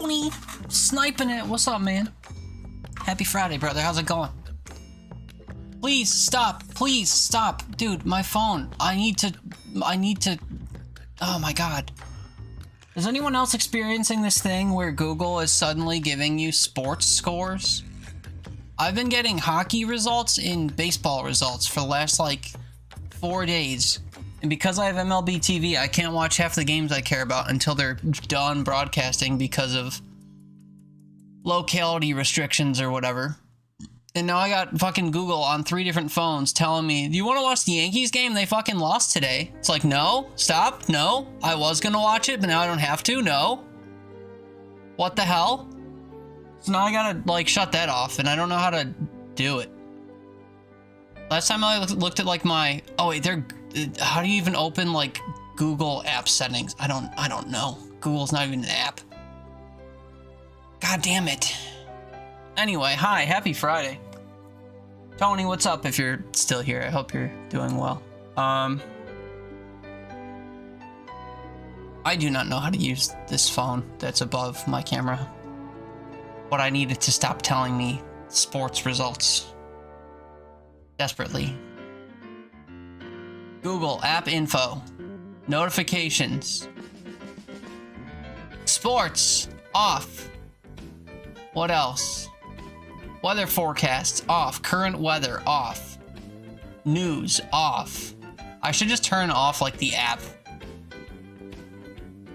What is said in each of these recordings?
Tony, sniping it. What's up, man? Happy Friday, brother. How's it going? Please stop. Please stop. Dude, my phone. I need to... Oh my god. Is anyone else experiencing this thing where Google is suddenly giving you sports scores? I've been getting hockey results and baseball results for the last, like, 4 days. And because I have MLB TV, I can't watch half the games I care about until they're done broadcasting because of locality restrictions or whatever. And now I got fucking Google on 3 different phones telling me, do you want to watch the Yankees game? They fucking lost today. It's like, no, stop, no. I was gonna watch it, but now I don't have to, no. What the hell? So now I gotta, like, shut that off, and I don't know how to do it. Last time I looked at, like, my... Oh, wait, how do you even open, like, Google app settings? I don't know. Google's not even an app. God damn it. Anyway, hi, happy Friday. Tony, what's up if you're still here? I hope you're doing well. I do not know how to use this phone that's above my camera. But I needed to stop telling me sports results. Desperately. Google app info. Notifications. Sports off. What else? Weather forecasts off. Current weather off. News off. I should just turn off like the app.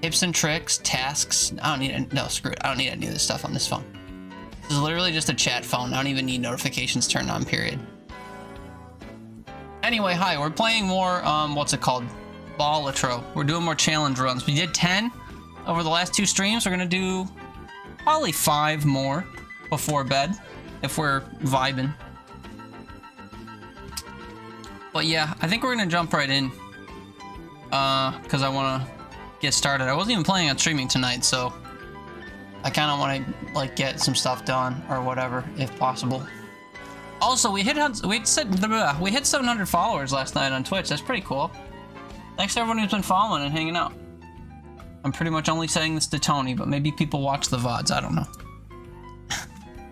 Tips and tricks, tasks. I don't need no, screw it. I don't need any of this stuff on this phone. This is literally just a chat phone. I don't even need notifications turned on, period. Anyway, hi, we're playing more, what's it called? Balatro. We're doing more challenge runs. We did 10 over the last 2 streams. We're gonna do probably 5 more before bed, if we're vibing. But yeah, I think we're gonna jump right in. Because I wanna get started. I wasn't even planning on streaming tonight, so I kind of want to like get some stuff done or whatever, if possible. Also, we hit 700 followers last night on Twitch. That's pretty cool. Thanks to everyone who's been following and hanging out. I'm pretty much only saying this to Tony, but maybe people watch the VODs. I don't know.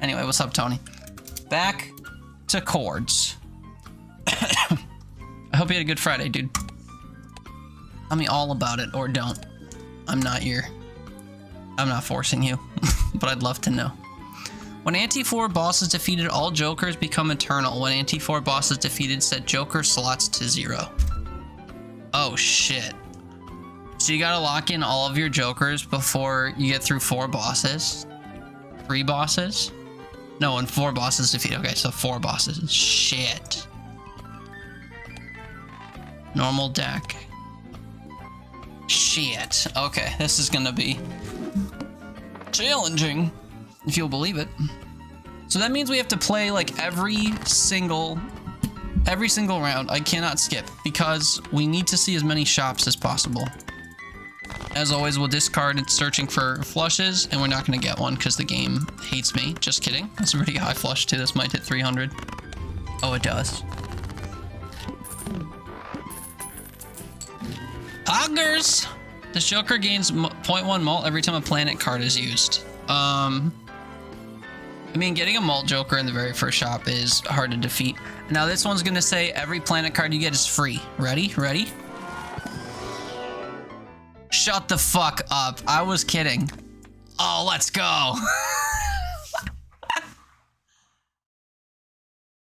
Anyway, what's up, Tony? Back to chords. I hope you had a good Friday, dude. Tell me all about it, or don't. I'm not forcing you, but I'd love to know. When Anti-4 bosses defeated, all Jokers become eternal. When Anti-4 bosses defeated, set Joker slots to 0. Oh, shit. So you gotta lock in all of your Jokers before you get through 4 bosses? 3 bosses? No, when 4 bosses defeat. Okay, so 4 bosses. Shit. Normal deck. Shit. Okay, this is gonna be challenging, if you'll believe it. So that means we have to play like every single round. I cannot skip because we need to see as many shops as possible. As always, we'll discard searching for flushes, and we're not going to get one because the game hates me. Just kidding. That's a pretty high flush too. This might hit 300. Oh, it does. Hoggers! This Joker gains 0.1 mult every time a planet card is used. I mean, getting a mult Joker in the very first shop is hard to defeat. Now this one's gonna say every planet card you get is free. Ready? Ready? Shut the fuck up. I was kidding. Oh, let's go.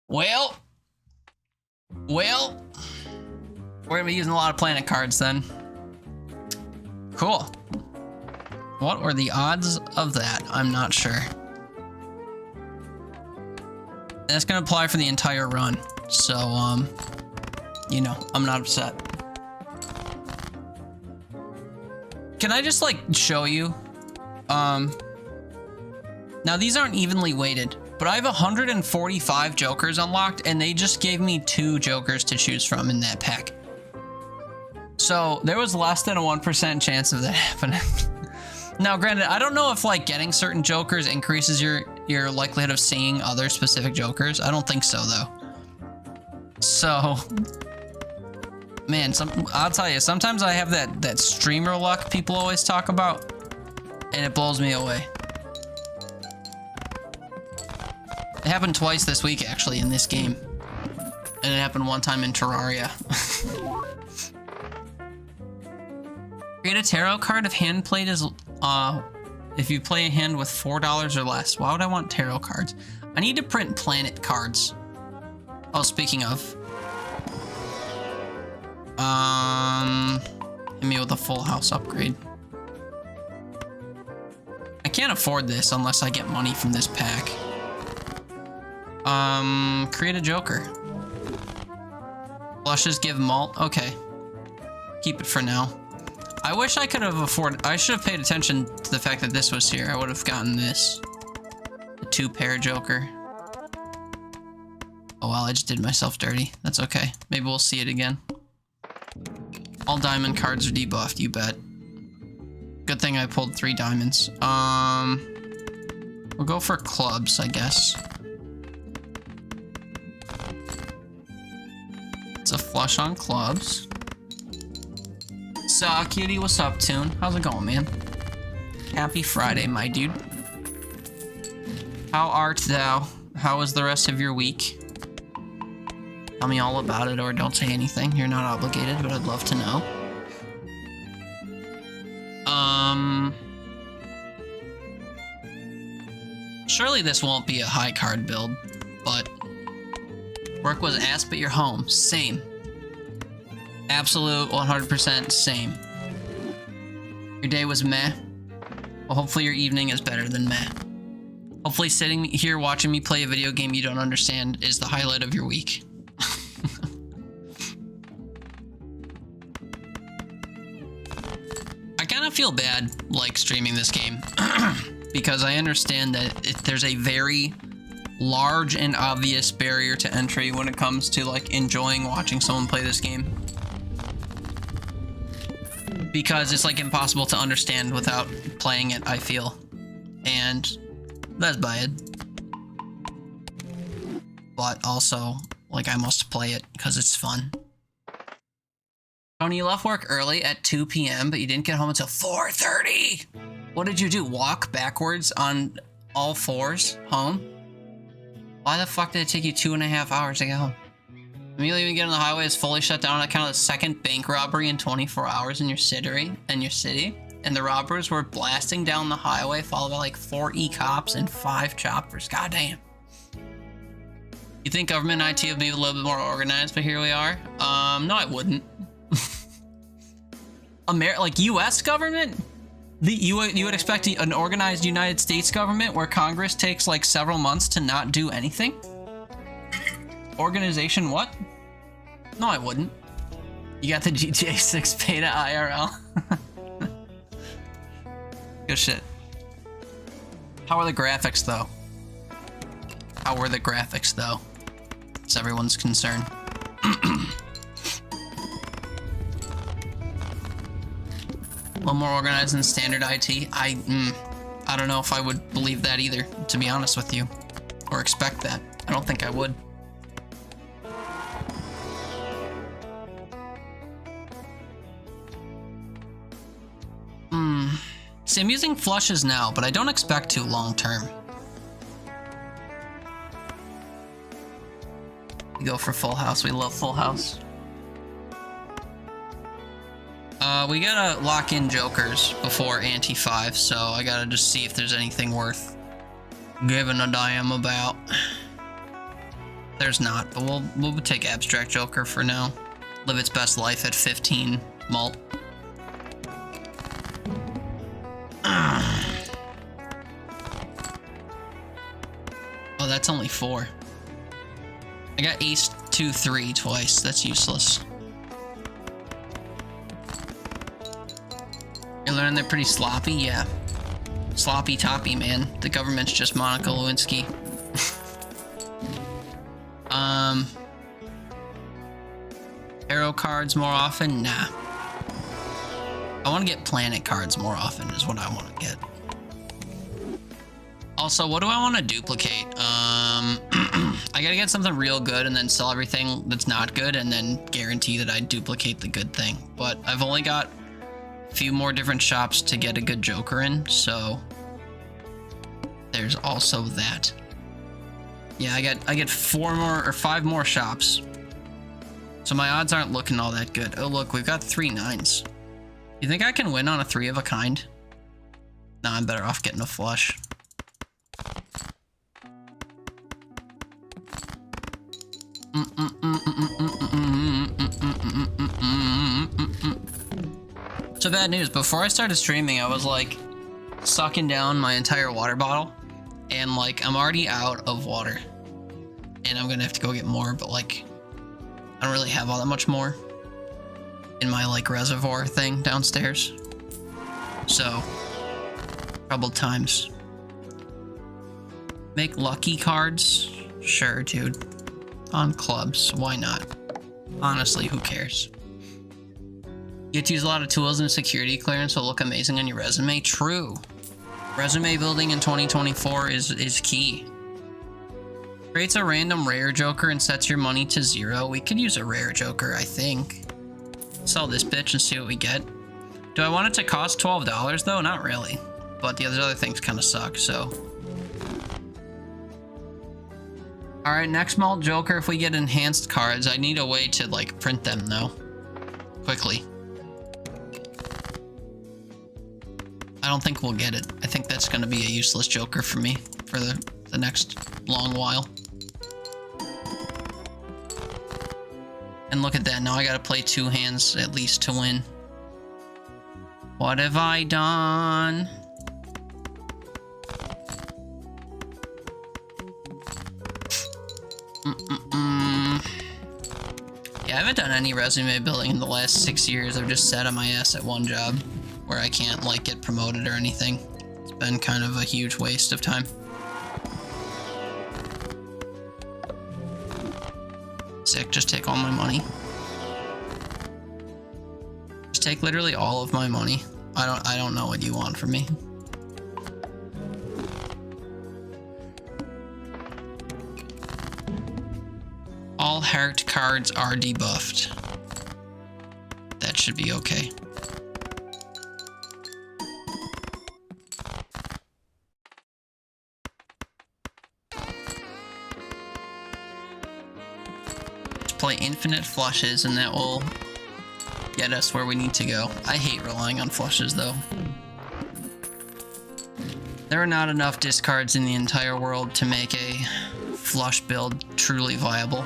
Well, we're gonna be using a lot of planet cards then. Cool. What were the odds of that? I'm not sure. That's gonna apply for the entire run. So, you know, I'm not upset. Can I just, like, show you? Now these aren't evenly weighted, but I have 145 Jokers unlocked, and they just gave me 2 Jokers to choose from in that pack. So there was less than a 1% chance of that happening. Now, granted, I don't know if like getting certain Jokers increases your likelihood of seeing other specific Jokers. I don't think so though. So, man, I'll tell you, sometimes I have that streamer luck people always talk about, and it blows me away. happened twice this week, actually, in this game. And it happened one time in Terraria. Create a tarot card if hand played is, if you play a hand with $4 or less. Why would I want tarot cards? I need to print planet cards. Oh, speaking of. Hit me with a full house upgrade. I can't afford this unless I get money from this pack. Create a joker. Flushes give malt. Okay. Keep it for now. I wish I could have afforded... I should have paid attention to the fact that this was here. I would have gotten this. The 2-pair joker. Oh, well, I just did myself dirty. That's okay. Maybe we'll see it again. All diamond cards are debuffed, you bet. Good thing I pulled 3 diamonds. We'll go for clubs, I guess. It's a flush on clubs. So, cutie, what's up, Toon? How's it going, man? Happy Friday, my dude. How art thou? How was the rest of your week? Tell me all about it, or don't say anything. You're not obligated, but I'd love to know. Surely this won't be a high card build, but work was ass, but you're home. Same. Absolute 100% same. Your day was meh. Well, hopefully your evening is better than meh. Hopefully sitting here watching me play a video game you don't understand is the highlight of your week. I kind of feel bad, like, streaming this game. Because I understand that there's a very large and obvious barrier to entry when it comes to, like, enjoying watching someone play this game. Because it's, like, impossible to understand without playing it, I feel. And that's bad. But also, like, I must play it because it's fun. Tony, you left work early at 2 p.m., but you didn't get home until 4:30. What did you do? Walk backwards on all fours home? Why the fuck did it take you 2.5 hours to get home? Immediately when you get on the highway, it's fully shut down on account of the second bank robbery in 24 hours in your city. And the robbers were blasting down the highway, followed by like 4 e-cops and 5 choppers. Goddamn. You think government IT would be a little bit more organized, but here we are? No, I wouldn't. Like U.S. government? You would expect an organized United States government where Congress takes like several months to not do anything? Organization what? No, I wouldn't. You got the GTA 6 beta IRL? Good shit. How are the graphics though? How were the graphics though? It's everyone's concern. A little more organized than standard IT. I don't know if I would believe that either, to be honest with you. Or expect that. I don't think I would. See, I'm using flushes now, but I don't expect to long term. We go for full house. We love full house. We gotta lock in jokers before ante 5, so I gotta just see if there's anything worth giving a damn about. There's not, but we'll take abstract joker for now. Live its best life at 15 malt. Oh, that's only 4. I got ace 2-3 twice. That's useless. You learn they're pretty sloppy? Yeah. Sloppy toppy, man. The government's just Monica Lewinsky. Arrow cards more often? Nah. I want to get planet cards more often is what I want to get. Also, what do I want to duplicate? I gotta get something real good and then sell everything that's not good and then guarantee that I duplicate the good thing. But I've only got a few more different shops to get a good joker in, so there's also that. Yeah, I get 4 more or 5 more shops. So my odds aren't looking all that good. Oh look, we've got 3 9s. You think I can win on a 3 of a kind? Nah, I'm better off getting a flush. So bad news, before I started streaming, I was like sucking down my entire water bottle and like I'm already out of water and I'm gonna have to go get more, but like I don't really have all that much more in my like reservoir thing downstairs. So troubled times. Make lucky cards? Sure, dude. On clubs, why not? Honestly, who cares? You get to use a lot of tools and security clearance will look amazing on your resume. True. Resume building in 2024 is key. Creates a random rare joker and sets your money to 0. We could use a rare joker, I think. Sell this bitch and see what we get. Do I want it to cost $12 though? Not really. But the other things kind of suck, so. Alright, next malt joker, if we get enhanced cards, I need a way to like print them though. Quickly. I don't think we'll get it. I think that's going to be a useless joker for me for the next long while. And look at that, now I gotta play 2 hands at least to win. What have I done? Yeah, I haven't done any resume building in the last 6 years. I've just sat on my ass at one job where I can't like get promoted or anything. It's been kind of a huge waste of time. Sick, just take all my money. Just take literally all of my money. I don't know what you want from me. All heart cards are debuffed. That should be okay. Play infinite flushes and that will get us where we need to go. I hate relying on flushes though. There are not enough discards in the entire world to make a flush build truly viable.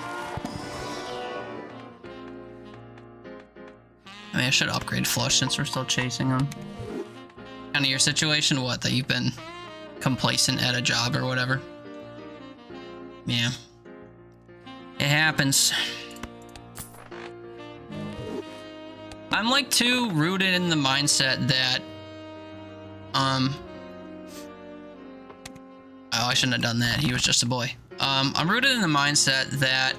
I mean, I should upgrade flush since we're still chasing them. Kind of your situation, what? That you've been complacent at a job or whatever? Yeah. It happens. I'm like too rooted in the mindset that oh, I shouldn't have done that. He was just a boy. I'm rooted in the mindset that,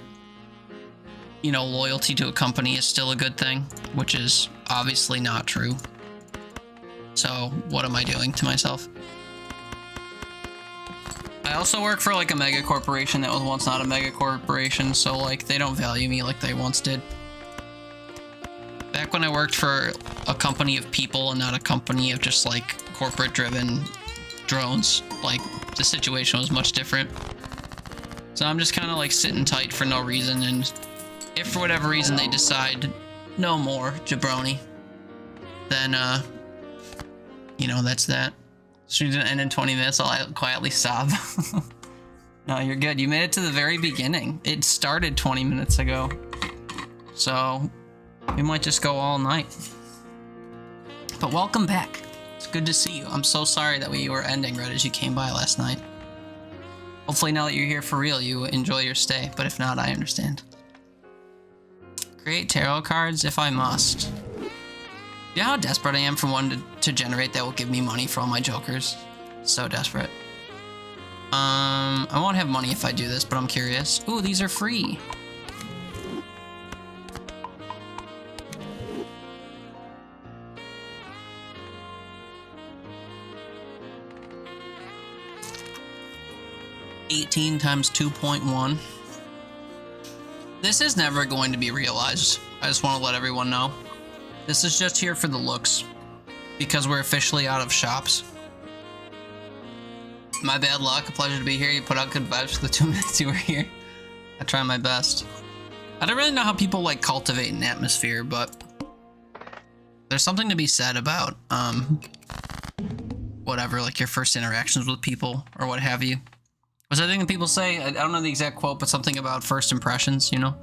you know, loyalty to a company is still a good thing, which is obviously not true. So what am I doing to myself? I also work for like a mega corporation that was once not a mega corporation, so like they don't value me like they once did. Back when I worked for a company of people and not a company of just like corporate driven drones, like the situation was much different. So I'm just kind of like sitting tight for no reason, and if for whatever reason they decide no more jabroni, then you know, that's that. Stream's gonna end in 20 minutes. I'll quietly sob. No, you're good. You made it to the very beginning. It started 20 minutes ago. So we might just go all night. But welcome back. It's good to see you. I'm so sorry that we were ending right as you came by last night. Hopefully now that you're here for real, you enjoy your stay. But if not, I understand. Create tarot cards if I must. You know how desperate I am for one to generate that will give me money for all my jokers? So desperate. I won't have money if I do this, but I'm curious. Ooh, these are free. $18 times 2.1. This is never going to be realized. I just want to let everyone know. This is just here for the looks, because we're officially out of shops. My bad luck. A pleasure to be here. You put out good vibes for the 2 minutes you were here. I try my best. I don't really know how people like cultivate an atmosphere, but there's something to be said about whatever, like your first interactions with people or what have you. What's that thing that people say? I don't know the exact quote, but something about first impressions, you know?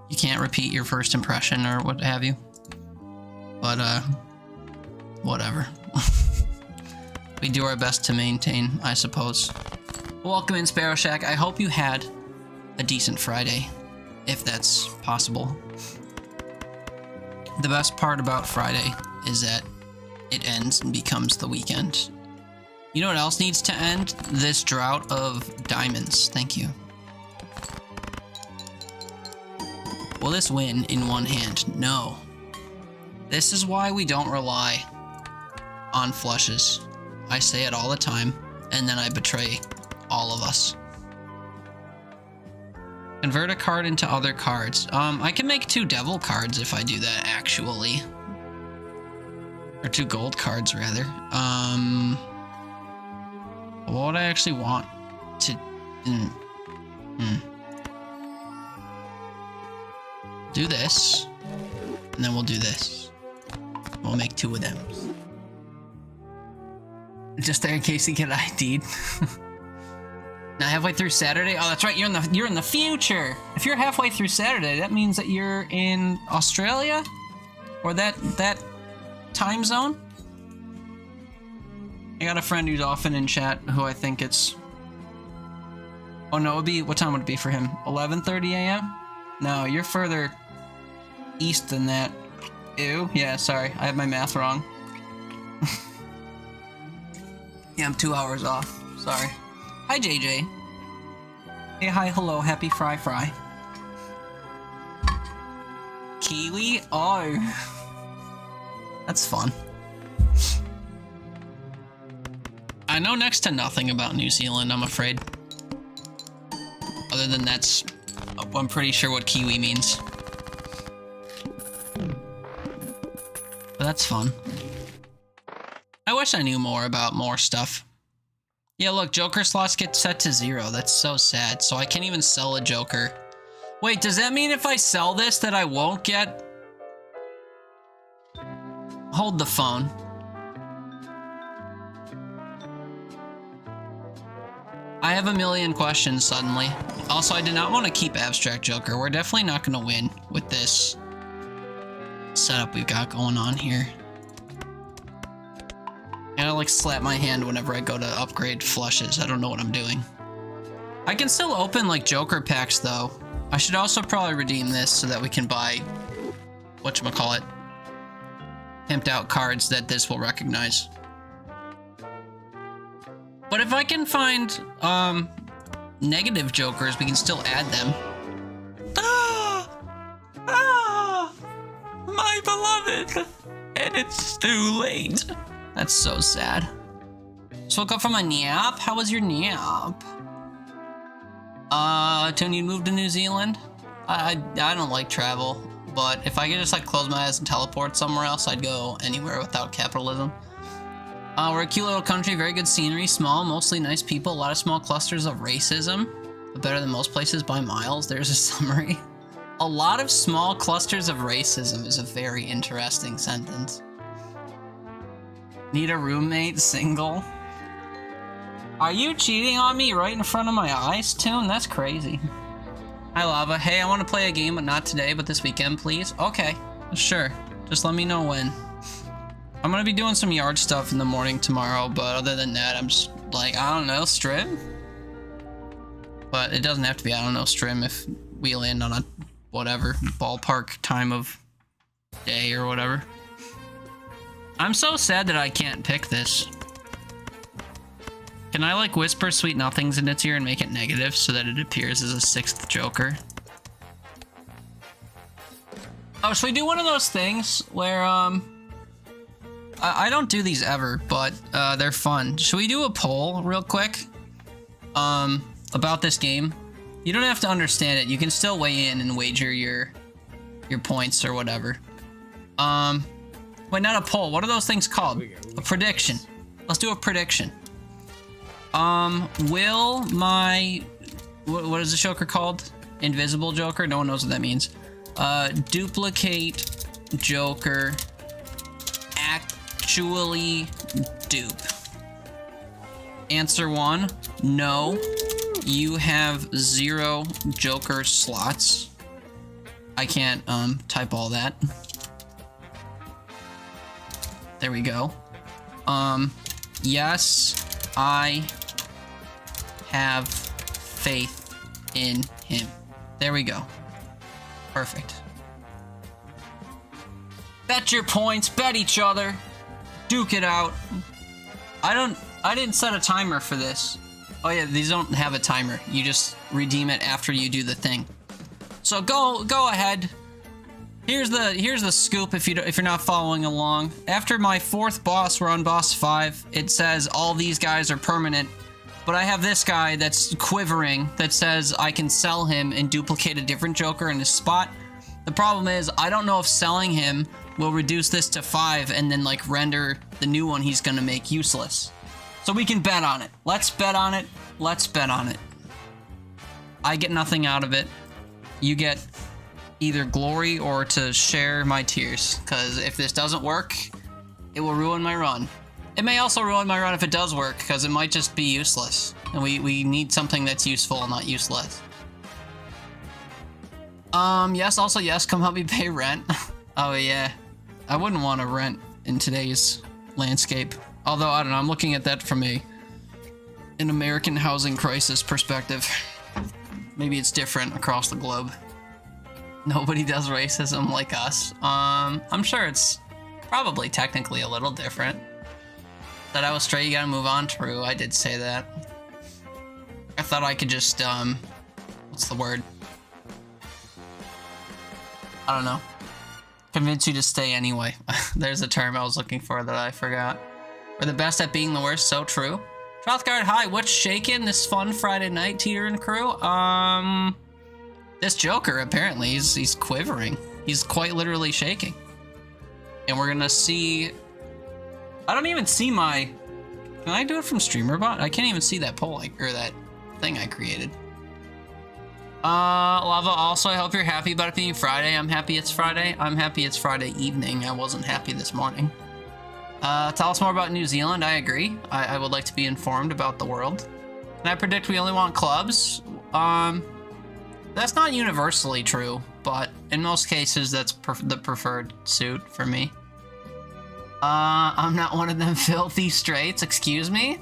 You can't repeat your first impression or what have you. But whatever. We do our best to maintain, I suppose. Welcome in, Sparrow Shack. I hope you had a decent Friday, if that's possible. The best part about Friday is that it ends and becomes the weekend. You know what else needs to end? This drought of diamonds. Thank you. Will this win in one hand? No. This is why we don't rely on flushes. I say it all the time, and then I betray all of us. Convert a card into other cards. I can make 2 devil cards if I do that, actually. Or 2 gold cards, rather. What would I actually want to... Do this, and then we'll do this. We'll make 2 of them. Just there in case you get ID'd. Now halfway through Saturday. Oh, that's right. You're in the future. If you're halfway through Saturday, that means that you're in Australia, or that time zone. I got a friend who's often in chat who I think it's. Oh no, it would be, what time would it be for him? 11:30 a.m. No, you're further east than that. Ew. Yeah, sorry, I have my math wrong. Yeah, I'm 2 hours off. Sorry. Hi, JJ. Hey, hi, hello, happy fry. Kiwi? Oh. That's fun. I know next to nothing about New Zealand, I'm afraid. Other than that's... I'm pretty sure what kiwi means. But that's fun. I wish I knew more about more stuff. Yeah, look, Joker slots get set to 0. That's so sad. So I can't even sell a Joker. Wait, does that mean if I sell this that I won't get... Hold the phone. I have a million questions suddenly. Also, I did not want to keep Abstract Joker. We're definitely not going to win with this setup we've got going on here. I gotta like slap my hand whenever I go to upgrade flushes. I don't know what I'm doing. I can still open like Joker packs though. I should also probably redeem this so that we can buy whatchamacallit, pimped out cards that this will recognize. But if I can find negative Jokers, we can still add them. My beloved, and it's too late. That's so sad. Just woke up from a nap. How was your nap? Tony, you moved to New Zealand? I don't like travel, but if I could just like close my eyes and teleport somewhere else, I'd go anywhere without capitalism. We're a cute little country, very good scenery, small, mostly nice people, a lot of small clusters of racism, but better than most places by miles. There's a summary. A lot of small clusters of racism is a very interesting sentence. Need a roommate, single? Are you cheating on me right in front of my eyes, Toon? That's crazy. Hi, Lava. Hey, I want to play a game, but not today, but this weekend, please. Okay, sure. Just let me know when. I'm gonna be doing some yard stuff in the morning tomorrow, but other than that, I'm just like, I don't know, stream? But it doesn't have to be, I don't know, stream if we land on a whatever ballpark time of day or whatever. I'm so sad that I can't pick this. Can I like whisper sweet nothings in its ear and make it negative so that it appears as a 6th Joker? Oh, should we do one of those things where I don't do these ever, but they're fun. Should we do a poll real quick about this game? You don't have to understand it. You can still weigh in and wager your points or whatever. Wait, not a poll. What are those things called? A prediction. Let's do a prediction. Will my... What is the Joker called? Invisible Joker? No one knows what that means. Duplicate Joker actually dupe? Answer 1, no. You have 0 Joker slots. I can't, type all that. There we go. Yes, I have faith in him. There we go. Perfect. Bet your points, bet each other, duke it out. I didn't set a timer for this. Oh yeah, these don't have a timer. You just redeem it after you do the thing. So go ahead. Here's the scoop if you're not following along. After my 4th boss, we're on boss 5. It says all these guys are permanent, but I have this guy that's quivering that says I can sell him and duplicate a different Joker in his spot. The problem is I don't know if selling him will reduce this to 5 and then like render the new one he's gonna make useless. So we can bet on it. Let's bet on it. Let's bet on it. I get nothing out of it. You get either glory or to share my tears, because if this doesn't work, it will ruin my run. It may also ruin my run if it does work, because it might just be useless, and we need something that's useful and not useless. Yes, also yes, come help me pay rent. Oh yeah, I wouldn't want to rent in today's landscape, although I don't know, I'm looking at that from an American housing crisis perspective. Maybe it's different across the globe. Nobody does racism like us. I'm sure it's probably technically a little different. Said I was straight, you gotta move on. True, I did say that. I thought I could just, what's the word? I don't know. Convince you to stay anyway. There's a term I was looking for that I forgot. We're the best at being the worst, so true. Trothguard, hi, what's shaking this fun Friday night, Teeter and crew? This Joker, apparently, he's quivering. He's quite literally shaking. And we're gonna see... I don't even see my... Can I do it from StreamerBot? I can't even see that poll, or that thing I created. Lava, also, I hope you're happy about it being Friday. I'm happy it's Friday. I'm happy it's Friday evening. I wasn't happy this morning. Tell us more about New Zealand. I agree. I would like to be informed about the world. Can I predict we only want clubs? That's not universally true, but in most cases, that's the preferred suit for me. I'm not one of them filthy straights, excuse me?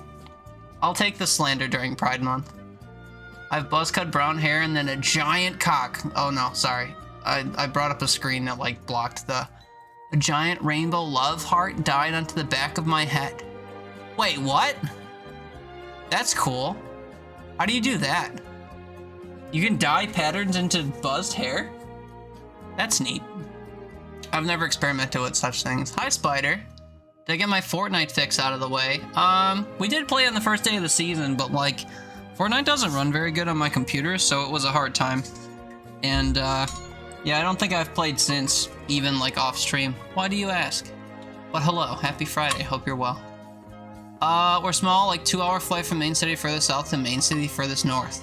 I'll take the slander during Pride Month. I have buzz-cut brown hair and then a giant cock. Oh no, sorry. I brought up a screen that like blocked the... A giant rainbow love heart died onto the back of my head. Wait, what? That's cool. How do you do that? You can dye patterns into buzzed hair? That's neat. I've never experimented with such things. Hi, Spider. Did I get my Fortnite fix out of the way? We did play on the first day of the season, but like, Fortnite doesn't run very good on my computer, so it was a hard time. And, yeah, I don't think I've played since, even like off stream. Why do you ask? But hello, happy Friday, hope you're well. We're small, like 2-hour flight from main city furthest south to main city furthest north.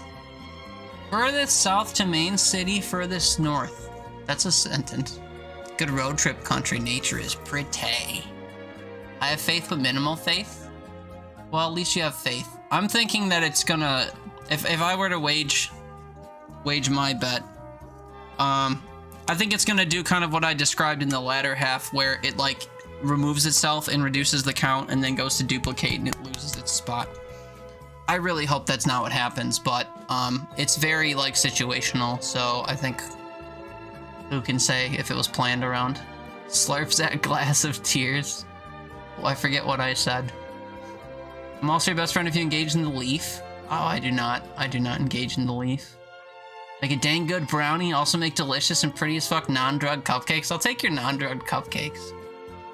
Furthest south to main city furthest north. That's a sentence. Good road trip country, nature is pretty. I have faith but minimal faith? Well, at least you have faith. I'm thinking that it's gonna, if I were to wage my bet, I think it's gonna do kind of what I described in the latter half, where it like removes itself and reduces the count and then goes to duplicate and it loses its spot. I really hope that's not what happens, but it's very like situational, so I think who can say if it was planned around. Slurps that glass of tears. Well, I forget what I said. I'm also your best friend if you engage in the leaf. Oh, I do not. I do not engage in the leaf. Make a dang good brownie, also make delicious and pretty as fuck non-drug cupcakes. I'll take your non-drug cupcakes.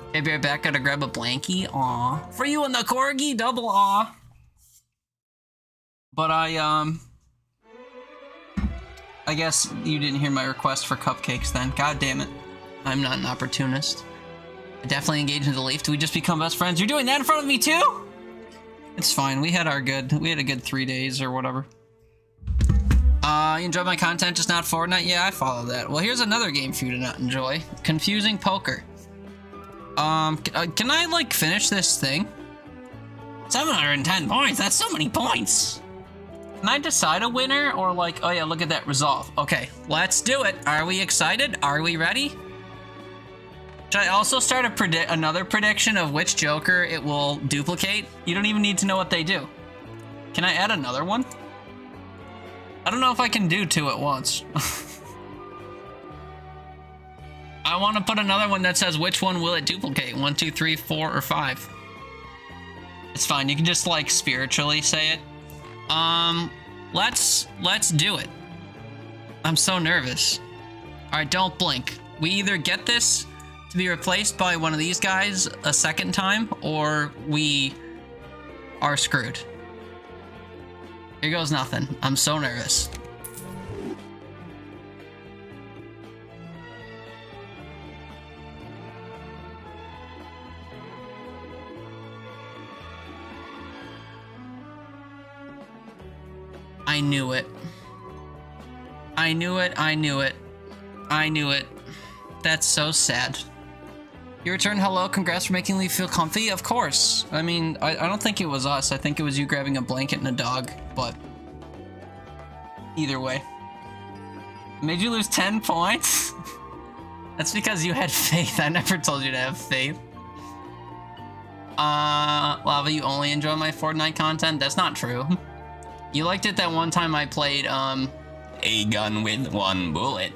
Okay, be right back, gotta grab a blankie. Aw. For you and the corgi, double aw. But I guess you didn't hear my request for cupcakes then. God damn it. I'm not an opportunist. I definitely engage in the leaf. Do we just become best friends? You're doing that in front of me too? It's fine. We had a good 3 days or whatever. You enjoyed my content, just not Fortnite? Yeah, I follow that. Well, here's another game for you to not enjoy. Confusing Poker. Can I, like, finish this thing? 710 points, that's so many points! Can I decide a winner, or like, oh yeah, look at that, resolve. Okay, let's do it. Are we excited? Are we ready? Should I also start another prediction of which Joker it will duplicate? You don't even need to know what they do. Can I add another one? I don't know if I can do 2 at once. I want to put another one that says which one will it duplicate? 1, 2, 3, 4, or 5. It's fine. You can just like spiritually say it. Let's do it. I'm so nervous. All right, don't blink. We either get this to be replaced by one of these guys a second time, or we are screwed. Here goes nothing. I'm so nervous. I knew it. I knew it. I knew it. I knew it. That's so sad. Your return, hello, congrats for making me feel comfy. Of course. I mean, I don't think it was us. I think it was you grabbing a blanket and a dog, but either way. Made you lose 10 points? That's because you had faith. I never told you to have faith. Lava, you only enjoy my Fortnite content? That's not true. You liked it that one time I played, A Gun with One Bullet.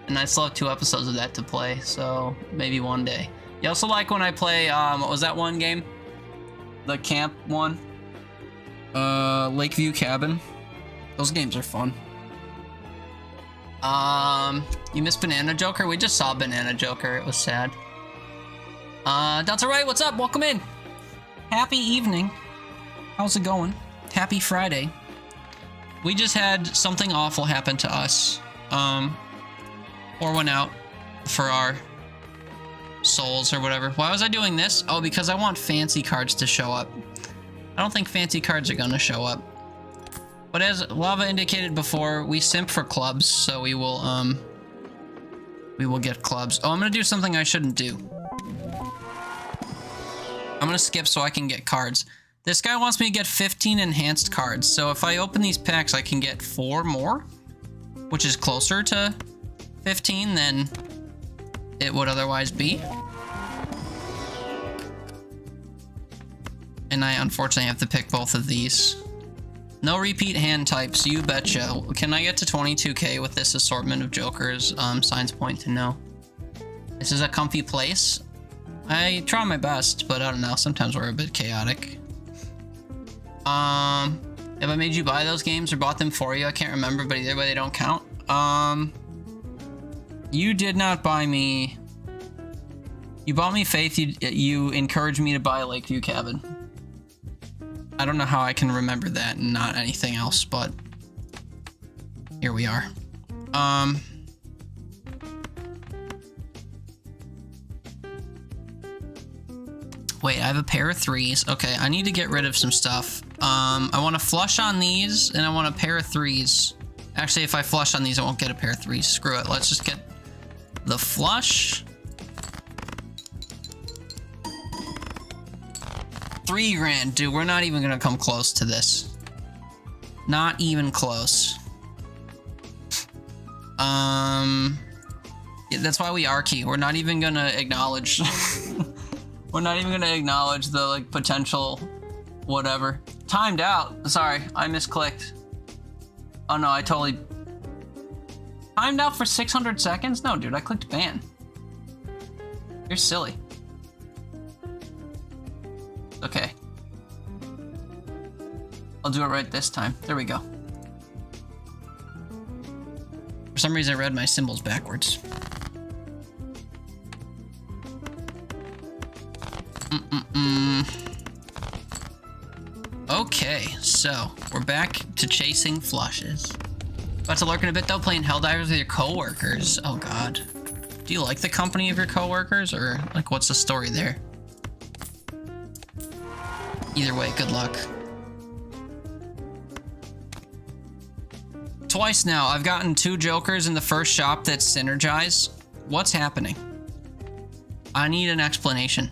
And I still have 2 episodes of that to play, so maybe one day. You also like when I play, what was that one game? The camp one? Lakeview Cabin. Those games are fun. You missed Banana Joker? We just saw Banana Joker, it was sad. Delta Right, what's up? Welcome in. Happy evening. How's it going? Happy Friday. We just had something awful happen to us. Or went out for our souls or whatever. Why was I doing this? Oh, because I want fancy cards to show up. I don't think fancy cards are gonna show up. But as Lava indicated before, we simp for clubs, so we will get clubs. Oh, I'm gonna do something I shouldn't do. I'm gonna skip so I can get cards. This guy wants me to get 15 enhanced cards, so if I open these packs, I can get 4 more, which is closer to 15 than it would otherwise be. And I unfortunately have to pick both of these. No repeat hand types, you betcha. Can I get to 22k with this assortment of jokers? Signs point to no. This is a comfy place. I try my best, but I don't know, sometimes we're a bit chaotic. If I made you buy those games or bought them for you, I can't remember, but either way they don't count. You did not buy me. You bought me Faith. You encouraged me to buy Lakeview Cabin. I don't know how I can remember that and not anything else, but here we are. Wait, I have a pair of 3s. Okay, I need to get rid of some stuff. I want to flush on these, and I want a pair of 3s. Actually, if I flush on these, I won't get a pair of 3s. Screw it. Let's just get the flush. 3 grand. Dude, we're not even gonna come close to this. Not even close. Yeah, that's why we R-key. We're not even gonna acknowledge. We're not even gonna acknowledge the, like, potential whatever. Timed out. Sorry, I misclicked. Oh no, I totally... Timed out for 600 seconds? No, dude, I clicked ban. You're silly. Okay. I'll do it right this time. There we go. For some reason, I read my symbols backwards. Okay, so we're back to chasing flushes. About to lurk in a bit though, playing Helldivers with your coworkers. Oh god. Do you like the company of your coworkers, or like what's the story there? Either way, good luck. Twice now, I've gotten 2 jokers in the first shop that synergize. What's happening? I need an explanation.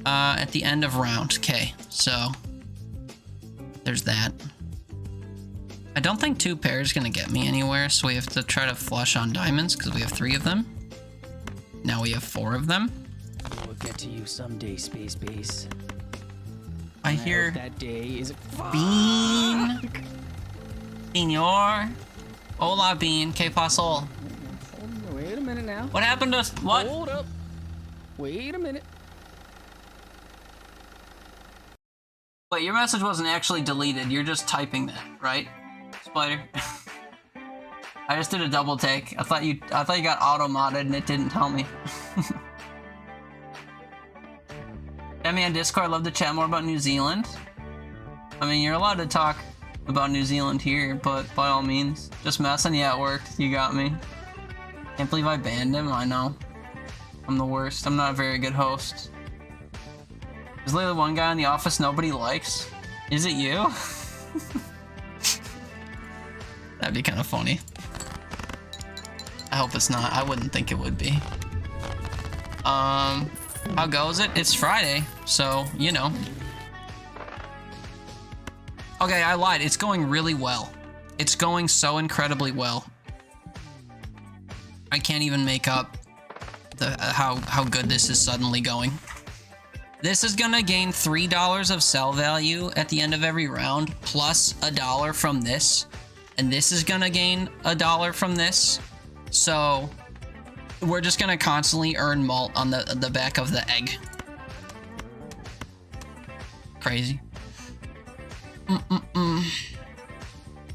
At the end of round. Okay, so there's that. I don't think 2 pairs is gonna get me anywhere, so we have to try to flush on diamonds because we have 3 of them. Now we have 4 of them. We'll get to you someday, Space Base. I hear that day is Bean. Senor. Hola, Bean. ¿Qué pasó? Wait a minute now. What happened to us? What? Hold up. Wait a minute. Wait, your message wasn't actually deleted. You're just typing that, right, Spider? I just did a double take. I thought you got auto-modded and it didn't tell me. Chat me on Discord. Love to chat more about New Zealand. I mean, you're allowed to talk about New Zealand here, but by all means. Just messing. Yeah, it worked. You got me. Can't believe I banned him. I know. I'm the worst. I'm not a very good host. There's literally one guy in the office nobody likes. Is it you? That'd be kind of funny. I hope it's not. I wouldn't think it would be. How goes it? It's Friday, so, you know. Okay, I lied. It's going really well. It's going so incredibly well. I can't even make up how good this is suddenly going. This is gonna gain $3 of sell value at the end of every round, plus $1 from this. And this is gonna gain $1 from this. So we're just gonna constantly earn malt on the back of the egg. Crazy.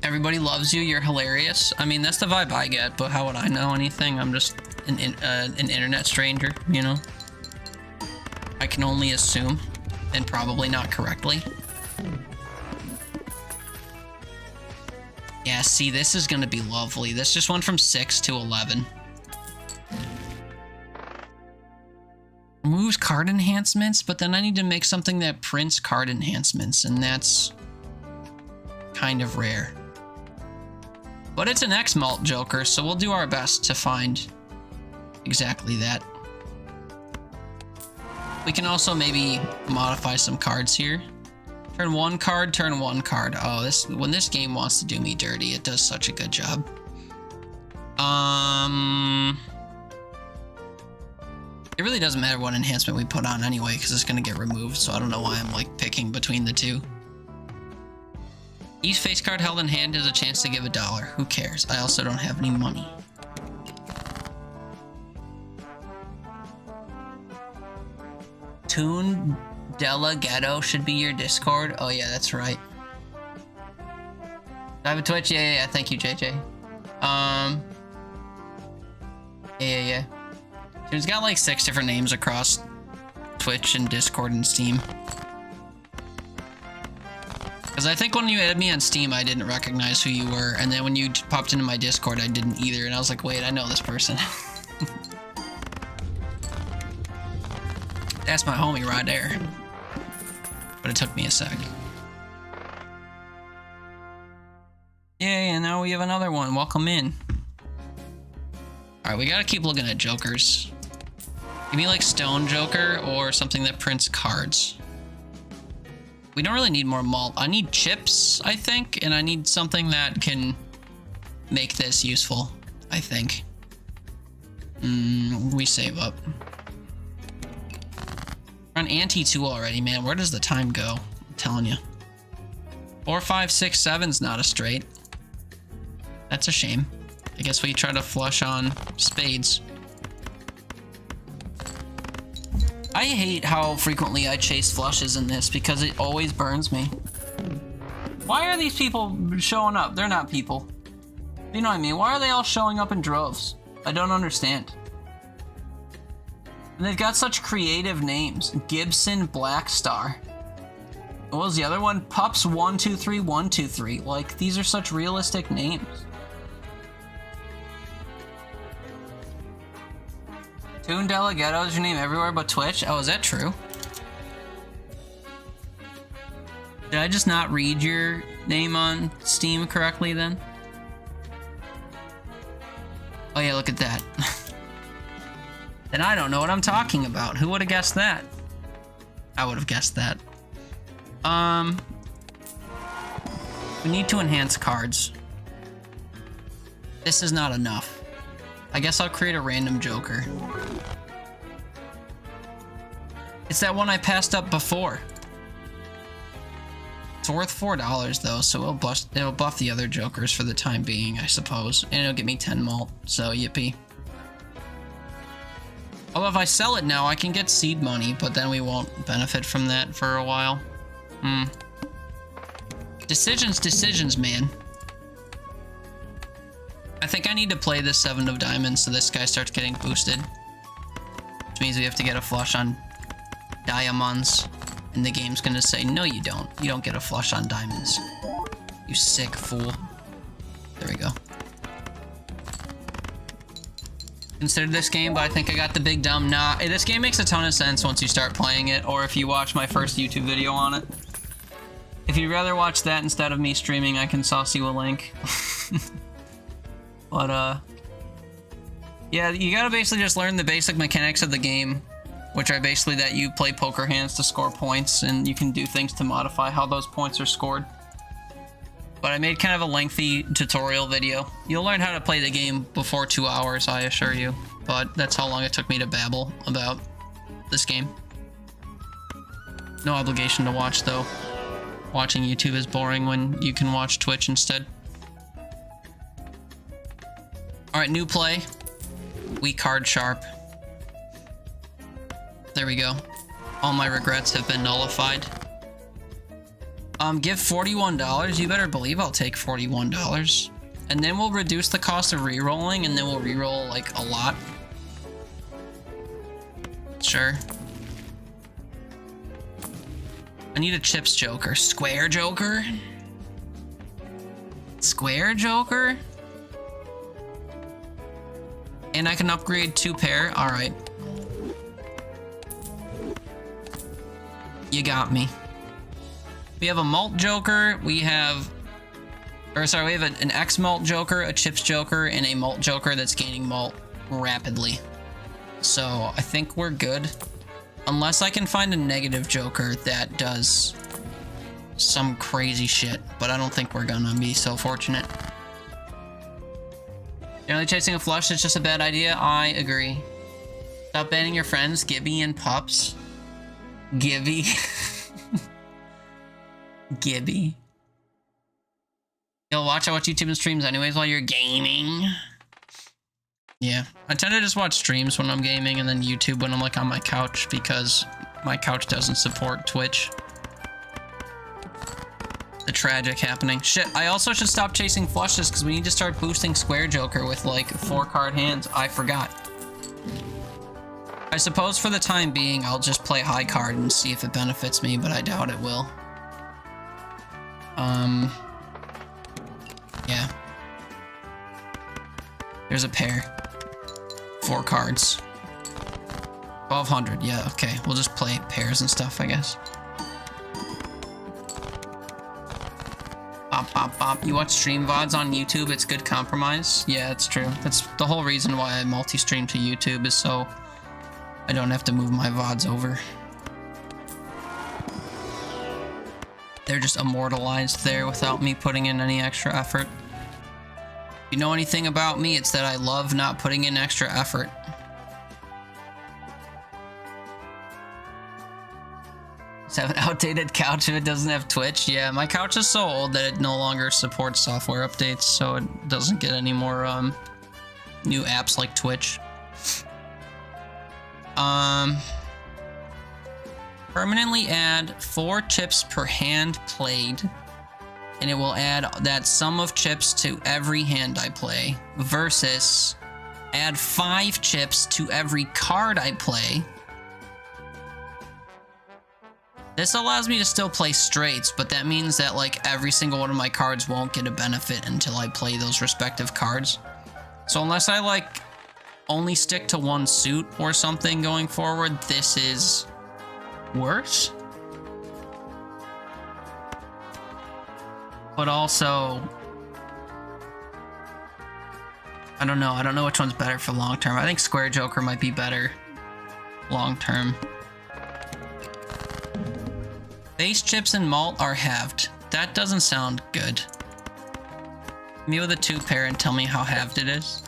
Everybody loves you. You're hilarious. I mean, that's the vibe I get, but how would I know anything? I'm just an internet stranger, you know? I can only assume, and probably not correctly. Yeah, see, this is gonna be lovely. This just went from 6 to 11. Removes card enhancements, but then I need to make something that prints card enhancements, and that's kind of rare. But it's an X-Malt Joker, so we'll do our best to find exactly that. We can also maybe modify some cards here. Turn 1 card, turn 1 card. Oh, when this game wants to do me dirty, it does such a good job. It really doesn't matter what enhancement we put on anyway, because it's going to get removed, so I don't know why I'm like picking between the 2. Each face card held in hand has a chance to give $1. Who cares? I also don't have any money. Toon Della Ghetto should be your Discord. Oh yeah, that's right. I have a Twitch. Yeah. Thank you, JJ. Yeah. Dude's got like 6 different names across Twitch and Discord and Steam. Because I think when you added me on Steam, I didn't recognize who you were, and then when you popped into my Discord, I didn't either, and I was like, wait, I know this person. That's my homie right there. But it took me a sec. Yay, and now we have another one. Welcome in. Alright, we gotta keep looking at jokers. Give me like Stone Joker or something that prints cards. We don't really need more malt. I need chips, I think, and I need something that can make this useful, I think. We save up. We're on ante 2 already, man. Where does the time go? I'm telling you. 4, 5, 6, 7's not a straight. That's a shame. I guess we try to flush on spades. I hate how frequently I chase flushes in this because it always burns me. Why are these people showing up? They're not people. You know what I mean? Why are they all showing up in droves? I don't understand. And they've got such creative names. Gibson Blackstar. What was the other one? Pups 123 123. Like, these are such realistic names. Toon Delegato is your name everywhere but Twitch? Oh, is that true? Did I just not read your name on Steam correctly then? Oh yeah, look at that. Then I don't know what I'm talking about. Who would have guessed that? I would have guessed that. We need to enhance cards. This is not enough. I guess I'll create a random Joker. It's that one I passed up before. It's worth $4 though, so it'll buff the other Jokers for the time being, I suppose. And it'll get me 10 malt, so yippee. Although if I sell it now, I can get seed money, but then we won't benefit from that for a while. Decisions, man. I think I need to play this 7 of diamonds so this guy starts getting boosted. Which means we have to get a flush on diamonds. And the game's gonna say, no you don't. You don't get a flush on diamonds. You sick fool. There we go. Considered this game, but I think I got the big dumb. Nah, this game makes a ton of sense once you start playing it, or if you watch my first YouTube video on it. If you'd rather watch that instead of me streaming, I can sauce you a link. But, yeah, you gotta basically just learn the basic mechanics of the game, which are basically that you play poker hands to score points, and you can do things to modify how those points are scored. But I made kind of a lengthy tutorial video. You'll learn how to play the game before 2 hours, I assure you. But that's how long it took me to babble about this game. No obligation to watch, though. Watching YouTube is boring when you can watch Twitch instead. Alright, new play. Weak card sharp. There we go. All my regrets have been nullified. Give $41. You better believe I'll take $41. And then we'll reduce the cost of re-rolling, and then we'll re-roll, like, a lot. Sure. I need a chips Joker. Square Joker? Square Joker? And I can upgrade 2 pair. Alright. You got me. We have a malt Joker, we have an X malt Joker, a chips Joker, and a malt Joker that's gaining malt rapidly. So I think we're good. Unless I can find a negative Joker that does some crazy shit, but I don't think we're gonna be so fortunate. Generally chasing a flush is just a bad idea. I agree. Stop banning your friends, Gibby and Pups. Gibby. Gibby. You'll watch YouTube and streams anyways while you're gaming. Yeah, I tend to just watch streams when I'm gaming and then YouTube when I'm like on my couch because my couch doesn't support Twitch. The tragic happening. Shit, I also should stop chasing flushes because we need to start boosting Square Joker with like 4-card hands. I forgot. I suppose for the time being, I'll just play high card and see if it benefits me, but I doubt it will. Yeah. There's a pair. 4 cards. 1200, yeah, okay. We'll just play pairs and stuff, I guess. Bop, bop, bop. You watch stream VODs on YouTube, it's good compromise. Yeah, it's true. That's the whole reason why I multi-stream to YouTube is so I don't have to move my VODs over. They're just immortalized there without me putting in any extra effort. If you know anything about me, it's that I love not putting in extra effort. Just have an outdated couch if it doesn't have Twitch. Yeah, my couch is so old that it no longer supports software updates, so it doesn't get any more new apps like Twitch. Permanently add 4 chips per hand played, and it will add that sum of chips to every hand I play, versus add 5 chips to every card I play. This allows me to still play straights, but that means that like every single one of my cards won't get a benefit until I play those respective cards. So unless I like only stick to one suit or something going forward, this is worse. But also, I don't know. I don't know which one's better for long term. I think Square Joker might be better long term. Base chips and malt are halved. That doesn't sound good. Me with a 2-pair and tell me how halved it is.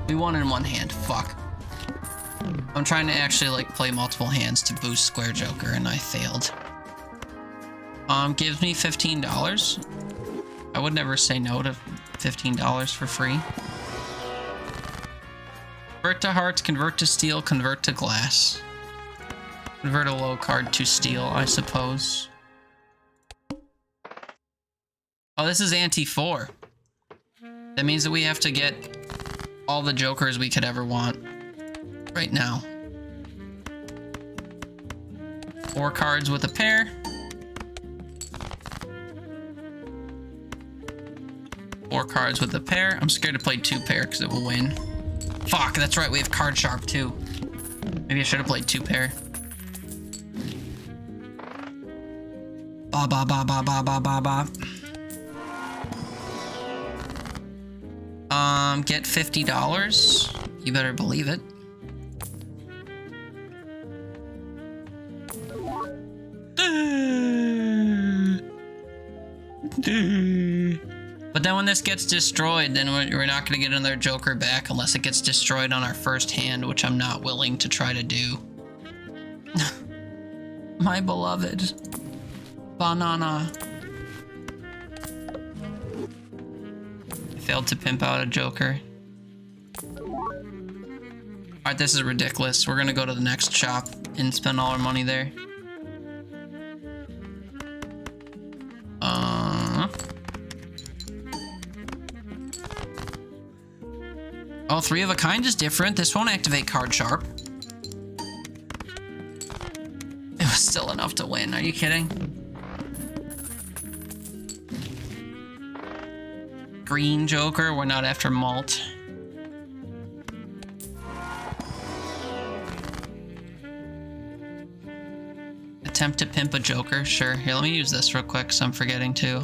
We won in one hand. Fuck. I'm trying to actually like play multiple hands to boost Square Joker and I failed. Gives me $15. I would never say no to $15 for free. Convert to hearts, convert to steel, convert to glass. Convert a low card to steel, I suppose. Oh, this is anti-4. That means that we have to get all the jokers we could ever want right now. 4 cards with a pair. 4 cards with a pair. I'm scared to play 2-pair because it will win. Fuck, that's right, we have card sharp too. Maybe I should have played 2-pair. Ba ba ba ba ba ba ba ba. Get $50. You better believe it. But then when this gets destroyed, then we're not going to get another Joker back unless it gets destroyed on our first hand, which I'm not willing to try to do. My beloved. Banana. I failed to pimp out a Joker. Alright, this is ridiculous. We're going to go to the next shop and spend all our money there. Oh, 3 of a kind is different. This won't activate card sharp. It was still enough to win. Are you kidding? Green Joker. We're not after malt. Attempt to pimp a Joker. Sure. Here, let me use this real quick because I'm forgetting to.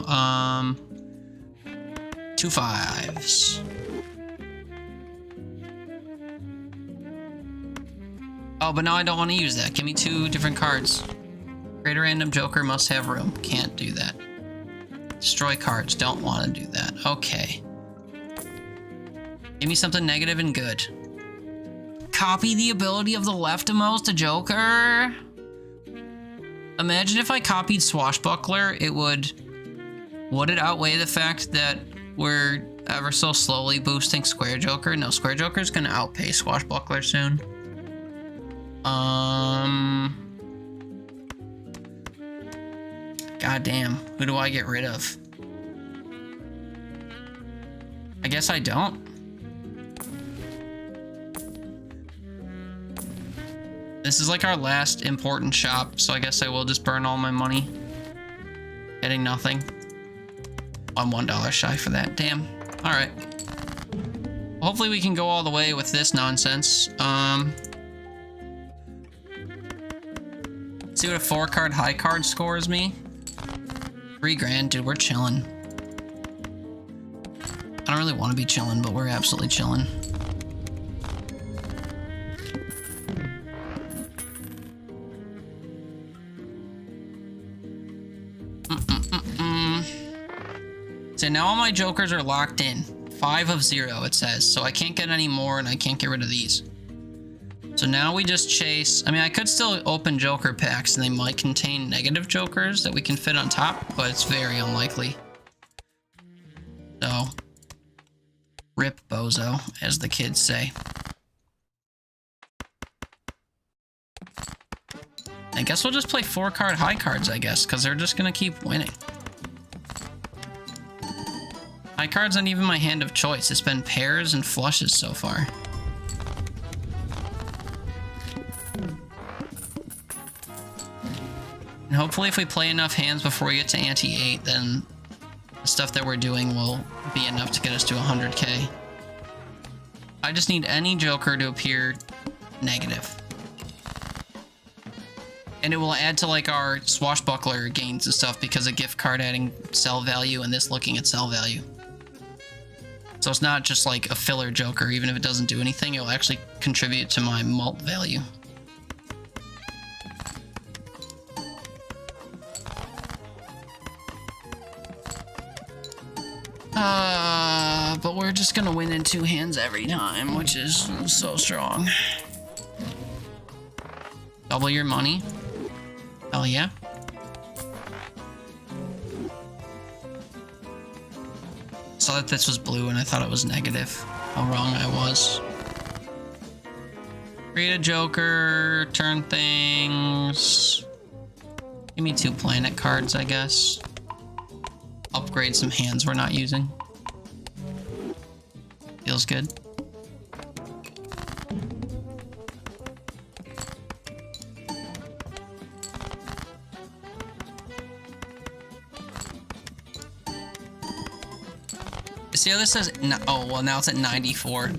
2 5s. Oh, but now I don't want to use that. Give me 2 different cards. Create a random Joker, must have room. Can't do that. Destroy cards. Don't want to do that. Okay. Give me something negative and good. Copy the ability of the leftmost to Joker. Imagine if I copied Swashbuckler, it would it outweigh the fact that we're ever so slowly boosting Square Joker? No, Square Joker's gonna outpace Swashbuckler soon. God damn, who do I get rid of? I guess I don't. This is like our last important shop, so I guess I will just burn all my money. Getting nothing. I'm $1 shy for that. Damn. Alright. Hopefully we can go all the way with this nonsense. See what a 4-card high card scores me. 3 grand, dude, we're chilling. I don't really want to be chilling, but we're absolutely chilling. So now all my Jokers are locked in. 5 of 0, it says. So I can't get any more, and I can't get rid of these. So now we just chase. I mean, I could still open Joker packs, and they might contain negative Jokers that we can fit on top, but it's very unlikely. So, rip bozo, as the kids say. I guess we'll just play 4-card high cards, I guess, because they're just going to keep winning. High cards aren't even my hand of choice. It's been pairs and flushes so far. And hopefully if we play enough hands before we get to ante-8, then the stuff that we're doing will be enough to get us to 100k. I just need any joker to appear negative. And it will add to like our swashbuckler gains and stuff because of gift card adding sell value and this looking at sell value. So it's not just like a filler joker. Even if it doesn't do anything, it will actually contribute to my mult value. But we're just gonna win in 2 hands every time, which is so strong. Double your money. Hell yeah. Saw that this was blue and I thought it was negative. How wrong I was. Create a joker, turn things. Give me 2 planet cards, I guess. Upgrade some hands we're not using. Feels good. See how this says, oh, well now it's at 94.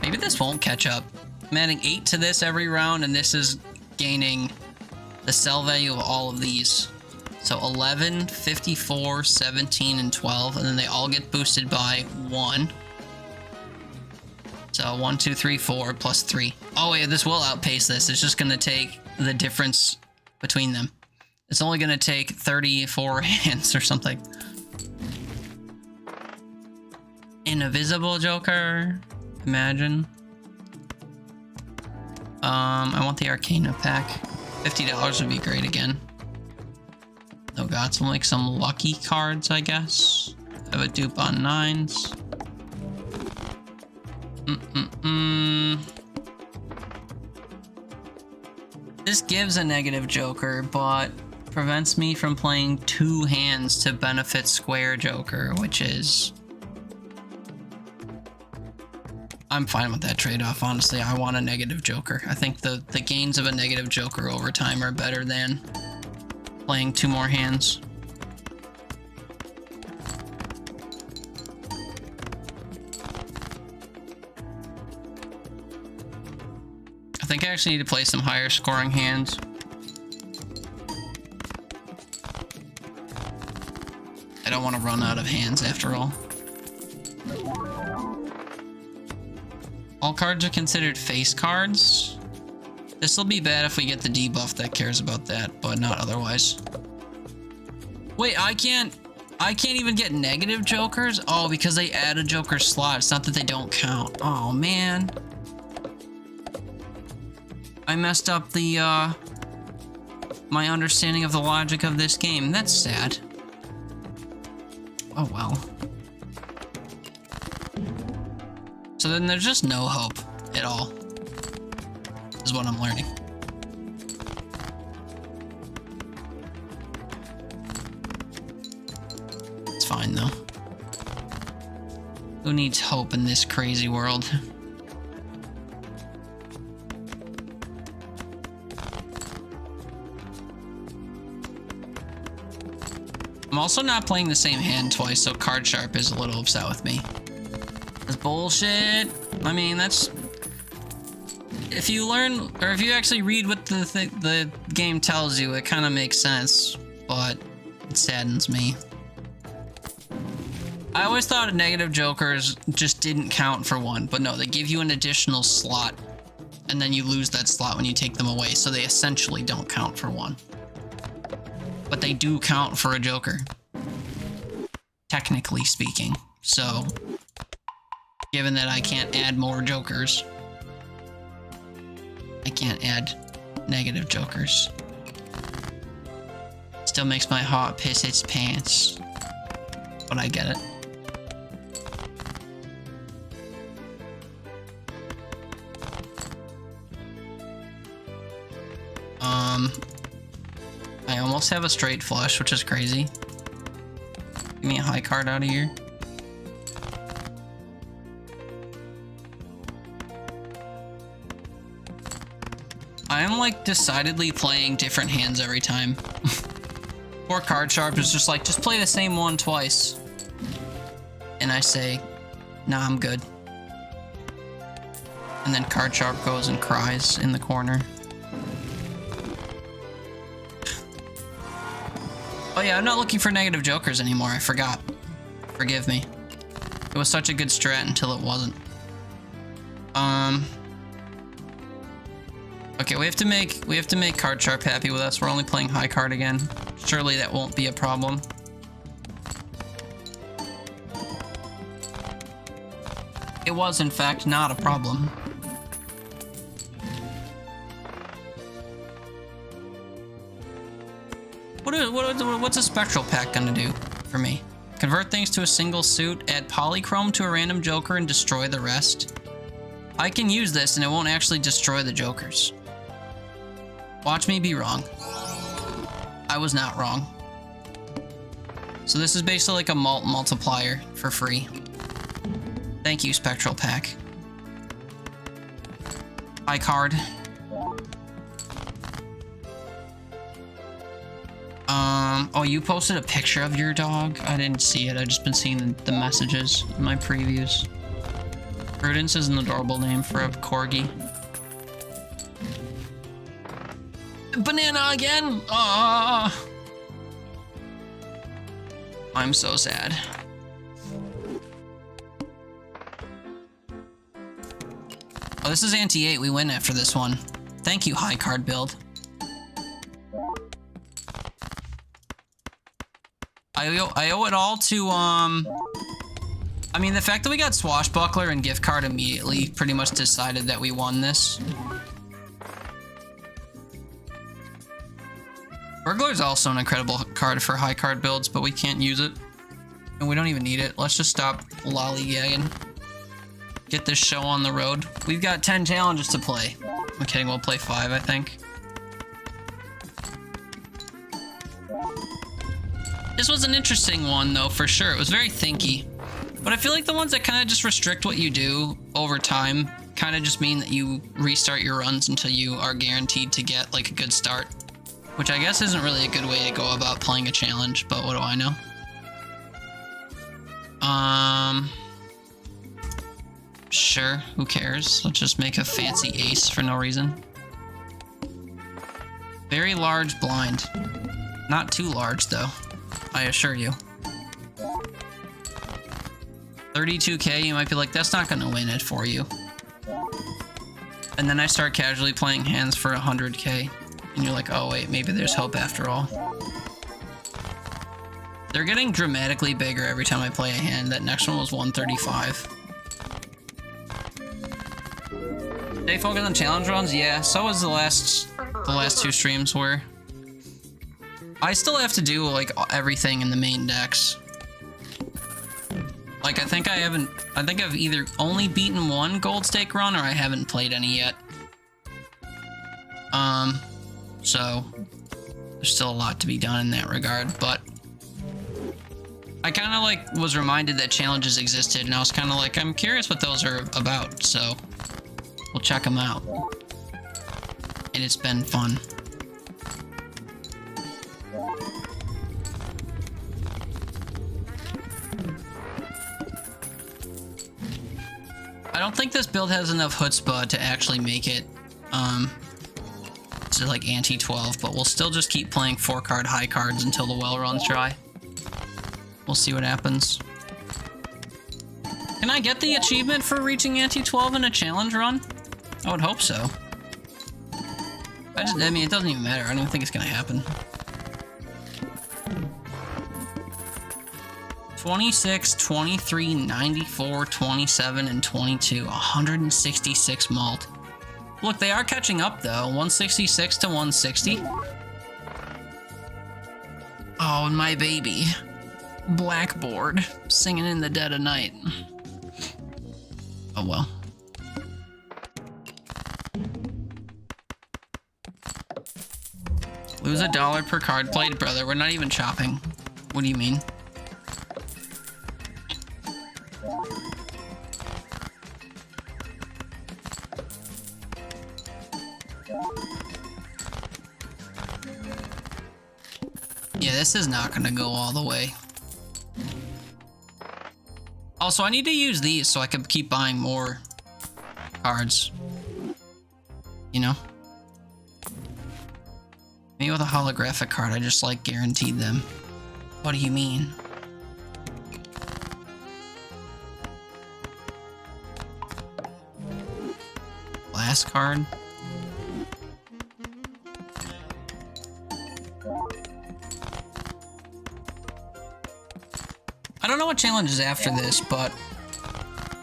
Maybe this won't catch up. I'm adding 8 to this every round and this is gaining the sell value of all of these. So 11, 54, 17, and 12, and then they all get boosted by 1. So 1, 2, 3, 4, plus 3. Oh wait, this will outpace this. It's just gonna take the difference between them. It's only gonna take 34 hands or something. Invisible joker, imagine. I want the Arcana pack. $50 would be great again. Oh god, so we'll make some lucky cards, I guess. Have a dupe on 9s. This gives a negative joker, but prevents me from playing 2 hands to benefit square joker, which is... I'm fine with that trade-off, honestly. I want a negative joker. I think the gains of a negative joker over time are better than playing 2 more hands. I think I actually need to play some higher scoring hands. I don't want to run out of hands after all. All cards are considered face cards. This will be bad if we get the debuff that cares about that, but not otherwise. Wait, I can't even get negative jokers? Oh, because they add a joker slot. It's not that they don't count. Oh, man. I messed up the, my understanding of the logic of this game. That's sad. Oh, well. So then there's just no hope at all, is what I'm learning. It's fine though. Who needs hope in this crazy world? I'm also not playing the same hand twice, so Card Sharp is a little upset with me. That's bullshit. I mean, that's... If you learn, or if you actually read what the game tells you, it kind of makes sense, but it saddens me. I always thought negative jokers just didn't count for 1, but no, they give you an additional slot, and then you lose that slot when you take them away, so they essentially don't count for 1. But they do count for a joker, technically speaking, so... Given that I can't add more jokers, I can't add negative jokers. Still makes my heart piss its pants, but I get it. I almost have a straight flush, which is crazy. Give me a high card out of here. I am like decidedly playing different hands every time. Poor Card Sharp is just like, just play the same one twice. And I say, nah, I'm good. And then Card Sharp goes and cries in the corner. Oh yeah, I'm not looking for negative jokers anymore. I forgot. Forgive me. It was such a good strat until it wasn't. Okay, we have to make Card Sharp happy with us. We're only playing high card again. Surely that won't be a problem. It was in fact not a problem. What's a spectral pack gonna do for me? Convert things to a single suit, add polychrome to a random joker, and destroy the rest. I can use this and it won't actually destroy the jokers. Watch me be wrong. I was not wrong. So this is basically like a multiplier for free. Thank you, Spectral Pack. High card. Oh, you posted a picture of your dog? I didn't see it. I've just been seeing the messages in my previews. Prudence is an adorable name for a corgi. Banana again! Ah! I'm so sad. Oh, this is anti-8. We win after this one. Thank you, high card build. I owe it all to, I mean, the fact that we got Swashbuckler and Gift Card immediately pretty much decided that we won this. Burglar's also an incredible card for high card builds, but we can't use it. And we don't even need it. Let's just stop lollygagging. Get this show on the road. We've got 10 challenges to play. I'm kidding, we'll play 5, I think. This was an interesting one, though, for sure. It was very thinky. But I feel like the ones that kind of just restrict what you do over time kind of just mean that you restart your runs until you are guaranteed to get, like, a good start. Which I guess isn't really a good way to go about playing a challenge, but what do I know? Sure, who cares? Let's just make a fancy ace for no reason. Very large blind. Not too large, though, I assure you. 32k, you might be like, that's not gonna win it for you. And then I start casually playing hands for 100k. And you're like, oh wait, maybe there's hope after all. They're getting dramatically bigger every time I play a hand. That next one was 135. Stay focused on challenge runs? Yeah, so was the last 2 streams were. I still have to do like everything in the main decks. Like I think I've either only beaten 1 gold stake run or I haven't played any yet. So there's still a lot to be done in that regard, but I kind of like was reminded that challenges existed and I was kind of like, I'm curious what those are about, so we'll check them out. And it's been fun. I don't think this build has enough chutzpah to actually make it, to like anti-12, but we'll still just keep playing 4-card high cards until the well runs dry. We'll see what happens. Can I get the achievement for reaching anti-12 in a challenge run? I would hope so. I mean, it doesn't even matter. I don't think it's gonna happen. 26, 23, 94, 27, and 22. 166 malt. Look, they are catching up, though. 166 to 160. Oh, and my baby. Blackboard. Singing in the dead of night. Oh, well. Lose $1 per card played, brother. We're not even chopping. What do you mean? Yeah, this is not gonna go all the way. Also, I need to use these so I can keep buying more cards. You know? Maybe with a holographic card, I just like guaranteed them. What do you mean? Last card. I don't know what challenge is after this, but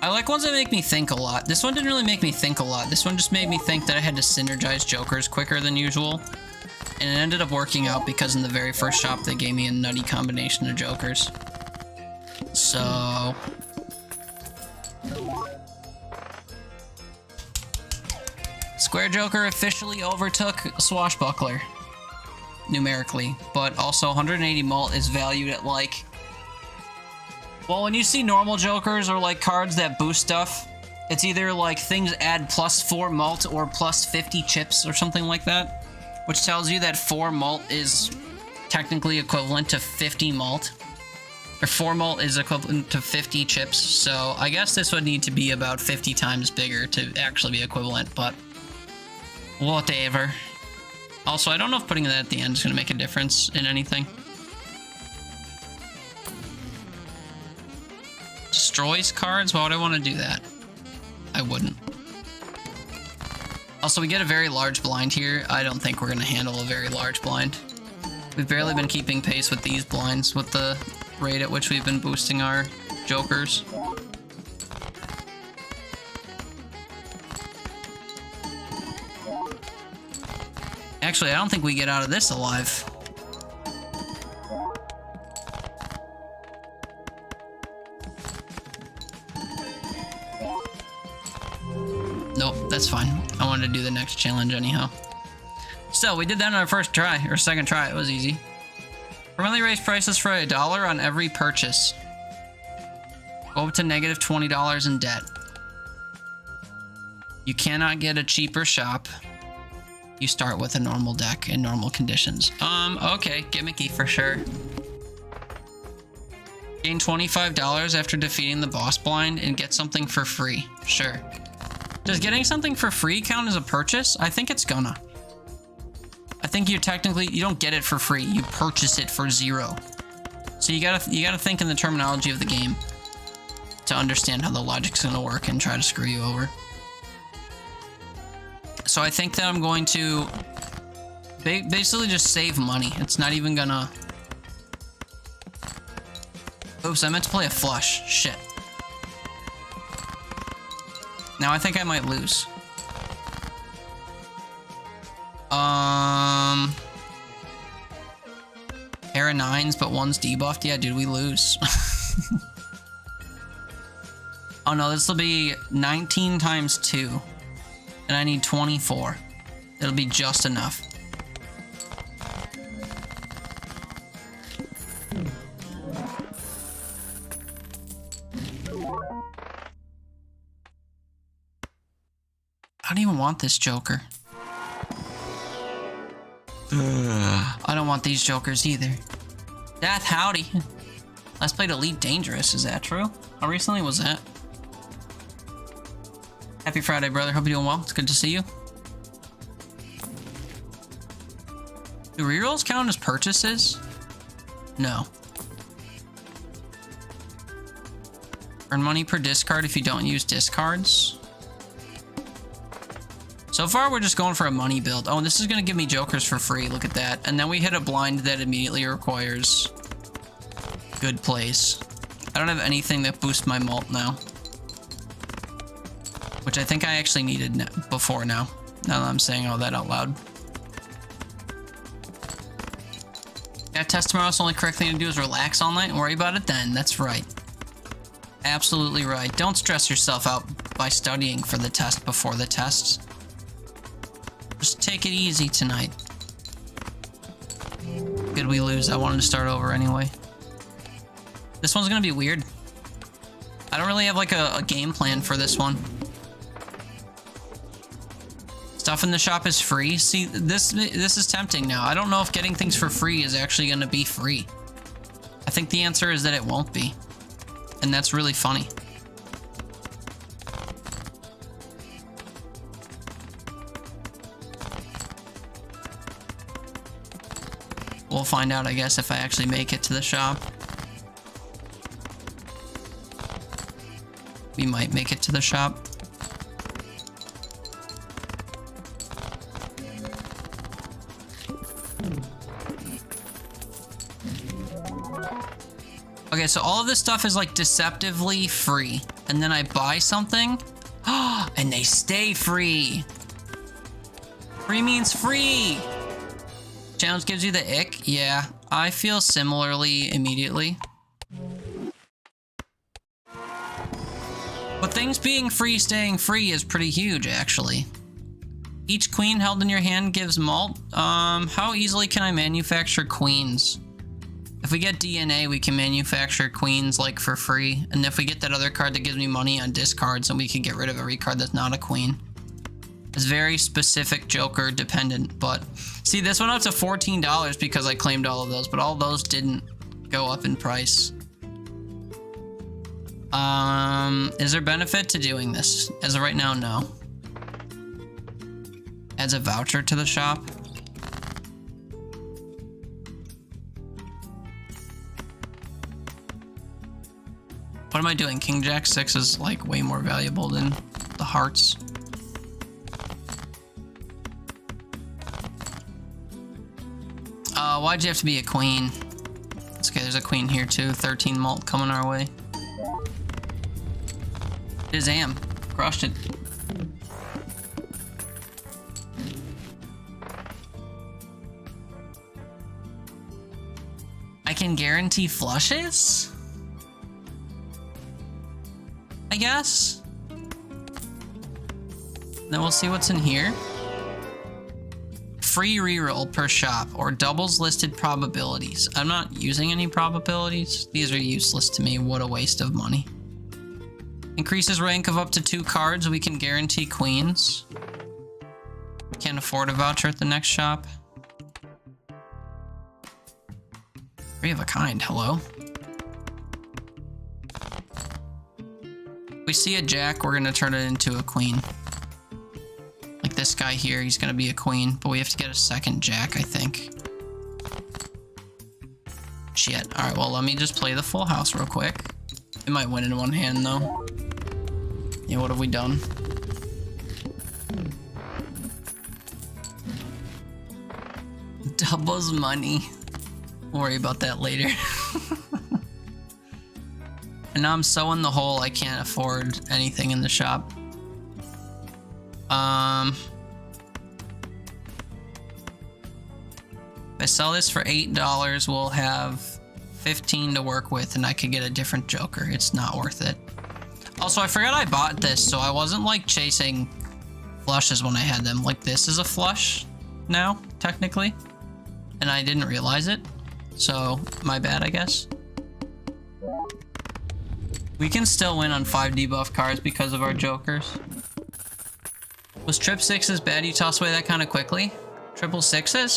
I like ones that make me think a lot. This one didn't really make me think a lot. This one just made me think that I had to synergize jokers quicker than usual. And it ended up working out because in the very first shop they gave me a nutty combination of jokers. So... Square Joker officially overtook Swashbuckler. Numerically. But also 180 mult is valued at like... Well, when you see normal jokers or like cards that boost stuff, it's either like things add +4 mult or +50 chips or something like that, which tells you that 4 mult is technically equivalent to 50 mult, or 4 mult is equivalent to 50 chips. So I guess this would need to be about 50 times bigger to actually be equivalent, but whatever. Also, I don't know if putting that at the end is going to make a difference in anything. Destroys cards? Why would I want to do that? I wouldn't. Also, we get a very large blind here. I don't think we're going to handle a very large blind. We've barely been keeping pace with these blinds with the rate at which we've been boosting our jokers. Actually, I don't think we get out of this alive. Nope, that's fine. I wanted to do the next challenge anyhow. So, we did that on our first try, or second try. It was easy. Permanently raise prices for $1 on every purchase. Go up to negative $20 in debt. You cannot get a cheaper shop. You start with a normal deck in normal conditions. Okay, gimmicky for sure. Gain $25 after defeating the boss blind and get something for free. Sure. Does getting something for free count as a purchase? I think it's gonna. I think you don't get it for free. You purchase it for 0. So you gotta think in the terminology of the game to understand how the logic's gonna work and try to screw you over. So I think that I'm going to basically just save money. It's not even gonna... Oops, I meant to play a flush. Shit. Now I think I might lose. Pair of 9s, but one's debuffed. Yeah, dude, we lose. Oh no, this will be 19 times 2. And I need 24. It'll be just enough. I don't even want this Joker. I don't want these Jokers either. Death, howdy. Last played Elite Dangerous, is that true? How recently was that? Happy Friday, brother. Hope you're doing well. It's good to see you. Do rerolls count as purchases? No. Earn money per discard if you don't use discards. So far, we're just going for a money build. Oh, and this is going to give me jokers for free. Look at that. And then we hit a blind that immediately requires good plays. I don't have anything that boosts my mult now. Which I think I actually needed before now. Now that I'm saying all that out loud. Yeah, test tomorrow, so the only correct thing to do is relax all night and worry about it then. That's right. Absolutely right. Don't stress yourself out by studying for the test before the tests. Just take it easy tonight. Good we lose. I wanted to start over anyway. This one's gonna be weird. I don't really have like a game plan for this one. Stuff in the shop is free. See, this is tempting now. I don't know if getting things for free is actually gonna be free. I think the answer is that it won't be. And that's really funny. we'll find out, I guess, if I actually make it to the shop. We might make it to the shop. Okay, so all of this stuff is like deceptively free. And then I buy something, and they stay free. Free means free. Challenge gives you the ick. Yeah, I feel similarly immediately. But things being free, staying free is pretty huge, actually. Each queen held in your hand gives malt. How easily can I manufacture queens? If we get DNA, we can manufacture queens, like, for free. And if we get that other card that gives me money on discards, then we can get rid of every card that's not a queen. It's very specific Joker dependent, but... See, this went up to $14 because I claimed all of those, but all those didn't go up in price. Is there benefit to doing this? As of right now, no. Adds a voucher to the shop. What am I doing? King Jack 6 is like way more valuable than the hearts. Why'd you have to be a queen? It's okay, there's a queen here too. 13 malt coming our way. Shazam. Crushed it. I can guarantee flushes? I guess. Then we'll see what's in here. Free reroll per shop or doubles listed probabilities. I'm not using any probabilities. These are useless to me. What a waste of money. Increases rank of up to 2 cards. We can guarantee queens. Can't afford a voucher at the next shop. 3 of a kind. Hello. We see a jack, we're gonna turn it into a queen. Like this guy here, he's gonna be a queen, but we have to get a second jack, I think. Shit. Alright, well, let me just play the full house real quick. It might win in one hand, though. Yeah, what have we done? Doubles money. We'll worry about that later. And now I'm so in the hole, I can't afford anything in the shop. If I sell this for $8, we'll have 15 to work with, and I could get a different Joker. It's not worth it. Also, I forgot I bought this, so I wasn't, like, chasing flushes when I had them. Like, this is a flush now, technically. And I didn't realize it. So, my bad, I guess. We can still win on 5 debuff cards because of our Jokers. Was trip 6s bad? You toss away that kind of quickly? Triple 6s?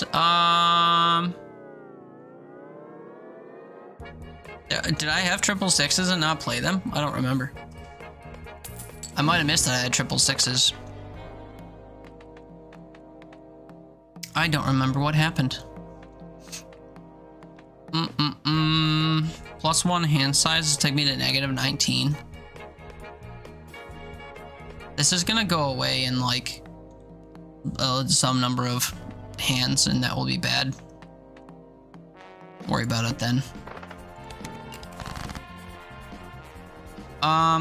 Did I have triple 6s and not play them? I don't remember. I might have missed that I had triple 6s. I don't remember what happened. Plus 1 hand size will take me to negative 19. This is gonna go away in like some number of hands, and that will be bad. Worry about it then.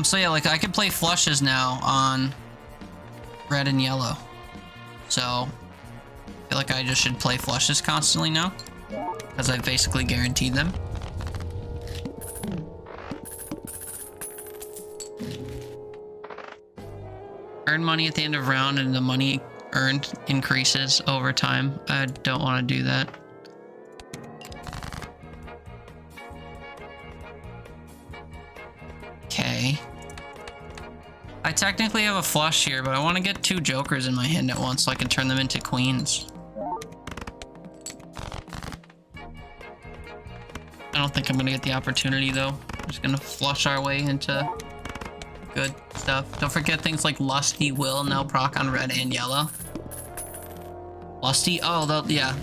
So yeah, like I can play flushes now on red and yellow. So I feel like I just should play flushes constantly now, because I've basically guaranteed them. Earn money at the end of round, and the money earned increases over time. I don't want to do that. Okay. I technically have a flush here, but I want to get 2 Jokers in my hand at once so I can turn them into queens. I don't think I'm going to get the opportunity, though. I'm just going to flush our way into good stuff. Don't forget things like Lusty will now proc on red and yellow. Lusty? Oh, yeah.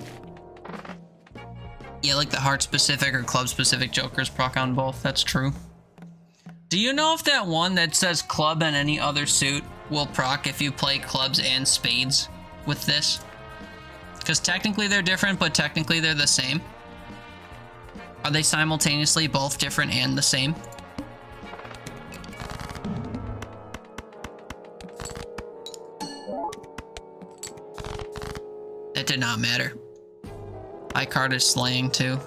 Yeah, like the heart-specific or club-specific jokers proc on both. That's true. Do you know if that one that says club and any other suit will proc if you play clubs and spades with this? Because technically they're different, but technically they're the same. Are they simultaneously both different and the same? That did not matter. High card is slaying too.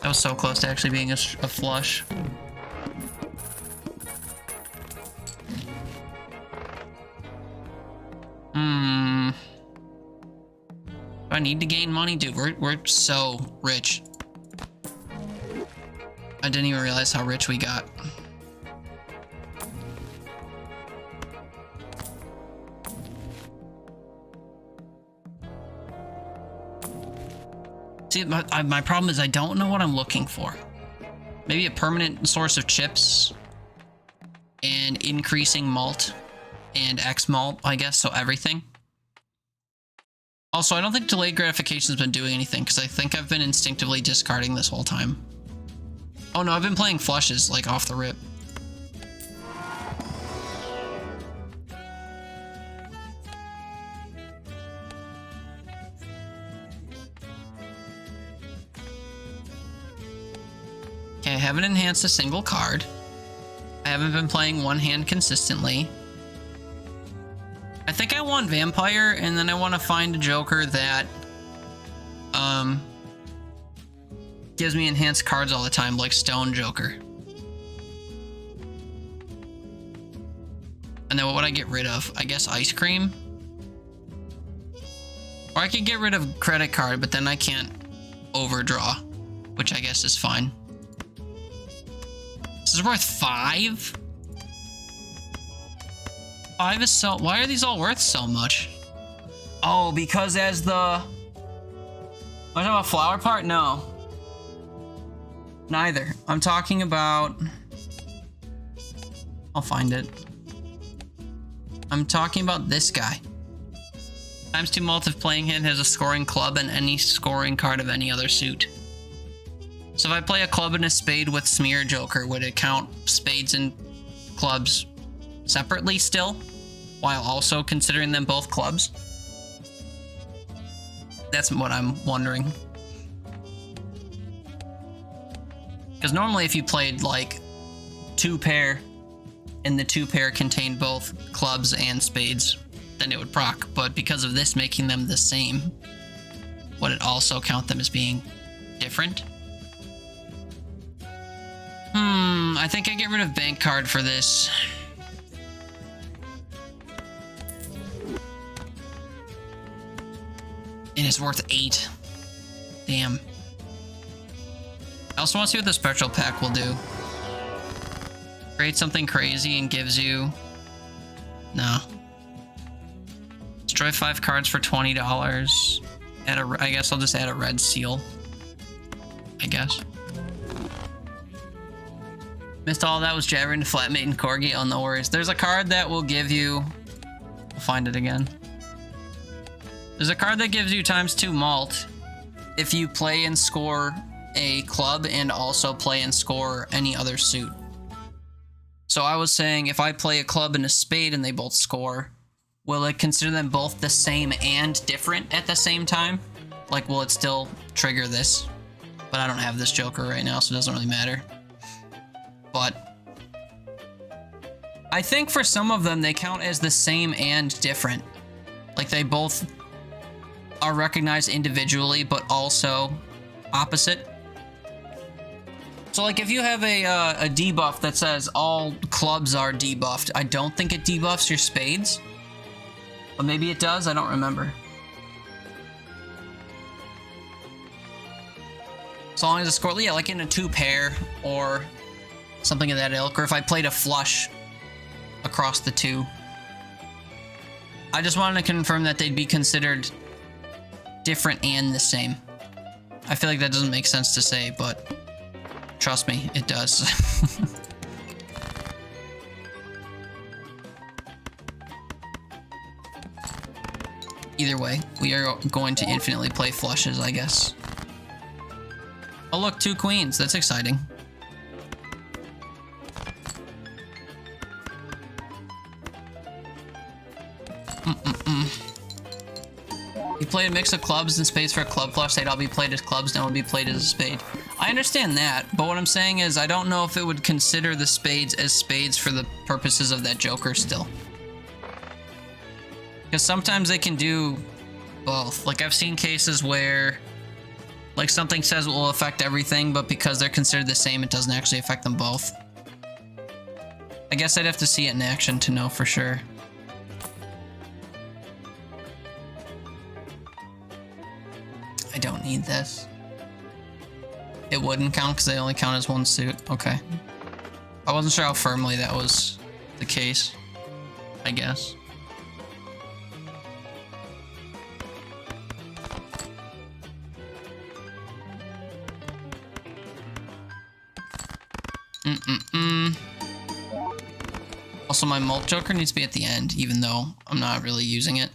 That was so close to actually being a flush. Do I need to gain money? Dude, we're so rich. I didn't even realize how rich we got. See, my problem is I don't know what I'm looking for. Maybe a permanent source of chips and increasing malt and X malt, I guess, so everything. Also, I don't think delayed gratification has been doing anything because I think I've been instinctively discarding this whole time. Oh no, I've been playing flushes, like, off the rip. Okay, I haven't enhanced a single card. I haven't been playing one hand consistently. I think I want Vampire, and then I want to find a Joker that gives me enhanced cards all the time, like Stone Joker. And then what would I get rid of? I guess Ice Cream? Or I could get rid of Credit Card, but then I can't overdraw, which I guess is fine. This is worth 5? 5 is so... Why are these all worth so much? Oh, because as the... Am I talking about flower part? No. Neither. I'm talking about... I'll find it. I'm talking about this guy. ×2 mult if playing hand has a scoring club and any scoring card of any other suit. So if I play a club and a spade with Smear Joker, would it count spades and clubs separately still, while also considering them both clubs? That's what I'm wondering. Because normally if you played like 2 pair and the 2 pair contained both clubs and spades, then it would proc. But because of this making them the same, would it also count them as being different? I think I get rid of bank card for this. And it's worth 8. Damn. I also want to see what the special pack will do. Create something crazy and gives you... No. Destroy 5 cards for $20. Add a... I guess I'll just add a red seal. I guess. Missed all that was jabbering to flatmate and corgi. Oh, no worries. There's a card that will give you... I'll find it again. There's a card that gives you ×2 malt if you play and score a club and also play and score any other suit. So I was saying if I play a club and a spade and they both score, will it consider them both the same and different at the same time? Like, will it still trigger this? But I don't have this Joker right now, so it doesn't really matter. But I think for some of them, they count as the same and different. Like, they both are recognized individually, but also opposite. So, like, if you have a debuff that says all clubs are debuffed, I don't think it debuffs your spades. But maybe it does, I don't remember. So long as a score, yeah, like in a 2 pair or something of that ilk, or if I played a flush across the 2. I just wanted to confirm that they'd be considered different and the same. I feel like that doesn't make sense to say, but trust me, it does. Either way, we are going to infinitely play flushes, I guess. Oh look, 2 queens. That's exciting. You played a mix of clubs and spades for a club flush. They'd all be played as clubs, now would be played as a spade. I understand that, but what I'm saying is I don't know if it would consider the spades as spades for the purposes of that joker still. Because sometimes they can do both. Like, I've seen cases where, like, something says it will affect everything, but because they're considered the same, it doesn't actually affect them both. I guess I'd have to see it in action to know for sure. I don't need this. It wouldn't count because they only count as 1 suit. Okay. I wasn't sure how firmly that was the case, I guess. Also, my mult joker needs to be at the end, even though I'm not really using it.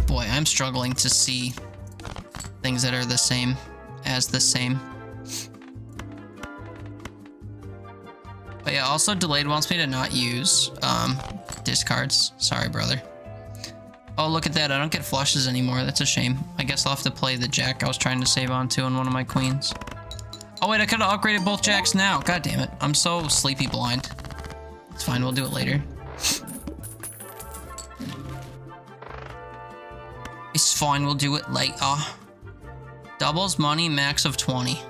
Boy, I'm struggling to see things that are the same as the same. But yeah, also delayed wants me to not use discards. Sorry, brother. Oh, look at that. I don't get flushes anymore. That's a shame. I guess I'll have to play the jack I was trying to save on to on one of my queens. Oh, wait, I could have upgraded both jacks now. God damn it. I'm so sleepy blind. It's fine. We'll do it later. It's fine. We'll do it later. Doubles money, max of 20. It's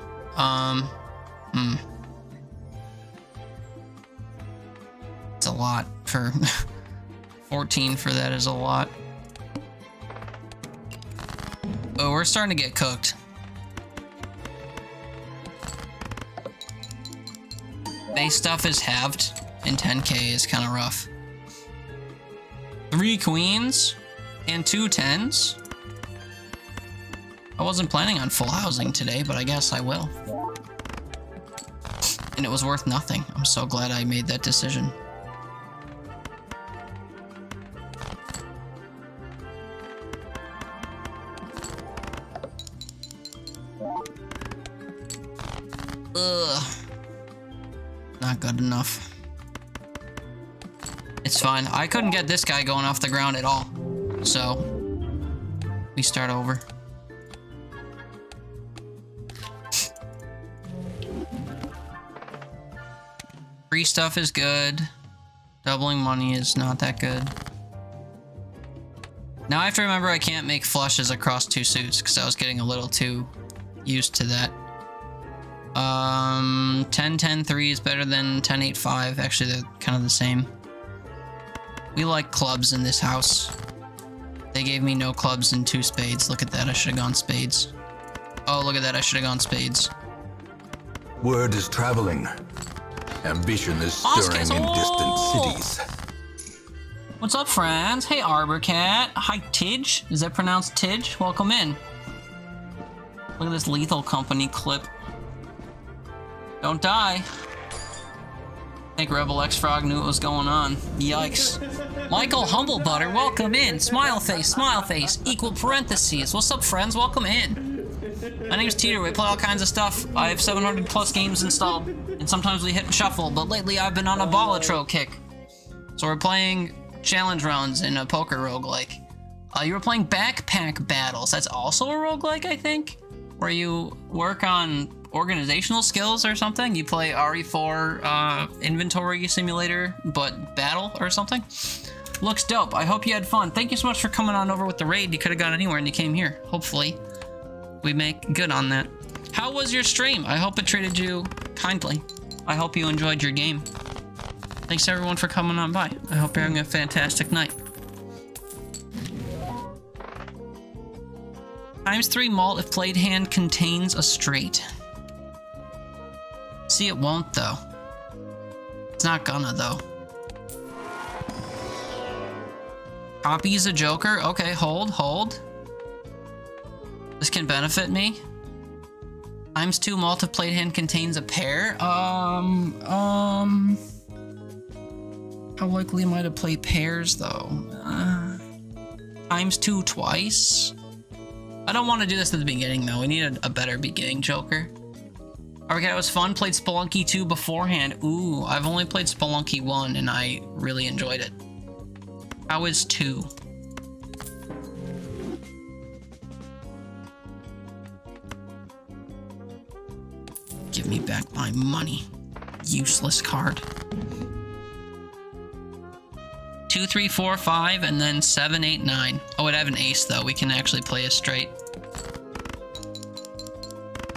a lot for... 14 for that is a lot. Oh, we're starting to get cooked. Base stuff is halved, and 10k is kind of rough. 3 queens and 2 10s. I wasn't planning on full housing today, but I guess I will. And it was worth nothing. I'm so glad I made that decision. Ugh. Not good enough. It's fine. I couldn't get this guy going off the ground at all. So, we start over. Free stuff is good. Doubling money is not that good. Now I have to remember I can't make flushes across 2 suits because I was getting a little too used to that. 10-10-3 is better than 10-8-5. Actually, they're kind of the same. We like clubs in this house. They gave me no clubs and 2 spades. Look at that. I should have gone spades. Oh, look at that. I should have gone spades. Word is traveling. Ambition is stirring in distant cities. What's up, friends? Hey, Arborcat. Hi, Tidge. Is that pronounced Tidge? Welcome in. Look at this Lethal Company clip. Don't die. I think Rebel X Frog knew what was going on. Yikes. Michael Humblebutter, welcome in. Smile face, equal parentheses. What's up, friends? Welcome in. My name's Teeter. We play all kinds of stuff. I have 700 plus games installed, and sometimes we hit and shuffle, but lately I've been on a Balatro kick. So we're playing challenge rounds in a poker roguelike. You were playing Backpack Battles. That's also a roguelike, I think, where you work on organizational skills or something. You play RE4 inventory simulator, but battle or something. Looks dope. I hope you had fun. Thank you so much for coming on over with the raid. You could have gone anywhere and you came here. Hopefully we make good on that. How was your stream? I hope it treated you kindly. I hope you enjoyed your game. Thanks everyone for coming on by. I hope you're having a fantastic night. ×3 malt if played hand contains a straight. See, it won't though. It's not gonna though. Copy's a joker. Okay, hold. This can benefit me. ×2 malt if played hand contains a pair. How likely am I to play pairs, though? ×2 twice? I don't want to do this at the beginning, though. We need a better beginning Joker. Okay, that was fun. Played Spelunky 2 beforehand. Ooh, I've only played Spelunky 1, and I really enjoyed it. How is 2? Give me back my money. Useless card. 2, 3, 4, 5, and then 7, 8, 9. Oh, I have an ace, though. We can actually play a straight.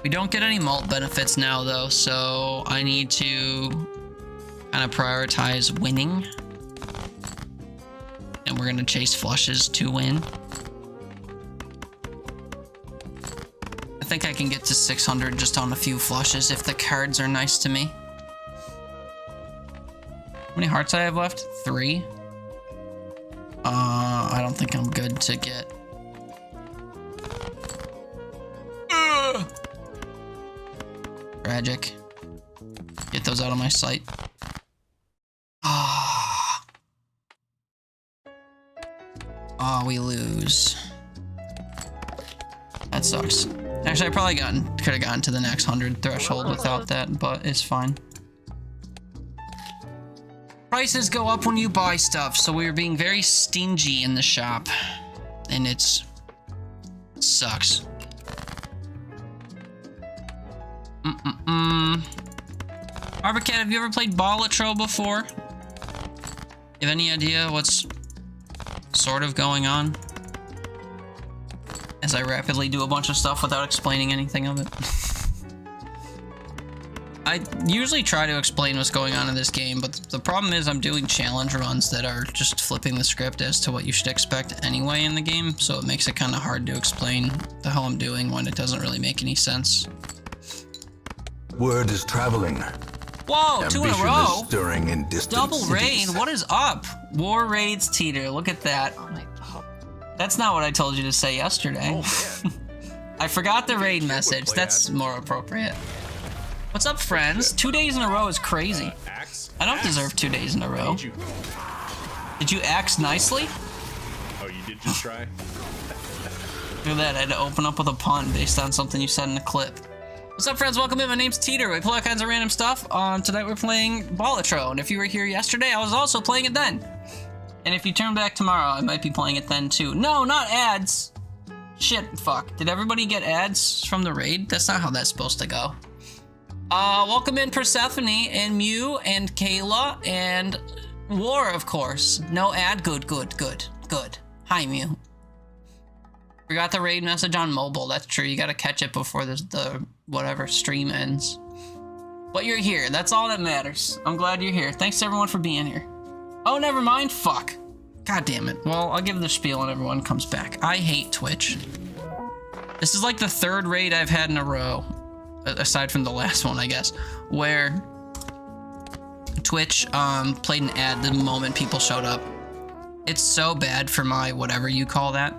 We don't get any mult benefits now, though, so I need to kind of prioritize winning. And we're going to chase flushes to win. I think I can get to 600 just on a few flushes if the cards are nice to me. How many hearts I have left? 3. I don't think I'm good to get. Tragic. Get those out of my sight. Oh, we lose. That sucks. Actually, I probably could have gotten to the next 100 threshold without that, but it's fine. Prices go up when you buy stuff, so we were being very stingy in the shop, and sucks. Arborcat, have you ever played Balatro before? You have any idea what's sort of going on? As I rapidly do a bunch of stuff without explaining anything of it. I usually try to explain what's going on in this game, but the problem is I'm doing challenge runs that are just flipping the script as to what you should expect anyway in the game, so it makes it kind of hard to explain the hell I'm doing when it doesn't really make any sense. Word is traveling. Whoa, 2 in a Ambition row. is stirring in distant Double cities. raid. What is up? War raids Teeter. Look at that. That's not what I told you to say yesterday. Oh, man. I forgot the raid message. That's more appropriate. What's up, friends? 2 days in a row is crazy. I don't deserve 2 days in a row. Did you axe nicely? Oh, you did just try? Look at that. I had to open up with a pun based on something you said in a clip. What's up, friends? Welcome in. My name's Teeter. We play all kinds of random stuff. Tonight we're playing Balatro, and if you were here yesterday, I was also playing it then. And if you turn back tomorrow, I might be playing it then too. No, not ads. Shit, fuck. Did everybody get ads from the raid? That's not how that's supposed to go. Welcome in Persephone and Mew and Kayla and War, of course. No ad. Good. Hi, Mew. Forgot the raid message on mobile. That's true. You gotta catch it before the whatever stream ends. But you're here. That's all that matters. I'm glad you're here. Thanks to everyone for being here. Oh, never mind. Fuck. God damn it. Well, I'll give the spiel and everyone comes back. I hate Twitch. This is like the 3rd raid I've had in a row, aside from the last one, I guess, where Twitch played an ad the moment people showed up. It's so bad for my whatever you call that.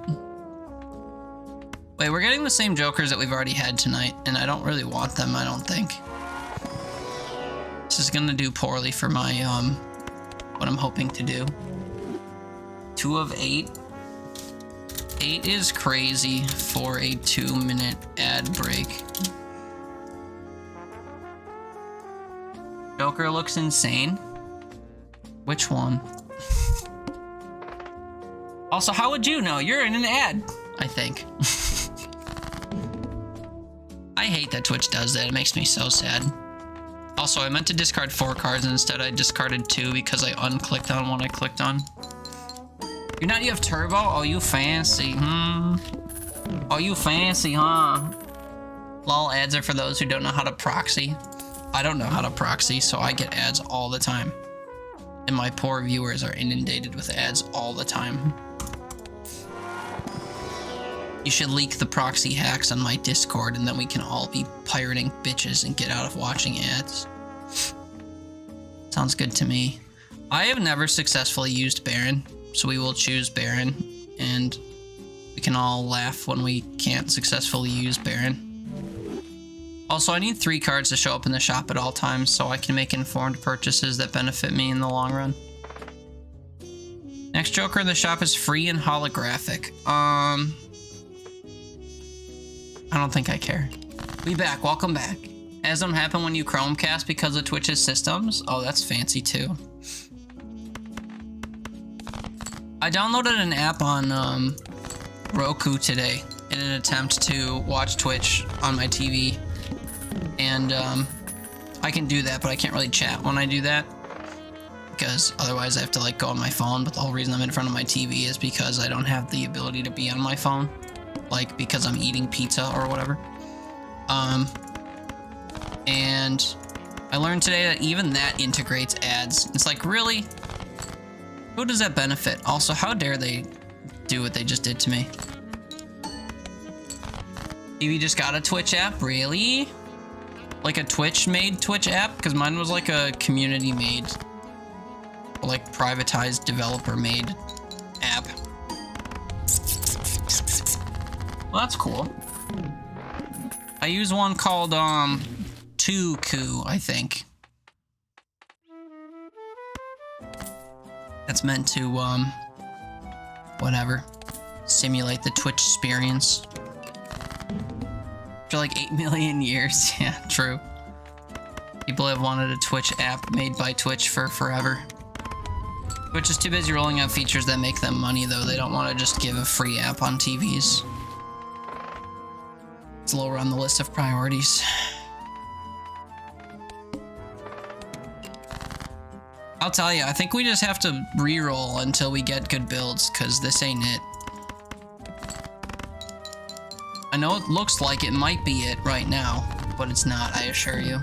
Wait, we're getting the same jokers that we've already had tonight, and I don't really want them, I don't think. This is gonna do poorly for my, what I'm hoping to do. 2 of 8. 8 is crazy for a 2-minute ad break. Joker looks insane. Which one? Also, how would you know? You're in an ad, I think. I hate that Twitch does that. It makes me so sad. Also, I meant to discard 4 cards and instead I discarded 2 because I unclicked on one I clicked on. You have turbo? Oh, you fancy, Oh, you fancy, huh? Lol, ads are for those who don't know how to proxy. I don't know how to proxy, so I get ads all the time. And my poor viewers are inundated with ads all the time. You should leak the proxy hacks on my Discord and then we can all be pirating bitches and get out of watching ads. Sounds good to me. I have never successfully used Baron, so we will choose Baron, and we can all laugh when we can't successfully use Baron. Also, I need 3 cards to show up in the shop at all times so I can make informed purchases that benefit me in the long run. Next Joker in the shop is free and holographic. I don't think I care. We back. Welcome back. As don't happen when you Chromecast because of Twitch's systems. Oh, that's fancy too. I downloaded an app on Roku today in an attempt to watch Twitch on my TV. And I can do that, but I can't really chat when I do that. Because otherwise I have to like go on my phone. But the whole reason I'm in front of my TV is because I don't have the ability to be on my phone. Like because I'm eating pizza or whatever. And I learned today that even that integrates ads. It's like, really? Who does that benefit? Also, how dare they do what they just did to me? TV just got a Twitch app? Really? Like a Twitch-made Twitch app? Because mine was like a community-made, like privatized developer-made app. Well, that's cool. I use one called, Tuku, I think. That's meant to, whatever, simulate the Twitch experience. For like 8 million years, yeah, true. People have wanted a Twitch app made by Twitch for forever. Twitch is too busy rolling out features that make them money, though. They don't want to just give a free app on TVs. It's lower on the list of priorities. I'll tell you, I think we just have to re-roll until we get good builds, because this ain't it. I know it looks like it might be it right now, but it's not, I assure you.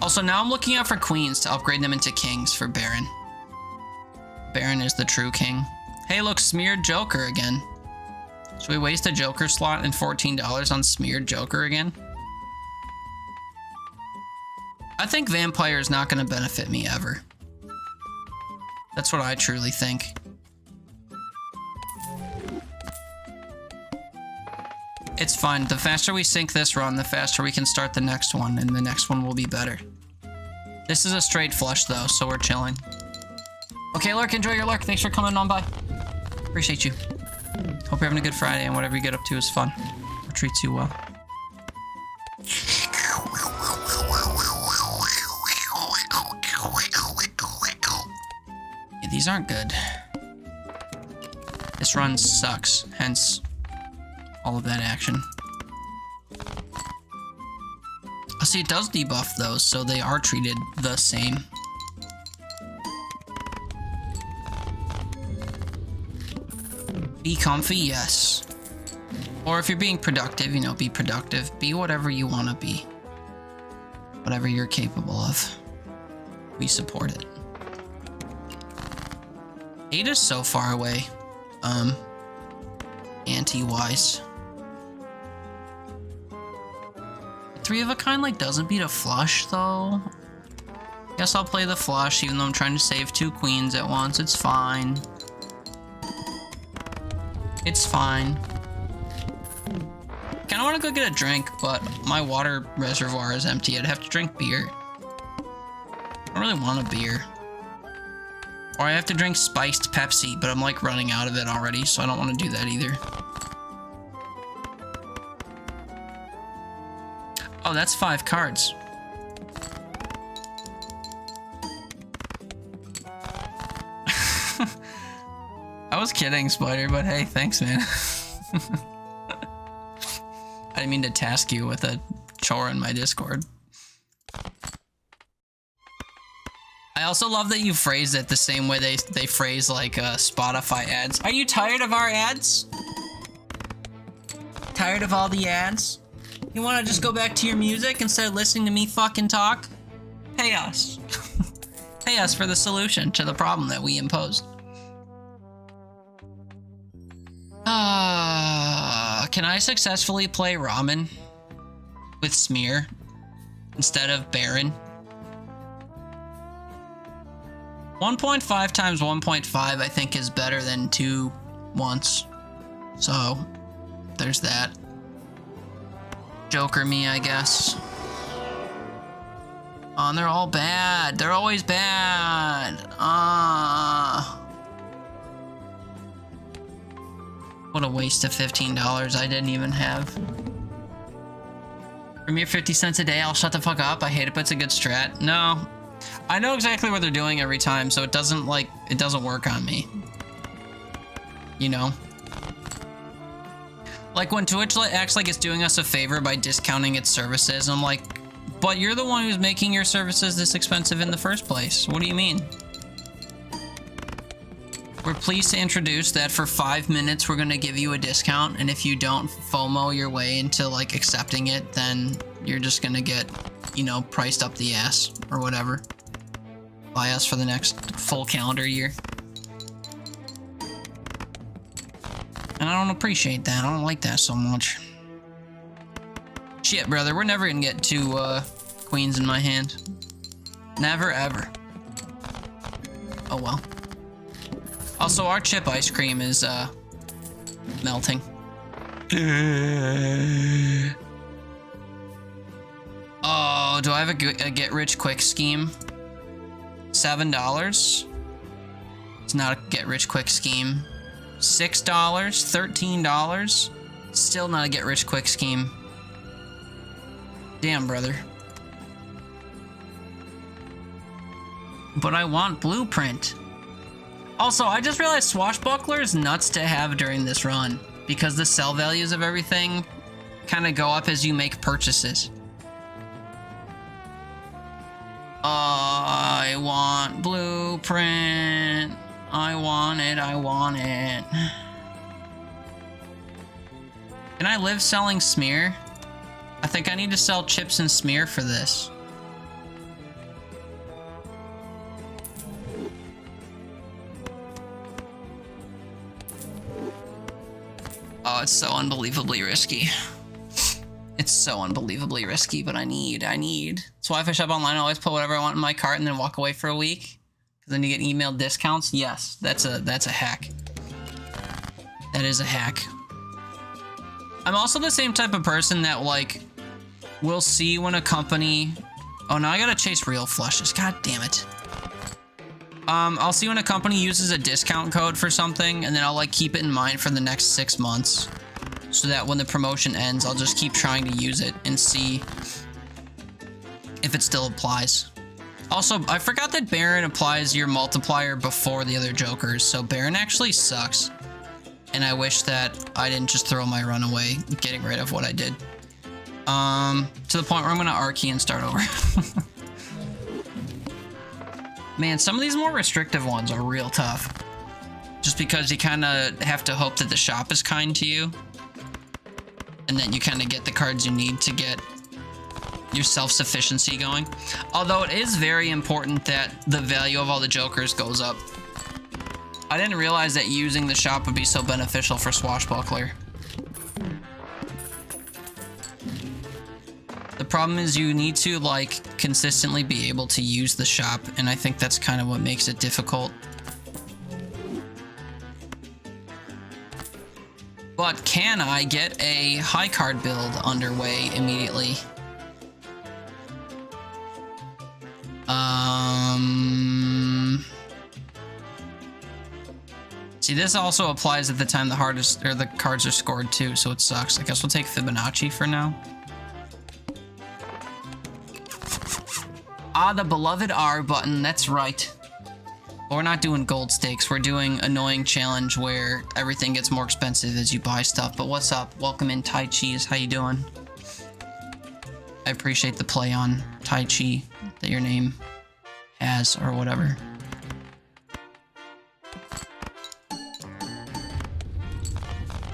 Also, now I'm looking out for queens to upgrade them into kings for Baron. Baron is the true king. Hey, look, smeared Joker again. Should we waste a Joker slot and $14 on smeared Joker again? I think Vampire is not going to benefit me ever. That's what I truly think. It's fine. The faster we sync this run, the faster we can start the next one, and the next one will be better. This is a straight flush, though, so we're chilling. Okay, Lurk, enjoy your lurk. Thanks for coming on by. Appreciate you. Hope you're having a good Friday, and whatever you get up to is fun. Or treats you well. Yeah, these aren't good. This run sucks, hence all of that action. Oh, see, it does debuff those, so they are treated the same. Be comfy, yes. Or if you're being productive, you know, be productive. Be whatever you want to be. Whatever you're capable of. We support it. 8 is so far away. Anti-wise. 3 of a kind, like, doesn't beat a flush, though. Guess I'll play the flush, even though I'm trying to save 2 queens at once. It's fine. It's fine. Kinda wanna go get a drink, but my water reservoir is empty. I'd have to drink beer. I don't really want a beer. Or I have to drink spiced Pepsi, but I'm like running out of it already, so I don't want to do that either. Oh, that's 5 cards. I was kidding, Spider, but hey, thanks, man. I didn't mean to task you with a chore in my Discord. I also love that you phrase it the same way they phrase like Spotify ads. Are you tired of our ads? Tired of all the ads? You want to just go back to your music instead of listening to me fucking talk? Pay us. Pay us for the solution to the problem that we imposed. Can I successfully play Ramen with Smear instead of Baron? 1.5 times 1.5 I think is better than 2 once. So, there's that. Joker me, I guess. Oh, and they're all bad. They're always bad. What a waste of $15 I didn't even have. For me, 50 cents a day, I'll shut the fuck up. I hate it, but it's a good strat. No. I know exactly what they're doing every time, so it doesn't work on me. You know? Like when Twitch acts like it's doing us a favor by discounting its services, I'm like, but you're the one who's making your services this expensive in the first place. What do you mean? We're pleased to introduce that for 5 minutes, we're going to give you a discount. And if you don't FOMO your way into like accepting it, then you're just going to get, you know, priced up the ass or whatever by us for the next full calendar year. And I don't appreciate that. I don't like that so much. Shit, brother. We're never gonna get two queens in my hand. Never, ever. Oh, well. Also, our chip ice cream is, melting. Oh, do I have a get-rich-quick scheme? $7? It's not a get-rich-quick scheme. $6? $13? Still not a get-rich-quick scheme. Damn, brother. But I want Blueprint. Also, I just realized Swashbuckler is nuts to have during this run, because the sell values of everything kind of go up as you make purchases. I want Blueprint. I want it, I want it. Can I live selling smear? I think I need to sell chips and smear for this. Oh, it's so unbelievably risky. It's so unbelievably risky, but I need. That's why if I shop online, I always put whatever I want in my cart and then walk away for a week. Because then you get emailed discounts. Yes, that's a hack. That is a hack. I'm also the same type of person that, like, will see when a company... Oh, now I gotta chase real flushes. God damn it. I'll see when a company uses a discount code for something, and then I'll, like, keep it in mind for the next 6 months. So that when the promotion ends, I'll just keep trying to use it and see if it still applies. Also, I forgot that Baron applies your multiplier before the other Jokers, so Baron actually sucks. And I wish that I didn't just throw my run away, getting rid of what I did. To the point where I'm gonna R-key and start over. Man, some of these more restrictive ones are real tough. Just because you kind of have to hope that the shop is kind to you. And then you kind of get the cards you need to get your self-sufficiency going. Although it is very important that the value of all the Jokers goes up. I didn't realize that using the shop would be so beneficial for Swashbuckler. The problem is you need to, like, consistently be able to use the shop, and I think that's kind of what makes it difficult. But can I get a high card build underway immediately? See, this also applies at the time the cards are scored too, so it sucks. I guess we'll take Fibonacci for now. Ah, the beloved R button, that's right. But we're not doing gold stakes, we're doing annoying challenge where everything gets more expensive as you buy stuff. But what's up? Welcome in, Tai Cheese. How you doing? I appreciate the play on Tai Chi that your name has, or whatever.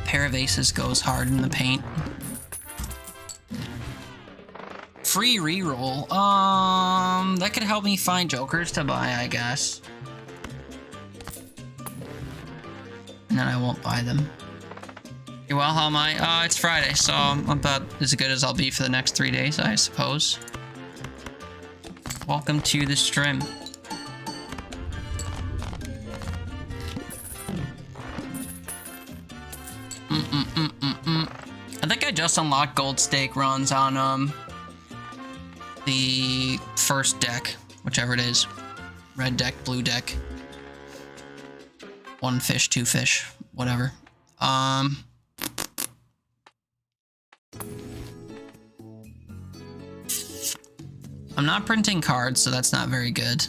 Pair of aces goes hard in the paint. Free reroll. That could help me find Jokers to buy, I guess. And then I won't buy them. You're well, how am I? It's Friday, so I'm about as good as I'll be for the next 3 days, I suppose. Welcome to the stream. I think I just unlocked gold stake runs on, the first deck, whichever it is. Red deck, blue deck. 1 fish, 2 fish, whatever. I'm not printing cards, so that's not very good.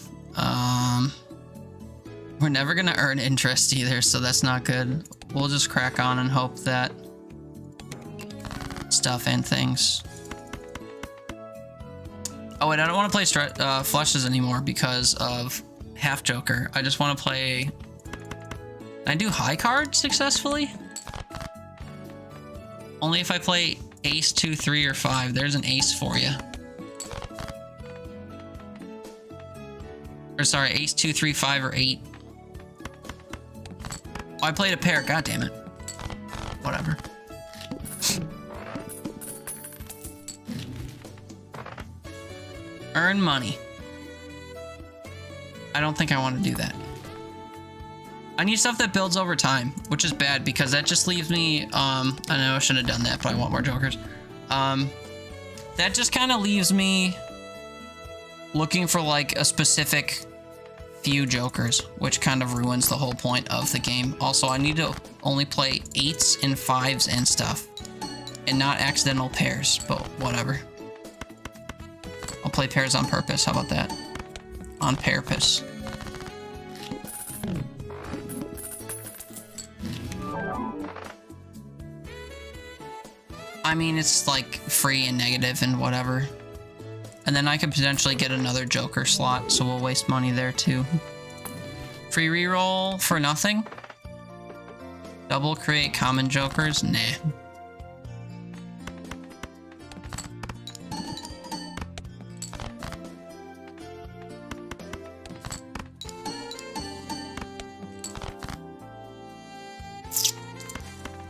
We're never gonna earn interest either, so that's not good. We'll just crack on and hope that stuff and things. Oh wait, I don't want to play flushes anymore because of half joker. I just want to play. Can I do high card successfully? Only if I play ace 2, 3, or 5. There's an ace for you. Or sorry, ace 2, 3, 5, or 8. Oh, I played a pair. God damn it. Whatever. Earn money. I don't think I want to do that. I need stuff that builds over time, which is bad because that just leaves me, I know I shouldn't have done that, but I want more jokers. That just kind of leaves me looking for like a specific few jokers, which kind of ruins the whole point of the game. Also, I need to only play 8s and 5s and stuff, and not accidental pairs, but whatever. I'll play pairs on purpose. How about that? On purpose. I mean, it's like free and negative and whatever. And then I could potentially get another joker slot, so we'll waste money there too. Free reroll for nothing? Double create common jokers? Nah.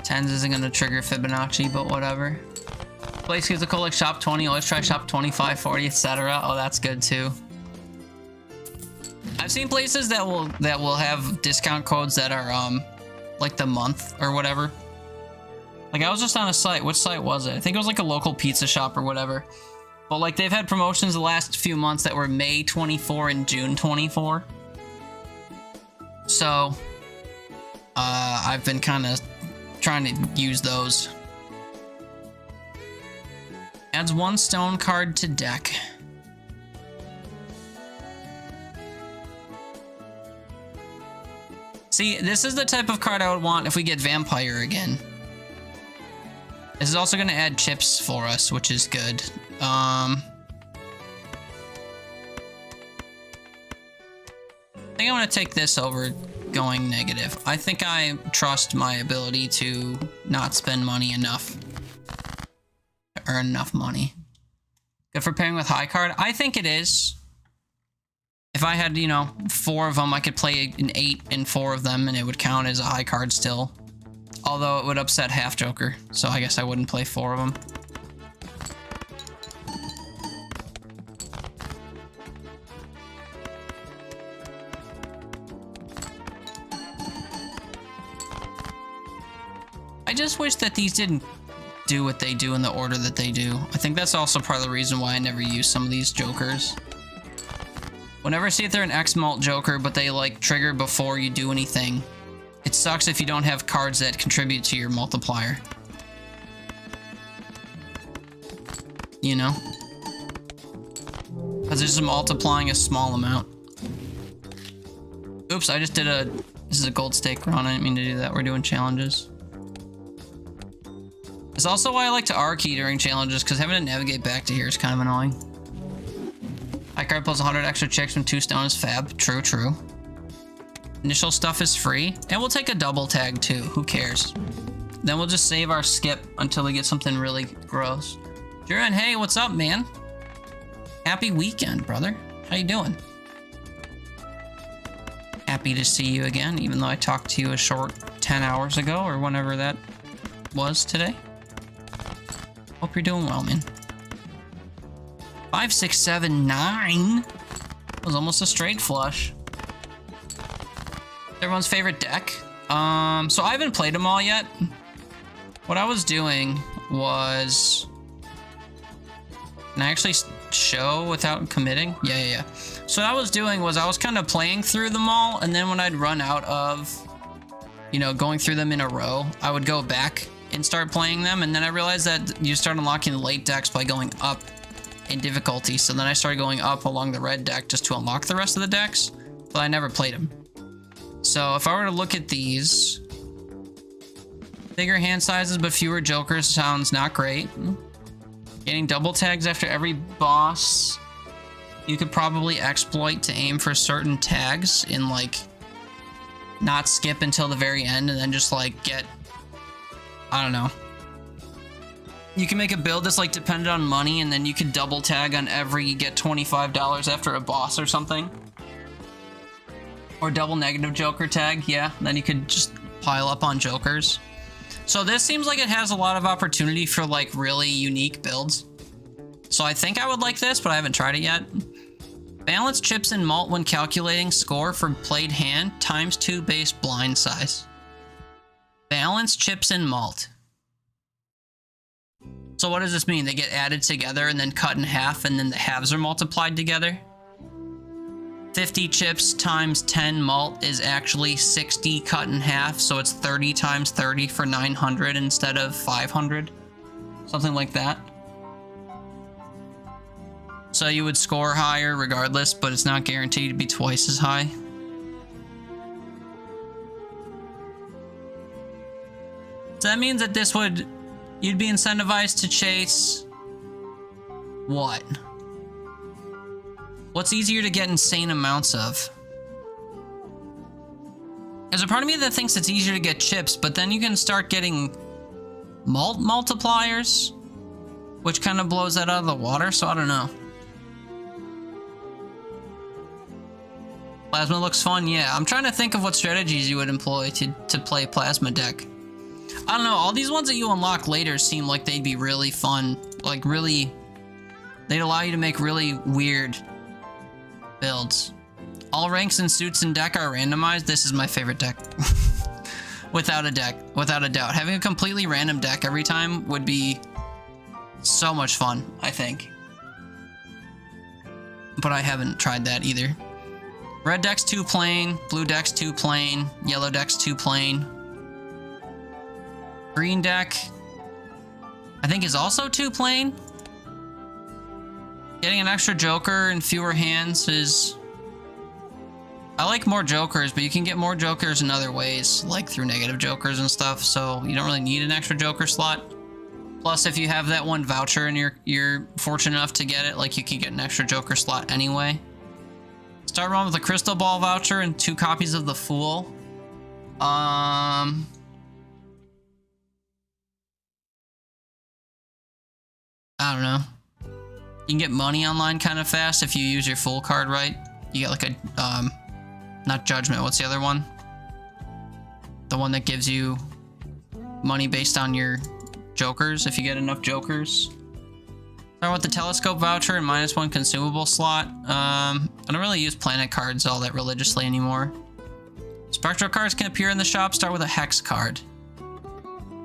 Tens isn't gonna trigger Fibonacci, but whatever. Place gives a code like shop 20, always try shop 25, 40, etc. Oh, that's good too. I've seen places that will have discount codes that are like the month or whatever. Like I was just on a site. Which site was it? I think it was like a local pizza shop or whatever. But like they've had promotions the last few months that were May 24 and June 24. So I've been kind of trying to use those. Adds 1 stone card to deck. See, this is the type of card I would want if we get Vampire again. This is also going to add chips for us, which is good. I think I'm going to take this over going negative. I think I trust my ability to not spend money enough. Earn enough money. Good for pairing with high card? I think it is. If I had, you know, 4 of them, I could play an 8 in 4 of them and it would count as a high card still. Although it would upset half joker, so I guess I wouldn't play 4 of them. I just wish that these didn't do what they do in the order that they do. I think that's also part of the reason why I never use some of these jokers. Whenever I see if they're an X-Malt joker, but they like trigger before you do anything, it sucks if you don't have cards that contribute to your multiplier. You know? Because it's just multiplying a small amount. Oops, I just did a... This is a gold stake run. I didn't mean to do that. We're doing challenges. It's also why I like to R-key during challenges, because having to navigate back to here is kind of annoying. High card plus 100 extra checks from 2 stone is fab. True, true. Initial stuff is free. And we'll take a double tag too. Who cares? Then we'll just save our skip until we get something really gross. Jiren, hey, what's up, man? Happy weekend, brother. How you doing? Happy to see you again, even though I talked to you a short 10 hours ago or whenever that was today. Hope you're doing well, man. 5, 6, 7, 9 was almost a straight flush. Everyone's favorite deck. So I haven't played them all yet. What I was doing was, and I actually show without committing? Yeah. So what I was doing was I was kind of playing through them all, and then when I'd run out of, you know, going through them in a row, I would go back and start playing them, and then I realized that you start unlocking the late decks by going up in difficulty, so then I started going up along the red deck just to unlock the rest of the decks, but I never played them. So if I were to look at these, bigger hand sizes but fewer jokers sounds not great. Getting double tags after every boss, you could probably exploit to aim for certain tags and like not skip until the very end and then just like get, I don't know. You can make a build that's like dependent on money, and then you could double tag on every get $25 after a boss or something. Or double negative joker tag, yeah. Then you could just pile up on jokers. So this seems like it has a lot of opportunity for like really unique builds. So I think I would like this, but I haven't tried it yet. Balance chips and malt when calculating score for played hand times 2 base blind size. Balance chips and malt. So what does this mean? They get added together and then cut in half, and then the halves are multiplied together? 50 chips times 10 malt is actually 60 cut in half, so it's 30 times 30 for 900 instead of 500. Something like that. So you would score higher regardless, but it's not guaranteed to be twice as high. So that means that this would... You'd be incentivized to chase... what? What's easier to get insane amounts of? There's a part of me that thinks it's easier to get chips, but then you can start getting malt multipliers, which kind of blows that out of the water, so I don't know. Plasma looks fun, yeah. I'm trying to think of what strategies you would employ to play Plasma deck. I don't know, all these ones that you unlock later seem like they'd be really fun. Like, really... They'd allow you to make really weird builds. All ranks and suits in deck are randomized. This is my favorite deck. Without a doubt. Having a completely random deck every time would be so much fun, I think. But I haven't tried that either. Red deck's 2 plain, blue deck's 2 plain, yellow deck's 2 plain. Green deck, I think, is also 2 plain. Getting an extra joker and fewer hands is... I like more jokers, but you can get more jokers in other ways, like through negative jokers and stuff, so you don't really need an extra joker slot. Plus, if you have that one voucher and you're fortunate enough to get it, like, you can get an extra joker slot anyway. Start run with a crystal ball voucher and 2 copies of the Fool. I don't know. You can get money online kind of fast if you use your Fool card right. You get like a, not Judgment, what's the other one? The one that gives you money based on your jokers, if you get enough jokers. Start with the telescope voucher and -1 consumable slot. I don't really use planet cards all that religiously anymore. Spectral cards can appear in the shop. Start with a hex card,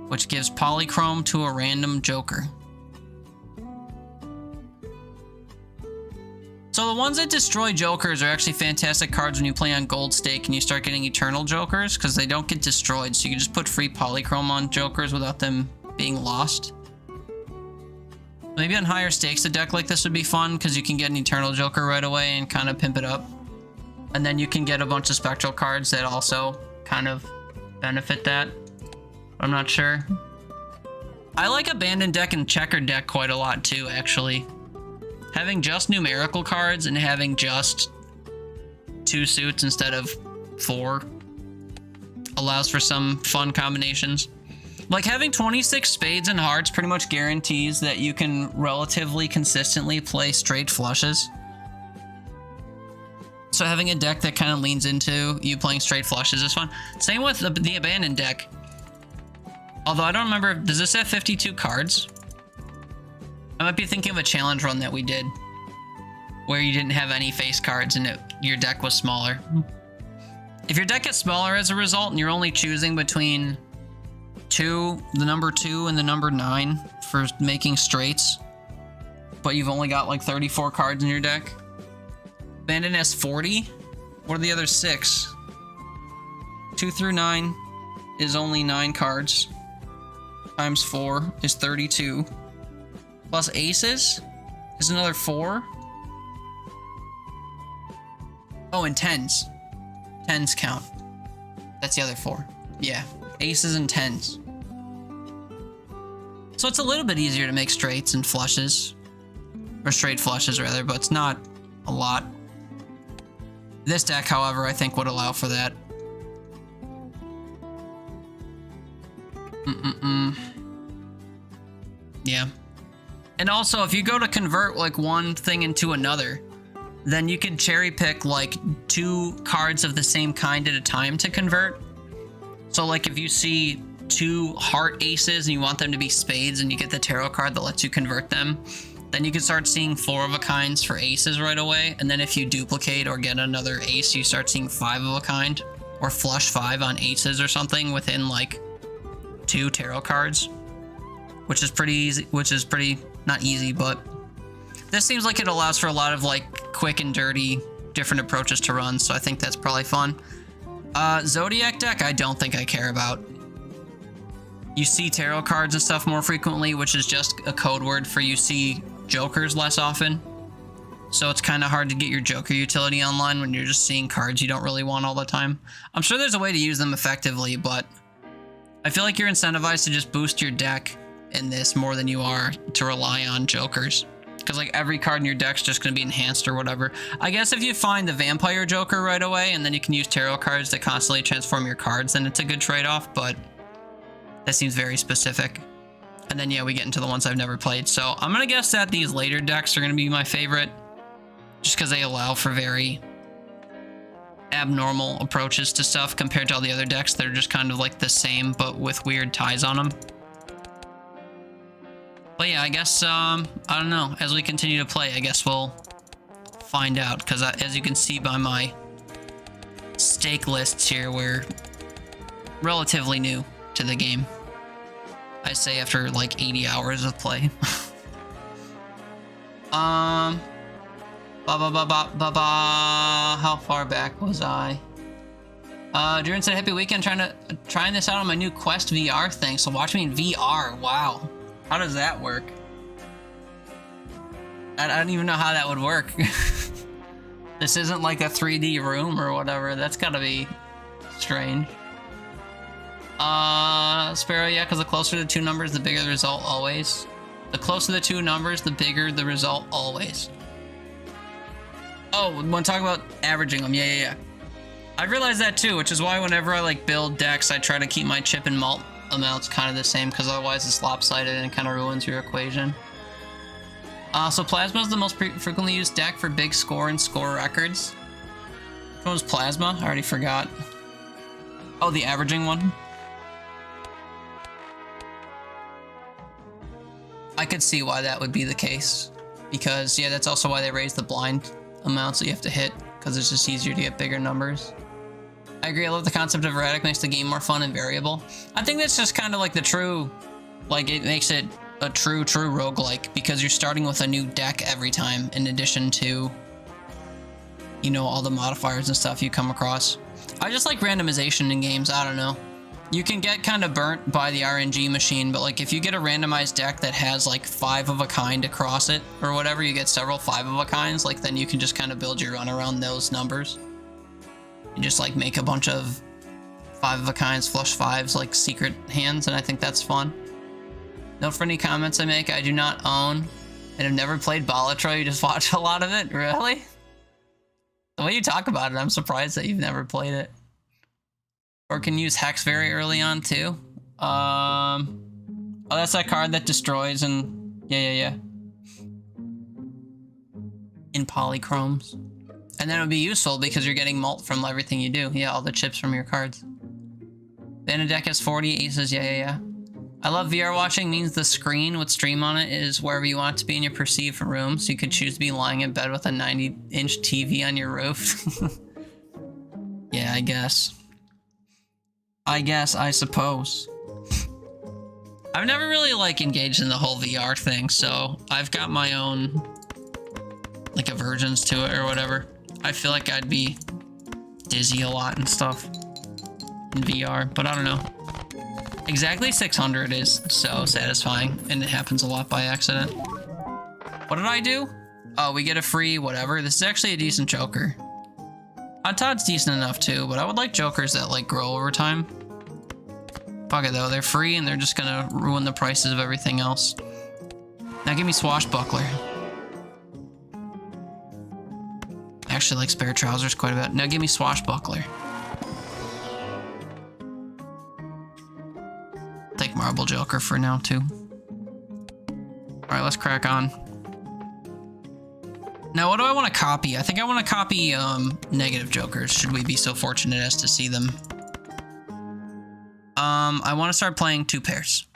which gives polychrome to a random joker. So the ones that destroy jokers are actually fantastic cards when you play on gold stake and you start getting eternal jokers, because they don't get destroyed, so you can just put free polychrome on jokers without them being lost. Maybe on higher stakes a deck like this would be fun, because you can get an eternal joker right away and kind of pimp it up. And then you can get a bunch of spectral cards that also kind of benefit that. I'm not sure. I like abandoned deck and checkered deck quite a lot too, actually. Having just numerical cards and having just 2 suits instead of 4 allows for some fun combinations. Like, having 26 spades and hearts pretty much guarantees that you can relatively consistently play straight flushes. So having a deck that kind of leans into you playing straight flushes is fun. Same with the abandoned deck. Although I don't remember, does this have 52 cards? I might be thinking of a challenge run that we did where you didn't have any face cards and your deck was smaller. If your deck gets smaller as a result and you're only choosing between the number 2 and the number 9 for making straights, but you've only got like 34 cards in your deck. Bandit has 40. What are the other 6? 2 through 9 is only 9 cards. Times 4 is 32. Plus aces is another 4. Oh, and 10s. 10s count. That's the other 4. Yeah, aces and 10s. So it's a little bit easier to make straights and flushes. Or straight flushes, rather, but it's not a lot. This deck, however, I think would allow for that. Yeah. And also, if you go to convert like one thing into another, then you can cherry pick like 2 cards of the same kind at a time to convert. So like if you see 2 heart aces and you want them to be spades and you get the tarot card that lets you convert them, then you can start seeing 4 of a kinds for aces right away. And then if you duplicate or get another ace, you start seeing 5 of a kind or flush 5 on aces or something within like 2 tarot cards, which is pretty easy, not easy, but this seems like it allows for a lot of like quick and dirty different approaches to run. So I think that's probably fun. Zodiac deck, I don't think I care about. You see tarot cards and stuff more frequently, which is just a code word for you see jokers less often. So it's kind of hard to get your joker utility online when you're just seeing cards you don't really want all the time. I'm sure there's a way to use them effectively, but I feel like you're incentivized to just boost your deck in this more than you are to rely on jokers. Because like every card in your deck's just going to be enhanced or whatever. I guess if you find the vampire joker right away and then you can use tarot cards to constantly transform your cards, then it's a good trade-off, but that seems very specific. And then yeah, we get into the ones I've never played. So I'm going to guess that these later decks are going to be my favorite, just because they allow for very abnormal approaches to stuff compared to all the other decks that are just kind of like the same but with weird ties on them. But yeah, I guess, I don't know. As we continue to play, I guess we'll find out. Because as you can see by my stake lists here, we're relatively new to the game. I say after like 80 hours of play. How far back was I? Durin said, happy weekend, trying this out on my new Quest VR thing. So watch me in VR. Wow. How does that work? I don't even know how that would work. This isn't like a 3D room or whatever. That's gotta be strange. Sparrow, yeah, because the closer the 2 numbers, the bigger the result always. The closer the 2 numbers, the bigger the result always. Oh, when talking about averaging them, yeah. I realized that too, which is why whenever I like build decks, I try to keep my chip and malt amounts kind of the same, because otherwise it's lopsided and it kind of ruins your equation. So Plasma is the most frequently used deck for big score and score records. Which one was Plasma? I already forgot. Oh, the averaging one? I could see why that would be the case. Because, yeah, that's also why they raise the blind amounts that you have to hit, because it's just easier to get bigger numbers. I agree, I love the concept of erratic, makes the game more fun and variable. I think that's just kind of like the true, like it makes it a true roguelike, because you're starting with a new deck every time, in addition to, you know, all the modifiers and stuff you come across. I just like randomization in games, I don't know. You can get kind of burnt by the RNG machine, but like if you get a randomized deck that has like 5 of a kind across it, or whatever, you get several 5 of a kinds, like then you can just kind of build your run around those numbers. You just like make a bunch of 5 of a kinds, flush 5s, like secret hands, and I think that's fun. Note for any comments I make, I do not own and have never played Balatro. You just watch a lot of it? Really? The way you talk about it, I'm surprised that you've never played it. Or can use Hex very early on too. Oh, that's that card that destroys and yeah. In polychromes. And then it would be useful because you're getting mult from everything you do. Yeah, all the chips from your cards. Then a deck has 40 aces. Yeah. I love VR watching, means the screen with stream on it is wherever you want it to be in your perceived room. So you could choose to be lying in bed with a 90-inch TV on your roof. Yeah, I guess. I suppose. I've never really like engaged in the whole VR thing, so I've got my own like aversions to it or whatever. I feel like I'd be dizzy a lot and stuff in VR, but I don't know. Exactly 600 is so satisfying, and it happens a lot by accident. What did I do? Oh, we get a free whatever. This is actually a decent Joker. Todd's decent enough too, but I would like Jokers that like grow over time. Fuck it though, they're free and they're just gonna ruin the prices of everything else. Now give me Swashbuckler. I actually like Spare Trousers quite a bit. Now give me Swashbuckler. Take Marble Joker for now too. Alright, let's crack on. Now what do I want to copy? I think I want to copy negative Jokers, should we be so fortunate as to see them. I want to start playing 2 pairs.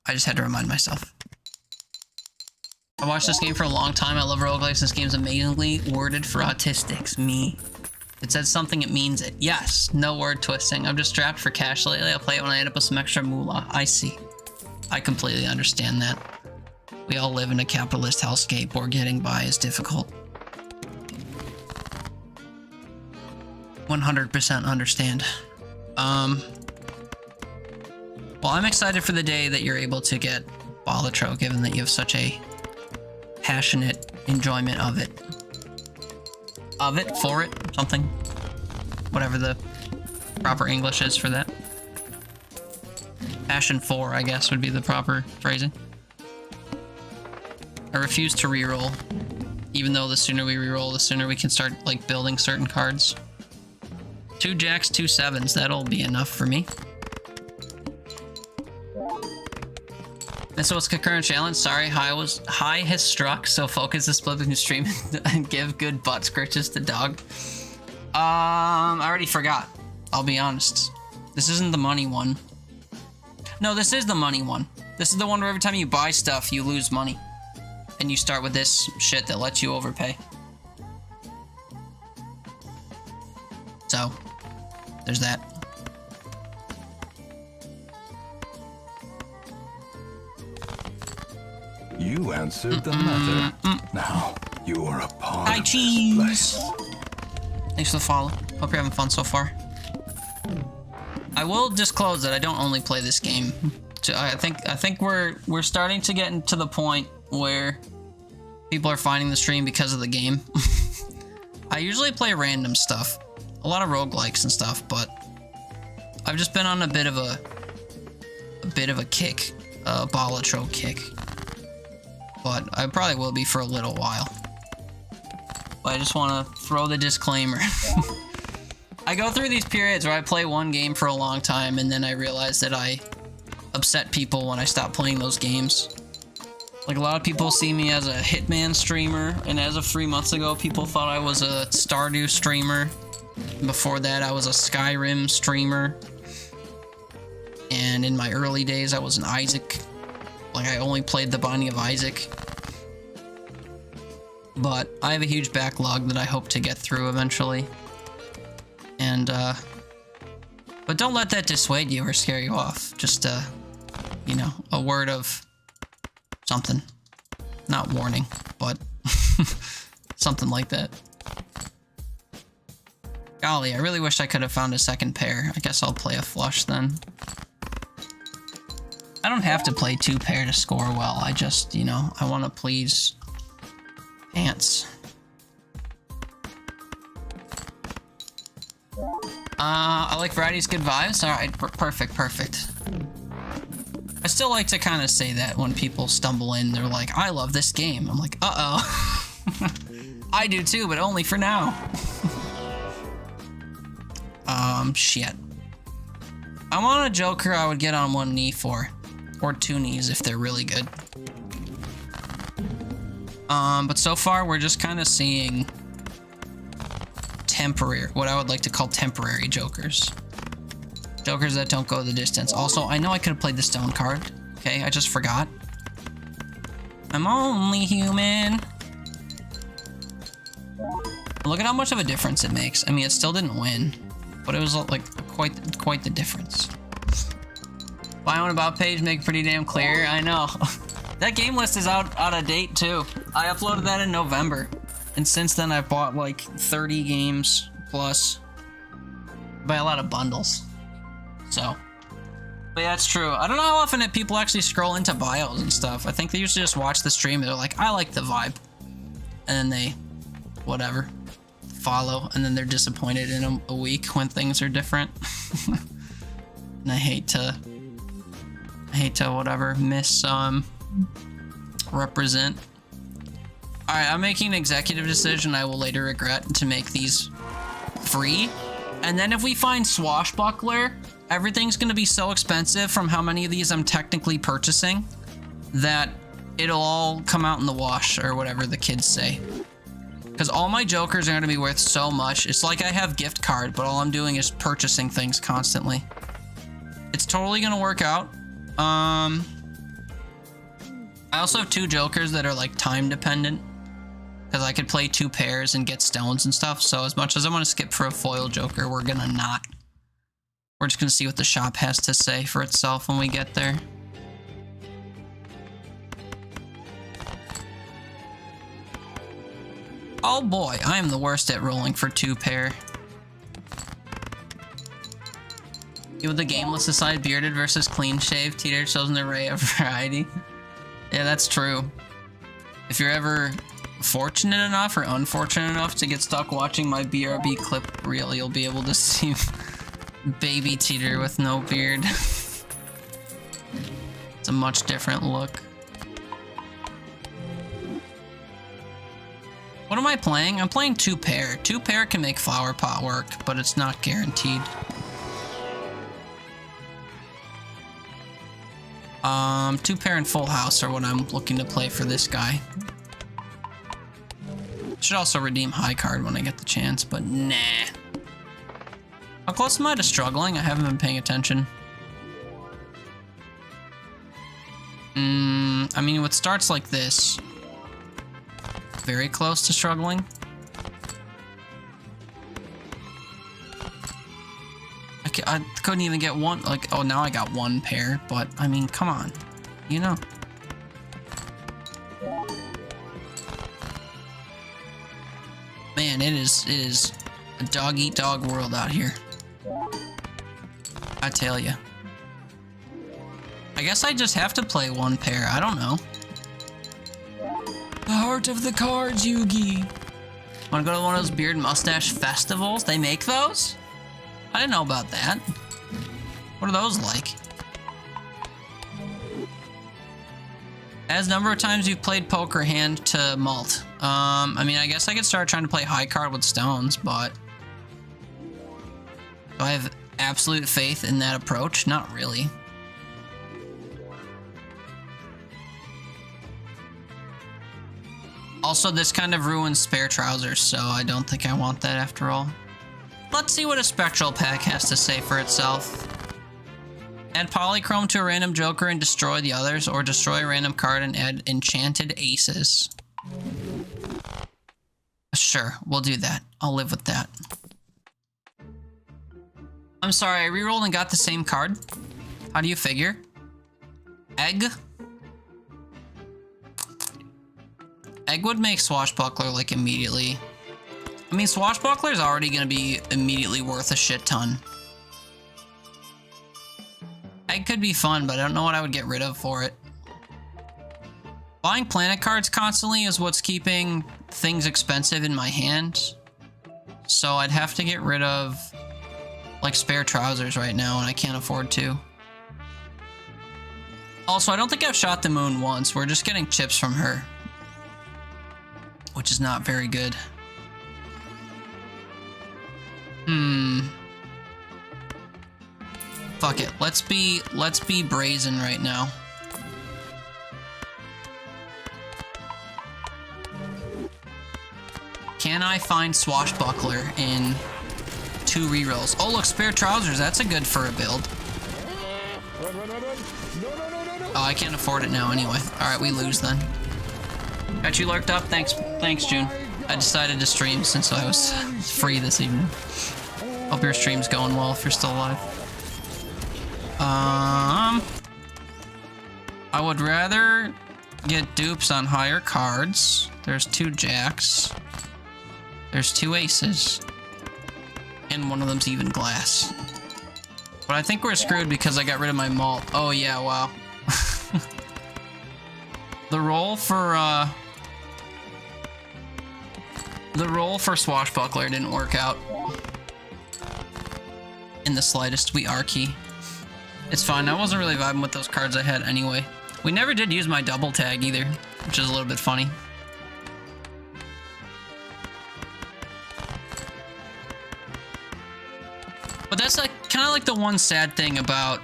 I just had to remind myself. I watched this game for a long time. I love roguelikes. This game's amazingly worded for autistics. Me. It says something, it means it. Yes, no word twisting. I'm just strapped for cash lately. I'll play it when I end up with some extra moolah. I see. I completely understand that. We all live in a capitalist hellscape where getting by is difficult. 100% understand. Well, I'm excited for the day that you're able to get Balatro, given that you have such a passionate enjoyment of it. Of it, for it, something. Whatever the proper English is for that. Passion for, I guess, would be the proper phrasing. I refuse to reroll, even though the sooner we reroll, the sooner we can start, like, building certain cards. 2 jacks, 2 sevens, that'll be enough for me. And so it's concurrent challenge. Sorry, high has struck, so focus the split between stream and give good butt scratches to dog. I already forgot. I'll be honest. This isn't the money one. No, this is the money one. This is the one where every time you buy stuff, you lose money. And you start with this shit that lets you overpay. So, there's that. You answered the matter. Now, you are a part Hi, of this cheese! place. Thanks for the follow. Hope you're having fun so far. I will disclose that I don't only play this game. I think we're starting to get into the point where people are finding the stream because of the game. I usually play random stuff, a lot of roguelikes and stuff, but I've just been on a bit of a kick, a Balatro kick. But I probably will be for a little while. But I just want to throw the disclaimer. I go through these periods where I play one game for a long time and then I realize that I upset people when I stop playing those games. Like, a lot of people see me as a Hitman streamer, and as of 3 months ago, people thought I was a Stardew streamer. Before that, I was a Skyrim streamer. And in my early days, I was an Isaac. Like, I only played the Binding of Isaac. But I have a huge backlog that I hope to get through eventually. And, but don't let that dissuade you or scare you off. Just, you know, a word of something. Not warning, but something like that. Golly, I really wish I could have found a second pair. I guess I'll play a flush then. I don't have to play 2 pair to score well. I just, you know, I want to please Ants. I like varieties, good vibes. Alright, perfect. I still like to kind of say that when people stumble in, they're like, I love this game. I'm like, uh-oh. I do too, but only for now. Shit. I want a Joker I would get on 1 knee for. Or 2 knees if they're really good. But so far we're just kind of seeing temporary, what I would like to call temporary Jokers. Jokers that don't go the distance. Also, I know I could have played the stone card. Okay, I just forgot. I'm only human. Look at how much of a difference it makes. I mean, it still didn't win, but it was like quite the difference. Buy one about page, make it pretty damn clear. I know. That game list is out of date too. I uploaded that in November. And since then I've bought like 30 games plus. Buy a lot of bundles. So. But yeah, it's true. I don't know how often people actually scroll into bios and stuff. I think they usually just watch the stream and they're like, I like the vibe. And then they, whatever, follow. And then they're disappointed in a week when things are different. And I hate to whatever represent. Alright, I'm making an executive decision I will later regret to make these free. And then if we find Swashbuckler, everything's gonna be so expensive from how many of these I'm technically purchasing that it'll all come out in the wash, or whatever the kids say. Because all my jokers are gonna be worth so much. It's like I have gift card, but all I'm doing is purchasing things constantly. It's totally gonna work out. I also have 2 jokers that are like time dependent, because I could play 2 pairs and get stones and stuff. So as much as I want to skip for a foil joker, we're gonna not. We're just gonna see what the shop has to say for itself when we get there. Oh boy, I am the worst at rolling for 2 pair. You with the gameless aside, bearded versus clean shaved, Teeter shows an array of variety. Yeah, that's true. If you're ever fortunate enough or unfortunate enough to get stuck watching my BRB clip reel, you'll be able to see baby Teeter with no beard. It's a much different look. What am I playing? I'm playing 2 pair. 2 pair can make flower pot work, but it's not guaranteed. 2 pair and full house are what I'm looking to play for this guy. Should also redeem high card when I get the chance, but nah. How close am I to struggling? I haven't been paying attention. I mean, what starts like this, very close to struggling. I couldn't even get one, like, oh, now I got 1 pair, but I mean, come on, you know. Man, it is a dog-eat-dog world out here. I tell you. I guess I just have to play 1 pair, I don't know. The heart of the cards, Yugi. Wanna go to one of those beard mustache festivals? They make those? I didn't know about that. What are those like? As number of times you've played poker hand to malt. I mean, I guess I could start trying to play high card with stones, but do I have absolute faith in that approach? Not really. Also, this kind of ruins spare trousers, so I don't think I want that after all. Let's see what a spectral pack has to say for itself. Add polychrome to a random joker and destroy the others, or destroy a random card and add enchanted aces. Sure, we'll do that. I'll live with that. I'm sorry, I rerolled and got the same card. How do you figure? Egg? Egg would make Swashbuckler, like, immediately. I mean, Swashbuckler's already gonna be immediately worth a shit ton. Egg could be fun, but I don't know what I would get rid of for it. Buying planet cards constantly is what's keeping things expensive in my hand. So I'd have to get rid of, like, spare trousers right now, and I can't afford to. Also, I don't think I've shot the moon once. We're just getting chips from her, which is not very good. Fuck it. Let's be brazen right now. Can I find Swashbuckler in 2 rerolls? Oh, look, spare trousers. That's a good for a build. Oh, I can't afford it now anyway. Alright, we lose then. Got you lurked up? Thanks, June. I decided to stream since I was free this evening. Hope your stream's going well if you're still alive. I would rather get dupes on higher cards. There's 2 jacks. There's 2 aces. And one of them's even glass. But I think we're screwed because I got rid of my malt. Oh yeah, wow. The roll for Swashbuckler didn't work out. In the slightest, we R-key. It's fine, I wasn't really vibing with those cards I had anyway. We never did use my double tag either, which is a little bit funny. But that's like kind of like the one sad thing about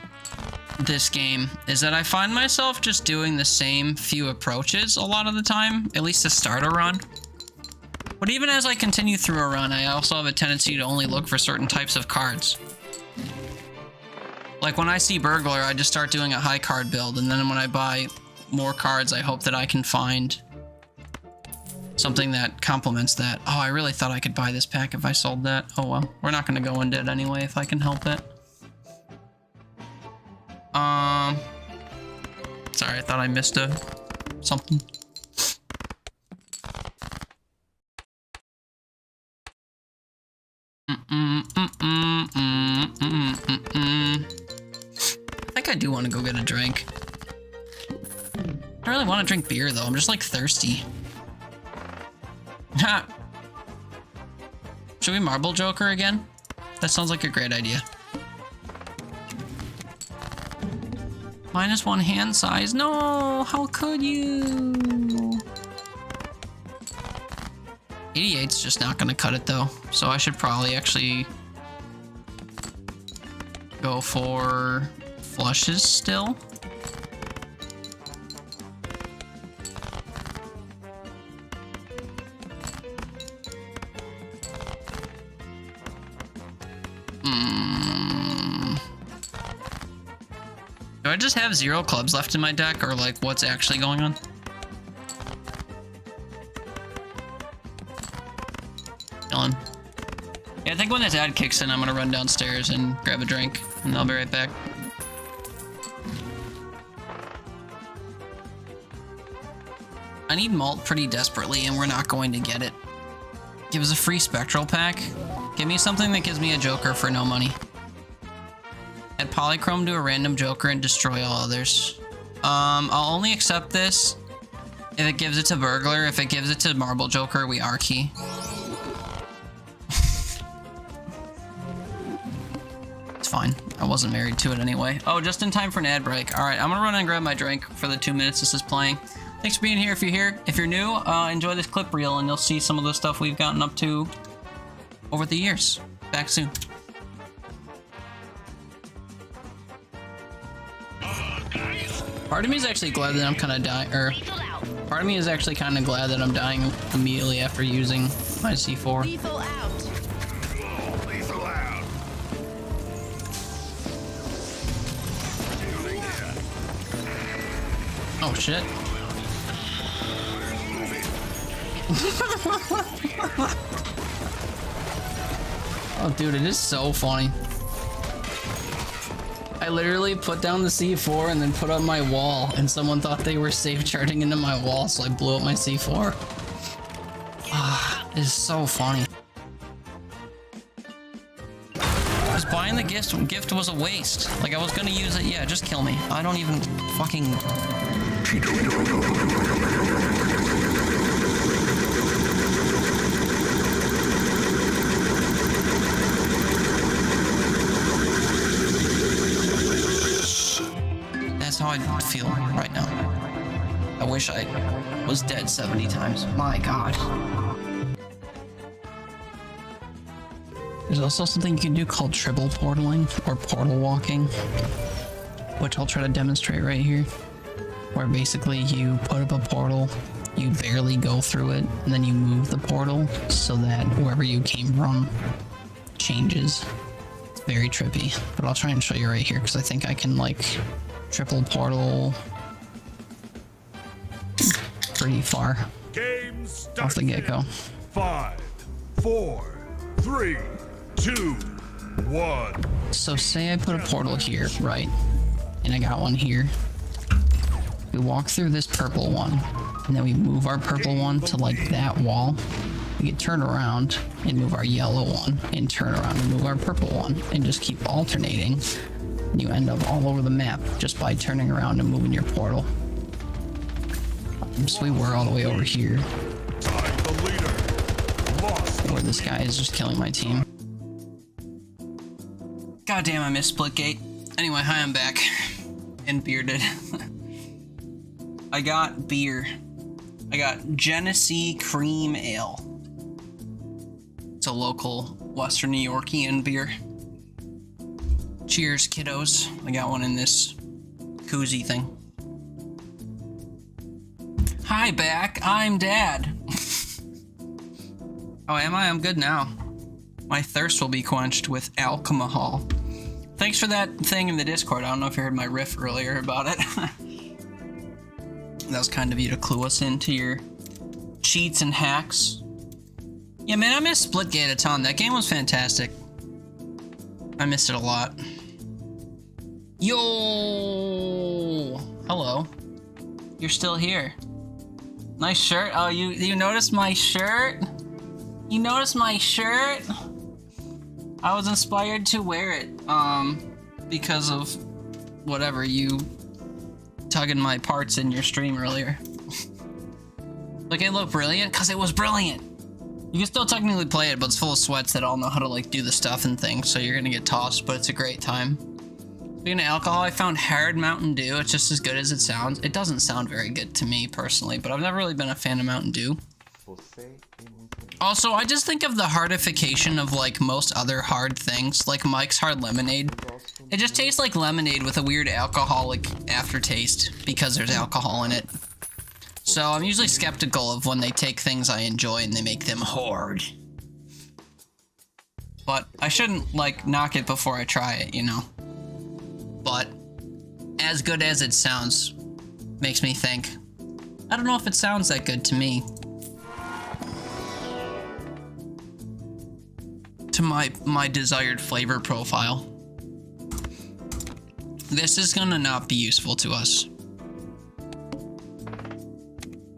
this game is that I find myself just doing the same few approaches a lot of the time, at least to start a run. But even as I continue through a run, I also have a tendency to only look for certain types of cards. Like when I see Burglar, I just start doing a high card build, and then when I buy more cards, I hope that I can find something that complements that. Oh, I really thought I could buy this pack if I sold that. Oh well, we're not gonna go undead anyway if I can help it. Sorry, I thought I missed something. I think I do want to go get a drink. I don't really want to drink beer though, I'm just like thirsty. Ha! Should we Marble Joker again? That sounds like a great idea. -1 hand size. No, how could you? 88's just not gonna cut it though, so I should probably actually go for flushes still. Do I just have 0 clubs left in my deck, or like what's actually going on? Chillin'. Yeah, I think when this ad kicks in, I'm gonna run downstairs and grab a drink, and I'll be right back. I need malt pretty desperately, and we're not going to get it. Give us a free spectral pack. Give me something that gives me a joker for no money. Add polychrome to a random joker and destroy all others. I'll only accept this if it gives it to Burglar. If it gives it to Marble Joker, we R-key. It's fine. I wasn't married to it anyway. Oh, just in time for an ad break. Alright, I'm gonna run and grab my drink for the 2 minutes this is playing. Thanks for being here if you're here. If you're new, enjoy this clip reel and you'll see some of the stuff we've gotten up to over the years. Back soon. Part of me is actually glad that I'm kind of dying, or part of me is actually kind of glad that I'm dying immediately after using my C4. Lethal out. Lethal out. Oh shit. Oh dude, it is so funny. I literally put down the C4 and then put up my wall, and someone thought they were safe charging into my wall, so I blew up my C4. Ah, it is so funny. Just buying the gift was a waste. Like, I was gonna use it. Yeah, just kill me. I don't even fucking... That's how I feel right now. I wish I was dead 70 times. My god. There's also something you can do called triple portaling, or portal walking, which I'll try to demonstrate right here, where basically you put up a portal, you barely go through it, and then you move the portal so that wherever you came from changes. It's very trippy, but I'll try and show you right here because I think I can like triple portal pretty far off the get-go. 5, 4, 3, 2, 1. So say I put a portal here, right? And I got one here. We walk through this purple one, and then we move our purple one to like that wall. We can turn around and move our yellow one, and turn around and move our purple one, and just keep alternating. And you end up all over the map just by turning around and moving your portal. So we were all the way over here, Tied the leader. Lost. where this guy is just killing my team. God damn, I missed Splitgate. Anyway, hi, I'm back. And bearded. I got beer. I got Genesee Cream Ale. It's a local Western New Yorkian beer. Cheers, kiddos. I got one in this koozie thing. Hi, back. I'm Dad. Oh, am I? I'm good now. My thirst will be quenched with alcohol. Thanks for that thing in the Discord. I don't know if you heard my riff earlier about it. That was kind of you to clue us into your cheats and hacks. Yeah, man, I missed Splitgate a ton. That game was fantastic. I missed it a lot. Yo! Hello. You're still here. Nice shirt. Oh, you noticed my shirt? You noticed my shirt? I was inspired to wear it, because of whatever, you tugging my parts in your stream earlier. Like, it looked brilliant? Because it was brilliant! You can still technically play it, but it's full of sweats that all know how to, like, do the stuff and things, so you're gonna get tossed, but it's a great time. Speaking of alcohol, I found Hard Mountain Dew. It's just as good as it sounds. It doesn't sound very good to me, personally, but I've never really been a fan of Mountain Dew. Also, I just think of the hardification of, like, most other hard things, like Mike's Hard Lemonade. It just tastes like lemonade with a weird alcoholic aftertaste because there's alcohol in it. So I'm usually skeptical of when they take things I enjoy and they make them hard. But I shouldn't, like, knock it before I try it, you know? But as good as it sounds makes me think, I don't know if it sounds that good to me. To my desired flavor profile. This is gonna not be useful to us.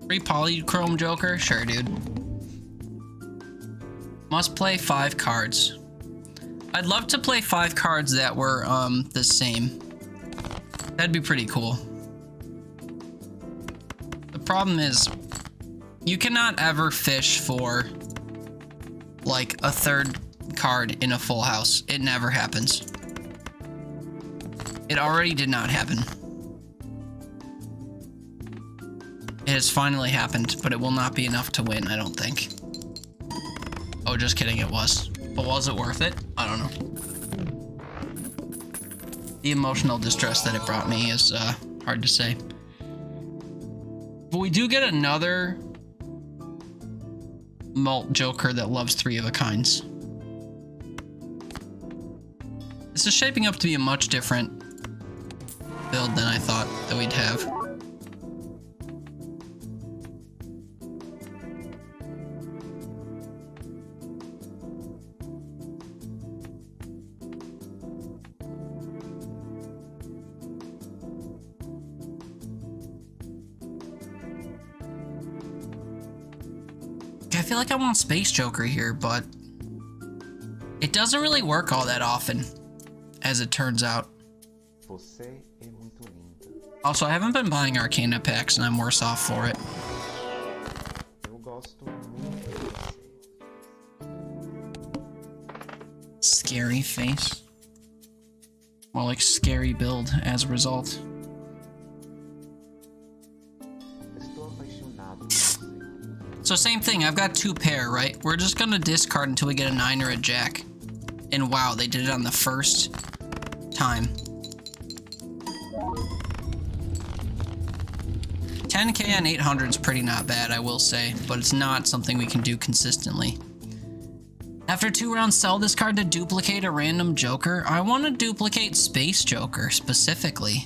Free polychrome joker? Sure, dude. Must play 5 cards. I'd love to play 5 cards that were, the same. That'd be pretty cool. The problem is, you cannot ever fish for, like, a third card in a full house. It never happens. It already did not happen. It has finally happened, but it will not be enough to win, I don't think. Oh, just kidding, it was. But was it worth it? I don't know. The emotional distress that it brought me is hard to say. But we do get another malt joker that loves 3 of a kinds. This is shaping up to be a much different build than I thought that we'd have. I feel like I want Space Joker here, but it doesn't really work all that often, as it turns out. Also, I haven't been buying Arcana packs, and I'm worse off for it. Scary face. More like scary build as a result. So same thing, I've got 2 pair, right? We're just gonna discard until we get a 9 or a jack. And wow, they did it on the first time. 10k on 800 is pretty not bad, I will say, but it's not something we can do consistently. After 2 rounds, sell this card to duplicate a random joker. I want to duplicate Space Joker, specifically.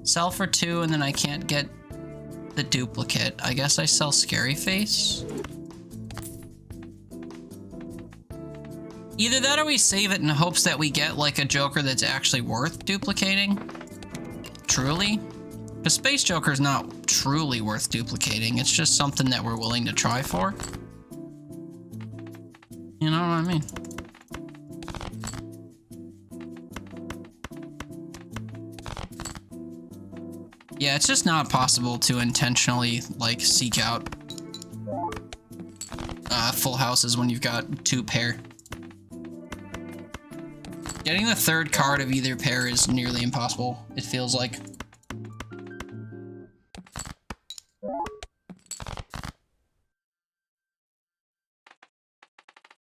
Sell for 2 and then I can't get the duplicate. I guess I sell Scary Face. Either that or we save it in hopes that we get like a Joker that's actually worth duplicating. Truly. The Space Joker is not truly worth duplicating. It's just something that we're willing to try for. You know what I mean? Yeah, it's just not possible to intentionally, like, seek out full houses when you've got 2 pair. Getting the 3rd card of either pair is nearly impossible, it feels like.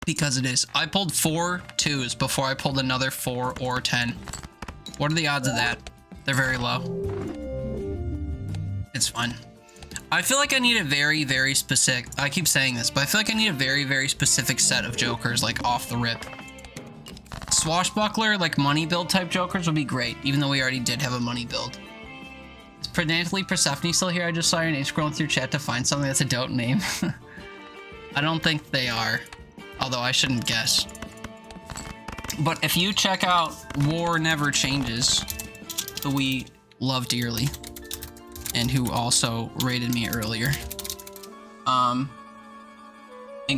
Because it is. I pulled 4 2s before I pulled another 4 or 10. What are the odds of that? They're very low. It's fun. I feel like I need a very, very specific... I keep saying this, but I feel like I need a very, very specific set of Jokers, like, off the rip. Swashbuckler, like, money build type Jokers would be great, even though we already did have a money build. Is Predantally Persephone still here? I just saw your name scrolling through chat to find something that's a dope name. I don't think they are, although I shouldn't guess. But if you check out War Never Changes, who we love dearly, and who also rated me earlier, and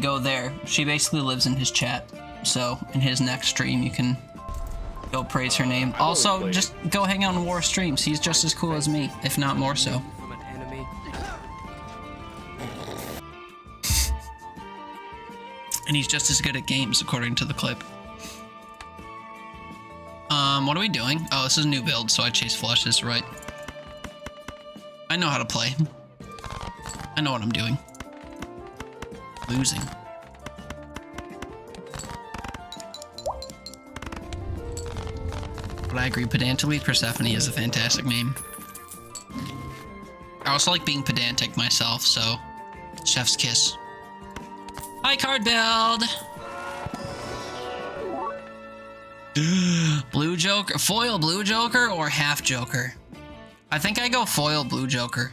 go there. She basically lives in his chat, so in his next stream you can go praise her name. Also, just go hang out in War streams. He's just as cool as me, if not more so. From an enemy. And he's just as good at games, according to the clip. What are we doing? Oh, this is a new build, so I chase flushes, right? I know how to play. I know what I'm doing. Losing. But I agree, Pedantally Persephone is a fantastic name. I also like being pedantic myself, so chef's kiss. Hi, card build! Blue Joker, foil Blue Joker or half Joker? I think I go foil Blue Joker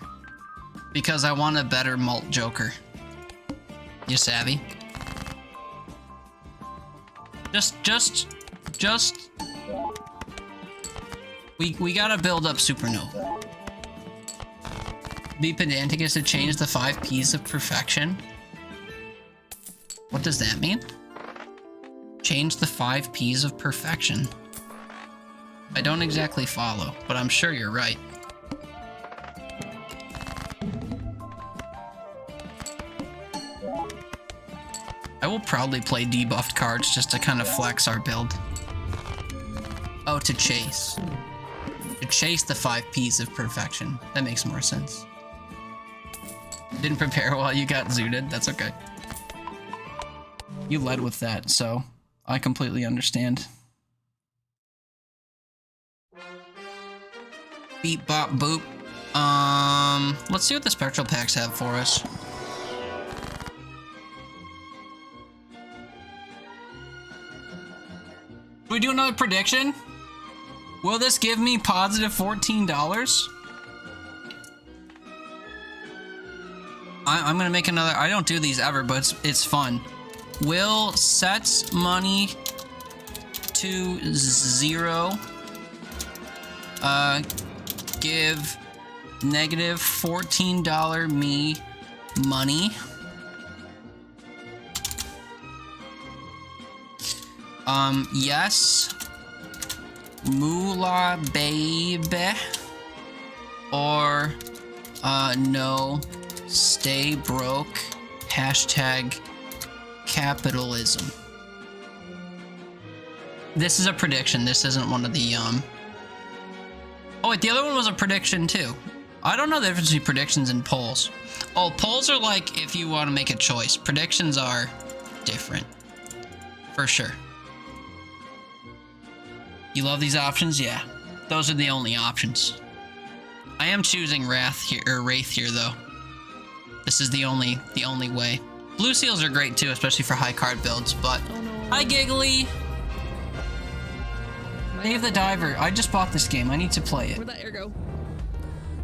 because I want a better mult Joker. You savvy? Just. We gotta build up Supernova. Be pedantic is to change the 5 P's of perfection. What does that mean? Change the 5 P's of perfection. I don't exactly follow, but I'm sure you're right. I will probably play debuffed cards just to kind of flex our build. Oh, to chase. To chase the 5 P's of perfection. That makes more sense. Didn't prepare while you got zooted. That's okay. You led with that, so I completely understand. Beep, bop, boop. Let's see what the spectral packs have for us. Should we do another prediction? Will this give me positive $14? I'm gonna make another. I don't do these ever, but it's fun. Will sets money to 0 give negative $14 me money? Yes. Moolah baby. Or, no. Stay broke. Hashtag capitalism. This is a prediction. This isn't one of the, Oh, wait, the other one was a prediction, too. I don't know the difference between predictions and polls. Oh, polls are like if you want to make a choice. Predictions are different. For sure. You love these options? Yeah. Those are the only options. I am choosing Wraith here, though. This is the only way. Blue seals are great, too, especially for high card builds, but... Oh, no. Hi, Giggly! Dave the Diver. I just bought this game. I need to play it. Where'd that air go?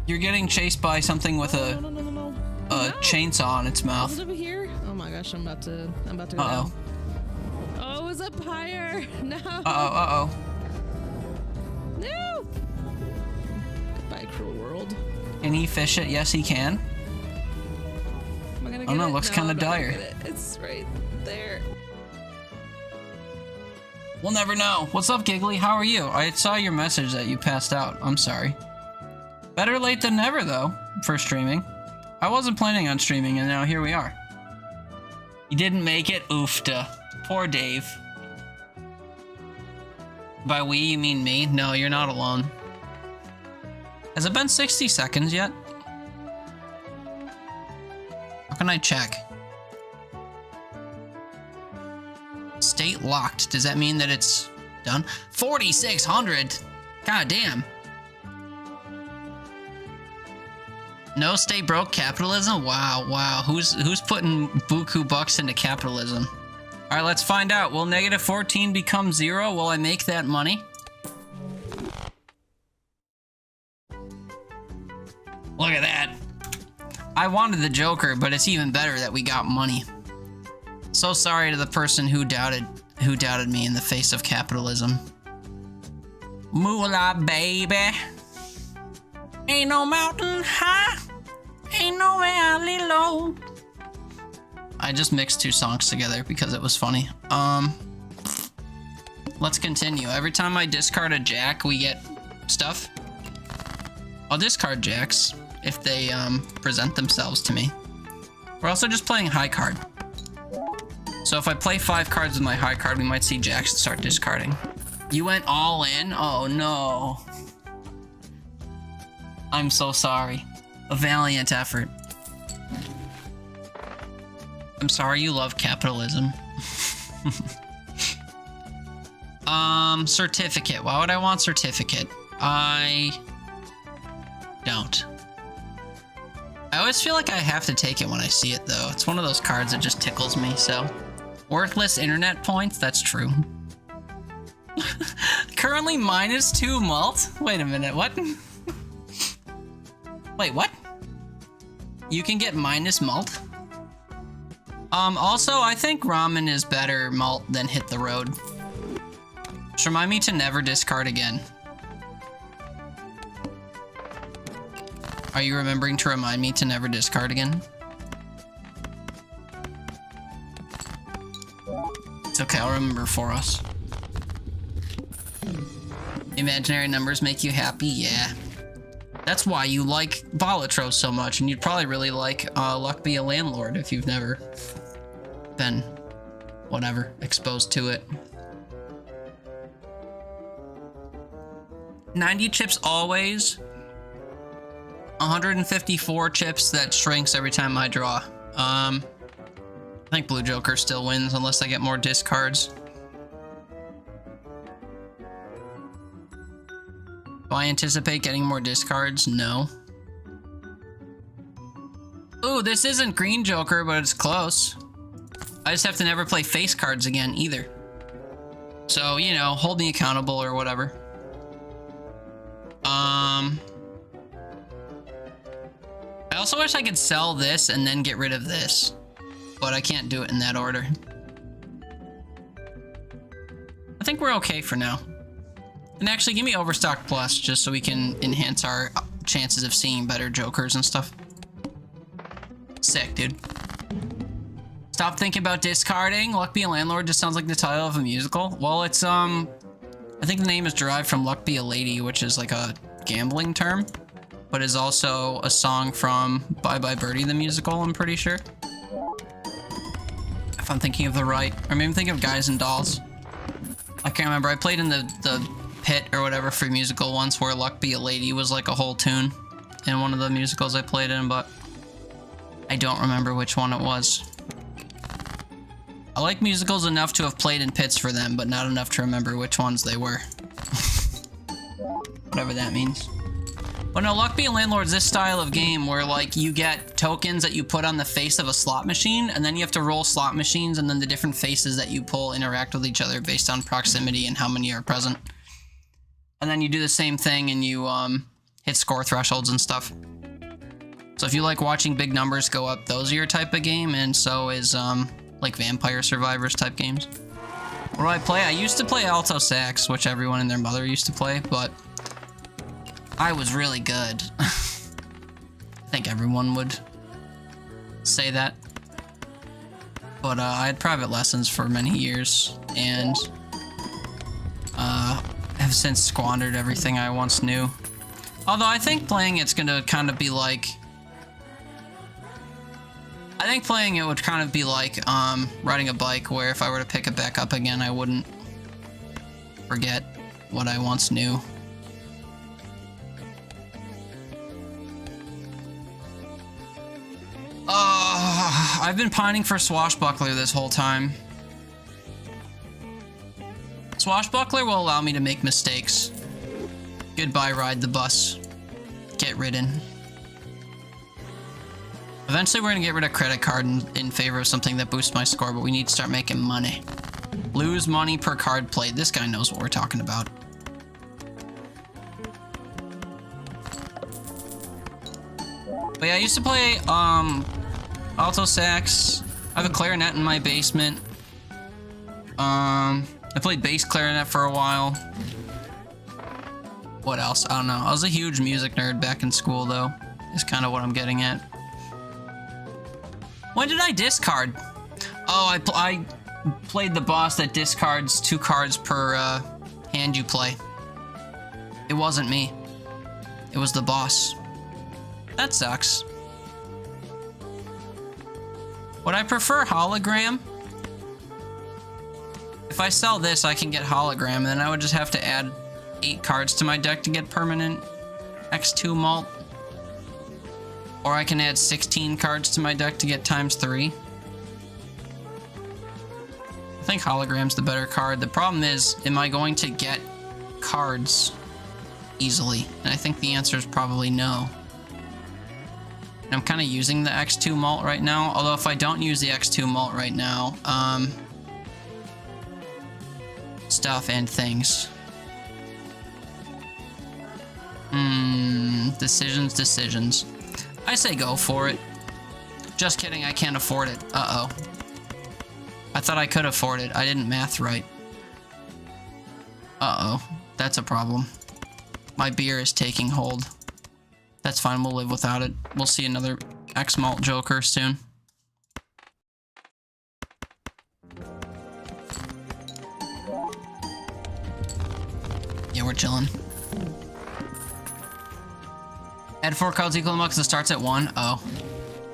You're getting chased by something with a chainsaw in its Oh, mouth. it's over here? Oh my gosh, I'm about to go Uh-oh. down. Oh, it's up higher. No. Uh-oh. No. Goodbye, cruel world. Can he fish it? Yes, he can. Am I gonna Oh, get no, it? looks kinda I'm not gonna dire. get it. It's right there. We'll never know. What's up, Giggly? How are you? I saw your message that you passed out. I'm sorry. Better late than never, though, for streaming. I wasn't planning on streaming, and now here we are. You didn't make it? Oofta. Poor Dave. By we, you mean me? No, you're not alone. Has it been 60 seconds yet? How can I check? State locked. Does that mean that it's done? 4,600! God damn. No state broke capitalism? Wow, wow. Who's putting buku bucks into capitalism? Alright, let's find out. Will negative 14 become 0? Will I make that money? Look at that. I wanted the Joker, but it's even better that we got money. So sorry to the person who doubted me in the face of capitalism. Moolah, baby. Ain't no mountain high, ain't no valley low. I just mixed two songs together because it was funny. Let's continue. Every time I discard a jack, we get stuff. I'll discard jacks if they present themselves to me. We're also just playing high card. So if I play 5 cards with my high card, we might see jacks start discarding. You went all in? Oh no. I'm so sorry. A valiant effort. I'm sorry you love capitalism. Certificate. Why would I want certificate? I don't. I always feel like I have to take it when I see it, though. It's one of those cards that just tickles me, so. Worthless internet points? That's true. Currently -2 malt? Wait a minute, what? Wait, what? You can get minus malt? Also, I think ramen is better malt than hit the road. Just remind me to never discard again. Are you remembering to remind me to never discard again? It's okay, I'll remember for us. Imaginary numbers make you happy? Yeah. That's why you like Balatro so much, and you'd probably really like Luck Be a Landlord if you've never been, whatever, exposed to it. 90 chips always. 154 chips that shrinks every time I draw. I think Blue Joker still wins unless I get more discards. Do I anticipate getting more discards? No. Ooh, this isn't Green Joker, but it's close. I just have to never play face cards again either. So, you know, hold me accountable or whatever. I also wish I could sell this and then get rid of this, but I can't do it in that order. I think we're okay for now. And actually, give me Overstock Plus just so we can enhance our chances of seeing better Jokers and stuff. Sick, dude. Stop thinking about discarding. Luck Be a Landlord just sounds like the title of a musical. Well, it's, I think the name is derived from Luck Be a Lady, which is like a gambling term, but is also a song from Bye Bye Birdie the musical, I'm pretty sure. If I'm thinking of the right, or maybe I'm thinking of Guys and Dolls. I can't remember. I played in the pit or whatever for musical once where Luck Be a Lady was like a whole tune in one of the musicals I played in, but I don't remember which one it was. I like musicals enough to have played in pits for them, but not enough to remember which ones they were. Whatever that means. But no, Luck Be a Landlord's this style of game where, like, you get tokens that you put on the face of a slot machine, and then you have to roll slot machines, and then the different faces that you pull interact with each other based on proximity and how many are present. And then you do the same thing, and you hit score thresholds and stuff. So if you like watching big numbers go up, those are your type of game, and so is, like, Vampire Survivors type games. What do I play? I used to play alto sax, which everyone and their mother used to play, but I was really good. I think everyone would say that. But I had private lessons for many years, and have since squandered everything I once knew. Although I think playing it's gonna kind of be like... I think playing it would kind of be like riding a bike, where if I were to pick it back up again, I wouldn't forget what I once knew. I've been pining for Swashbuckler this whole time. Swashbuckler will allow me to make mistakes. Goodbye, ride the bus. Get ridden. Eventually we're gonna get rid of credit card in favor of something that boosts my score, but we need to start making money. Lose money per card played. This guy knows what we're talking about. But yeah, I used to play alto sax. I have a clarinet in my basement. I played bass clarinet for a while. What else? I don't know. I was a huge music nerd back in school, though. Is kind of what I'm getting at. When did I discard? Oh, I played the boss that discards 2 cards per hand you play. It wasn't me. It was the boss. That sucks. Would I prefer hologram? If I sell this, I can get hologram, and then I would just have to add 8 cards to my deck to get permanent X2 malt. Or I can add 16 cards to my deck to get ×3. I think hologram's the better card. The problem is, am I going to get cards easily? And I think the answer is probably no. And I'm kind of using the X2 malt right now, although if I don't use the X2 malt right now, stuff and things. Decisions. I say go for it. Just kidding, I can't afford it. Uh-oh. I thought I could afford it. I didn't math right. Uh-oh. That's a problem. My beer is taking hold. That's fine, we'll live without it. We'll see another X-Malt Joker soon. Yeah, we're chilling. Add 4 cards equal to because it starts at 1. Oh.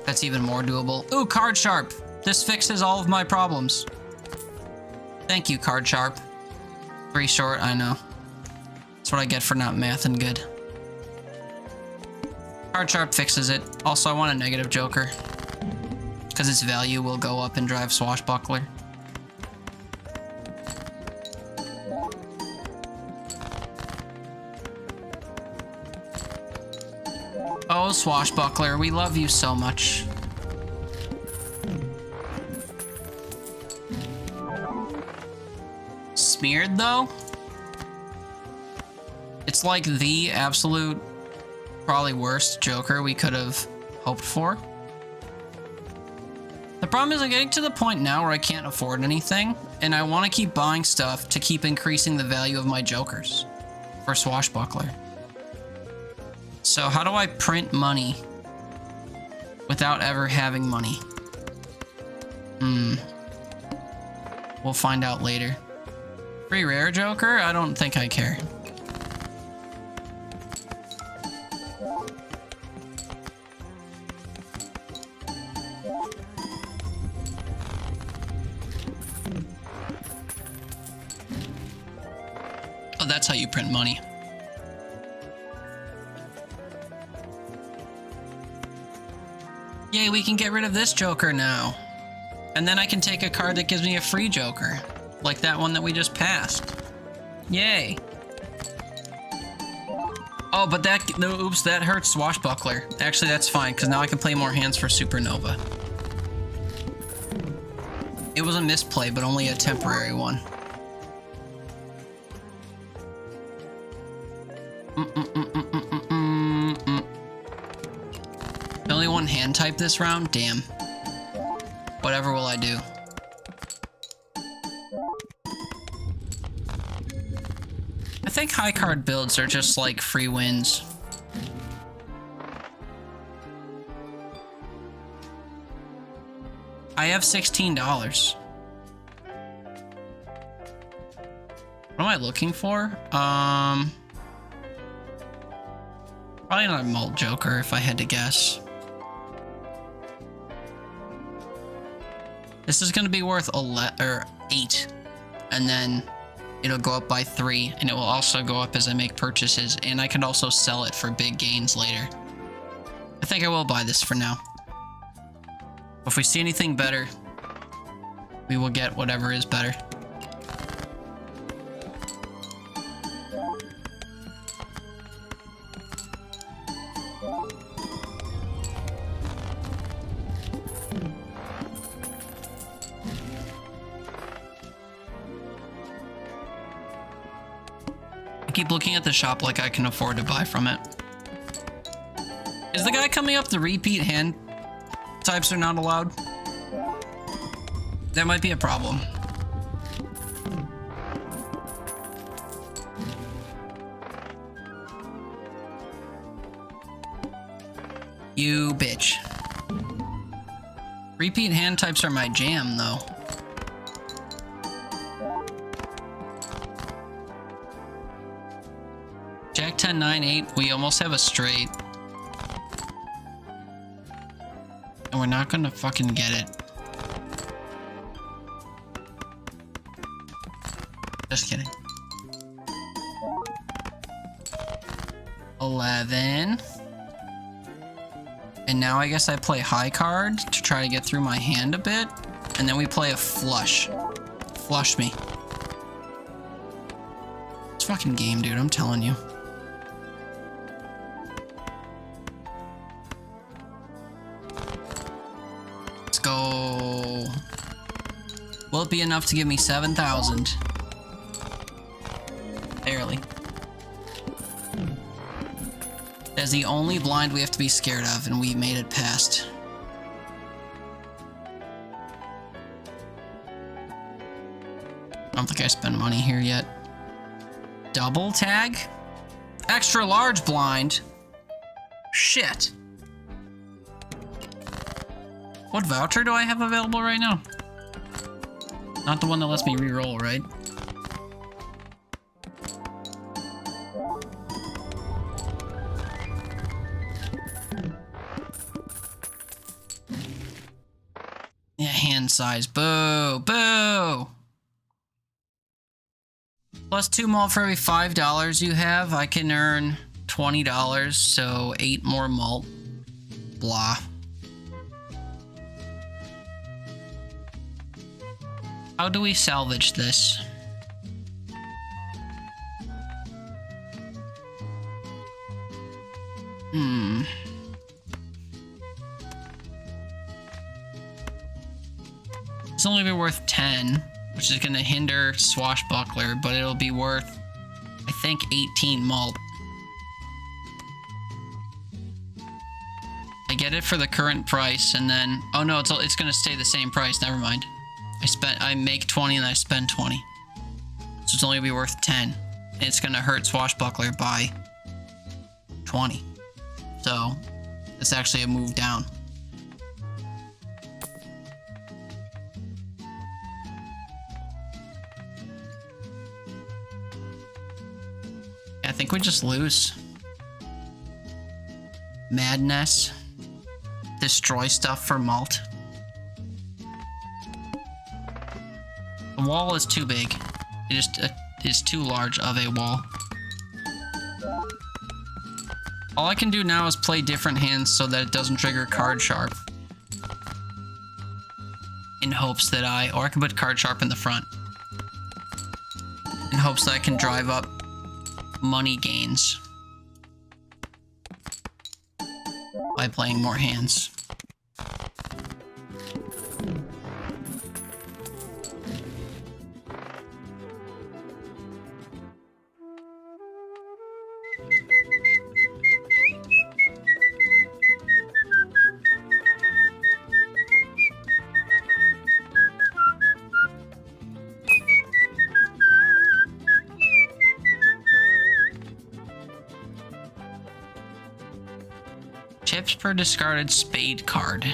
That's even more doable. Ooh, Card Sharp! This fixes all of my problems. Thank you, Card Sharp. 3 short, I know. That's what I get for not mathing good. Card Sharp fixes it. Also, I want a negative Joker. Because its value will go up and drive Swashbuckler. Oh, Swashbuckler, we love you so much. Smeared, though? It's like the absolute, probably worst Joker we could have hoped for. The problem is I'm getting to the point now where I can't afford anything, and I want to keep buying stuff to keep increasing the value of my Jokers for Swashbuckler. So how do I print money without ever having money? We'll find out later. Free rare Joker? I don't think I care. Oh, that's how you print money. Yay, we can get rid of this Joker now. And then I can take a card that gives me a free Joker. Like that one that we just passed. Yay. Oh, but that, no, oops, that hurts Swashbuckler. Actually, that's fine, because now I can play more hands for Supernova. It was a misplay, but only a temporary one. Only one hand type this round? Damn. Whatever will I do? think high card builds are just like free wins. I have $16. What am I looking for? Probably another malt joker if I had to guess. This is going to be worth 8, and then it'll go up by 3, and it will also go up as I make purchases, and I can also sell it for big gains later. I think I will buy this for now. If we see anything better, we will get whatever is better. I keep looking at the shop like I can afford to buy from it. Is the guy coming up the repeat hand types are not allowed? That might be a problem. You bitch. Repeat hand types are my jam, though. Jack 10, 9, 8. We almost have a straight. And we're not gonna fucking get it. Just kidding. 11. And now I guess I play high card to try to get through my hand a bit. And then we play a flush. Flush me. It's fucking game, dude. I'm telling you. Let's go. Will it be enough to give me 7,000? Barely. That's the only blind we have to be scared of, and we made it past. I don't think I spent money here yet. Double tag? Extra large blind? Shit. What voucher do I have available right now? Not the one that lets me re-roll, right? Yeah, hand size. Boo! Boo! Plus 2 malt for every $5 you have. I can earn $20, so 8 more malt. Blah. How do we salvage this? It's only be worth 10, which is going to hinder Swashbuckler, but it'll be worth, I think, 18 malt. I get it for the current price, and then... Oh no, it's going to stay the same price. Never mind. I make 20 and I spend 20. So it's only going to be worth 10. And it's going to hurt Swashbuckler by 20. So it's actually a move down. I think we just lose. Madness. Destroy stuff for malt. The wall is too big. It just is too large of a wall. All I can do now is play different hands so that it doesn't trigger card sharp. In hopes that or I can put card sharp in the front. In hopes that I can drive up money gains by playing more hands. Tips per discarded spade card.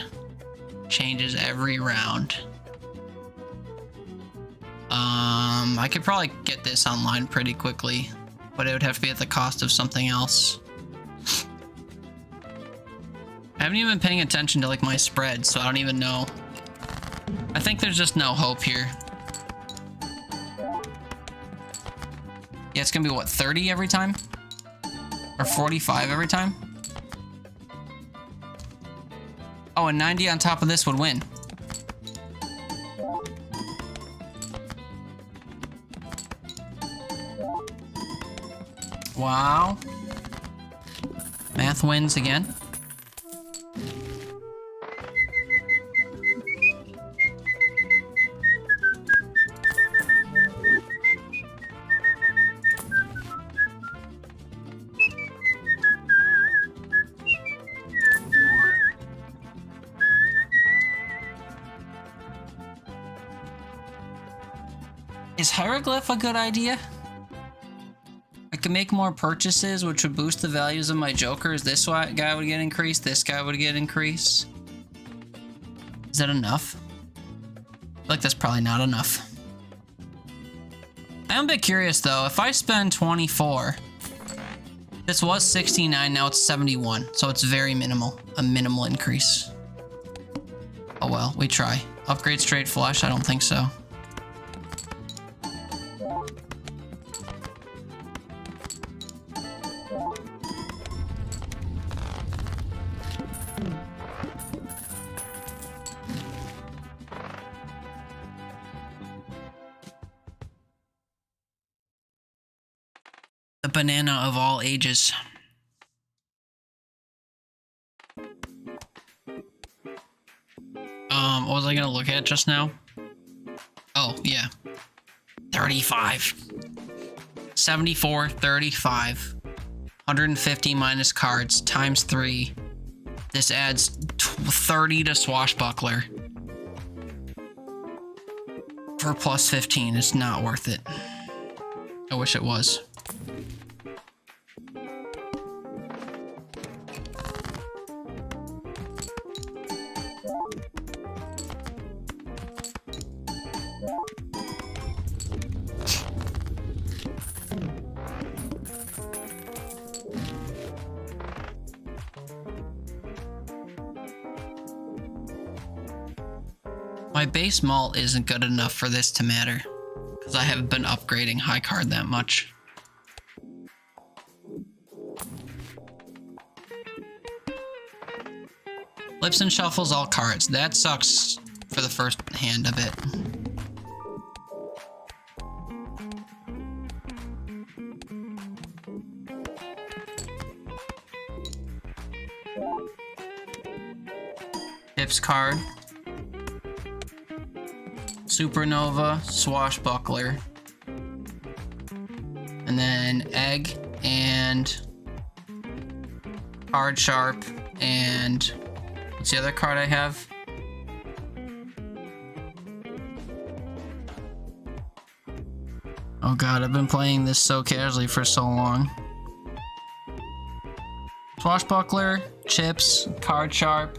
Changes every round. I could probably get this online pretty quickly, but it would have to be at the cost of something else. I haven't even been paying attention to like my spread, so I don't even know. I think there's just no hope here. Yeah, it's gonna be what, 30 every time? Or 45 every time? Oh, and 90 on top of this would win. Wow. Math wins again. Is hieroglyph a good idea? I could make more purchases, which would boost the values of my jokers. This guy would get increased. This guy would get increased. Is that enough? I feel like that's probably not enough. I'm a bit curious though. If I spend 24, this was 69, now it's 71. So it's very minimal. A minimal increase. Oh well, we try. Upgrade straight flush? I don't think so. The banana of all ages. What was I gonna look at just now? Oh, yeah. 35. 74, 35. 150 minus cards times 3. This adds 30 to Swashbuckler. For plus 15, it's not worth it. I wish it was. My base malt isn't good enough for this to matter, because I haven't been upgrading high card that much. Flips and shuffles all cards. That sucks for the first hand a bit. Tips card. Supernova, Swashbuckler, and then Egg, and Card Sharp, and what's the other card I have? Oh god, I've been playing this so casually for so long. Swashbuckler, Chips, Card Sharp,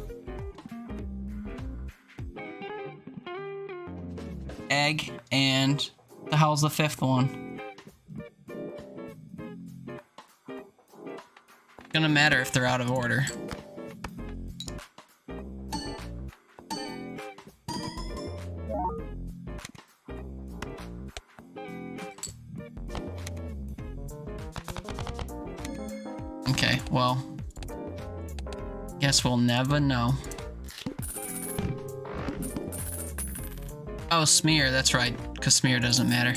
Egg, and the hell's the fifth one? It's gonna matter if they're out of order. Okay, well, guess we'll never know. Oh, Smear, that's right, because Smear doesn't matter.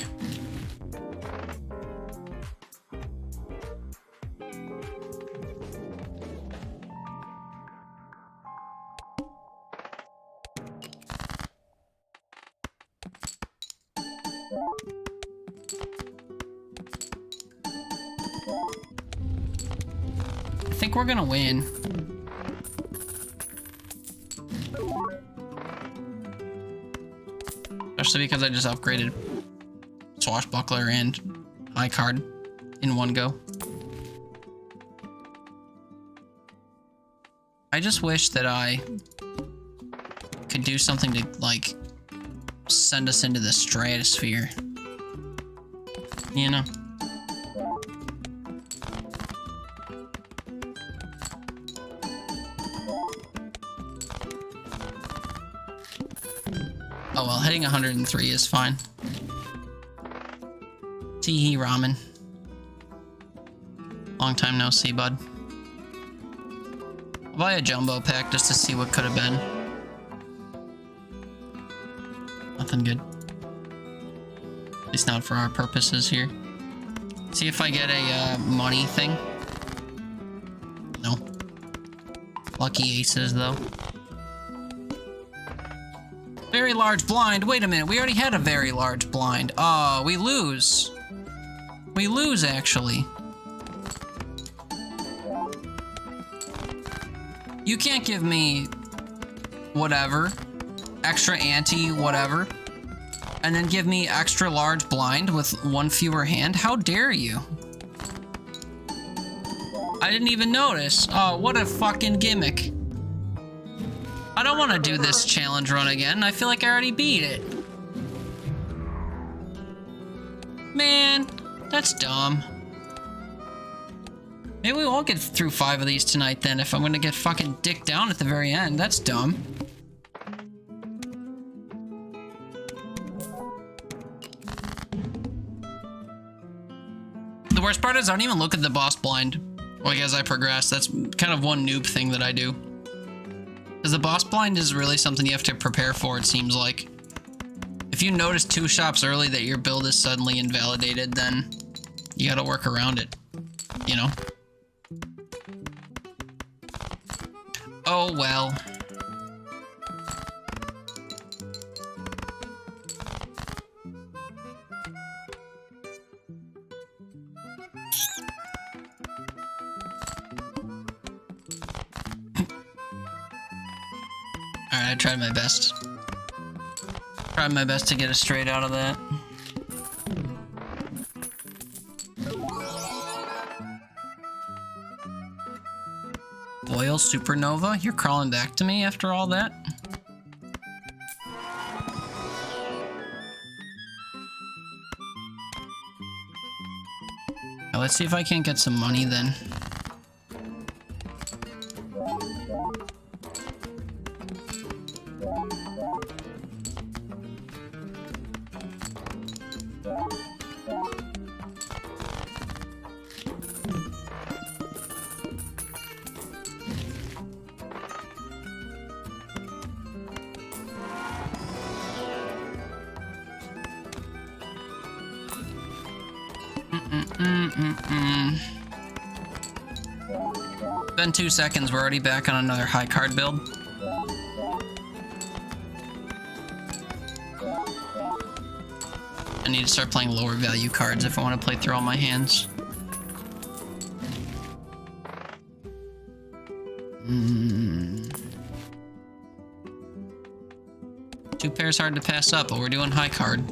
I think we're gonna win. Especially because I just upgraded Swashbuckler and High Card in one go. I just wish that I could do something to, like, send us into the stratosphere. You know? Oh well, hitting 103 is fine. Tee ramen. Long time no see, bud. I'll buy a jumbo pack just to see what could have been. Nothing good. At least not for our purposes here. See if I get a money thing. No. Lucky aces though. Very large blind. Wait a minute, we already had a very large blind. Oh, we lose. We lose, actually. You can't give me whatever, extra ante, whatever, and then give me extra large blind with one fewer hand. How dare you? I didn't even notice. Oh, what a fucking gimmick. I don't want to do this challenge run again. I feel like I already beat it. Man, that's dumb. Maybe we won't get through 5 of these tonight then if I'm gonna get fucking dicked down at the very end. That's dumb. The worst part is I don't even look at the boss blind like as I progress. That's kind of one noob thing that I do. Because the boss blind is really something you have to prepare for, it seems like. If you notice 2 shops early that your build is suddenly invalidated, then you gotta work around it, you know? Oh well. Alright, I tried my best. Tried my best to get a straight out of that. Oil supernova? You're crawling back to me after all that? Now let's see if I can't get some money then. Been 2 seconds, we're already back on another high card build. I need to start playing lower value cards if I want to play through all my hands. Two pairs hard to pass up, but we're doing high card.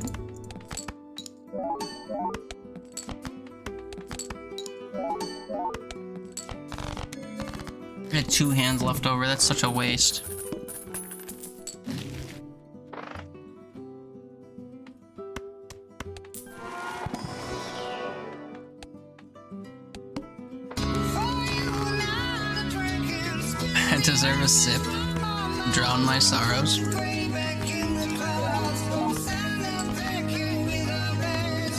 I had 2 hands left over, that's such a waste. I deserve a sip. Drown my sorrows.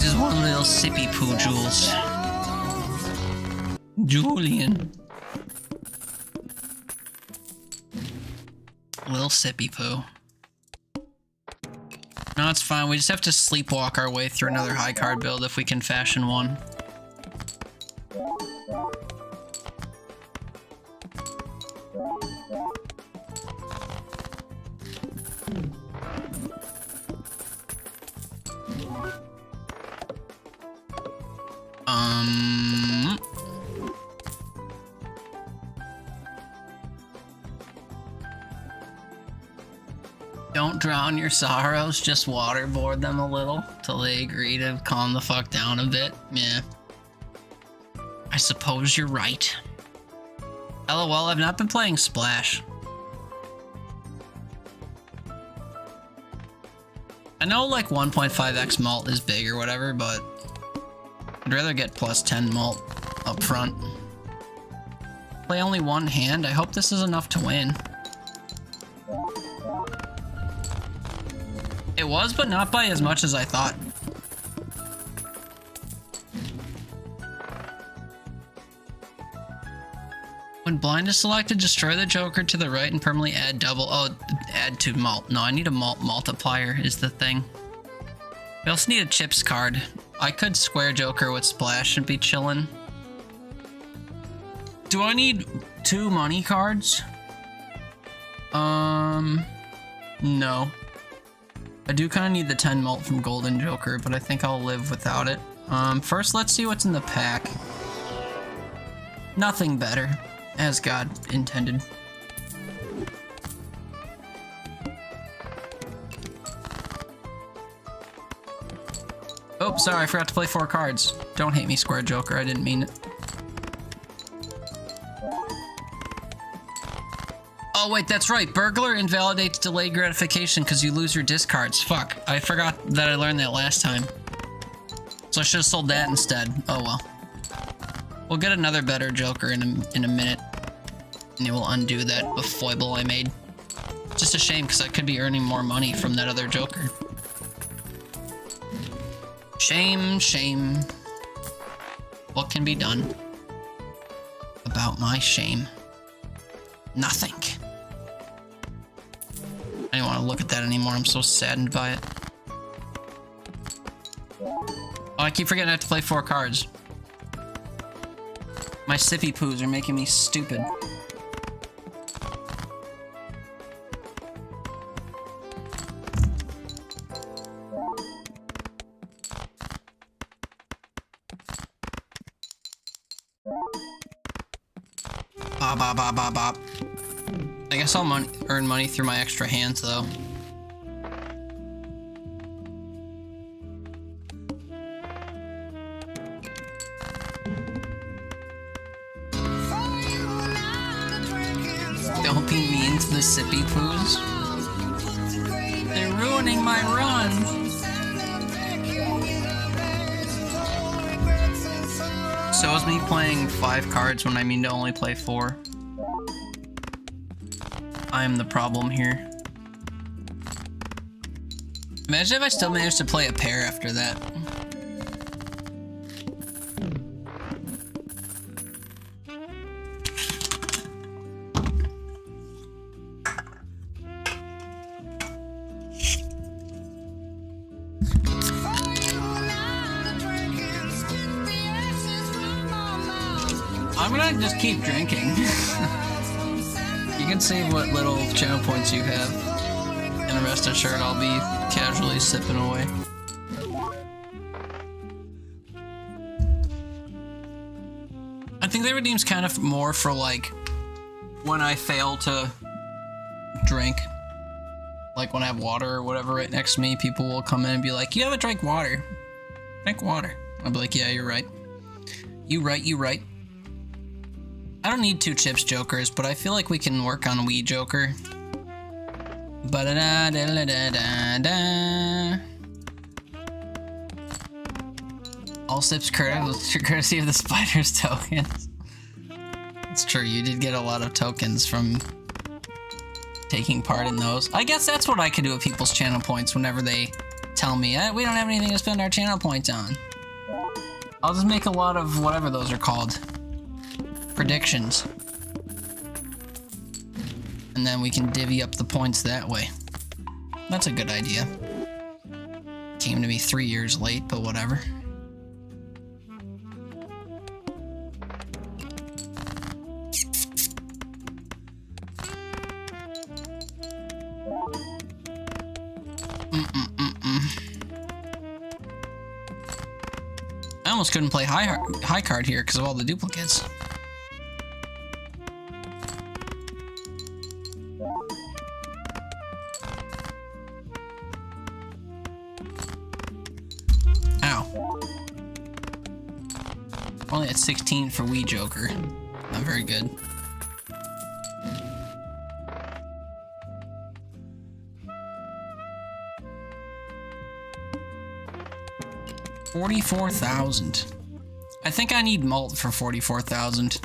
Just one little sippy poo, Jules. Julian. Little sippy poo. No, it's fine. We just have to sleepwalk our way through another high card build if we can fashion one. Don't drown your sorrows, just waterboard them a little till they agree to calm the fuck down a bit. Yeah. I suppose you're right. LOL, I've not been playing Splash. I know like 1.5x malt is big or whatever, but I'd rather get plus 10 malt up front. Play only one hand? I hope this is enough to win. It was, but not by as much as I thought. When blind is selected, destroy the Joker to the right and permanently add double. Oh, add to malt. No, I need a malt multiplier is the thing. We also need a chips card. I could square Joker with Splash and be chillin'. Do I need 2 money cards? No. I do kind of need the 10 malt from Golden Joker, but I think I'll live without it. First, let's see what's in the pack. Nothing better, as God intended. Oh, sorry, I forgot to play 4 cards. Don't hate me, Square Joker, I didn't mean it. Oh wait, that's right. Burglar invalidates delayed gratification because you lose your discards. Fuck, I forgot that I learned that last time. So I should have sold that instead. Oh well. We'll get another better Joker in a minute. And it will undo that foible I made. Just a shame because I could be earning more money from that other Joker. Shame, shame. What can be done about my shame? Nothing. I don't want to look at that anymore. I'm so saddened by it. Oh, I keep forgetting I have to play 4 cards. My sippy poos are making me stupid. Bop, bop, bop, bop, bop. I guess I'll earn money through my extra hands, though. Don't be mean to the sippy poos. They're ruining my run. So is me playing 5 cards when I mean to only play 4. I am the problem here. Imagine if I still managed to play a pair after that. I'm gonna just keep drinking. You can save what little channel points you have, and rest assured I'll be casually sipping away. I think the redeem's kind of more for like when I fail to drink. Like when I have water or whatever right next to me, people will come in and be like, "You haven't drank water. Drink water." I'll be like, "Yeah, you're right. You right, you right." I don't need 2 chips Jokers, but I feel like we can work on Wii Joker. Ba-da-da-da-da-da-da. All sips courtesy of the Spider's tokens. It's true, you did get a lot of tokens from taking part in those. I guess that's what I could do with people's channel points whenever they tell me, we don't have anything to spend our channel points on. I'll just make a lot of whatever those are called. Predictions. And then we can divvy up the points that way. That's a good idea. Came to me 3 years late, but whatever. I almost couldn't play high card here because of all the duplicates. Only at 16 for Wii Joker. Not very good. 44,000. I think I need malt for 44,000.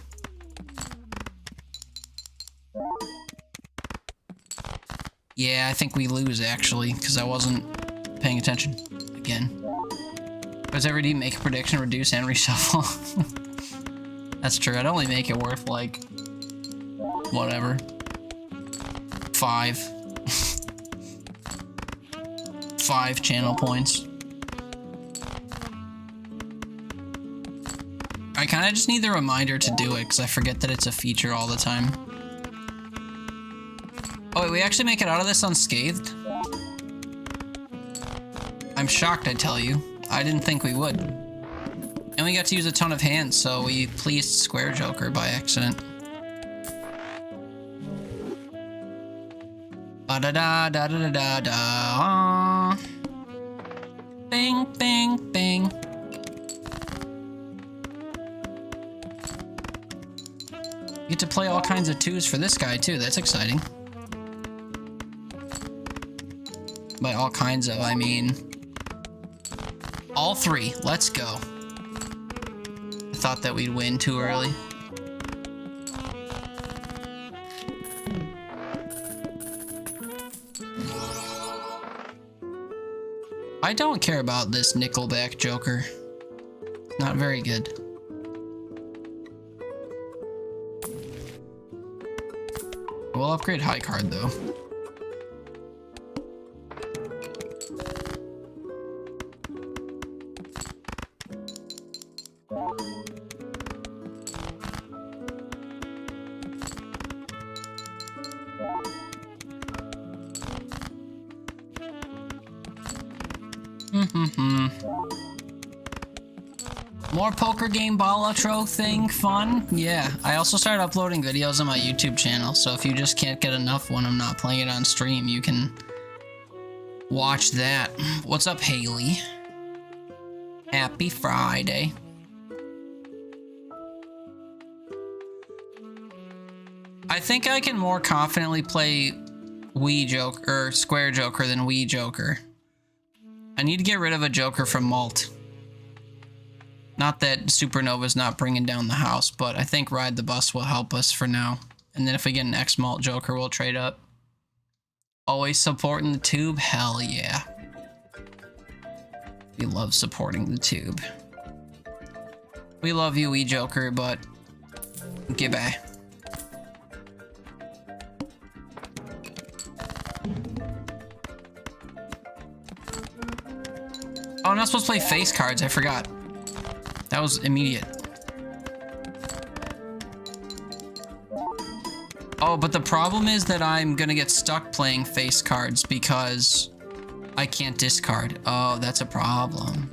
Yeah, I think we lose actually, because I wasn't paying attention again. Does every make a prediction, reduce, and reshuffle? That's true. I'd only make it worth like whatever. 5. 5 channel points. I kind of just need the reminder to do it because I forget that it's a feature all the time. Oh wait, we actually make it out of this unscathed? I'm shocked, I tell you. I didn't think we would. And we got to use a ton of hands, so we pleased Square Joker by accident. Ba-da-da-da-da-da-da. Bing, bing, bing. You get to play all kinds of 2s for this guy, too. That's exciting. By all kinds of, I mean... all 3. Let's go. I thought that we'd win too early. I don't care about this Nickelback Joker. Not very good. We'll upgrade high card though. More poker game Balatro thing fun. Yeah, I also started uploading videos on my YouTube channel, so if you just can't get enough when I'm not playing it on stream, you can watch that. What's up, Haley? Happy Friday. I think I can more confidently play Wii Joker or Square Joker than Wii Joker. I need to get rid of a Joker from Malt. Not that Supernova's not bringing down the house, but I think Ride the Bus will help us for now. And then if we get an X-Malt Joker, we'll trade up. Always supporting the tube? Hell yeah. We love supporting the tube. We love you, Wii Joker, but... goodbye. Oh, I'm not supposed to play face cards, I forgot. That was immediate. Oh, but the problem is that I'm gonna get stuck playing face cards because I can't discard. Oh, that's a problem.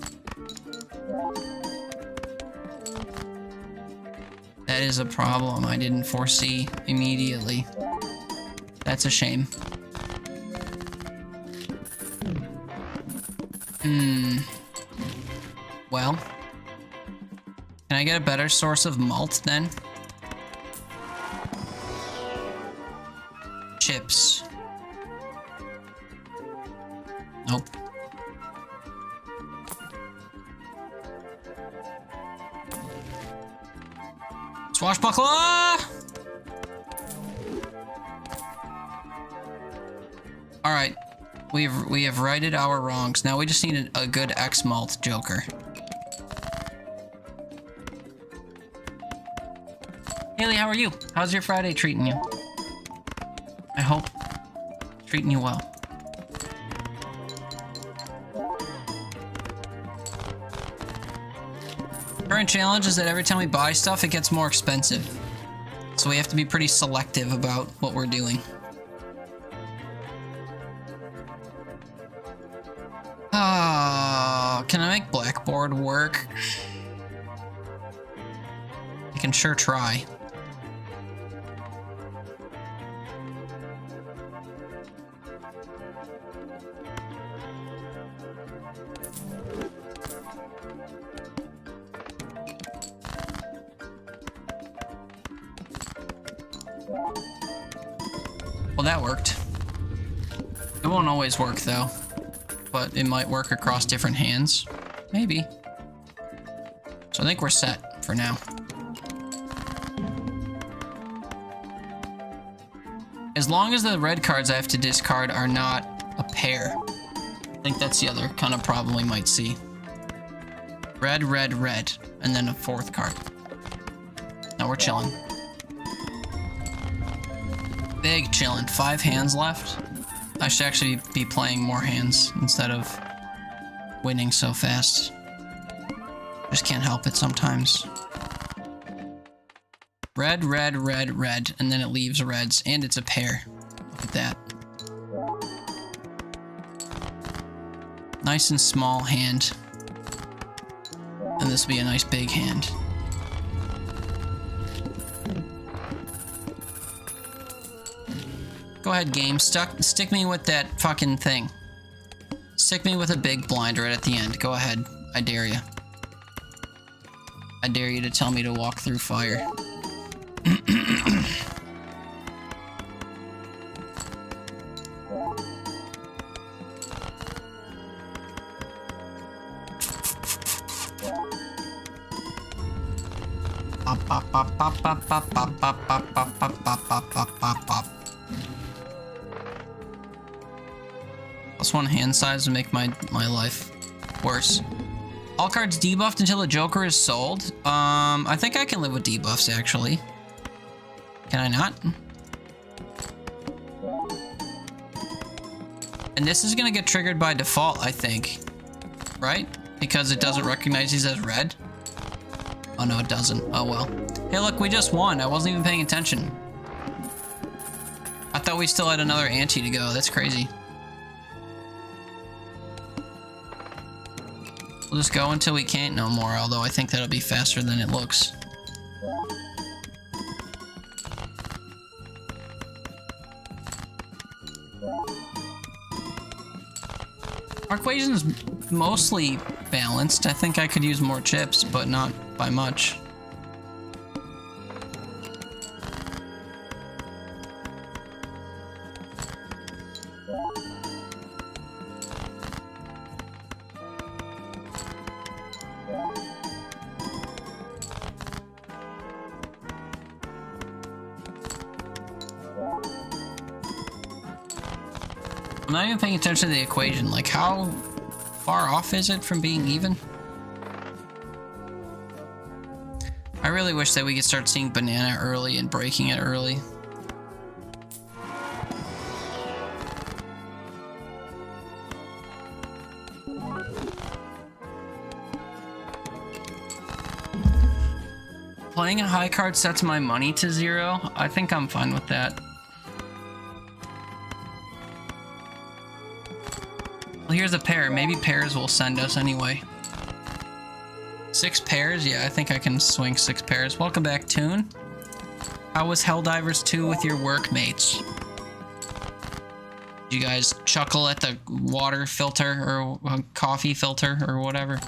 That is a problem I didn't foresee immediately. That's a shame. Well. Can I get a better source of malt then? Chips. Nope. Swashbuckler! Alright. We have righted our wrongs. Now we just need a good X-Malt Joker. Haley, how are you? How's your Friday treating you? I hope treating you well. Current challenge is that every time we buy stuff, it gets more expensive. So we have to be pretty selective about what we're doing. Can I make Blackboard work? I can sure try. Well, that worked. It won't always work, though. But it might work across different hands. Maybe. So I think we're set for now. As long as the red cards I have to discard are not a pair. I think that's the other kind of problem we might see. Red, red, red, and then a fourth card. Now we're chilling. Big chilling. 5 hands left. I should actually be playing more hands instead of winning so fast. Just can't help it sometimes. Red, red, red, red, and then it leaves reds, and it's a pair. Look at that. Nice and small hand. And this will be a nice big hand. Go ahead, game. Stick me with that fucking thing. Stick me with a big blind right at the end. Go ahead. I dare you. I dare you to tell me to walk through fire. +1 hand size would make my life worse. All cards debuffed until the Joker is sold. I think I can live with debuffs actually. Can I not? And this is gonna get triggered by default, I think. Right? Because it doesn't recognize these as red. Oh no, it doesn't. Oh well. Hey look, we just won. I wasn't even paying attention. I thought we still had another ante to go. That's crazy. We'll just go until we can't no more, although I think that'll be faster than it looks. Our equation's mostly balanced. I think I could use more chips, but not by much. I'm not even paying attention to the equation. Like, how far off is it from being even? I really wish that we could start seeing banana early and breaking it early. Playing a high card sets my money to 0. I think I'm fine with that. Well, here's a pair. Maybe pairs will send us anyway. 6 pairs? Yeah, I think I can swing 6 pairs. Welcome back, Toon. How was Helldivers 2 with your workmates? Did you guys chuckle at the water filter or coffee filter or whatever?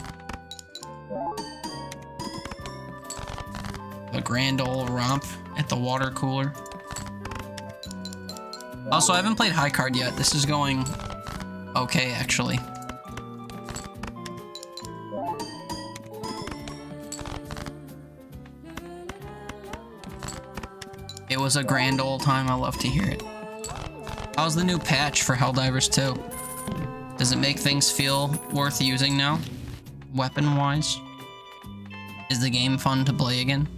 A grand old romp at the water cooler. Also, I haven't played high card yet. This is going okay, actually. It was a grand old time. I love to hear it. How's the new patch for Helldivers 2? Does it make things feel worth using now? Weapon-wise? Is the game fun to play again?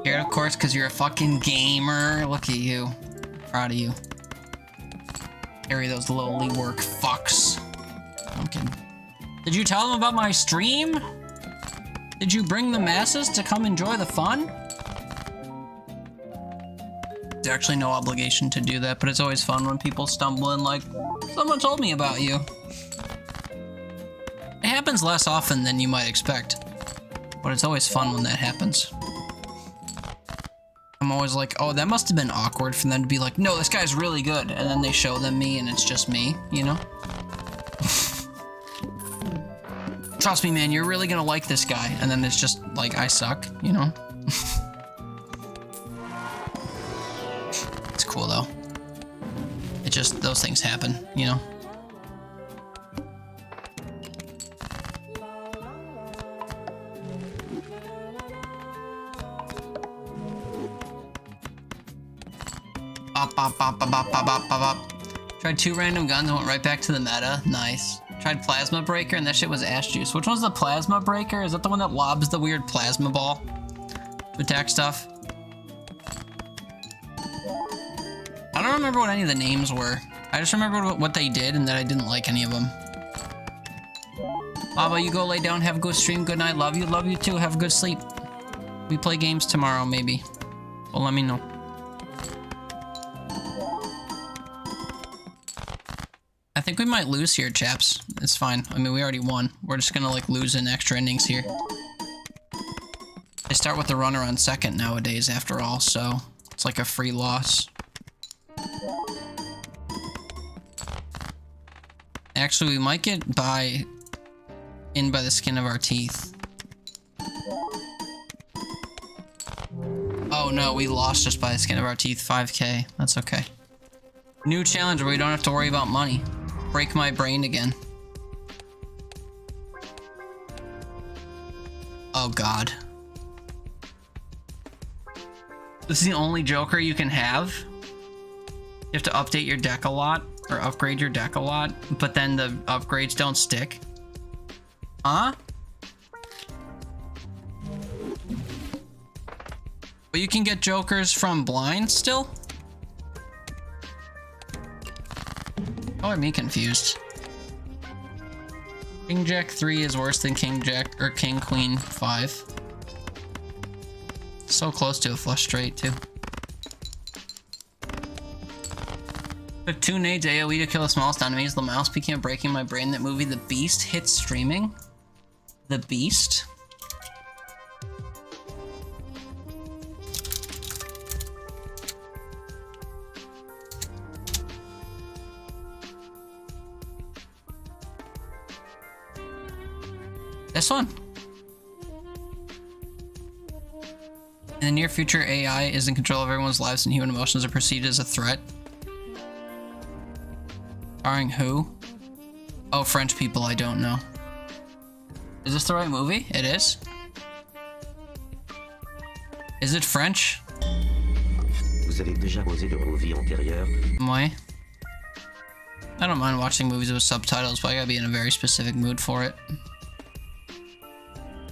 Scared, of course, because you're a fucking gamer. Look at you. Proud of you. Carry those lowly work fucks. Okay. Did you tell them about my stream? Did you bring the masses to come enjoy the fun? There's actually no obligation to do that, but it's always fun when people stumble in like, someone told me about you. It happens less often than you might expect, but it's always fun when that happens. I'm always like, oh, that must have been awkward for them to be like, no, this guy's really good. And then they show them me and it's just me, you know? Trust me, man, you're really gonna like this guy. And then it's just like, I suck, you know? It's cool though. It just, those things happen, you know? Bop, bop, bop, bop, bop, bop, bop, bop. Tried 2 random guns and went right back to the meta. Nice. Tried Plasma Breaker and that shit was ass juice. Which one's the Plasma Breaker? Is that the one that lobs the weird plasma ball to attack stuff? I don't remember what any of the names were. I just remember what they did and that I didn't like any of them. Baba, you go lay down, have a good stream, good night, love you too, have a good sleep. We play games tomorrow, maybe. Well, let me know. I think we might lose here, chaps. It's fine. I mean, we already won. We're just gonna, like, lose in extra innings here. They start with the runner on second nowadays, after all, so it's like a free loss. Actually, we might get in by the skin of our teeth. Oh no, we lost just by the skin of our teeth. 5K. That's okay. New challenge where we don't have to worry about money. Break my brain again. Oh god. This is the only Joker you can have? You have to update your deck a lot, or upgrade your deck a lot, but then the upgrades don't stick? Huh? But you can get Jokers from blind still? Oh, I'm me confused. King Jack 3 is worse than King Jack or King Queen 5. So close to a flush straight too. Took 2 nades AoE to kill the smallest enemies. The mouse became breaking my brain. That movie The Beast hits streaming. The Beast? This one. In the near future, AI is in control of everyone's lives and human emotions are perceived as a threat. Starring who? Oh, French people I don't know. Is this the right movie? It is? Is it French? Vous avez déjà causé de vos vies antérieures? Moi? I don't mind watching movies with subtitles, but I gotta be in a very specific mood for it.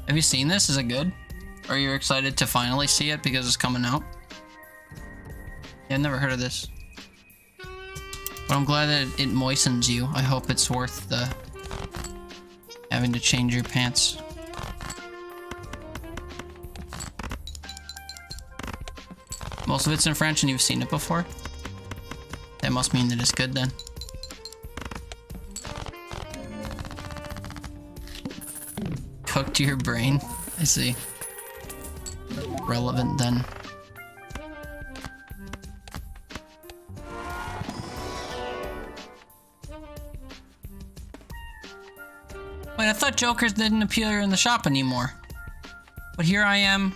Have you seen this? Is it good? Or are you excited to finally see it because it's coming out? Yeah, I've never heard of this. But I'm glad that it moistens you. I hope it's worth the having to change your pants. Most of it's in French and you've seen it before? That must mean that it's good then. Cooked your brain? I see. Relevant then. Wait, I thought Jokers didn't appear in the shop anymore. But here I am.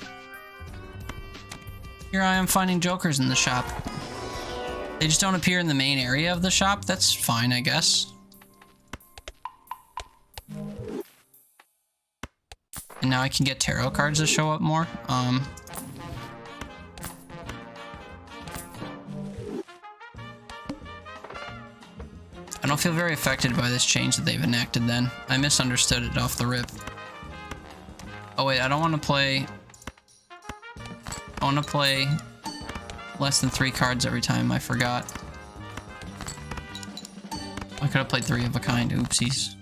Here I am finding Jokers in the shop. They just don't appear in the main area of the shop? That's fine, I guess. And now I can get tarot cards to show up more. I don't feel very affected by this change that they've enacted then. I misunderstood it off the rip. Oh wait, I don't want to play... I want to play less than 3 cards every time, I forgot. I could have played 3 of a kind, oopsies.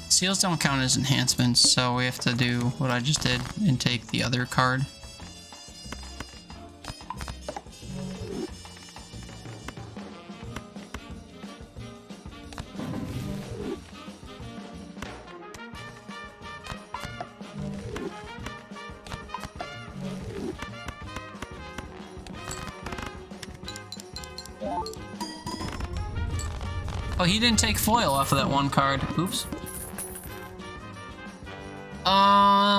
Seals don't count as enhancements, so we have to do what I just did and take the other card. Oh, he didn't take foil off of that one card. Oops.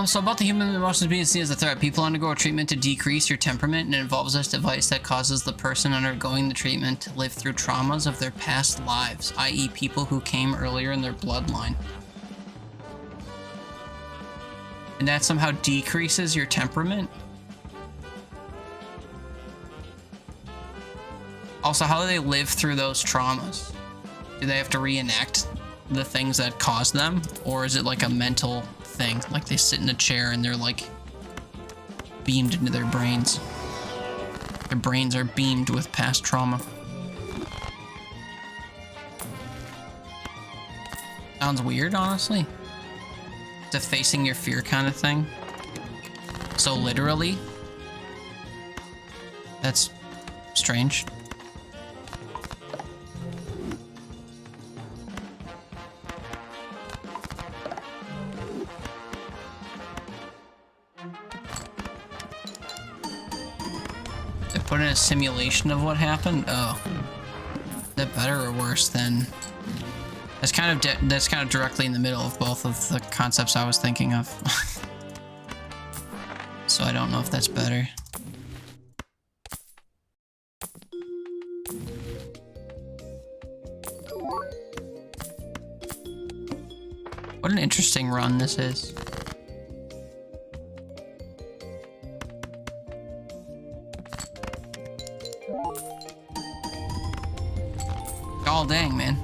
So about the human emotions being seen as a threat, people undergo a treatment to decrease your temperament, and it involves this device that causes the person undergoing the treatment to live through traumas of their past lives, i.e. people who came earlier in their bloodline. And that somehow decreases your temperament? Also, how do they live through those traumas? Do they have to reenact the things that caused them? Or is it like a mental thing? Like they sit in a chair and they're like beamed into their brains. Their brains are beamed with past trauma. Sounds weird, honestly. It's a facing your fear kind of thing. So literally, that's strange. Put in a simulation of what happened. Oh, is that better or worse than? That's kind of directly in the middle of both of the concepts I was thinking of. So I don't know if that's better. What an interesting run this is. Oh, dang, man.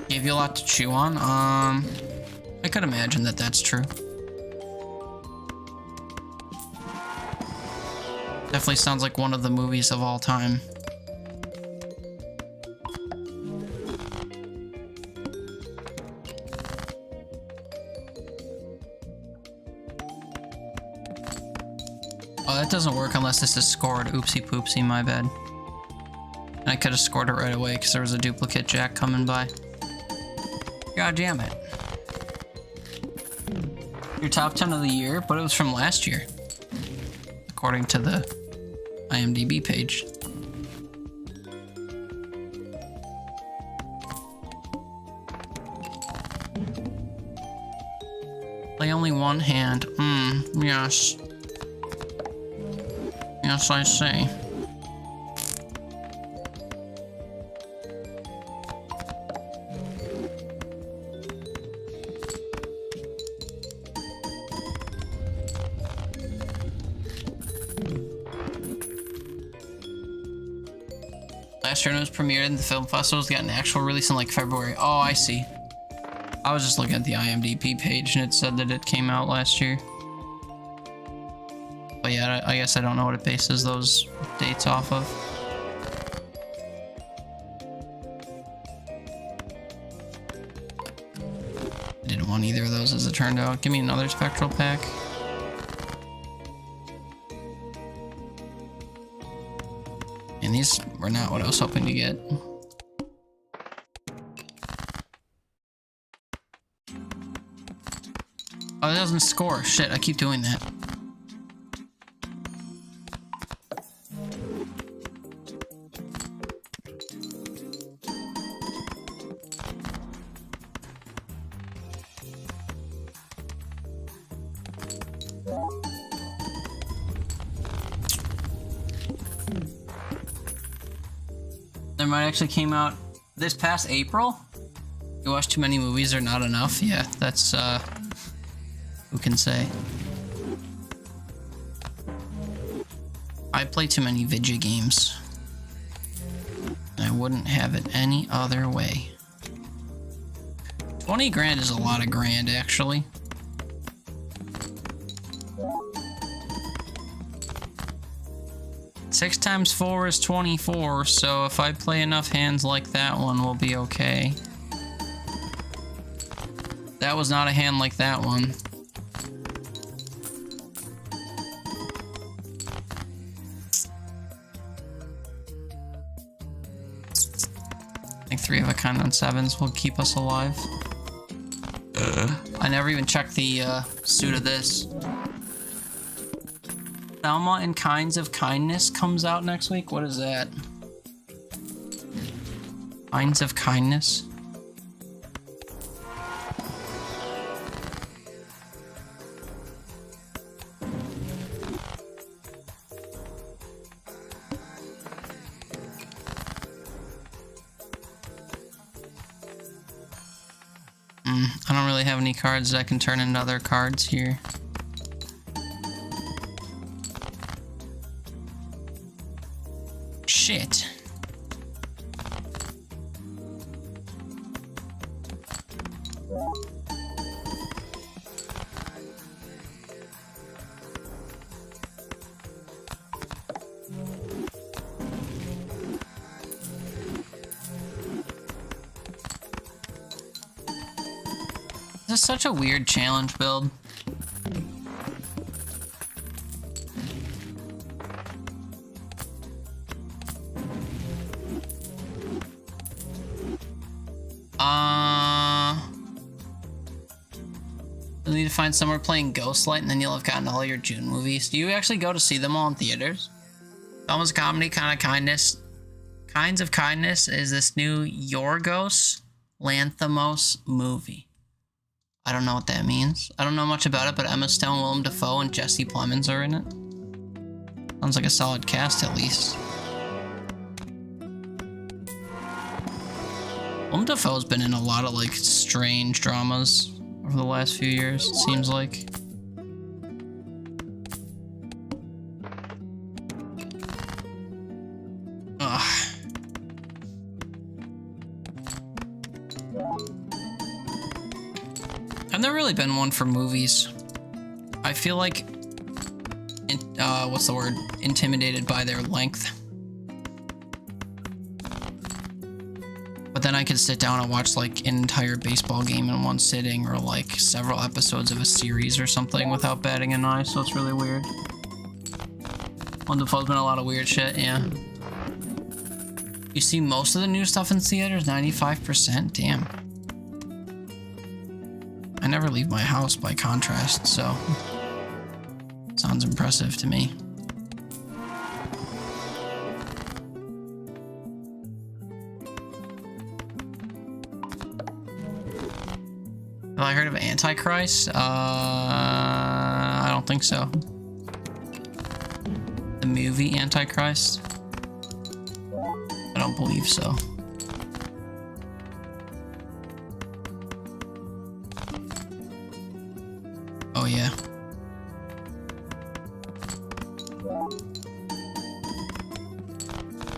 Gave you a lot to chew on. I could imagine that that's true. Definitely sounds like one of the movies of all time. Oh, that doesn't work unless this is scored. Oopsie poopsie, my bad. I could have scored it right away because there was a duplicate jack coming by. God damn it. Your top 10 of the year, but it was from last year. According to the IMDb page. Play only one hand. Yes. Yes, I see. Last year when it was premiered in the film festivals, got an actual release in like February. Oh, I see. I was just looking at the IMDb page and it said that it came out last year. But yeah, I guess I don't know what it bases those dates off of. I didn't want either of those as it turned out. Give me another spectral pack. And these were not what I was hoping to get. Oh, it doesn't score. Shit, I keep doing that. There might actually came out this past April. You watch too many movies or not enough? Yeah, that's who can say? I play too many video games. I wouldn't have it any other way. 20 grand is a lot of grand, actually. Six times 4 is 24, so if I play enough hands like that one, we'll be okay. That was not a hand like that one. I think 3 of a kind on 7s will keep us alive. I never even checked the suit of this. Thelma and Kinds of Kindness comes out next week. What is that? Kinds of kindness. I don't really have any cards that I can turn into other cards here. Shit. This is such a weird challenge build. You'll need to find somewhere playing Ghostlight and then you'll have gotten all your June movies. Do you actually go to see them all in theaters? Almost comedy, kind of kindness. Kinds of Kindness is this new Yorgos Lanthimos movie. I don't know what that means. I don't know much about it, but Emma Stone, Willem Dafoe, and Jesse Plemons are in it. Sounds like a solid cast, at least. Willem Dafoe's been in a lot of, like, strange dramas over the last few years, it seems like. Ugh. I've never really been one for movies. I feel like, what's the word? Intimidated by their length. But then I could sit down and watch like an entire baseball game in one sitting, or like several episodes of a series or something without batting an eye, so it's really weird. Willem Dafoe's been a lot of weird shit, yeah. You see most of the new stuff in theaters? 95%? Damn. I never leave my house by contrast, so sounds impressive to me. Have I heard of Antichrist? I don't think so. The movie Antichrist? I don't believe so. Oh yeah.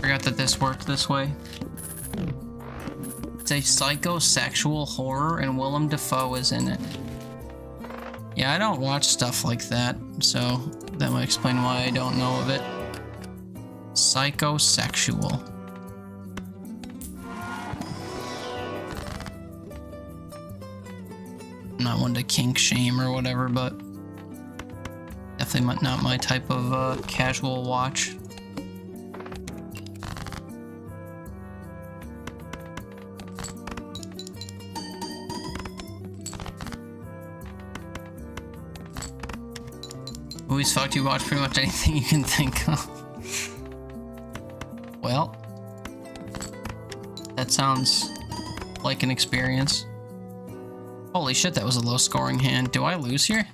Forgot that this worked this way. It's a psychosexual horror and Willem Dafoe is in it. Yeah, I don't watch stuff like that, so that might explain why I don't know of it. Psychosexual. I'm not one to kink shame or whatever, but definitely not my type of casual watch. Movies fucked, you watch pretty much anything you can think of. Well, that sounds like an experience. Holy shit, that was a low scoring hand. Do I lose here?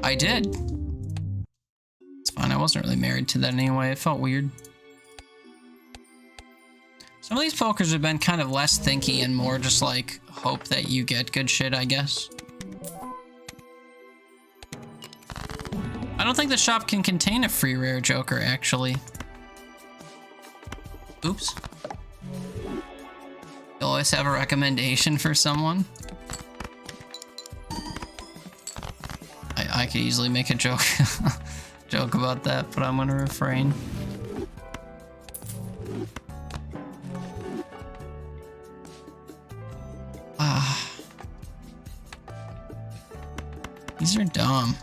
I did. It's fine, I wasn't really married to that anyway. It felt weird. Some of these pokers have been kind of less thinky and more just like hope that you get good shit, I guess. I don't think the shop can contain a free rare joker, actually. Oops. You always have a recommendation for someone. I could easily make a joke joke about that, but I'm gonna refrain. Ah. These are dumb.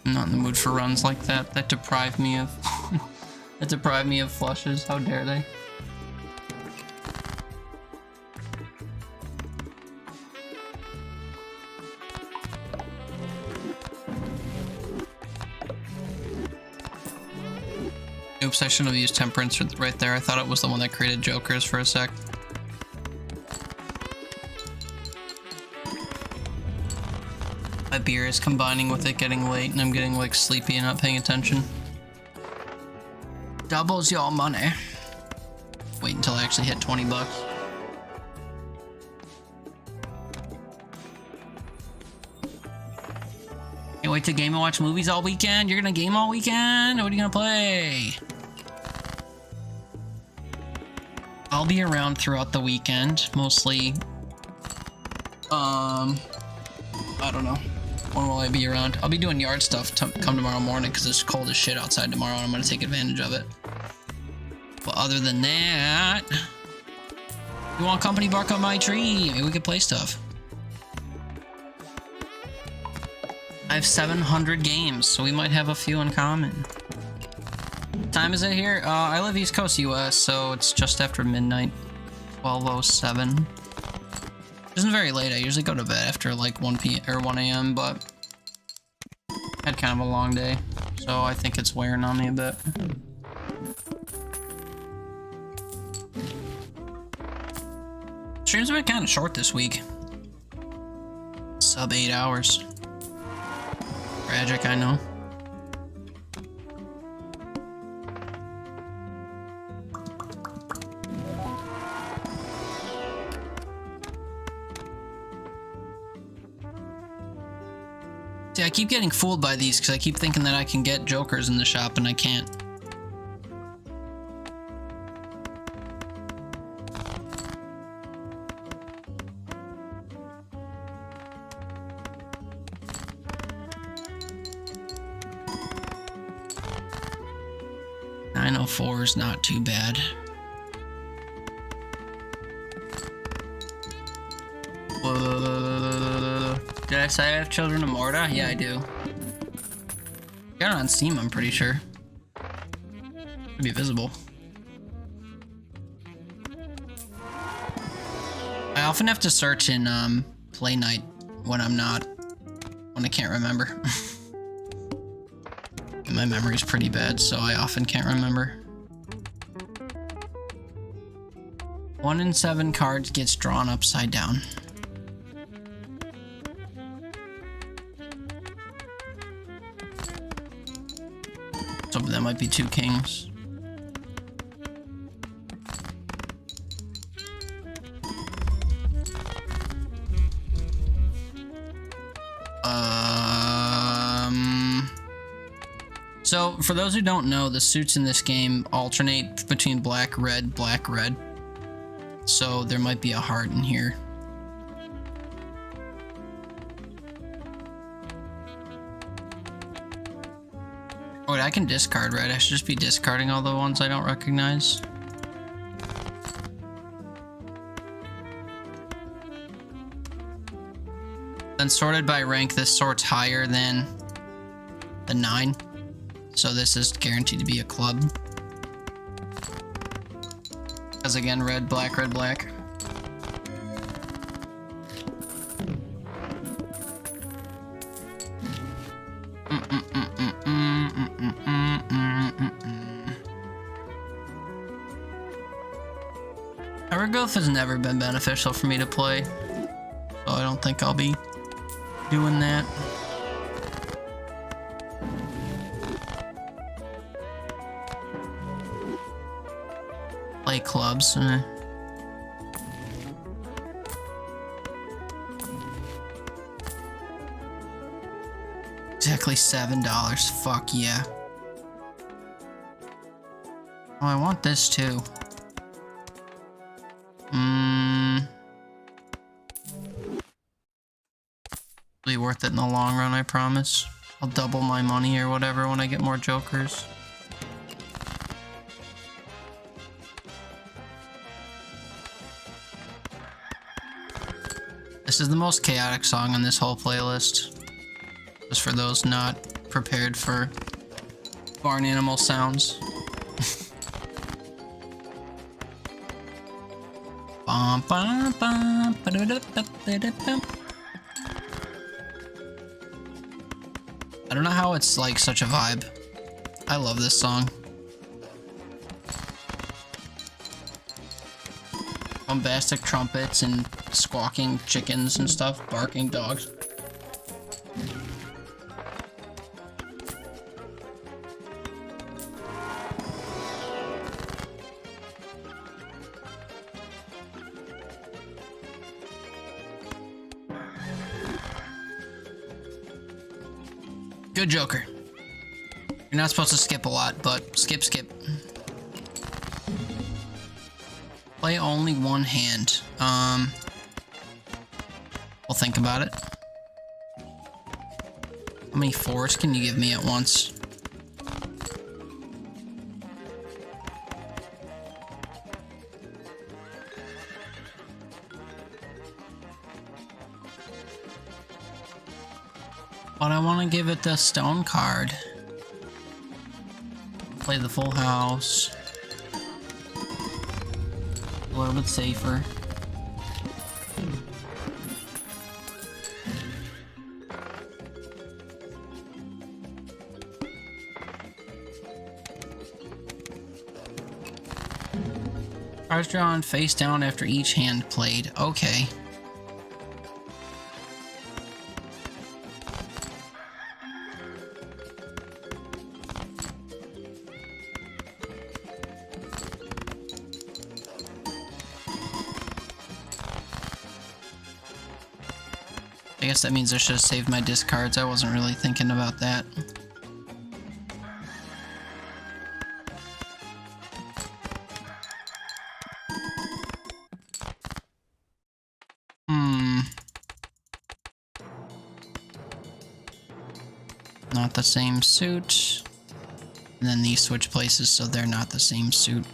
I'm not in the mood for runs like that. That deprive me of that deprive me of flushes. How dare they? Oops, I should have used Temperance right there. I thought it was the one that created Jokers for a sec. My beer is combining with it getting late, and I'm getting like sleepy and not paying attention. Doubles your money. Wait until I actually hit 20 bucks. Can't wait to game and watch movies all weekend. You're gonna game all weekend? What are you gonna play? I'll be around throughout the weekend, mostly. I don't know. When will I be around? I'll be doing yard stuff come tomorrow morning because it's cold as shit outside tomorrow and I'm gonna take advantage of it. But other than that, you want company bark up my tree? Maybe we could play stuff. I have 700 games, so we might have a few in common. What time is it here? I live East Coast US, so it's just after midnight. 12:07. Isn't very late. I usually go to bed after like 1 a.m., but I had kind of a long day, so I think it's wearing on me a bit. Streams have been kind of short this week. Sub 8 hours. Tragic, I know. See, I keep getting fooled by these because I keep thinking that I can get Jokers in the shop and I can't. .904 is not too bad. Did I say I have Children of Morta? Yeah, I do. Got it on Steam, I'm pretty sure. Should be visible. I often have to search in Play Night when I can't remember. My memory's pretty bad, so I often can't remember. 1 in 7 cards gets drawn upside down. So that might be 2 kings. So, for those who don't know, the suits in this game alternate between black, red, black, red. So, there might be a heart in here. Wait, I can discard red. I should just be discarding all the ones I don't recognize. Then sorted by rank, this sort's higher than the 9. So this is guaranteed to be a club. Because again, red, black, red, black. Evergrowth has never been beneficial for me to play, so I don't think I'll be doing that. Play clubs. Exactly $7. Fuck yeah. Oh, I want this too. Be worth it in the long run, I promise. I'll double my money or whatever when I get more Jokers. This is the most chaotic song on this whole playlist. Just for those not prepared for barn animal sounds. Bum, bum, bum, ba-da-da-da-da-da-bum. I don't know how it's like such a vibe. I love this song. bombastic trumpets and squawking chickens and stuff, barking dogs. Good Joker. You're not supposed to skip a lot, but skip. Play only one hand. We'll think about it. How many 4s can you give me at once? But I want to give it the stone card. Play the full house. A little bit safer. Cards drawn face down after each hand played. Okay. I guess that means I should have saved my discards. I wasn't really thinking about that. Not the same suit. And then these switch places, so they're not the same suit.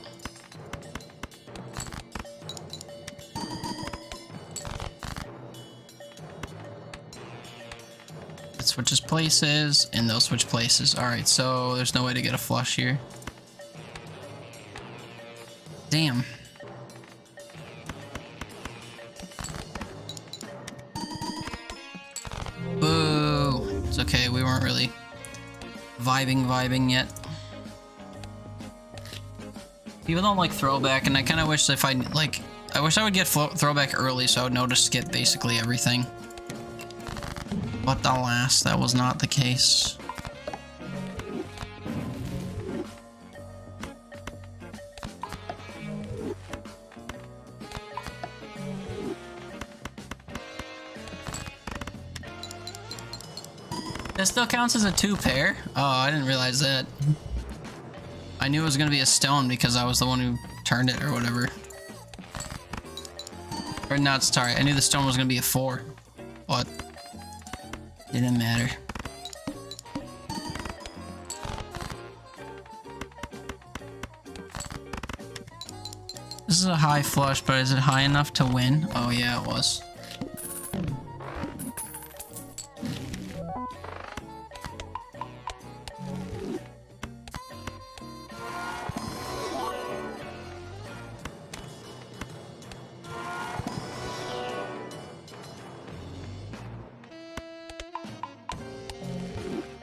It switches places, and they'll switch places. Alright, so there's no way to get a flush here. Damn. Boo! It's okay, we weren't really vibing yet. People don't like throwback, and I kind of wish if I wish I would get throwback early so I would know to skip basically everything. But alas, that was not the case. That still counts as a 2-pair? Oh, I didn't realize that. I knew it was gonna be a stone because I was the one who turned it or whatever. Or not, sorry, I knew the stone was gonna be a 4. But didn't matter. This is a high flush, but is it high enough to win? Oh yeah, it was.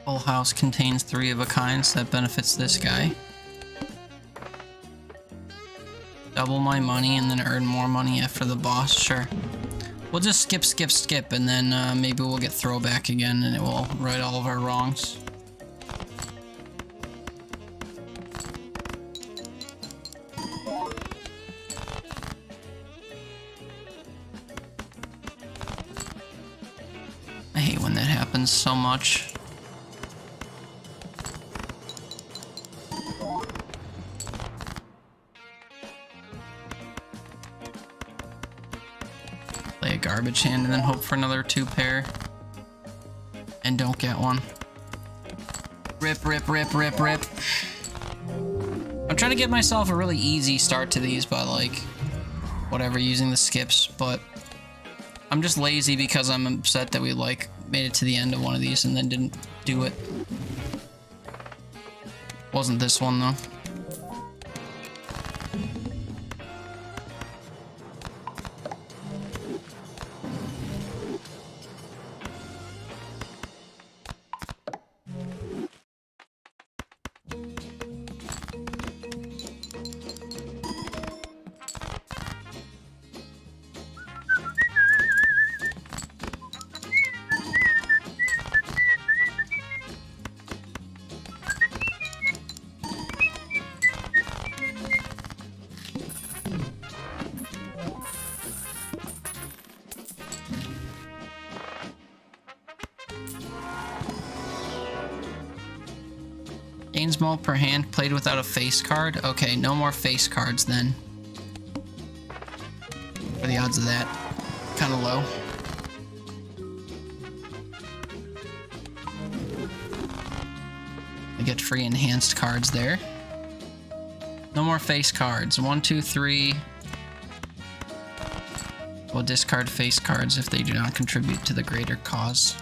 Full house contains 3 of a kind, so that benefits this guy. Double my money and then earn more money after the boss, sure. We'll just skip, and then maybe we'll get throwback again and it will right all of our wrongs. I hate when that happens so much. Play a garbage hand and then hope for another 2-pair. And don't get one. Rip. I'm trying to give myself a really easy start to these by like, whatever, using the skips, but I'm just lazy because I'm upset that we like made it to the end of one of these and then didn't do it. Wasn't this one though. Gains mode per hand played without a face card. Okay, no more face cards then. What are the odds of that? Kind of low. I get free enhanced cards there. No more face cards. 1, 2, 3. We'll discard face cards if they do not contribute to the greater cause.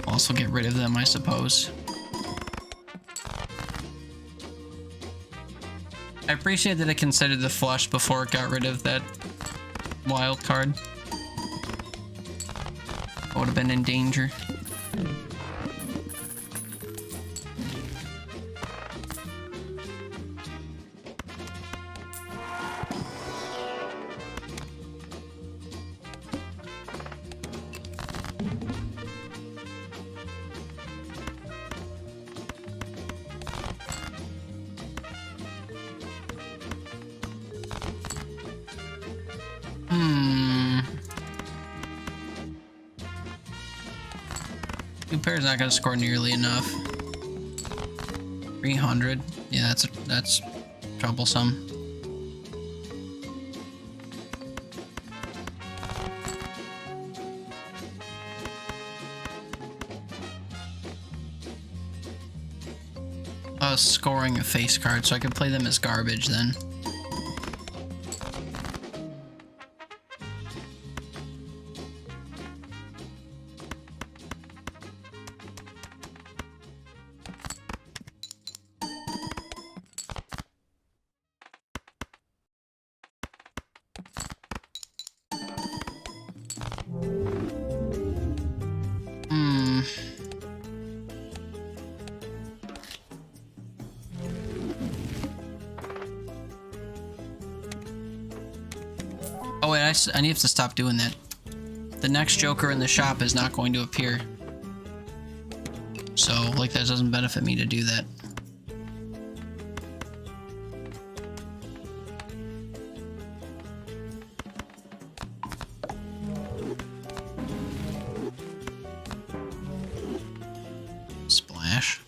Also get rid of them, I suppose. I appreciate that it considered the flush before it got rid of that wild card. I would have been in danger. Two pairs not gonna score nearly enough. 300. Yeah, that's troublesome. Scoring a face card, so I can play them as garbage then. Oh wait, I need to stop doing that. The next Joker in the shop is not going to appear. So, like, that doesn't benefit me to do that. Splash.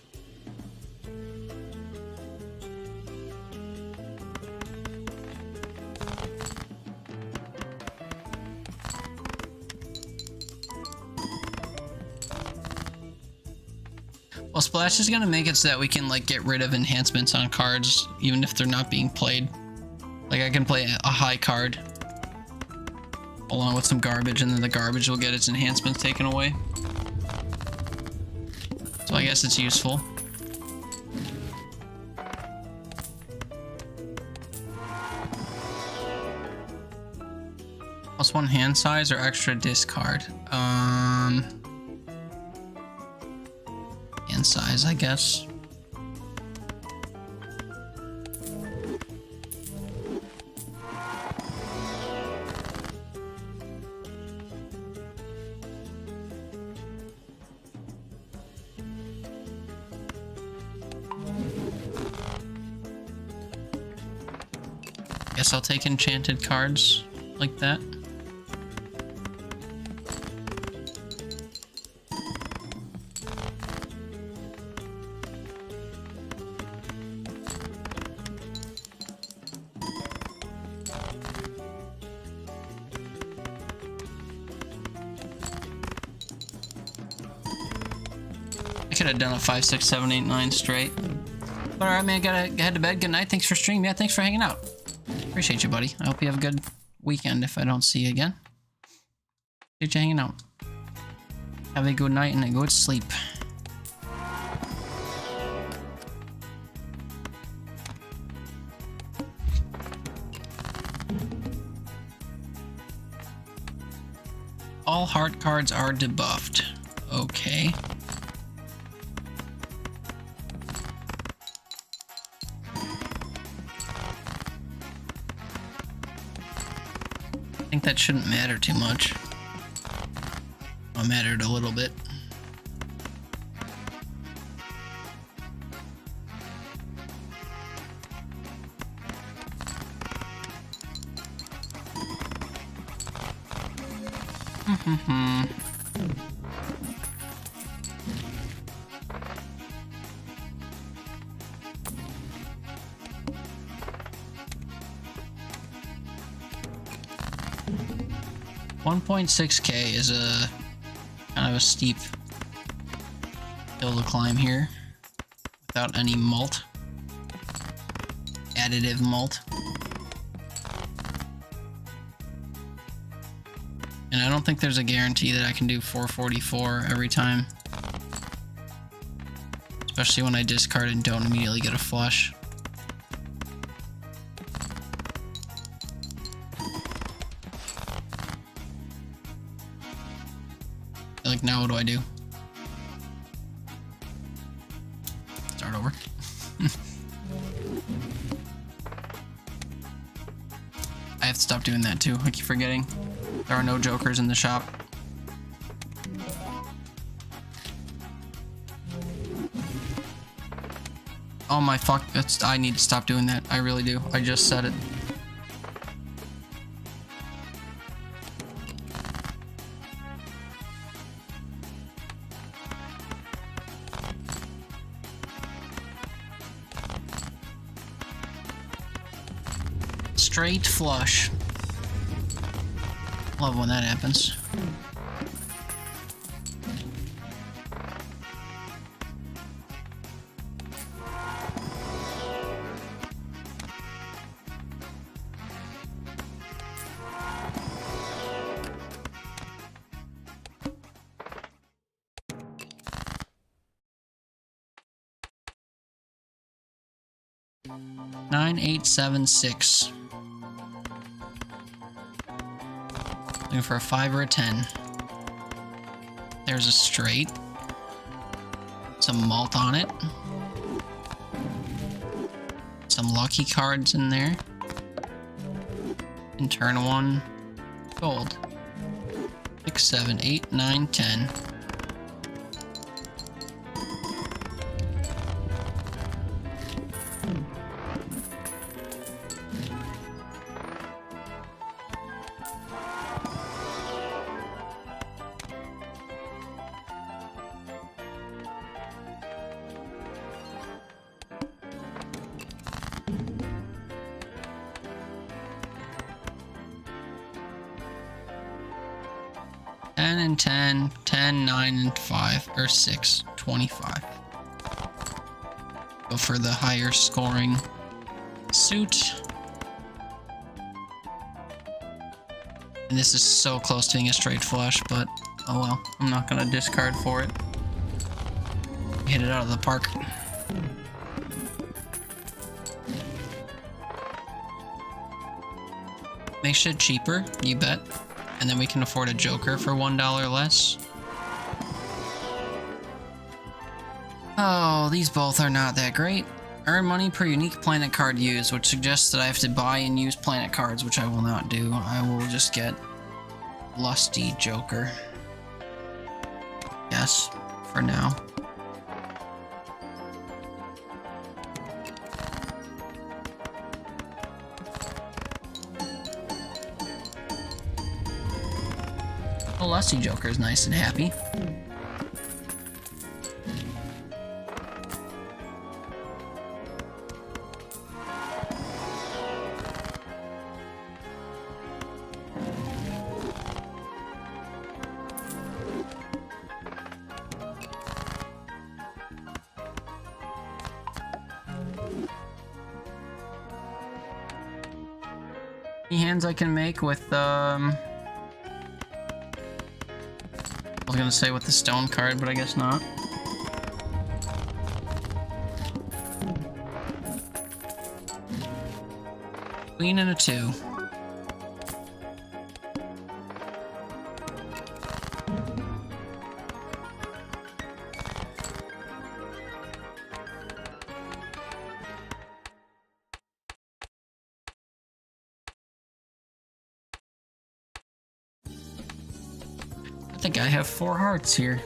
Well, Splash is gonna make it so that we can, like, get rid of enhancements on cards, even if they're not being played. Like, I can play a high card along with some garbage, and then the garbage will get its enhancements taken away. So I guess it's useful. Plus 1 hand size or extra discard? Hand size, I guess. Guess I'll take enchanted cards like that. I could have done a 5, 6, 7, 8, 9 straight. But alright, man, gotta head to bed. Good night. Thanks for streaming. Yeah, thanks for hanging out. Appreciate you, buddy. I hope you have a good weekend if I don't see you again. Appreciate you hanging out. Have a good night and a good sleep. All heart cards are debuffed. Okay. I think that shouldn't matter too much. Well, it mattered a little bit. $1.6K is a kind of a steep hill to climb here without any malt, additive malt. And I don't think there's a guarantee that I can do 444 every time. Especially when I discard and don't immediately get a flush. Like, now what do I do? Start over. I have to stop doing that too. I keep forgetting. There are no jokers in the shop. Oh my fuck, I need to stop doing that. I really do. I just said it. Straight flush. Love when that happens. $9,876. Looking for a 5 or a 10. There's a straight. Some malt on it. Some lucky cards in there. And turn 1, gold. 6, 7, 8, 9, 10. And 10, 10, 9, and 5, or 6, 25. Go for the higher scoring suit. And this is so close to being a straight flush, but oh well, I'm not gonna discard for it. Hit it out of the park. Make shit cheaper, you bet. And then we can afford a joker for $1 less. Oh, these both are not that great. Earn money per unique planet card used, which suggests that I have to buy and use planet cards, which I will not do. I will just get Lusty Joker. Yes, for now. The Lusty Joker is nice and happy. Any hands I can make with I was gonna say with the stone card, but I guess not. Queen and a 2. I think I have 4 hearts here.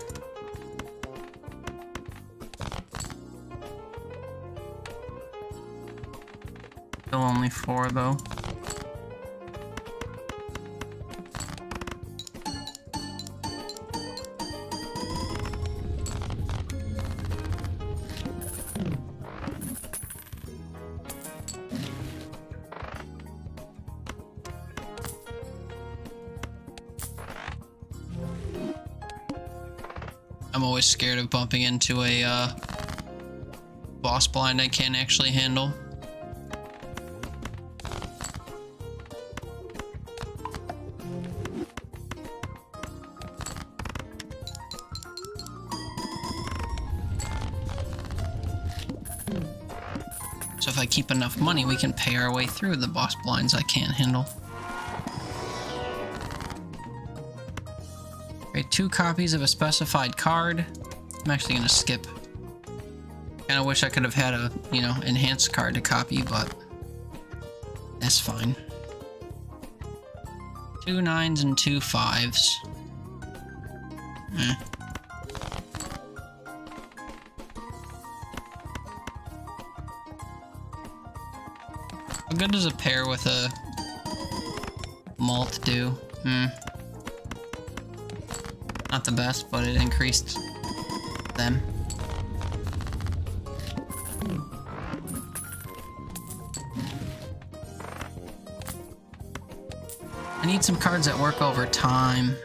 Still only 4 though. I'm always scared of bumping into a boss blind I can't actually handle. So if I keep enough money, we can pay our way through the boss blinds I can't handle. Okay, 2 copies of a specified card. I'm actually gonna skip. Kinda wish I could have had a, you know, enhanced card to copy, but that's fine. 2 9s and 2 5s. Eh. How good does a pair with a malt do? Not the best, but it increased them. I need some cards that work over time.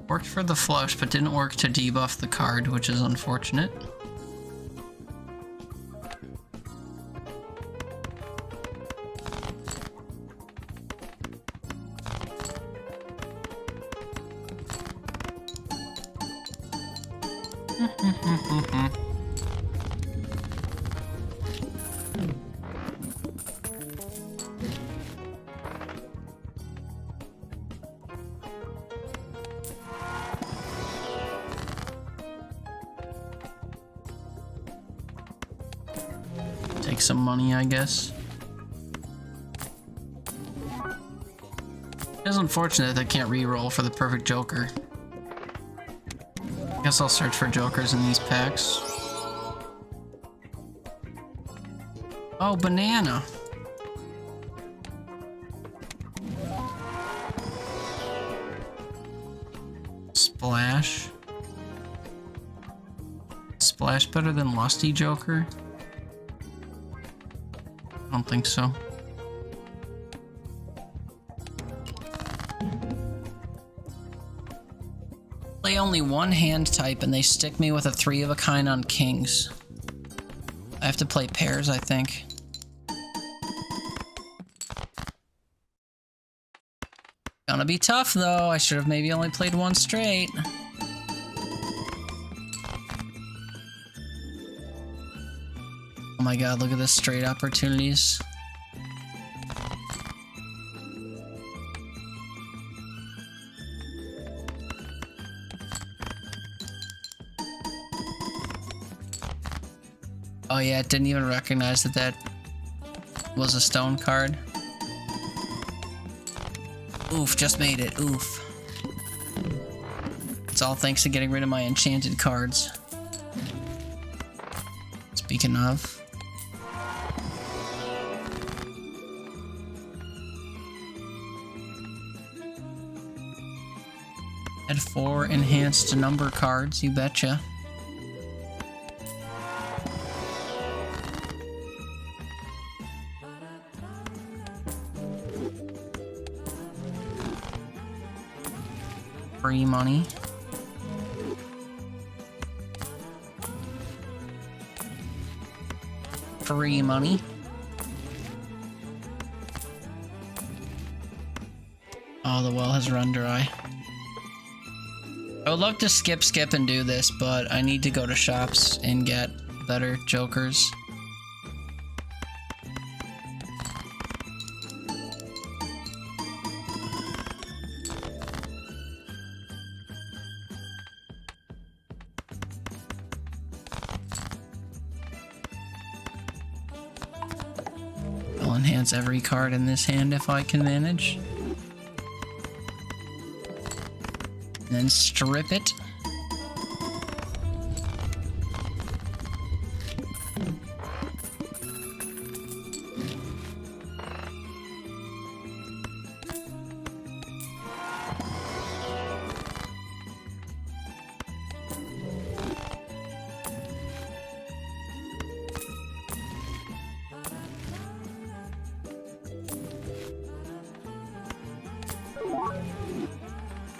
Worked for the flush, but didn't work to debuff the card, which is unfortunate. Take some money, I guess. It's unfortunate that I can't re-roll for the perfect Joker. Guess I'll search for Jokers in these packs. Oh, banana. Splash. Splash better than Lusty Joker? I don't think so. Play only one hand type and they stick me with a 3 of a kind on kings. I have to play pairs, I think. Gonna be tough though. I should have maybe only played one straight. Oh my god, look at this straight opportunities. Oh yeah, it didn't even recognize that that was a stone card. Oof, just made it. Oof. It's all thanks to getting rid of my enchanted cards. Speaking of. Had 4 enhanced number cards, you betcha. Free money. Free money. Oh, the well has run dry. I would love to skip and do this, but I need to go to shops and get better jokers. I'll enhance every card in this hand if I can manage. Then strip it.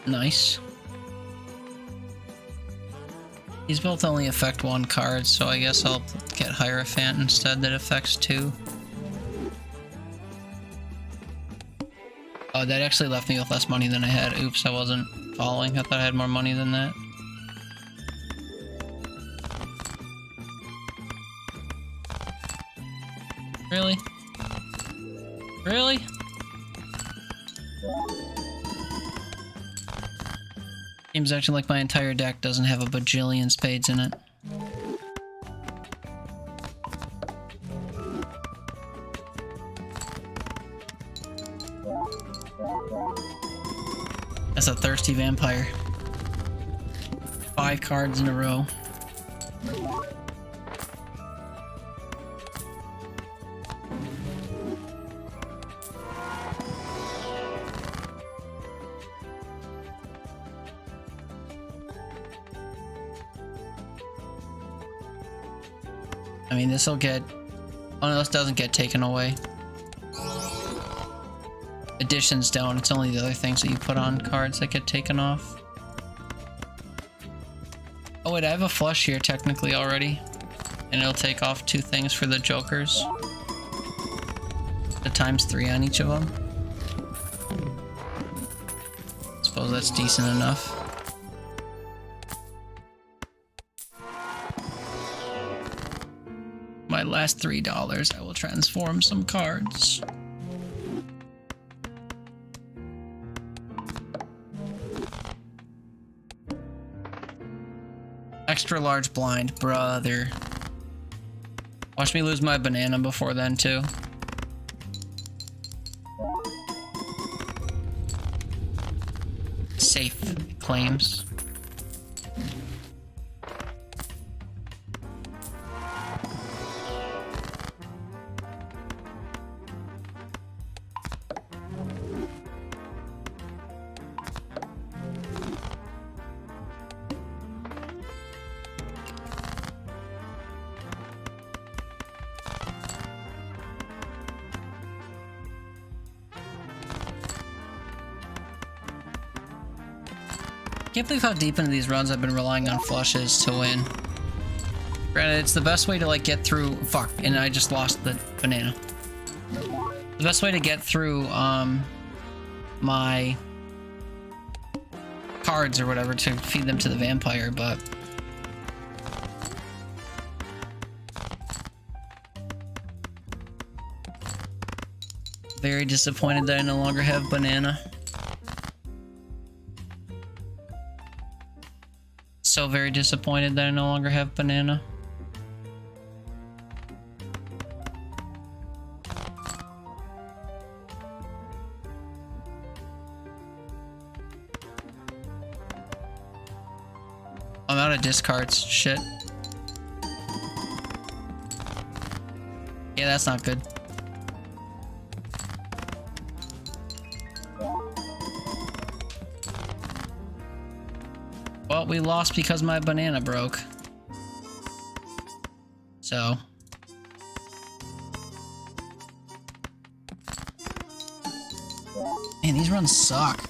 Nice. These both only affect one card, so I guess I'll get Hierophant instead that affects 2. Oh, that actually left me with less money than I had. Oops, I wasn't following. I thought I had more money than that. Really? Really? Seems actually like my entire deck doesn't have a bajillion spades in it. That's a thirsty vampire. 5 cards in a row. I mean, this'll get... Oh no, this doesn't get taken away. Additions don't, it's only the other things that you put on cards that get taken off. Oh wait, I have a flush here technically already. And it'll take off 2 things for the jokers. The ×3 on each of them. Suppose that's decent enough. My last $3, I will transform some cards. Extra large blind, brother. Watch me lose my banana before then, too. Safe, it claims. Can't believe how deep into these runs I've been relying on flushes to win. Granted, it's the best way to like get through. Fuck, and I just lost the banana. The best way to get through my cards or whatever to feed them to the vampire, but very disappointed that I no longer have banana. So very disappointed that I no longer have banana. I'm out of discards. Shit. Yeah, that's not good. Well, we lost because my banana broke. So. Man, these runs suck.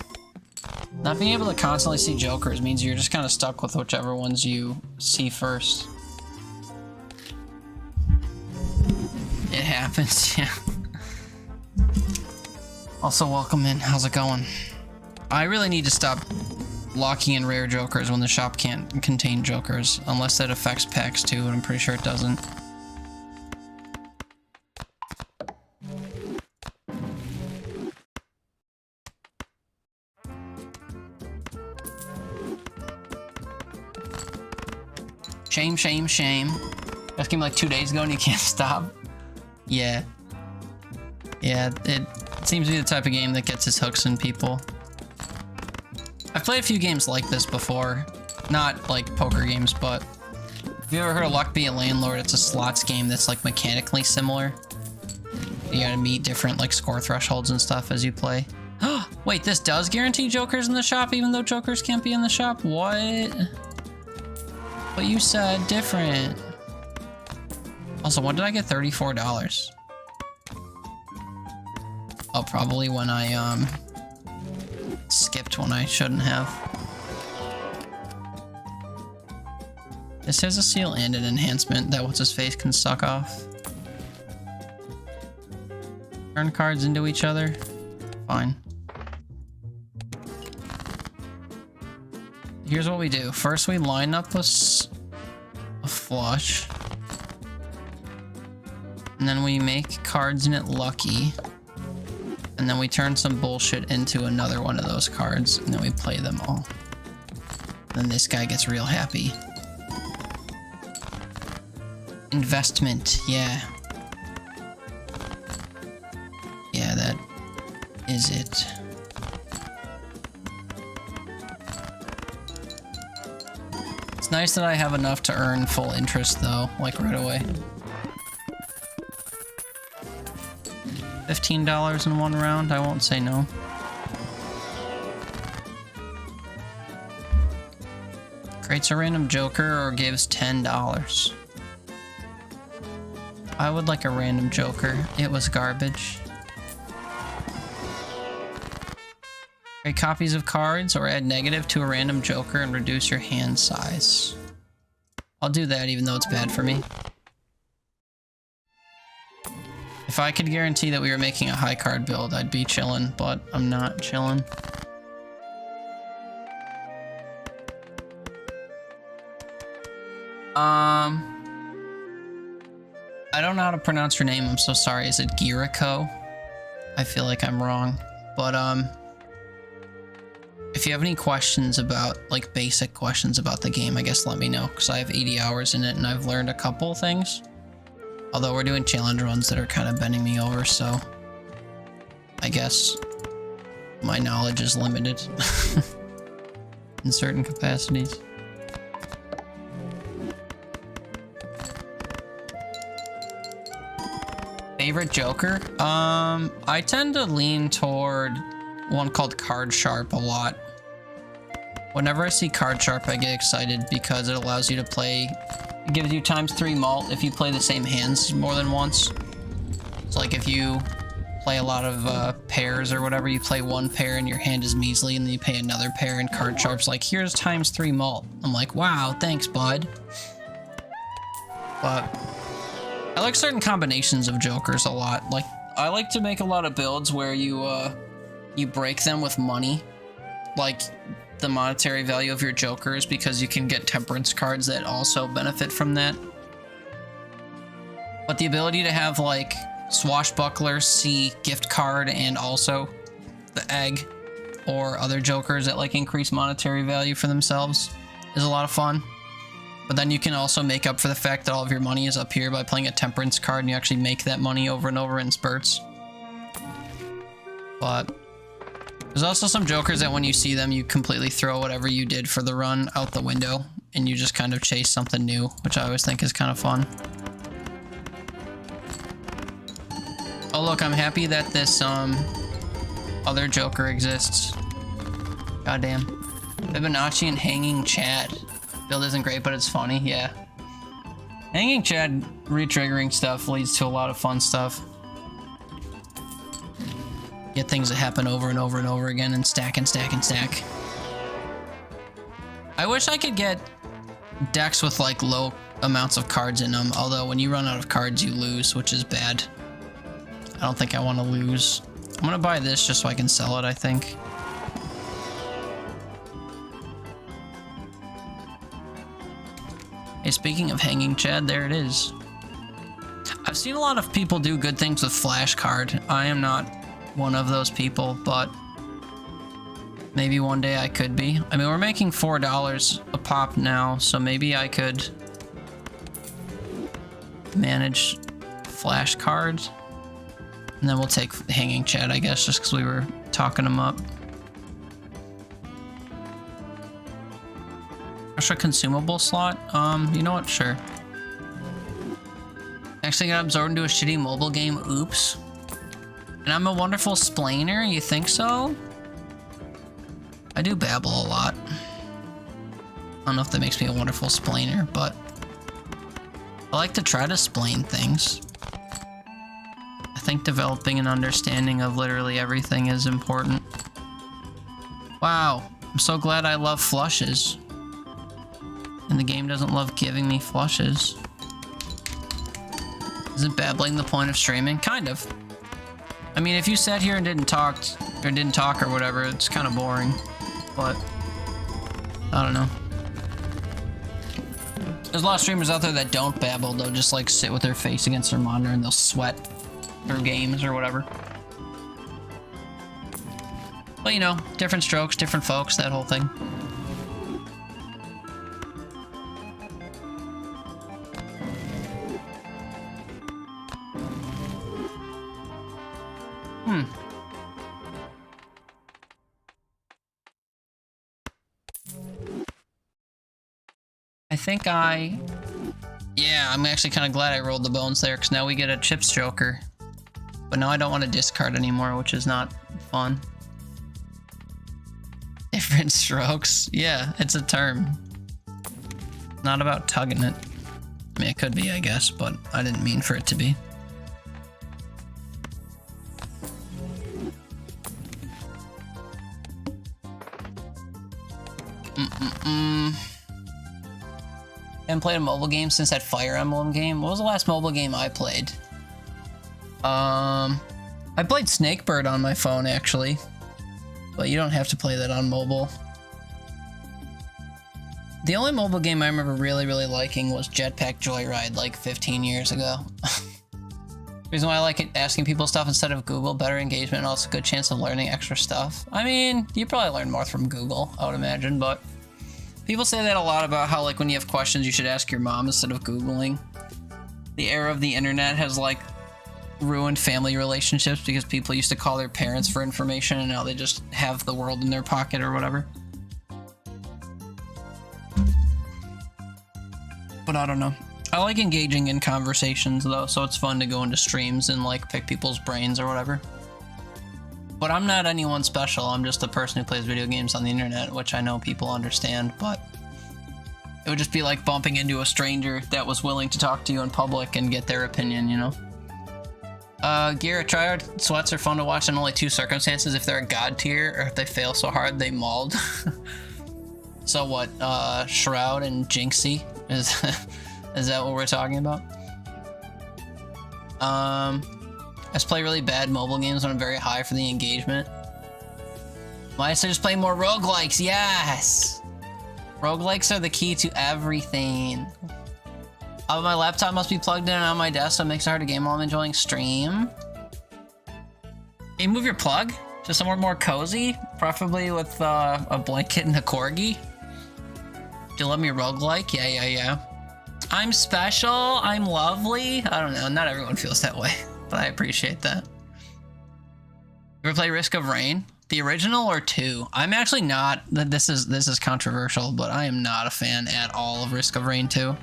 Not being able to constantly see jokers means you're just kind of stuck with whichever ones you see first. It happens, yeah. Also, welcome in. How's it going? I really need to stop locking in rare jokers when the shop can't contain jokers, unless that affects packs too, and I'm pretty sure it doesn't. Shame, shame, shame. That came like 2 days ago and you can't stop. Yeah. Yeah, it seems to be the type of game that gets its hooks in people. I've played a few games like this before. Not like poker games, but have you ever heard of Luck Be a Landlord? It's a slots game that's like mechanically similar. You gotta meet different like score thresholds and stuff as you play. Wait, this does guarantee jokers in the shop even though jokers can't be in the shop? What? But you said different. Also, when did I get $34? Oh, probably when I skipped one I shouldn't have. This has a seal and an enhancement that what's-his-face can suck off. Turn cards into each other. Fine. Here's what we do. First we line up a flush. And then we make cards in it lucky. And then we turn some bullshit into another one of those cards. And then we play them all. Then this guy gets real happy. Investment, yeah. Yeah, that is it. It's nice that I have enough to earn full interest though, like right away. $15 in one round, I won't say no. Creates a random joker or gives $10. I would like a random joker. It was garbage. Create copies of cards or add negative to a random joker and reduce your hand size. I'll do that even though it's bad for me. If I could guarantee that we were making a high card build, I'd be chilling, but I'm not chilling. I don't know how to pronounce your name, I'm so sorry. Is it Giriko? I feel like I'm wrong. But, if you have any questions about, like, basic questions about the game, I guess let me know, because I have 80 hours in it and I've learned a couple things. Although we're doing challenge runs that are kind of bending me over, so I guess my knowledge is limited in certain capacities. Favorite Joker? I tend to lean toward one called Card Sharp a lot. Whenever I see Card Sharp, I get excited because it allows you to play. It gives you ×3 malt if you play the same hands more than once. So like if you play a lot of pairs or whatever, you play one pair and your hand is measly, and then you pay another pair and Card Sharp's like, here's ×3 malt. I'm like, wow, thanks, bud. But I like certain combinations of jokers a lot. Like, I like to make a lot of builds where you break them with money. Like, the monetary value of your jokers, because you can get temperance cards that also benefit from that. But the ability to have, like, Swashbuckler, C, gift card, and also the egg, or other jokers that, like, increase monetary value for themselves is a lot of fun. But then you can also make up for the fact that all of your money is up here by playing a temperance card, and you actually make that money over and over in spurts. But there's also some jokers that when you see them, you completely throw whatever you did for the run out the window, and you just kind of chase something new, which I always think is kind of fun. Oh look, I'm happy that this other joker exists. Goddamn. Fibonacci and Hanging Chad. Build isn't great, but it's funny, yeah. Hanging Chad re-triggering stuff leads to a lot of fun stuff. Get things that happen over and over and over again and stack and stack and stack. I wish I could get decks with like low amounts of cards in them, although when you run out of cards you lose, which is bad. I don't think I want to lose. I'm gonna buy this just so I can sell it, I think. Hey, speaking of Hanging Chad, there it is. I've seen a lot of people do good things with flashcard. I am not one of those people, but maybe one day I could be. I mean, we're making $4 a pop now, so maybe I could manage flashcards. And then we'll take Hanging Chad, I guess, just because we were talking them up. Extra consumable slot? You know what? Sure. Actually got absorbed into a shitty mobile game. Oops. And I'm a wonderful splainer? You think so? I do babble a lot. I don't know if that makes me a wonderful splainer, but I like to try to splain things. I think developing an understanding of literally everything is important. Wow, I'm so glad I love flushes. And the game doesn't love giving me flushes. Isn't babbling the point of streaming? Kind of. I mean, if you sat here and didn't talk or whatever, it's kind of boring. But I don't know. There's a lot of streamers out there that don't babble. They'll just like sit with their face against their monitor and they'll sweat through games or whatever. But you know, different strokes, different folks, that whole thing. I think yeah, I'm actually kind of glad I rolled the bones there, because now we get a chips joker. But now I don't want to discard anymore, which is not fun. Different strokes? Yeah, it's a term. Not about tugging it. I mean, it could be, I guess, but I didn't mean for it to be. Haven't played a mobile game since that Fire Emblem game. What was the last mobile game I played? I played Snakebird on my phone, actually. But you don't have to play that on mobile. The only mobile game I remember really, really liking was Jetpack Joyride, like 15 years ago. Reason why I like it, asking people stuff instead of Google, better engagement, and also a good chance of learning extra stuff. I mean, you probably learn more from Google, I would imagine, but people say that a lot about how, like, when you have questions, you should ask your mom instead of Googling. The era of the internet has, like, ruined family relationships because people used to call their parents for information and now they just have the world in their pocket or whatever. But I don't know. I like engaging in conversations, though, so it's fun to go into streams and, like, pick people's brains or whatever. But I'm not anyone special. I'm just a person who plays video games on the internet, which I know people understand, but it would just be like bumping into a stranger that was willing to talk to you in public and get their opinion, you know? Gear, tryhard sweats are fun to watch in only two circumstances: if they're a god tier or if they fail so hard they mauled. So what, Shroud and Jinxie? Is that what we're talking about? I just play really bad mobile games when I'm very high for the engagement. Why should I just play more roguelikes? Yes! Roguelikes are the key to everything. My laptop must be plugged in on my desk, so it makes it hard to game while I'm enjoying stream. Can you move your plug to somewhere more cozy? Preferably with a blanket and a corgi? Do you love me roguelike? Yeah. I'm special, I'm lovely. I don't know, not everyone feels that way. But I appreciate that. You ever play Risk of Rain? The original or 2? I'm actually not. This is controversial, but I am not a fan at all of Risk of Rain 2.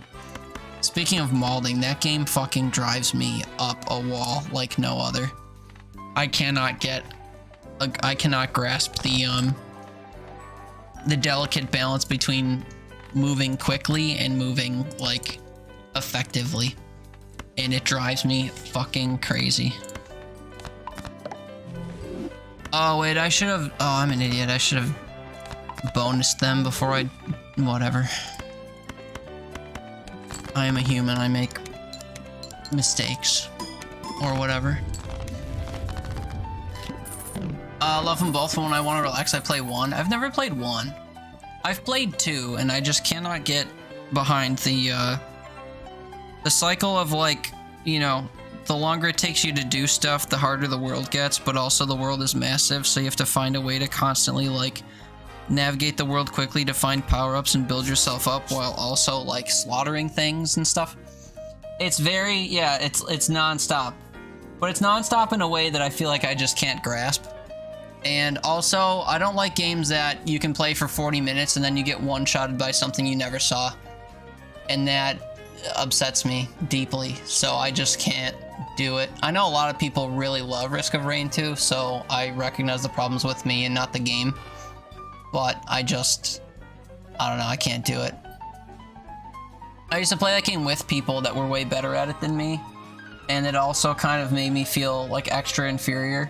Speaking of mauling, that game fucking drives me up a wall like no other. I cannot grasp the delicate balance between moving quickly and moving, like, effectively. And it drives me fucking crazy. Oh, wait, I should have... Oh, I'm an idiot. I should have bonused them before I... Whatever. I am a human. I make mistakes. Or whatever. Love them both, but when I want to relax, I play 1. I've never played 1. I've played 2, and I just cannot get behind the cycle of, like, you know, the longer it takes you to do stuff, the harder the world gets, but also the world is massive, so you have to find a way to constantly, like, navigate the world quickly to find power-ups and build yourself up while also, like, slaughtering things and stuff. It's very, yeah, it's non-stop. But it's non-stop in a way that I feel like I just can't grasp. And also, I don't like games that you can play for 40 minutes and then you get one-shotted by something you never saw. And that upsets me deeply, so I just can't do it. I know a lot of people really love Risk of Rain 2, so I recognize the problems with me and not the game. But I don't know, I can't do it. I used to play that game with people that were way better at it than me, and it also kind of made me feel like extra inferior.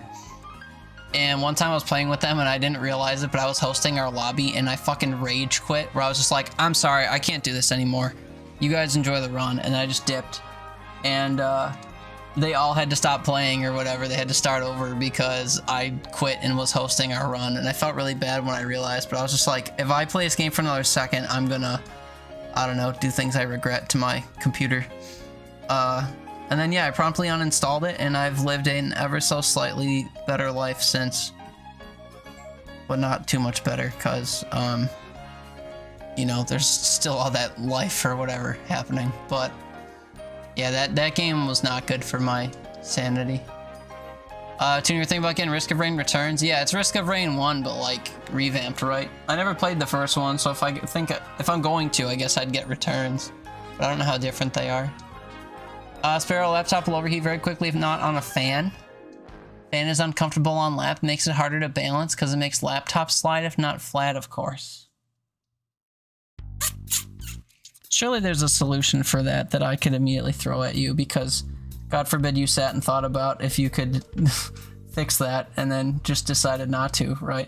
And one time I was playing with them and I didn't realize it, but I was hosting our lobby and I fucking rage quit, where I was just like, I'm sorry, I can't do this anymore. You guys enjoy the run. And I just dipped. And they all had to stop playing or whatever. They had to start over because I quit and was hosting our run. And I felt really bad when I realized, but I was just like, if I play this game for another second, I'm gonna, I don't know, do things I regret to my computer. And then, yeah, I promptly uninstalled it, and I've lived an ever so slightly better life since. But not too much better, because, you know, there's still all that life or whatever happening. But, yeah, that game was not good for my sanity. Tune, you're thinking about getting Risk of Rain Returns? Yeah, it's Risk of Rain 1, but, like, revamped, right? I never played the first one, so if I'm going to, I guess I'd get Returns. But I don't know how different they are. Sparrow, laptop will overheat very quickly if not on a fan. Fan is uncomfortable on lap, makes it harder to balance because it makes laptop slide if not flat, of course. Surely there's a solution for that I could immediately throw at you, because God forbid you sat and thought about if you could fix that and then just decided not to, right?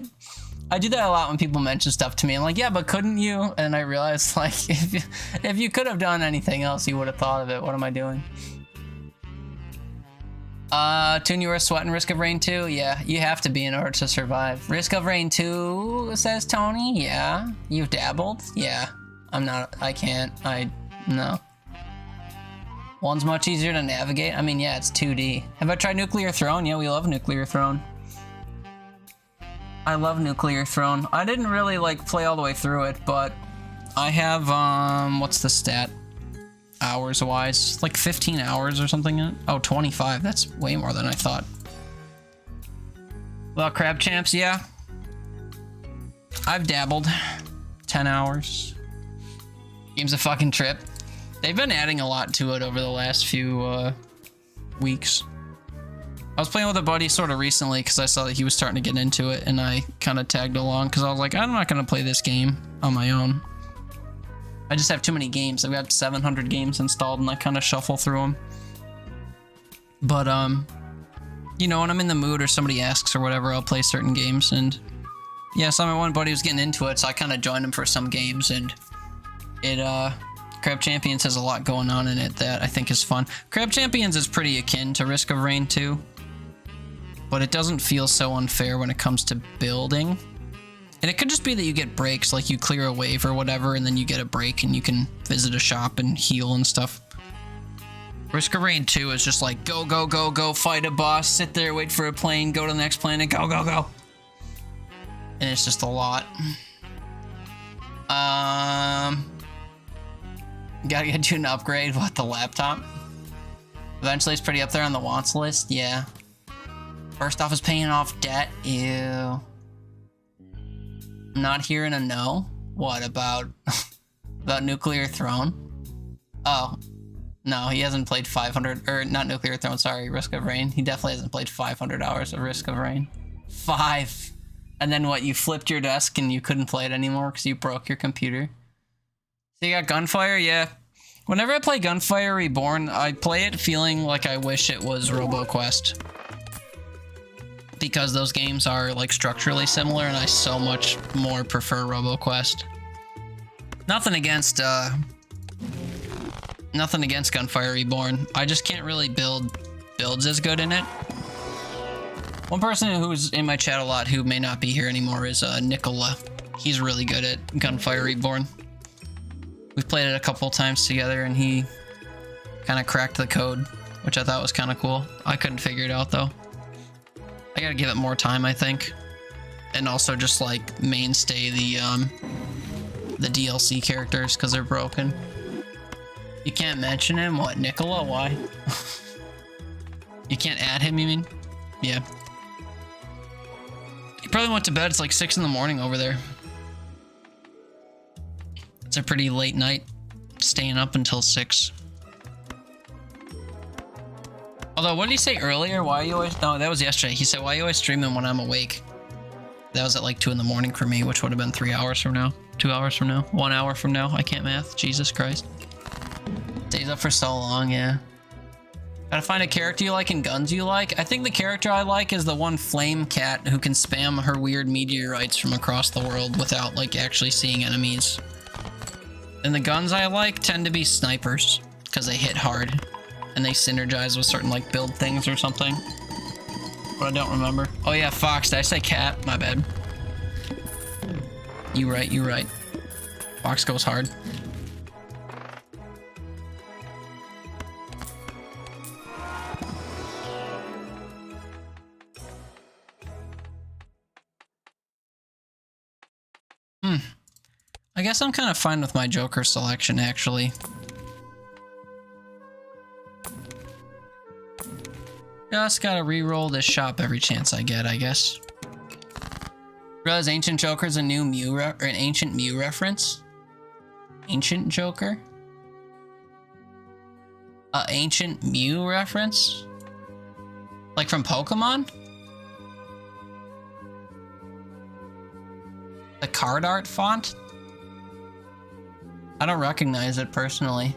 I do that a lot when people mention stuff to me. I'm like, yeah, but couldn't you? And I realize, like, if you could have done anything else, you would have thought of it. What am I doing? Tune, you were sweating Risk of Rain 2? Yeah, you have to be in order to survive. Risk of Rain 2, says Tony? Yeah. You've dabbled? Yeah. I can't. No. One's much easier to navigate. I mean, yeah, it's 2D. Have I tried Nuclear Throne? Yeah, we love Nuclear Throne. I love Nuclear Throne. I didn't really, like, play all the way through it, but I have, what's the stat? Hours-wise? Like 15 hours or something? Oh, 25. That's way more than I thought. Well, Crab Champs, yeah. I've dabbled. 10 hours. Game's a fucking trip. They've been adding a lot to it over the last few, weeks. I was playing with a buddy sort of recently because I saw that he was starting to get into it, and I kind of tagged along because I was like, I'm not going to play this game on my own. I just have too many games. I've got 700 games installed, and I kind of shuffle through them. But, you know, when I'm in the mood or somebody asks or whatever, I'll play certain games, and yeah, so my one buddy was getting into it, so I kind of joined him for some games, and it, Crab Champions has a lot going on in it that I think is fun. Crab Champions is pretty akin to Risk of Rain 2. But it doesn't feel so unfair when it comes to building. And it could just be that you get breaks, like you clear a wave or whatever, and then you get a break and you can visit a shop and heal and stuff. Risk of Rain 2 is just like, go, go, go, go, fight a boss, sit there, wait for a plane, go to the next planet, go, go, go. And it's just a lot. Gotta get you an upgrade. What, the laptop? Eventually it's pretty up there on the wants list, yeah. First off is paying off debt. Ew. I'm not hearing a no. What about Nuclear Throne? Oh, no, he hasn't played 500, or not Nuclear Throne, sorry, Risk of Rain. He definitely hasn't played 500 hours of Risk of Rain. 5. And then what, you flipped your desk and you couldn't play it anymore because you broke your computer? So you got Gunfire? Yeah. Whenever I play Gunfire Reborn, I play it feeling like I wish it was RoboQuest. Because those games are, like, structurally similar, and I so much more prefer RoboQuest. Nothing against Gunfire Reborn. I just can't really build builds as good in it. One person who's in my chat a lot who may not be here anymore is Nicola. He's really good at Gunfire Reborn. We've played it a couple times together, and he kind of cracked the code, which I thought was kind of cool. I couldn't figure it out, though. I gotta give it more time, I think. And also just, like, mainstay the DLC characters, because they're broken. You can't mention him? What, Nicola? Why? You can't add him, you mean? Yeah. He probably went to bed. It's like 6 in the morning over there. It's a pretty late night. Staying up until 6. Although, what did he say earlier? Why are you always... No, that was yesterday. He said, why are you always streaming when I'm awake? That was at like 2 in the morning for me, which would have been 3 hours from now. 2 hours from now. 1 hour from now. I can't math. Jesus Christ. Stays up for so long, yeah. Gotta find a character you like and guns you like. I think the character I like is the one flame cat who can spam her weird meteorites from across the world without like actually seeing enemies. And the guns I like tend to be snipers because they hit hard and they synergize with certain like build things or something. But I don't remember. Oh yeah, fox. Did I say cat? My bad. You right, you right. Fox goes hard. I guess I'm kind of fine with my Joker selection, actually. Just gotta re-roll this shop every chance I get, I guess. Realize Ancient Joker's a new Mew or an Ancient Mew reference? Ancient Joker? Ancient Mew reference? Like from Pokemon? The card art font? I don't recognize it personally.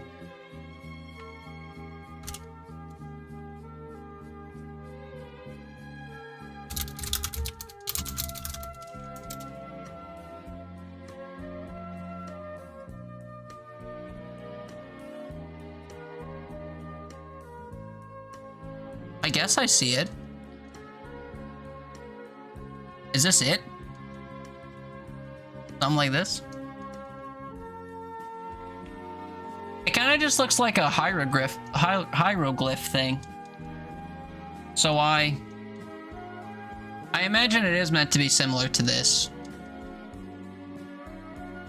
I guess I see it. Is this it? Something like this? It kind of just looks like a hieroglyph thing. So I imagine it is meant to be similar to this.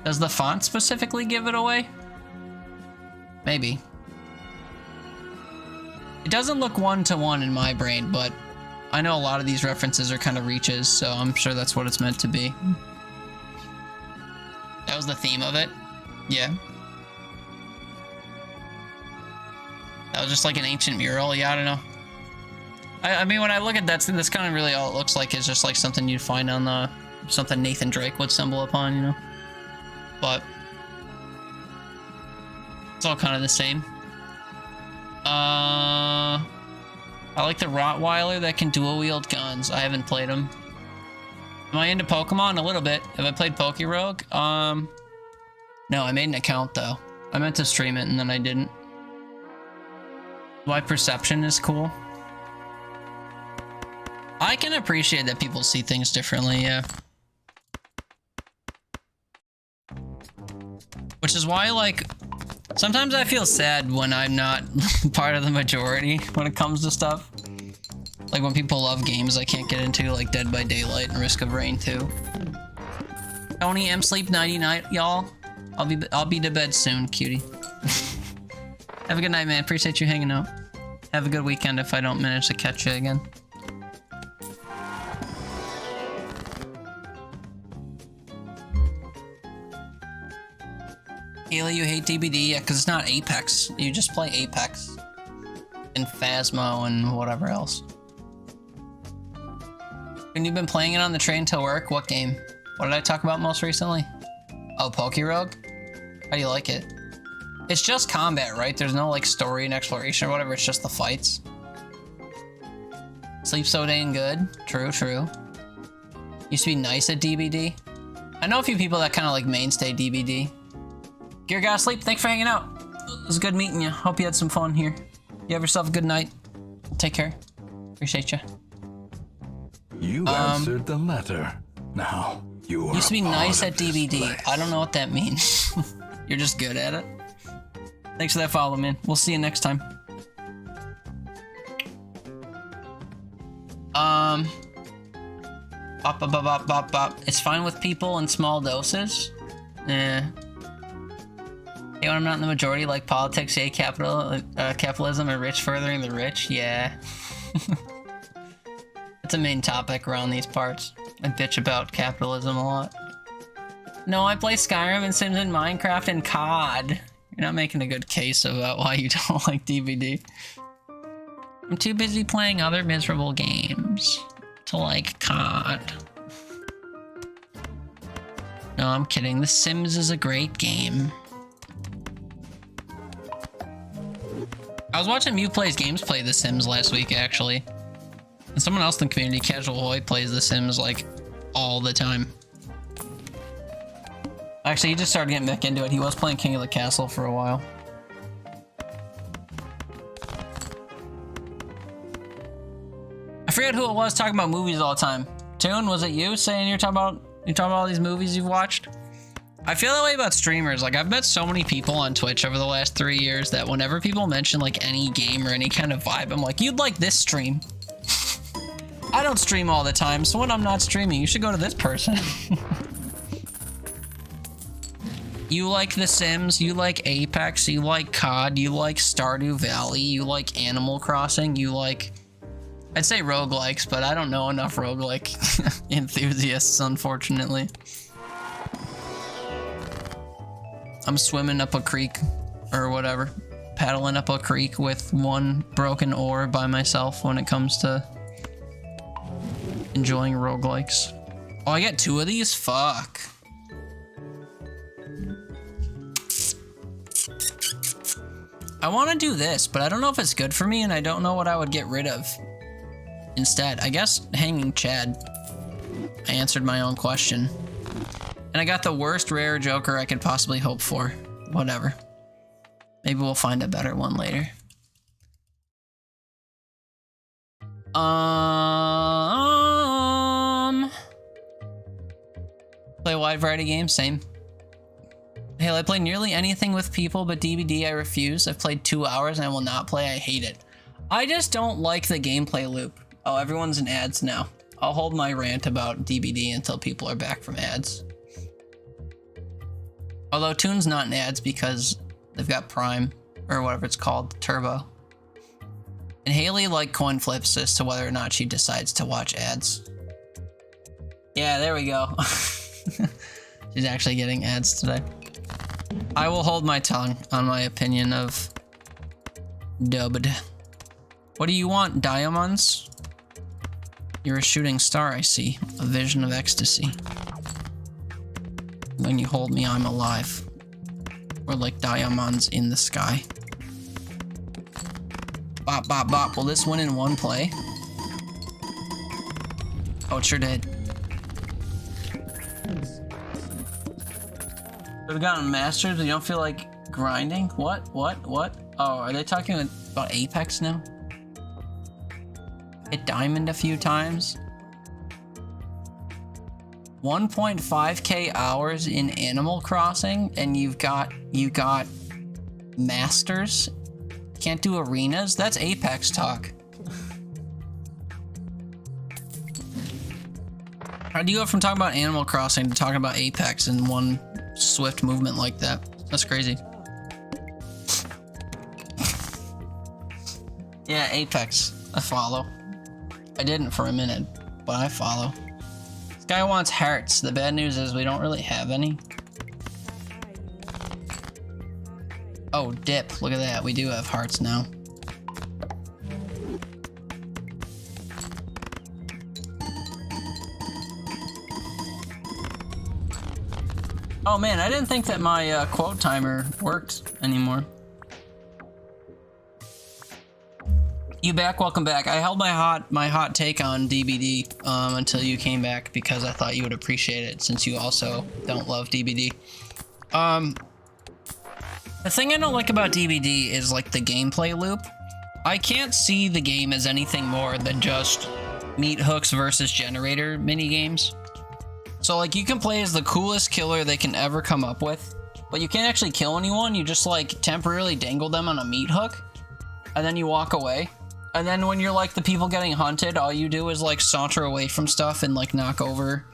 Does the font specifically give it away? Maybe. It doesn't look one-to-one in my brain, but I know a lot of these references are kind of reaches, so I'm sure that's what it's meant to be. That was the theme of it? Yeah. That was just like an ancient mural? Yeah, I don't know. I mean, when I look at that, that's kind of really all it looks like is just like something you'd find on the... something Nathan Drake would stumble upon, you know? But... it's all kind of the same. I like the Rottweiler that can dual-wield guns. I haven't played him. Am I into Pokemon? A little bit. Have I played Pokerogue? No, I made an account, though. I meant to stream it, and then I didn't. My perception is cool. I can appreciate that people see things differently, yeah. Which is why, like, sometimes I feel sad when I'm not part of the majority when it comes to stuff. Like when people love games I can't get into, like Dead by Daylight and Risk of Rain 2. Tony M. Sleep nighty night, y'all. I'll be to bed soon, cutie. Have a good night, man. Appreciate you hanging out. Have a good weekend if I don't manage to catch you again. Kayla, you hate DBD? Yeah, because it's not Apex. You just play Apex. And Phasmo and whatever else. And you've been playing it on the train to work? What game? What did I talk about most recently? Oh, Pokerogue? How do you like it? It's just combat, right? There's no like story and exploration or whatever, it's just the fights. Sleep so dang good. True, true. Used to be nice at DBD. I know a few people that kind of like mainstay DBD. Gear gotta sleep, thanks for hanging out. It was good meeting you. Hope you had some fun here. You have yourself a good night. Take care. Appreciate you. You answered the letter. Now you are. Used to be nice at DBD. I don't know what that means. You're just good at it. Thanks for that follow, man. We'll see you next time. Bop, bop, bop, bop, bop. It's fine with people in small doses. Eh. Hey, when I'm not in the majority, like politics, yay, capitalism, and rich furthering the rich. Yeah. That's a main topic around these parts. I bitch about capitalism a lot. No, I play Skyrim and Sims and Minecraft and COD. You're not making a good case about why you don't like DBD. I'm too busy playing other miserable games to like COD. No, I'm kidding. The Sims is a great game. I was watching Mew Plays Games play The Sims last week, actually. And someone else in the community, Casual Hoy, plays The Sims, like, all the time. Actually, he just started getting back into it. He was playing King of the Castle for a while. I forget who it was talking about movies all the time. Toon, was it you saying you're talking about all these movies you've watched? I feel that way about streamers. Like, I've met so many people on Twitch over the last 3 years that whenever people mention like any game or any kind of vibe, I'm like, you'd like this stream. I don't stream all the time, so when I'm not streaming, you should go to this person. You like The Sims, you like Apex, you like COD, you like Stardew Valley, you like Animal Crossing, you like... I'd say roguelikes, but I don't know enough roguelike enthusiasts, unfortunately. I'm swimming up a creek, or whatever. Paddling up a creek with one broken oar by myself when it comes to enjoying roguelikes. Oh, I got 2 of these? Fuck. I want to do this, but I don't know if it's good for me, and I don't know what I would get rid of instead. I guess Hanging Chad. I answered my own question. And I got the worst rare Joker I could possibly hope for. Whatever. Maybe we'll find a better one later. Play a wide variety of games, same. Hell, I play nearly anything with people, but DBD I refuse. I've played 2 hours and I will not play. I hate it. I just don't like the gameplay loop. Oh, everyone's in ads now. I'll hold my rant about DBD until people are back from ads. Although Toon's not in ads because they've got Prime, or whatever it's called, Turbo. And Haley like coin flips as to whether or not she decides to watch ads. Yeah, there we go. She's actually getting ads today. I will hold my tongue on my opinion of dubbed. What do you want, diamonds? You're a shooting star, I see. A vision of ecstasy. When you hold me, I'm alive. We're like diamonds in the sky. Bop, bop, bop. Will this win in one play? Oh, it sure did. Could have gotten masters, but you don't feel like grinding? What? Oh, are they talking about Apex now? Hit diamond a few times? 1.5k hours in Animal Crossing, and you got masters? Can't do arenas? That's Apex talk. How do you go from talking about Animal Crossing to talking about Apex in one swift movement like that? That's crazy. Yeah, Apex. I follow. I didn't for a minute, but I follow. This guy wants hearts. The bad news is we don't really have any. Oh, dip. Look at that. We do have hearts now. Oh man, I didn't think that my quote timer worked anymore. You back? Welcome back. I held my hot take on DBD until you came back because I thought you would appreciate it since you also don't love DBD. The thing I don't like about DBD is like the gameplay loop. I can't see the game as anything more than just meat hooks versus generator mini games. So like you can play as the coolest killer they can ever come up with, but you can't actually kill anyone. You just like temporarily dangle them on a meat hook and then you walk away. And then when you're like the people getting hunted, all you do is like saunter away from stuff and like knock over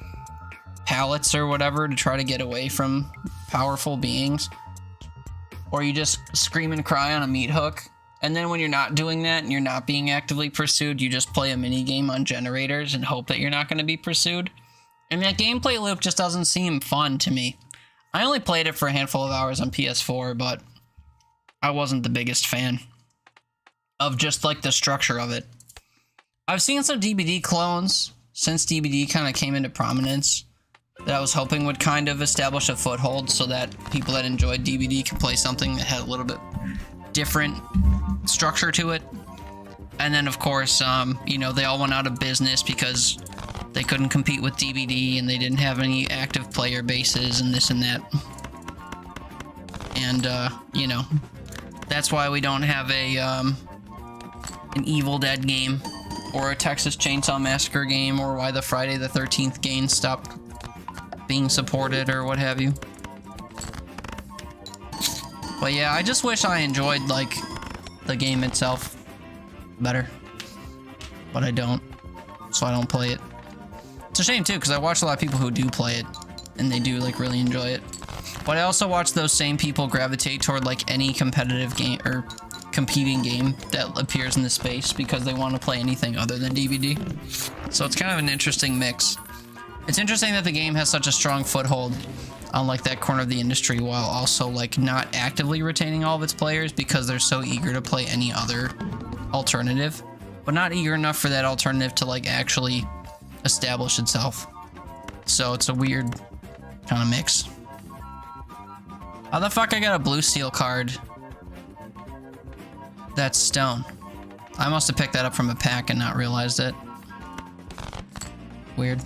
pallets or whatever to try to get away from powerful beings. Or you just scream and cry on a meat hook. And then when you're not doing that and you're not being actively pursued, you just play a mini game on generators and hope that you're not going to be pursued. And that gameplay loop just doesn't seem fun to me. I only played it for a handful of hours on PS4, but I wasn't the biggest fan of just like the structure of it. I've seen some DBD clones since DBD kind of came into prominence that I was hoping would kind of establish a foothold so that people that enjoyed DBD could play something that had a little bit different structure to it. And then, of course, you know, they all went out of business because they couldn't compete with DBD and they didn't have any active player bases and this and that. And, you know, that's why we don't have a, an Evil Dead game or a Texas Chainsaw Massacre game, or why the Friday the 13th game stopped being supported or what have you. But yeah, I just wish I enjoyed, like, the game itself better. But I don't. So I don't play it. It's a shame, too, because I watch a lot of people who do play it. And they do, like, really enjoy it. But I also watch those same people gravitate toward, like, any competitive game, or competing game that appears in the space because they want to play anything other than DVD. So it's kind of an interesting mix. It's interesting that the game has such a strong foothold on like that corner of the industry while also like not actively retaining all of its players because they're so eager to play any other alternative, but not eager enough for that alternative to like actually establish itself. So it's a weird kind of mix. How the fuck I got a blue steel card? That's stone. I must have picked that up from a pack and not realized it. Weird.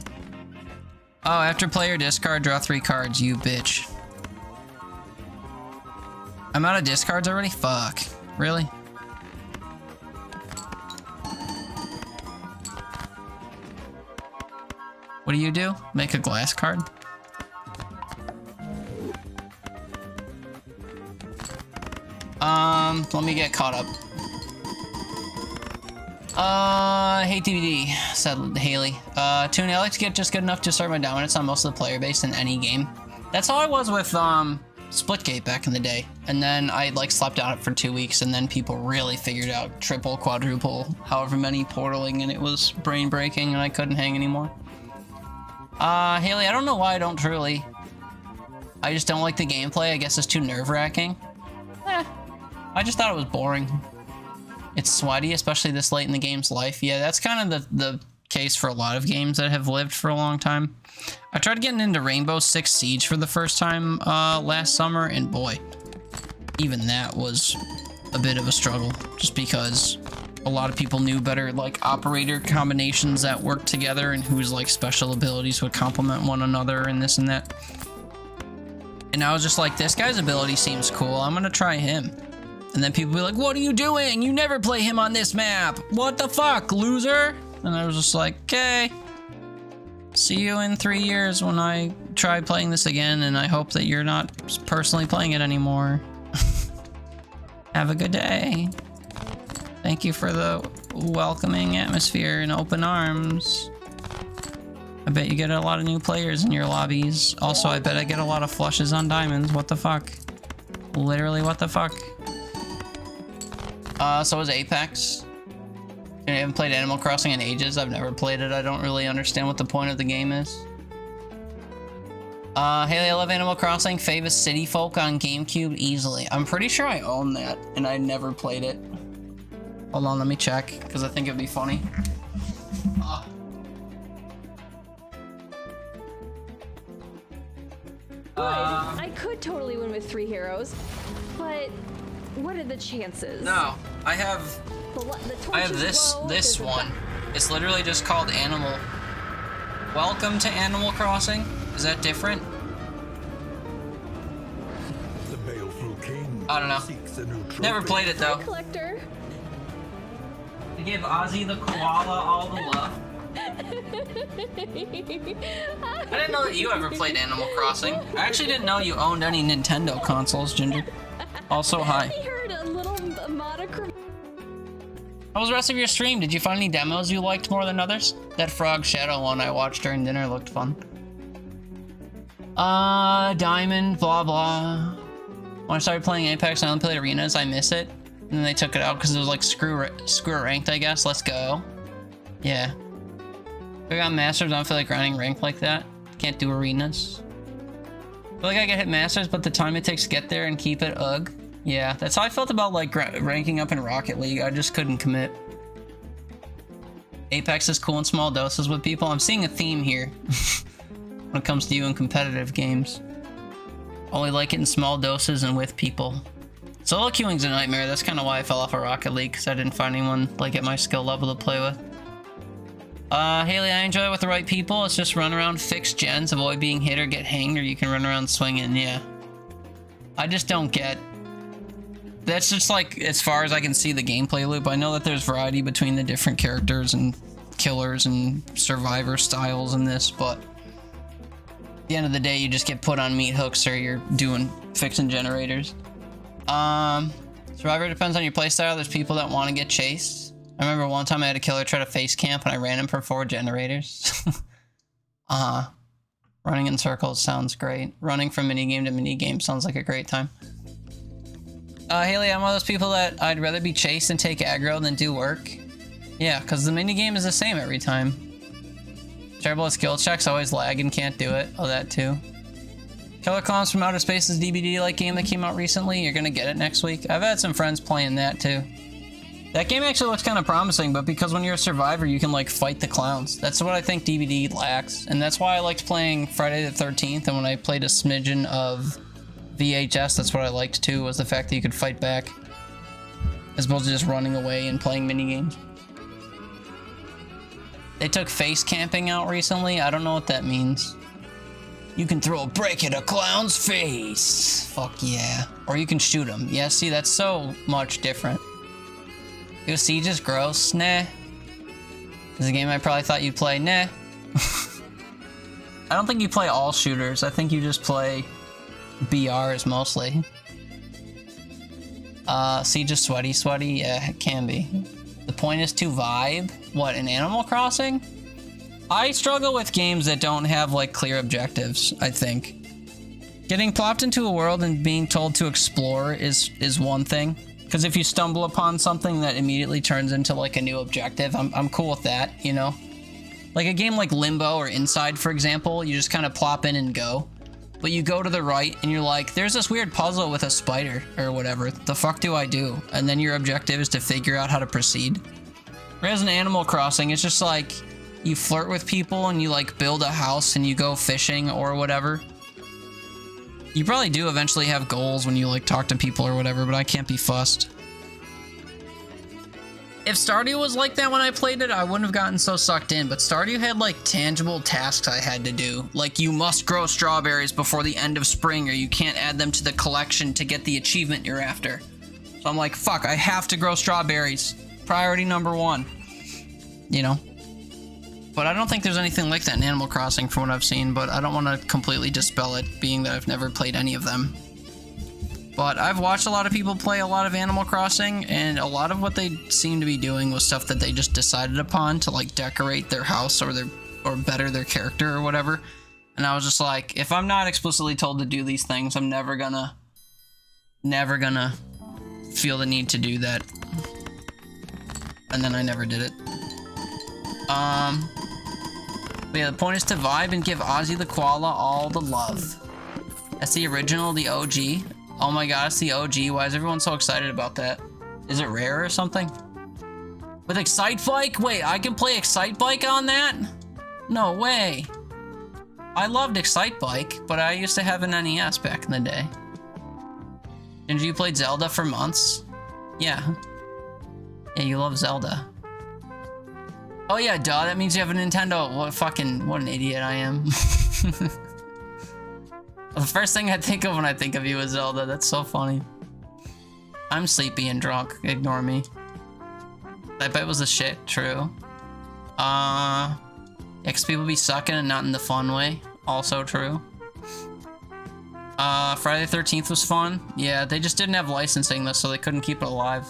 Oh, after player discard, draw 3 cards, you bitch. I'm out of discards already? Fuck. Really? What do you do? Make a glass card? Let me get caught up. Hate DVD, said Haley. Tune, I like to get just good enough to start my dominance on most of the player base in any game. That's how I was with, Splitgate back in the day. And then I, like, slept on it for 2 weeks, and then people really figured out triple, quadruple, however many portaling, and it was brain-breaking, and I couldn't hang anymore. Haley, I don't know why I don't truly. I just don't like the gameplay. I guess it's too nerve-wracking. I just thought it was boring. It's sweaty, especially this late in the game's life. Yeah, that's kind of the case for a lot of games that have lived for a long time. I tried getting into Rainbow Six Siege for the first time last summer, and boy, even that was a bit of a struggle, just because a lot of people knew better, like, operator combinations that worked together and whose, like, special abilities would complement one another and this and that. And I was just like, this guy's ability seems cool, I'm gonna try him. And then people be like, what are you doing? You never play him on this map. What the fuck, loser? And I was just like, okay. See you in 3 years when I try playing this again, and I hope that you're not personally playing it anymore. Have a good day. Thank you for the welcoming atmosphere and open arms. I bet you get a lot of new players in your lobbies. Also, I bet I get a lot of flushes on diamonds. What the fuck? Literally, what the fuck? So is Apex. I haven't played Animal Crossing in ages. I've never played it. I don't really understand what the point of the game is. Haley, I love Animal Crossing. Famous City Folk on GameCube easily. I'm pretty sure I own that, and I never played it. Hold on, let me check, because I think it'd be funny. I could totally win with 3 heroes, but what are the chances? No, I have this one. It's literally just called Animal. Welcome to Animal Crossing. Is that different? The baleful king I don't know. seeks a new trophy. Never played it though. Collector. I give Ozzy the koala all the love. I didn't know that you ever played Animal Crossing. I actually didn't know you owned any Nintendo consoles, Ginger. Also, hi. I heard a little monochrome. How was the rest of your stream? Did you find any demos you liked more than others? That Frog Shadow one I watched during dinner looked fun. Diamond, blah blah. When I started playing Apex, I only played arenas. I miss it. And then they took it out because it was like screw ranked, I guess. Let's go. Yeah. If I got masters, I don't feel like grinding ranked like that. Can't do arenas. I feel like I can hit masters, but the time it takes to get there and keep it, ugh. Yeah, that's how I felt about like ranking up in Rocket League. I just couldn't commit. Apex is cool in small doses with people. I'm seeing a theme here when it comes to you in competitive games. Only like it in small doses and with people. Solo queuing's a nightmare. That's kind of why I fell off of Rocket League, because I didn't find anyone like at my skill level to play with. Haley, I enjoy it with the right people. It's just run around, fix gens, avoid being hit or get hanged, or you can run around swinging. Yeah. I just don't get... That's just like, as far as I can see the gameplay loop. I know that there's variety between the different characters and killers and survivor styles in this, but at the end of the day, you just get put on meat hooks or you're fixing generators. Survivor depends on your playstyle. There's people that want to get chased. I remember one time I had a killer try to face camp and I ran him for 4 generators. Running in circles sounds great. Running from minigame to minigame sounds like a great time. Haley, I'm one of those people that I'd rather be chased and take aggro than do work. Yeah, because the minigame is the same every time. Terrible at skill checks, always lag and can't do it. Oh, that too. Killer Clowns from Outer Space's DVD-like game that came out recently. You're gonna get it next week. I've had some friends playing that too. That game actually looks kind of promising, but because when you're a survivor, you can like fight the clowns. That's what I think DVD lacks. And that's why I liked playing Friday the 13th, and when I played a smidgen of VHS, that's what I liked too, was the fact that you could fight back. As opposed to just running away and playing minigames. They took face camping out recently. I don't know what that means. You can throw a brick at a clown's face. Fuck yeah. Or you can shoot him. Yeah, see, that's so much different. Yo, Siege is gross. Nah. This is a game I probably thought you'd play. Nah. I don't think you play all shooters. I think you just play BRs mostly. Siege is sweaty. Yeah, it can be. The point is to vibe. What, in Animal Crossing? I struggle with games that don't have like clear objectives, I think. Getting plopped into a world and being told to explore is one thing. Because if you stumble upon something that immediately turns into like a new objective, I'm cool with that, you know? Like a game like Limbo or Inside, for example, you just kind of plop in and go. But you go to the right and you're like, there's this weird puzzle with a spider or whatever. The fuck do I do? And then your objective is to figure out how to proceed. Whereas in Animal Crossing, it's just like you flirt with people and you like build a house and you go fishing or whatever. You probably do eventually have goals when you like talk to people or whatever, but I can't be fussed. If Stardew was like that when I played it, I wouldn't have gotten so sucked in, but Stardew had like tangible tasks I had to do. Like you must grow strawberries before the end of spring or you can't add them to the collection to get the achievement you're after. So I'm like, fuck, I have to grow strawberries. Priority number 1. You know? But I don't think there's anything like that in Animal Crossing from what I've seen, but I don't want to completely dispel it, being that I've never played any of them. But I've watched a lot of people play a lot of Animal Crossing, and a lot of what they seem to be doing was stuff that they just decided upon to like decorate their house or better their character or whatever. And I was just like, if I'm not explicitly told to do these things, I'm never gonna feel the need to do that. And then I never did it. But yeah, the point is to vibe and give Ozzy the Koala all the love. That's the original, the OG. Oh my god, it's the OG. Why is everyone so excited about that? Is it rare or something? With Excite Bike? Wait, I can play Excite Bike on that? No way. I loved Excite Bike, but I used to have an NES back in the day. Didn't you play Zelda for months? Yeah. Yeah, you love Zelda. Oh yeah, duh, that means you have a Nintendo. What an idiot I am. The first thing I think of when I think of you is Zelda. That's so funny. I'm sleepy and drunk. Ignore me. That bet was a shit. True. Yeah, 'cause people be sucking and not in the fun way. Also true. Friday the 13th was fun. Yeah, they just didn't have licensing though, so they couldn't keep it alive.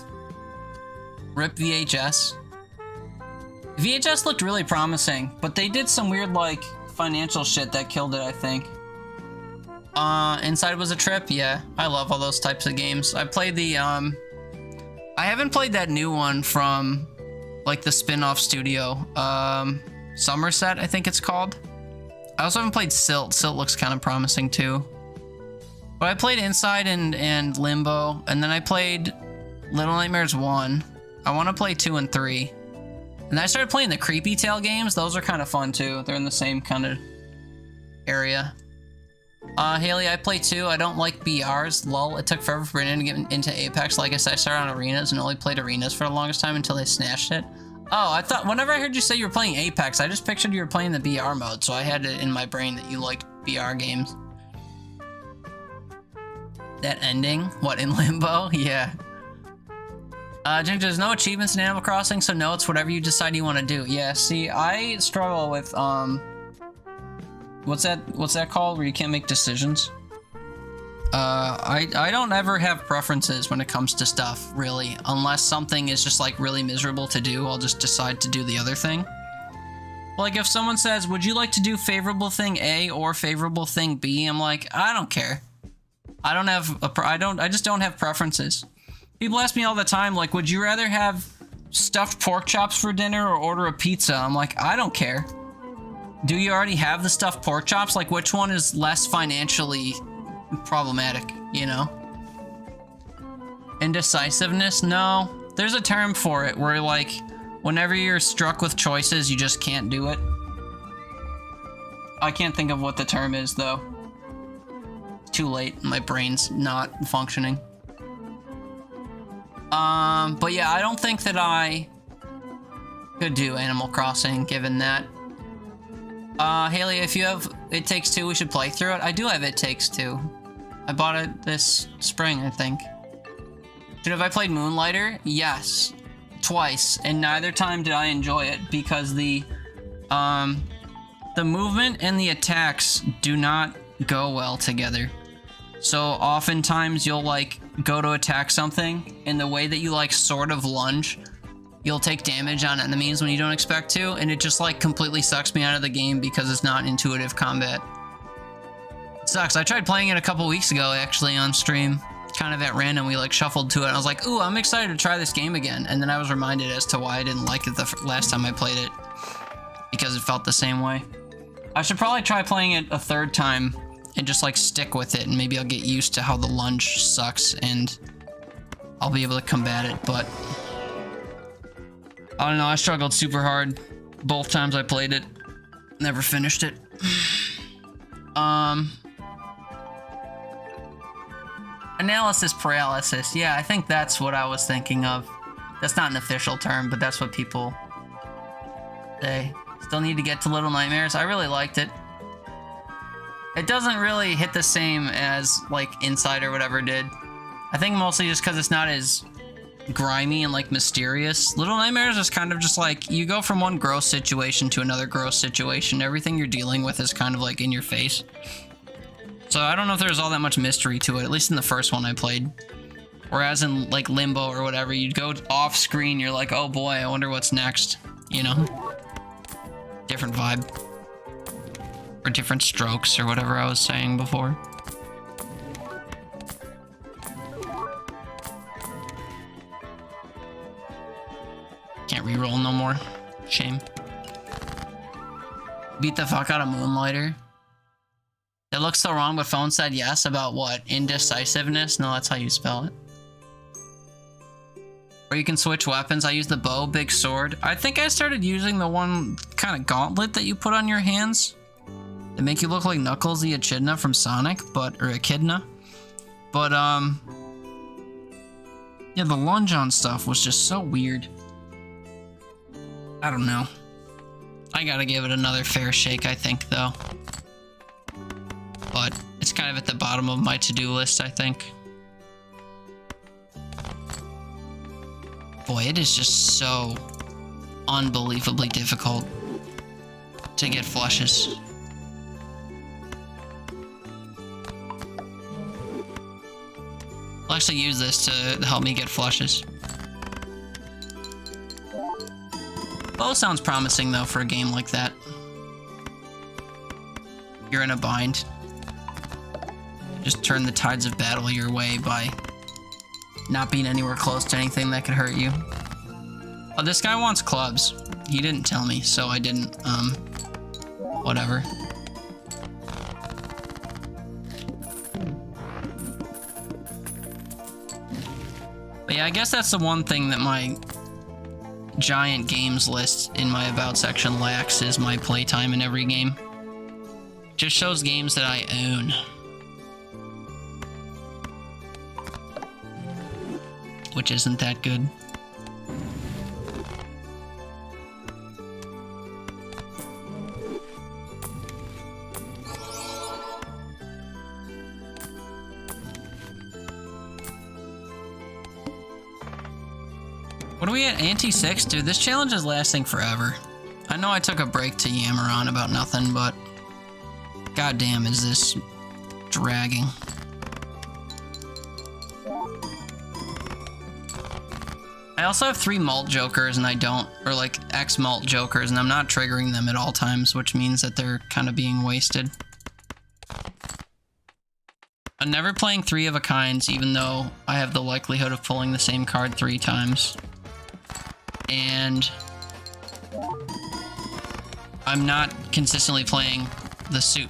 RIP VHS. VHS looked really promising, but they did some weird, like, financial shit that killed it, I think. Inside was a trip? Yeah, I love all those types of games. I played the, I haven't played that new one from, like, the spin-off studio. Somerset, I think it's called. I also haven't played Silt. Silt looks kind of promising, too. But I played Inside and Limbo, and then I played Little Nightmares 1. I want to play 2 and 3. And then I started playing the Creepy Tail games. Those are kind of fun, too. They're in the same kind of area. Haley, I play too. I don't like BRs. Lol, it took forever for Brandon to get into Apex. Like I said, I started on Arenas and only played Arenas for the longest time until they snatched it. Oh, I thought, whenever I heard you say you were playing Apex, I just pictured you were playing the BR mode, so I had it in my brain that you liked BR games. That ending? What, in Limbo? Yeah. Ginger, there's no achievements in Animal Crossing, so no, it's whatever you decide you want to do. Yeah, see, I struggle with, what's that called, where you can't make decisions? I don't ever have preferences when it comes to stuff, really. Unless something is just, like, really miserable to do, I'll just decide to do the other thing. Like, if someone says, would you like to do favorable thing A or favorable thing B? I'm like, I don't care. I just don't have preferences. People ask me all the time, like, would you rather have stuffed pork chops for dinner or order a pizza? I'm like, I don't care. Do you already have the stuffed pork chops? Like, which one is less financially problematic, you know? Indecisiveness? No. There's a term for it where, like, whenever you're struck with choices, you just can't do it. I can't think of what the term is, though. It's too late. My brain's not functioning. But yeah, I don't think that I could do Animal Crossing, given that. Haley, if you have It Takes Two, we should play through it. I do have It Takes Two. I bought it this spring, I think. Dude, have I played Moonlighter? Yes. Twice, and neither time did I enjoy it, because the movement and the attacks do not go well together. So oftentimes you'll, like, go to attack something, and the way that you, like, sort of lunge, you'll take damage on enemies when you don't expect to, and it just, like, completely sucks me out of the game because it's not intuitive combat. It sucks. I tried playing it a couple weeks ago, actually, on stream. Kind of at random, we, like, shuffled to it, and I was like, ooh, I'm excited to try this game again. And then I was reminded as to why I didn't like it the last time I played it. Because it felt the same way. I should probably try playing it a third time and just, like, stick with it, and maybe I'll get used to how the lunge sucks, and I'll be able to combat it, but I don't know, I struggled super hard both times I played it. Never finished it. Analysis paralysis. Yeah, I think that's what I was thinking of. That's not an official term, but that's what people say. Still need to get to Little Nightmares. I really liked it. It doesn't really hit the same as, like, Inside or whatever did. I think mostly just because it's not as grimy and, like, mysterious. Little Nightmares is kind of just like, you go from one gross situation to another gross situation. Everything you're dealing with is kind of, like, in your face. So I don't know if there's all that much mystery to it, at least in the first one I played. Whereas in, like, Limbo or whatever, you'd go off screen, you're like, oh boy, I wonder what's next, you know? Different vibe. Or different strokes, or whatever I was saying before. Can't re-roll no more. Shame. Beat the fuck out of Moonlighter. It looks so wrong, but phone said yes about what? Indecisiveness? No, that's how you spell it. Or you can switch weapons. I use the bow, big sword. I think I started using the one kind of gauntlet that you put on your hands. They make you look like Knuckles the Echidna from Sonic, or Echidna. But, yeah, the lunge on stuff was just so weird. I don't know. I gotta give it another fair shake, I think, though. But it's kind of at the bottom of my to-do list, I think. Boy, it is just so unbelievably difficult to get flushes. I'll actually use this to help me get flushes. Bow sounds promising, though, for a game like that. You're in a bind. Just turn the tides of battle your way by not being anywhere close to anything that could hurt you. Oh, this guy wants clubs. He didn't tell me, so I didn't, whatever. But yeah, I guess that's the one thing that my giant games list in my about section lacks, is my playtime in every game. Just shows games that I own. Which isn't that good. What are we at? Anti-6? Dude, this challenge is lasting forever. I know I took a break to yammer on about nothing, but goddamn is this dragging. I also have 3 malt jokers and I don't, or like X malt jokers, and I'm not triggering them at all times, which means that they're kind of being wasted. I'm never playing 3 of a kinds, even though I have the likelihood of pulling the same card 3 times. And I'm not consistently playing the suit.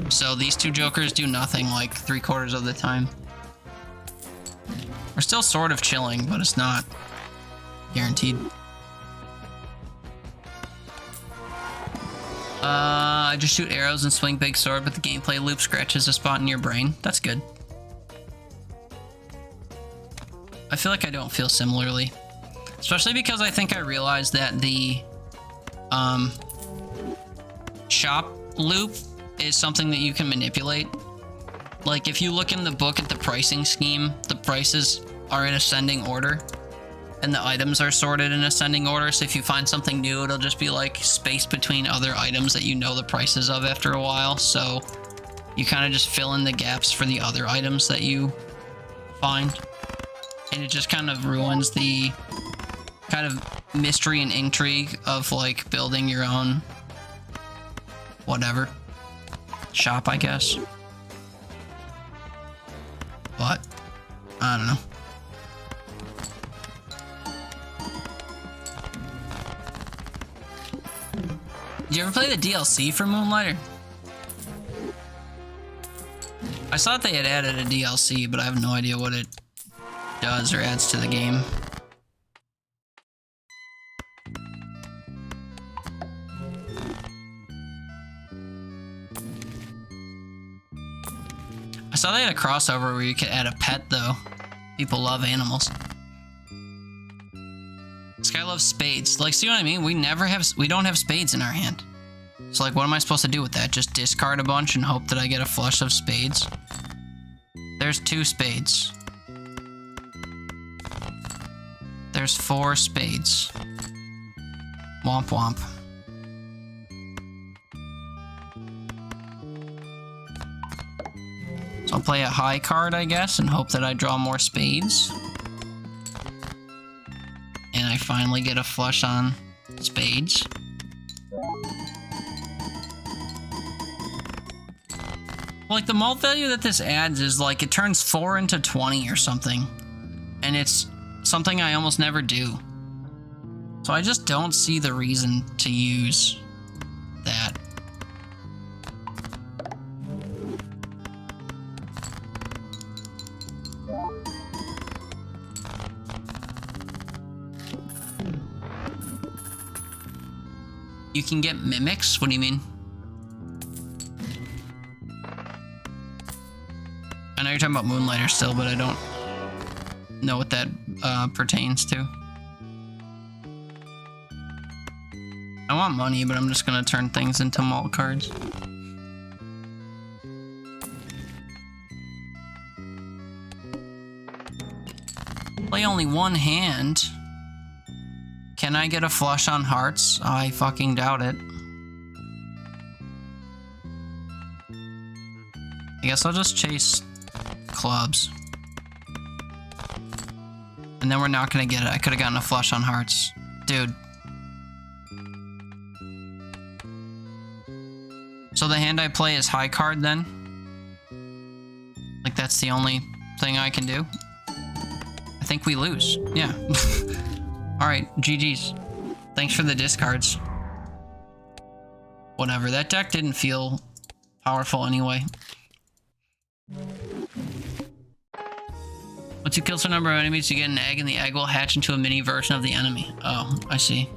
So these 2 jokers do nothing like 3/4 of the time. We're still sort of chilling, but it's not guaranteed. I just shoot arrows and swing big sword, but the gameplay loop scratches a spot in your brain. That's good. I feel like I don't feel similarly. Especially because I think I realized that the shop loop is something that you can manipulate. Like if you look in the book at the pricing scheme, the prices are in ascending order and the items are sorted in ascending order. So if you find something new, it'll just be like space between other items that you know the prices of after a while. So you kind of just fill in the gaps for the other items that you find. And it just kind of ruins the kind of mystery and intrigue of like building your own whatever shop, I guess. But I don't know. Did you ever play the DLC for Moonlighter? I thought they had added a DLC, but I have no idea what it does or adds to the game. I saw they had a crossover where you could add a pet, though. People love animals. This guy loves spades. Like, see what I mean? We don't have spades in our hand. So, like, what am I supposed to do with that? Just discard a bunch and hope that I get a flush of spades? There's 2 spades. There's 4 spades. Womp womp. So I'll play a high card, I guess, and hope that I draw more spades. And I finally get a flush on spades. Like, the malt value that this adds is, like, it turns 4 into 20 or something. And it's something I almost never do. So I just don't see the reason to use that. You can get mimics? What do you mean? I know you're talking about Moonlighter still, but I don't know what that pertains to. I want money, but I'm just gonna turn things into malt cards. Play only 1 hand. Can I get a flush on hearts? I fucking doubt it. I guess I'll just chase clubs. And then we're not gonna get it. I could have gotten a flush on hearts. Dude. So the hand I play is high card then? Like that's the only thing I can do? I think we lose. Yeah. Alright, GG's. Thanks for the discards. Whatever, that deck didn't feel powerful anyway. Once you kill some number of enemies, you get an egg, and the egg will hatch into a mini version of the enemy. Oh, I see.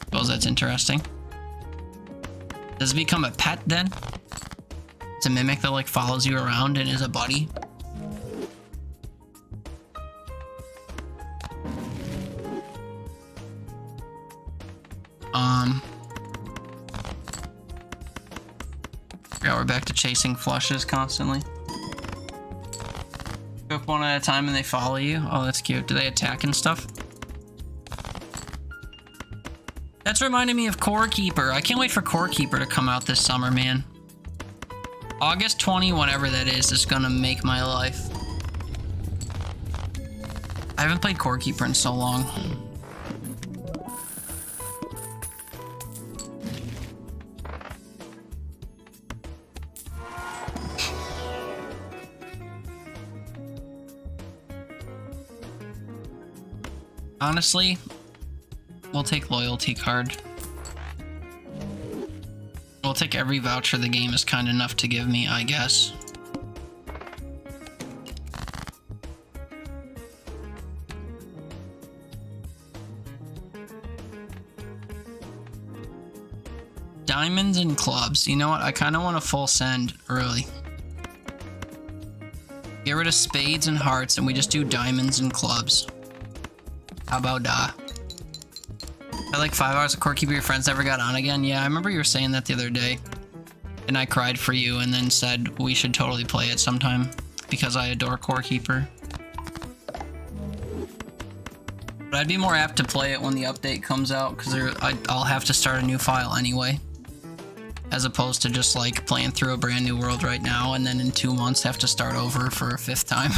Suppose that's interesting. Does it become a pet then? It's a mimic that like follows you around and is a buddy. Yeah, we're back to chasing flushes constantly. Go up one at a time and they follow you. Oh, that's cute. Do they attack and stuff? That's reminding me of Core Keeper. I can't wait for Core Keeper to come out this summer, man. August 20, whatever that is gonna make my life. I haven't played Core Keeper in so long. Honestly, we'll take loyalty card. We'll take every voucher the game is kind enough to give me, I guess. Diamonds and clubs. You know what? I kind of want a full send early. Get rid of spades and hearts and we just do diamonds and clubs. How about that? I like 5 hours of Core Keeper, your friends never got on again. Yeah, I remember you were saying that the other day. And I cried for you and then said we should totally play it sometime. Because I adore Core Keeper. But I'd be more apt to play it when the update comes out. Because I'll have to start a new file anyway. As opposed to just like playing through a brand new world right now. And then in 2 months have to start over for a 5th time.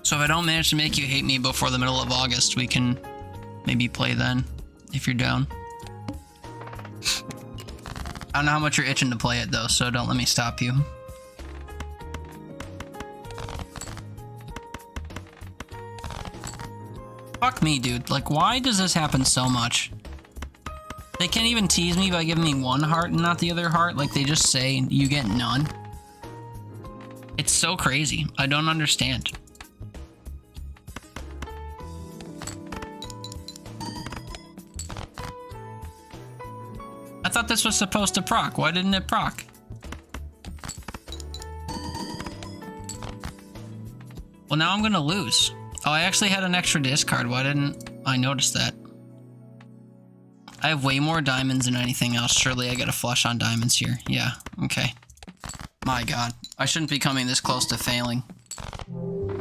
So if I don't manage to make you hate me before the middle of August, we can maybe play then, if you're down. I don't know how much you're itching to play it though, so don't let me stop you. Fuck me, dude. Like, why does this happen so much? They can't even tease me by giving me 1 heart and not the other heart. Like, they just say, you get none. It's so crazy. I don't understand. I thought this was supposed to proc. Why didn't it proc? Well, now I'm gonna lose. Oh, I actually had an extra discard. Why didn't I notice that? I have way more diamonds than anything else. Surely I get a flush on diamonds here. Yeah, okay. My god. I shouldn't be coming this close to failing.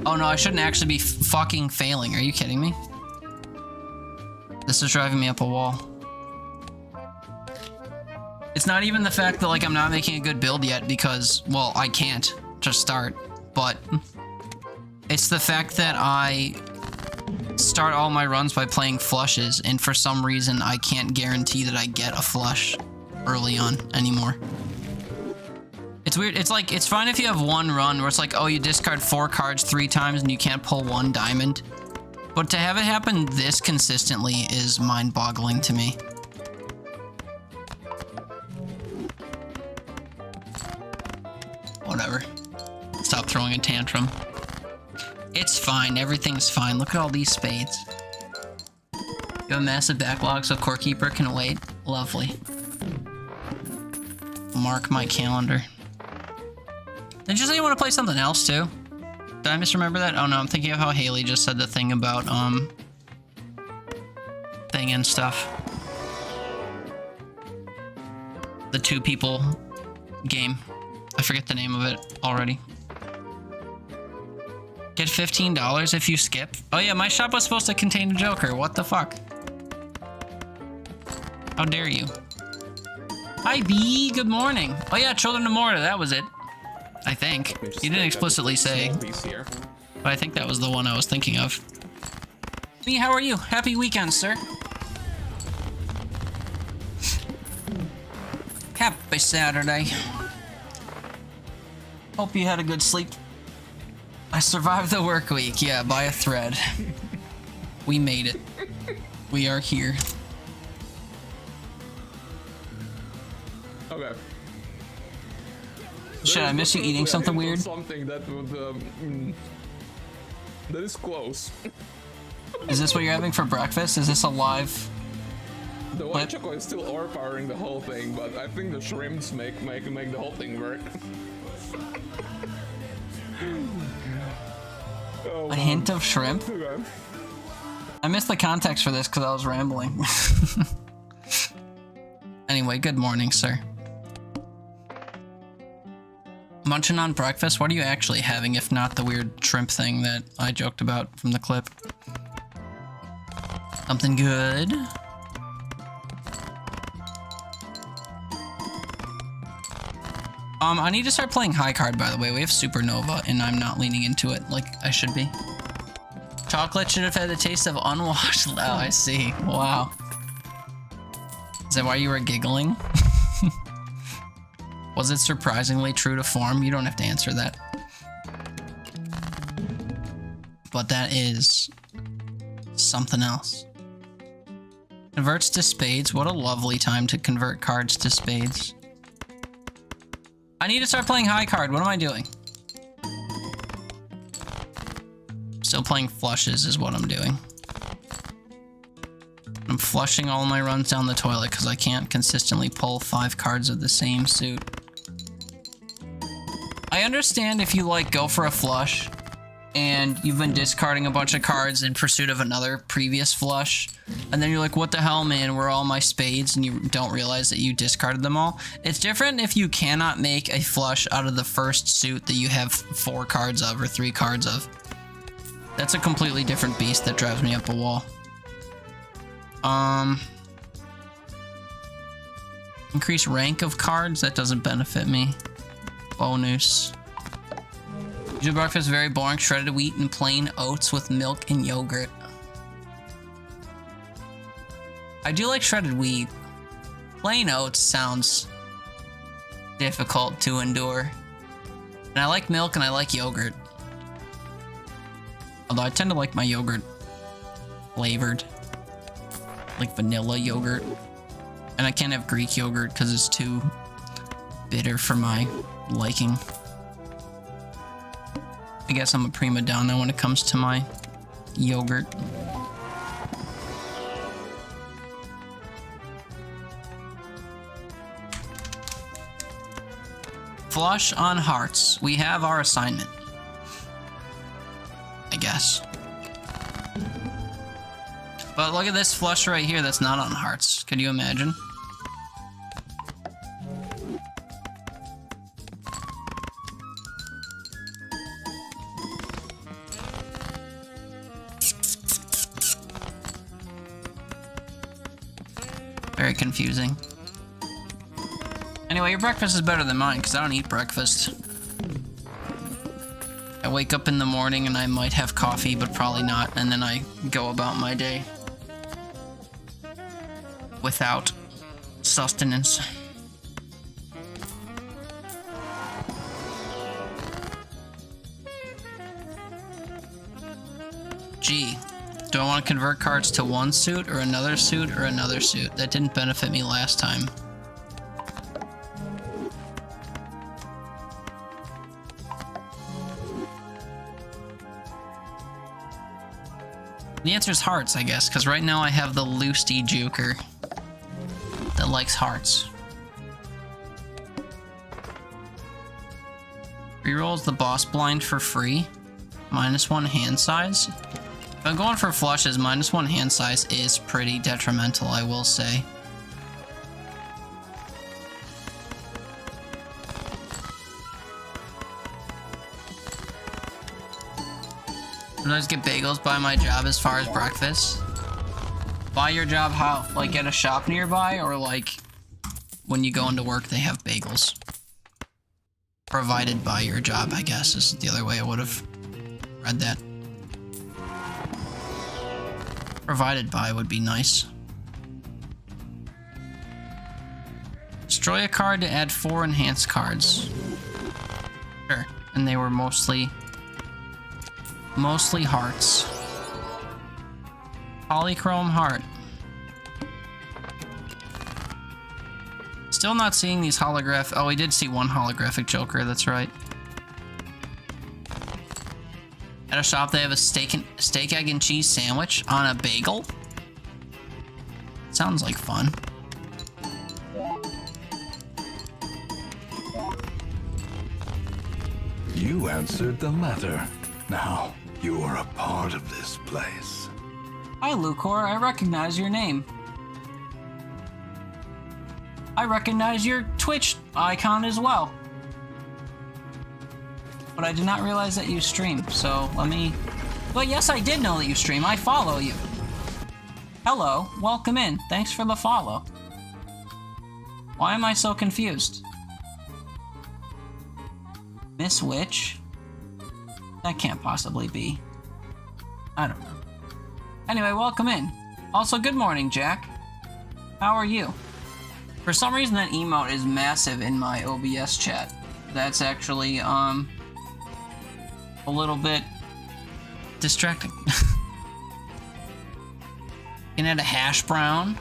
Oh no, I shouldn't actually be fucking failing. Are you kidding me? This is driving me up a wall. It's not even the fact that, like, I'm not making a good build yet because, well, I can't just start, but it's the fact that I start all my runs by playing flushes, and for some reason, I can't guarantee that I get a flush early on anymore. It's weird. It's like, it's fine if you have 1 run where it's like, oh, you discard 4 cards 3 times and you can't pull 1 diamond. But to have it happen this consistently is mind-boggling to me. Whatever. Stop throwing a tantrum. It's fine. Everything's fine. Look at all these spades. You have a massive backlog, so Core Keeper can wait. Lovely. Mark my calendar. Did you say you want to play something else, too? Did I misremember that? Oh, no. I'm thinking of how Haley just said the thing about, thing and stuff. The 2 people game. I forget the name of it already. Get $15 if you skip. Oh yeah, my shop was supposed to contain a Joker. What the fuck? How dare you? Hi B, good morning. Oh yeah, Children of Morta, that was it. I think. You didn't explicitly say. But I think that was the one I was thinking of. B, how are you? Happy weekend, sir. Happy Saturday. Hope you had a good sleep. I survived the work week, yeah, by a thread. We made it. We are here. Okay. Should I miss you eating something weird? Something that would, that is close. Is this what you're having for breakfast? Is this a live The What? white chocolate is still overpowering the whole thing, but I think the shrimps make the whole thing work. Oh, A hint of shrimp? man. I missed the context for this because I was rambling. Anyway, good morning, sir. Munching on breakfast? What are you actually having if not the weird shrimp thing that I joked about from the clip? Something good? I need to start playing high card, by the way. We have Supernova, and I'm not leaning into it like I should be. Chocolate should have had the taste of unwashed. Oh, I see. Wow. Is that why you were giggling? Was it surprisingly true to form? You don't have to answer that. But that is something else. Converts to spades. What a lovely time to convert cards to spades. I need to start playing high card. What am I doing? Still playing flushes is what I'm doing. I'm flushing all my runs down the toilet because I can't consistently pull 5 cards of the same suit. I understand if you like go for a flush and you've been discarding a bunch of cards in pursuit of another previous flush, and then you're like, what the hell, man, where are all my spades? And you don't realize that you discarded them all. It's different if you cannot make a flush out of the first suit that you have 4 cards of or 3 cards of. That's a completely different beast that drives me up a wall. Increase rank of cards? That doesn't benefit me. Bonus. Usual breakfast is very boring. Shredded wheat and plain oats with milk and yogurt. I do like shredded wheat. Plain oats sounds difficult to endure. And I like milk and I like yogurt. Although I tend to like my yogurt flavored. Like vanilla yogurt. And I can't have Greek yogurt because it's too bitter for my liking. I guess I'm a prima donna when it comes to my yogurt. Flush on hearts. We have our assignment. I guess. But look at this flush right here that's not on hearts. Could you imagine? Very confusing. Anyway, your breakfast is better than mine because I don't eat breakfast. I wake up in the morning and I might have coffee, but probably not, and then I go about my day without sustenance. Gee, do I want to convert cards to one suit or another suit or another suit? That didn't benefit me last time. The answer is hearts, I guess, because right now I have the Loosty Juker that likes hearts. Rerolls the boss blind for free. -1 hand size. If I'm going for flushes, -1 hand size is pretty detrimental, I will say. Sometimes get bagels by my job as far as breakfast. By your job how? Like at a shop nearby, or like when you go into work they have bagels? Provided by your job, I guess, is the other way I would have read that. Provided by would be nice. Destroy a card to add 4 enhanced cards. Sure, and they were mostly hearts. Polychrome heart. Still not seeing these holographic. Oh, we did see one holographic Joker, that's right. At a shop they have a steak, egg, and cheese sandwich on a bagel. Sounds like fun. You answered the letter. Now, you are a part of this place. Hi, Lucor. I recognize your name. I recognize your Twitch icon as well. But I did not realize that you stream, so let me... Well, yes, I did know that you stream. I follow you. Hello. Welcome in. Thanks for the follow. Why am I so confused? Miss Witch? That can't possibly be. I don't know. Anyway, welcome in. Also, good morning, Jack. How are you? For some reason, that emote is massive in my OBS chat. That's actually, a little bit distracting. Can add a hash brown.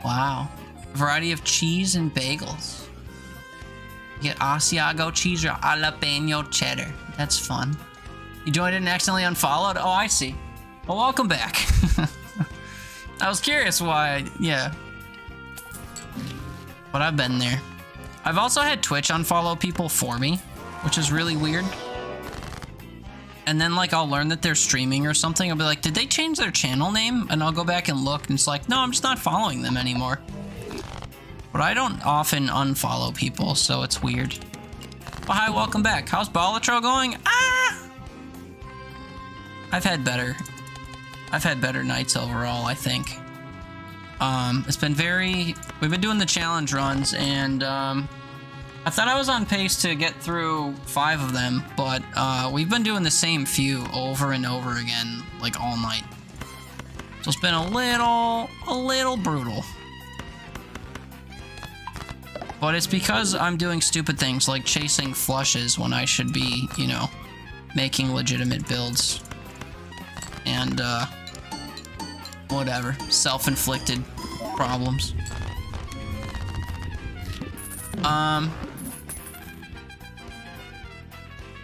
Wow. Variety of cheese and bagels. You get Asiago cheese or jalapeno cheddar. That's fun. You joined and accidentally unfollowed? Oh, I see. Well, welcome back. I was curious why, yeah. But I've been there. I've also had Twitch unfollow people for me, which is really weird. And then, like, I'll learn that they're streaming or something. I'll be like, did they change their channel name? And I'll go back and look, and it's like, no, I'm just not following them anymore. But I don't often unfollow people, so it's weird. Well, hi, welcome back. How's Balatro going? Ah! I've had better nights overall, I think. It's been we've been doing the challenge runs, and I thought I was on pace to get through 5 of them, but we've been doing the same few over and over again, like all night. So it's been a little brutal. But it's because I'm doing stupid things like chasing flushes when I should be, you know, making legitimate builds. And, whatever. Self-inflicted problems.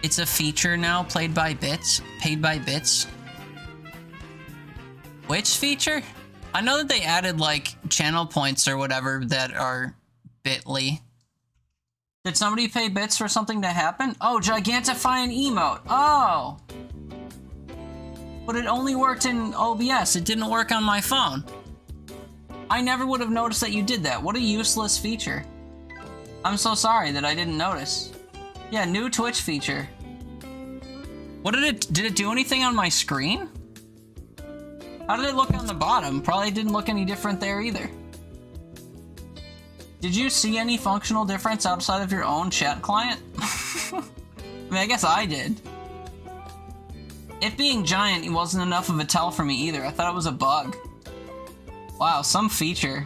It's a feature now, paid by bits. Which feature? I know that they added, like, channel points or whatever that are Bitly. Did somebody pay bits for something to happen? Oh, Gigantify an emote. Oh! But it only worked in OBS. It didn't work on my phone. I never would have noticed that you did that. What a useless feature. I'm so sorry that I didn't notice. Yeah, new Twitch feature. What did it do anything on my screen? How did it look on the bottom? Probably didn't look any different there either. Did you see any functional difference outside of your own chat client? I mean, I guess I did. It being giant wasn't enough of a tell for me either. I thought it was a bug. Wow, some feature.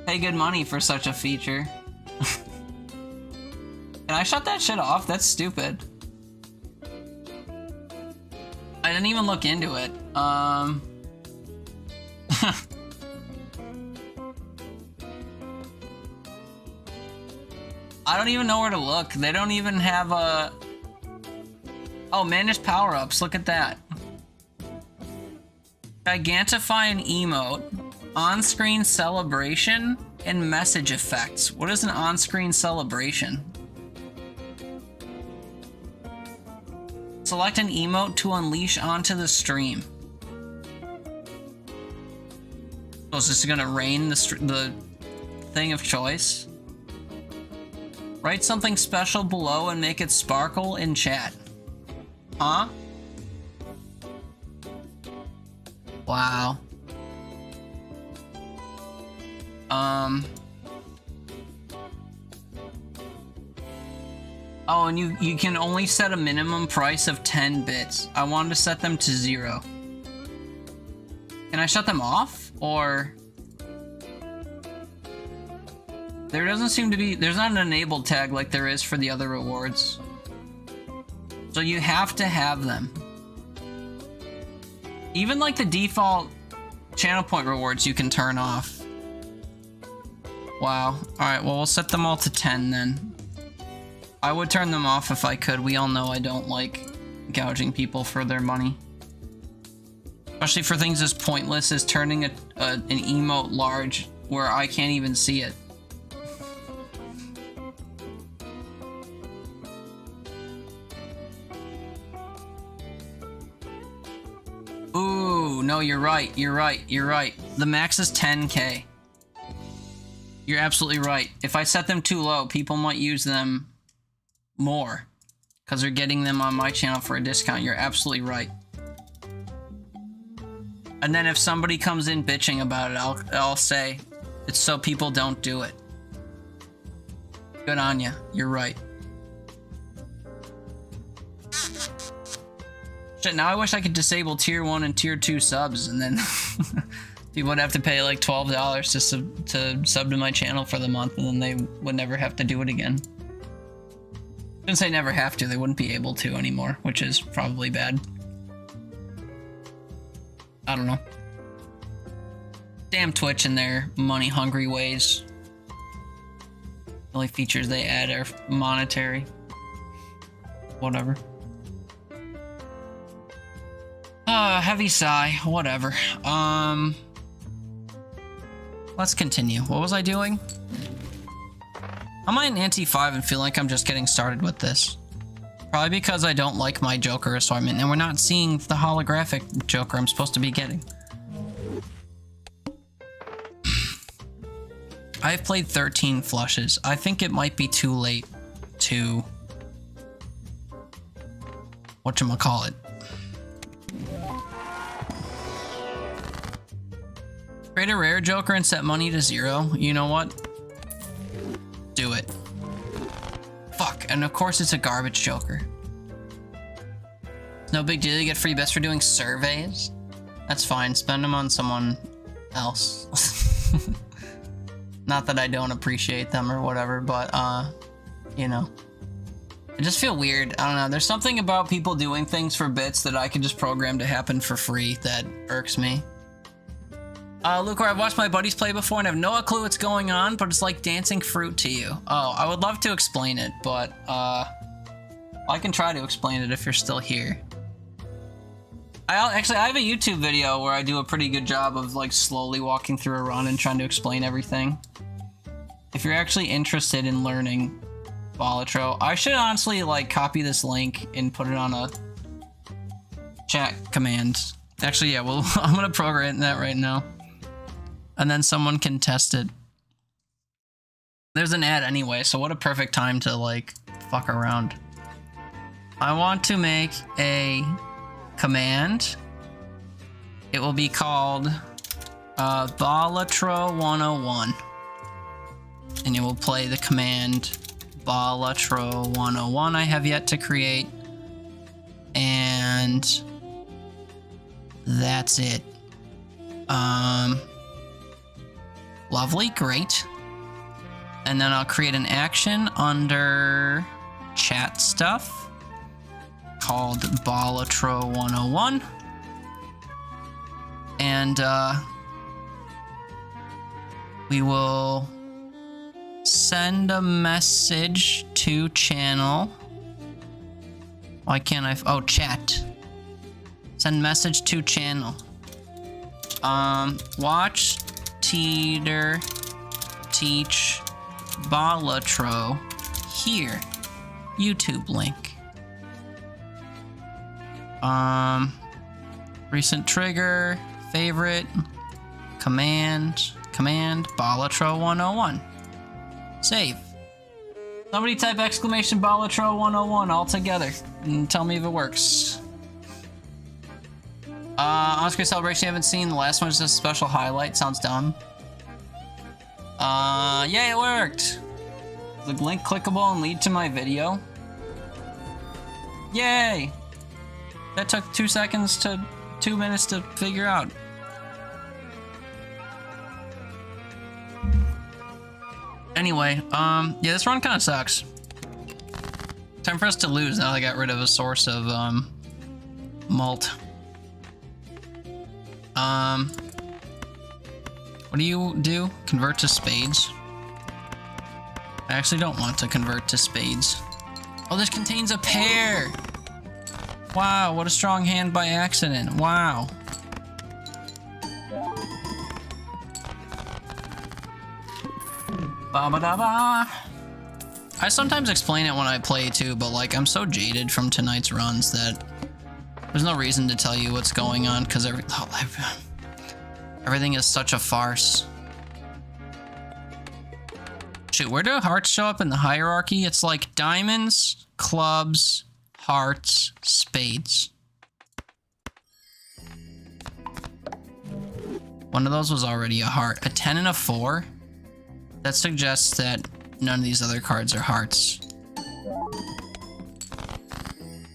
Pay good money for such a feature. Can I shut that shit off? That's stupid. I didn't even look into it. I don't even know where to look. They don't even have a... Oh, manage power-ups. Look at that. Gigantify an emote. On-screen celebration and message effects. What is an on-screen celebration? Select an emote to unleash onto the stream. Oh, is this gonna rain the thing of choice? Write something special below and make it sparkle in chat. Huh? Wow. Oh, and you can only set a minimum price of 10 bits. I wanted to set them to 0. Can I shut them off? Or... There doesn't seem to be... There's not an enabled tag like there is for the other rewards. So you have to have them. Even like the default channel point rewards you can turn off. Wow. Alright, well we'll set them all to 10 then. I would turn them off if I could. We all know I don't like gouging people for their money. Especially for things as pointless as turning an emote large where I can't even see it. Ooh, no, you're right. You're right. You're right. The max is 10K. You're absolutely right. If I set them too low, people might use them more because they're getting them on my channel for a discount. You're absolutely right. And then if somebody comes in bitching about it, I'll say it's so people don't do it. Good on ya. You're right. Shit, now I wish I could disable tier 1 and tier 2 subs, and then people would have to pay like $12 to sub to my channel for the month, and then they would never have to do it again. I shouldn't say never have to, they wouldn't be able to anymore, which is probably bad. I don't know. Damn Twitch and their money-hungry ways. The only features they add are monetary. Whatever. Heavy sigh. Whatever. Let's continue. What was I doing? I'm on Anti 5 and feel like I'm just getting started with this. Probably because I don't like my Joker assortment, and we're not seeing the holographic Joker I'm supposed to be getting. I've played 13 flushes. I think it might be too late to... whatchamacallit. Create a rare Joker and set money to 0. You know what? Do it. Fuck, and of course it's a garbage Joker. It's no big deal, you get free bets for doing surveys. That's fine, spend them on someone else. Not that I don't appreciate them or whatever, but, you know. I just feel weird, I don't know, there's something about people doing things for bits that I could just program to happen for free that irks me. Lucor, I've watched my buddies play before and have no clue what's going on, but it's like dancing fruit to you. Oh, I would love to explain it, but, I can try to explain it if you're still here. I have a YouTube video where I do a pretty good job of, like, slowly walking through a run and trying to explain everything. If you're actually interested in learning Balatro, I should honestly, like, copy this link and put it on a chat command. Actually, yeah, well, I'm gonna program that right now. And then someone can test it. There's an ad anyway, so what a perfect time to, like, fuck around. I want to make a command. It will be called Balatro 101. And it will play the command Balatro 101 I have yet to create. And that's it. Lovely, great. And then I'll create an action under chat stuff called Balatro 101. And we will send a message to channel. Why can't I? Oh, chat. Send message to channel. Watch Teeter teach Balatro here. YouTube link. Recent trigger, favorite, command, Balatro 101. Save. Somebody type exclamation Balatro 101 all together and tell me if it works. Oscar Celebration, I haven't seen. The last one is just a special highlight. Sounds dumb. Yeah, it worked. The link clickable and lead to my video. Yay! That took 2 seconds to 2 minutes to figure out. Anyway, yeah, this run kind of sucks. Time for us to lose now that I got rid of a source of, malt. What do you do? Convert to spades? I actually don't want to convert to spades. Oh, this contains a pair! Wow, what a strong hand by accident. Wow. Ba ba da ba. I sometimes explain it when I play too, but like I'm so jaded from tonight's runs that there's no reason to tell you what's going on because everything is such a farce. Shoot, where do hearts show up in the hierarchy? It's like diamonds, clubs, hearts, spades. One of those was already a heart. A 10 and a 4? That suggests that none of these other cards are hearts.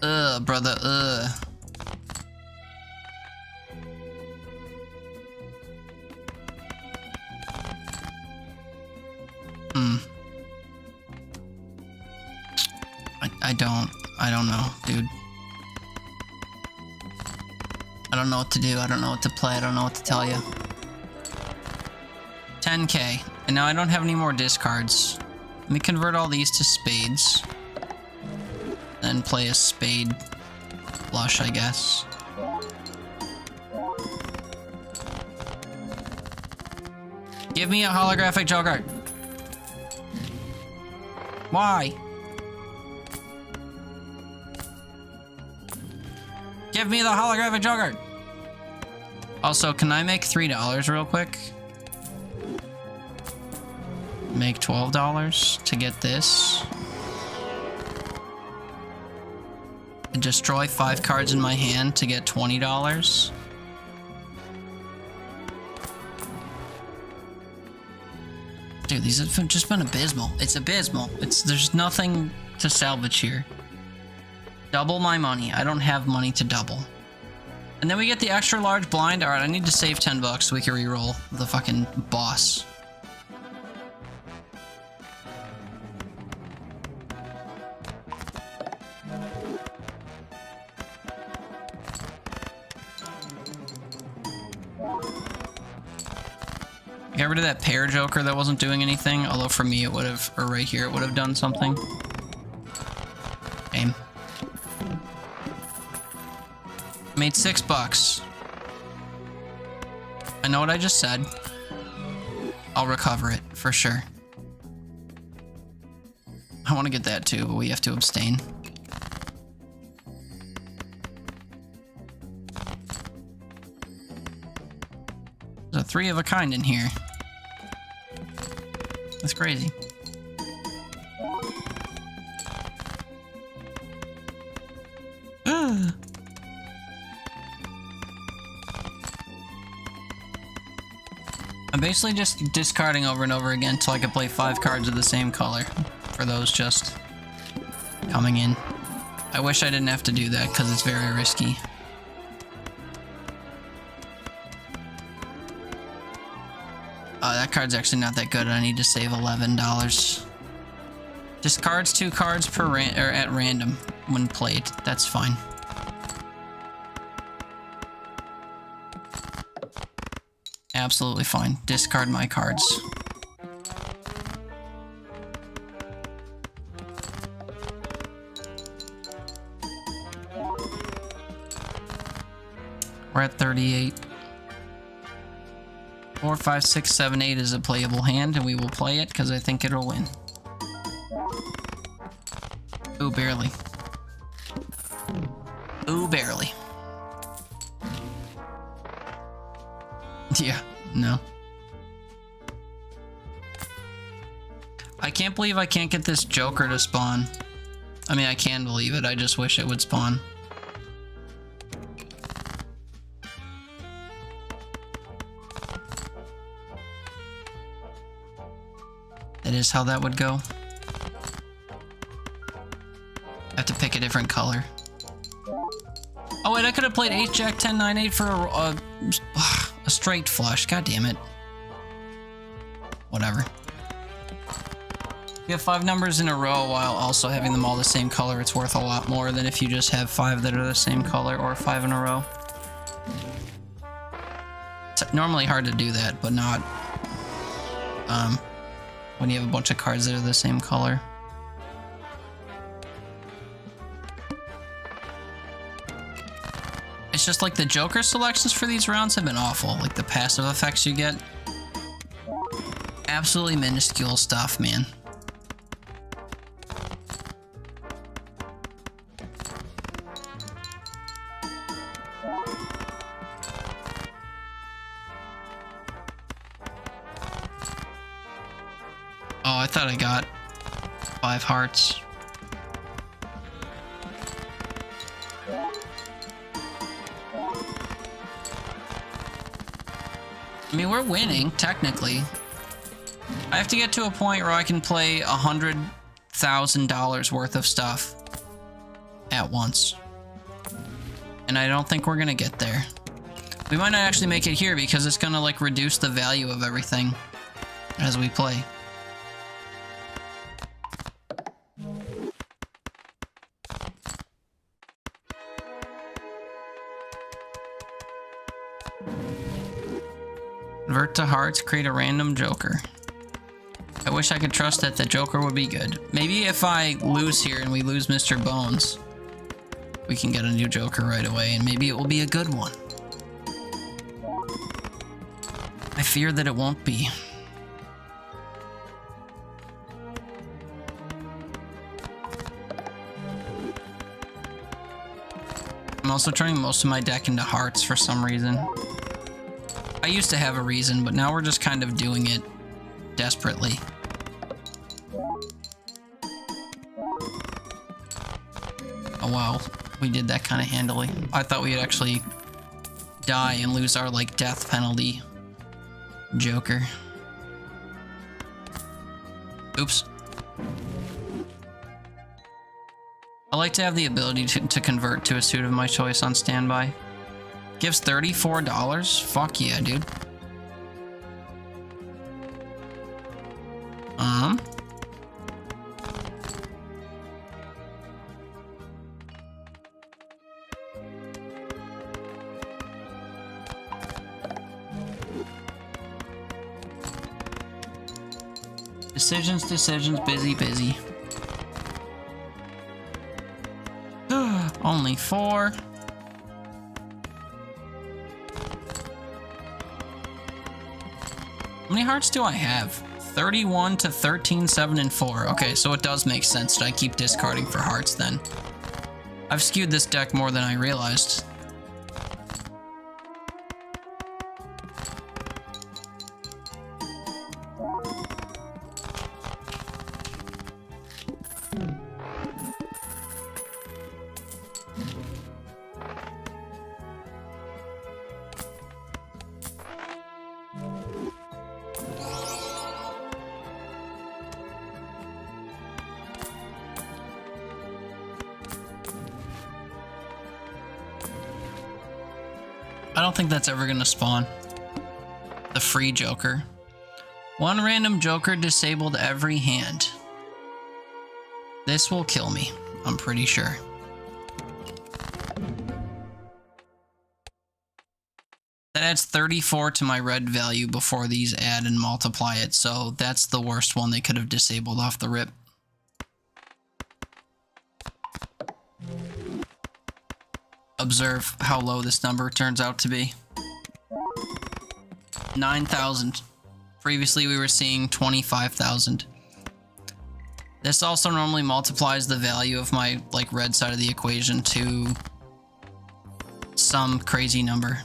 Ugh, brother, ugh. I don't know, dude. I don't know what to do. I don't know what to play. I don't know what to tell you. 10k. And now I don't have any more discards. Let me convert all these to spades. Then play a spade flush, I guess. Give me a holographic Joker. Why? Give me the holographic Joker. Also, can I make $3 real quick? Make $12 to get this. And destroy 5 cards in my hand to get $20. Dude, these have just been abysmal. It's abysmal. There's nothing to salvage here. Double my money. I don't have money to double. And then we get the extra large blind. Alright, I need to save $10 so we can reroll the fucking boss. Got rid of that pair Joker that wasn't doing anything, although for me it would have, or right here, it would have done something. Game. Made $6. I know what I just said. I'll recover it, for sure. I want to get that too, but we have to abstain. There's a 3 of a kind in here. That's crazy. I'm basically just discarding over and over again until I can play 5 cards of the same color for those just coming in. I wish I didn't have to do that because it's very risky. That card's actually not that good. I need to save $11. Discards 2 cards per at random when played. That's fine. Absolutely fine. Discard my cards. We're at 38. 4, 5, 6, 7, 8 is a playable hand, and we will play it because I think it'll win. Ooh, barely. Ooh, barely. Yeah, no. I can't believe I can't get this Joker to spawn. I mean, I can believe it, I just wish it would spawn. That is how that would go. I have to pick a different color. Oh wait, I could have played 8 Jack 10 9 8 for a straight flush. God damn it. Whatever. You have 5 numbers in a row while also having them all the same color. It's worth a lot more than if you just have 5 that are the same color or 5 in a row. It's normally hard to do that, but not when you have a bunch of cards that are the same color. It's just like the Joker selections for these rounds have been awful. Like the passive effects you get. Absolutely minuscule stuff, man. Oh, I thought I got 5 hearts. I mean, we're winning, technically. I have to get to a point where I can play $100,000 worth of stuff at once. And I don't think we're gonna get there. We might not actually make it here because it's gonna, like, reduce the value of everything as we play. Convert to hearts, create a random joker. I wish I could trust that the joker would be good. Maybe if I lose here and we lose Mr. Bones, we can get a new joker right away, and maybe it will be a good one. I fear that it won't be. I'm also turning most of my deck into hearts for some reason. I used to have a reason, but now we're just kind of doing it desperately. Oh wow, we did that kind of handily. I thought we'd actually die and lose our, like, death penalty joker. Oops. I like to have the ability to convert to a suit of my choice on standby. Gives $34? Fuck yeah, dude. Decisions, busy. Only 4. How many hearts do I have? 31 to 13, 7, and 4. Okay, so it does make sense that I keep discarding for hearts then. I've skewed this deck more than I realized. I don't think that's ever gonna spawn. The free joker. One random joker disabled every hand. This will kill me, I'm pretty sure. That adds 34 to my red value before these add and multiply it, so that's the worst one they could have disabled off the rip. Observe how low this number turns out to be. 9,000. Previously we were seeing 25,000. This also normally multiplies the value of my, like, red side of the equation to some crazy number.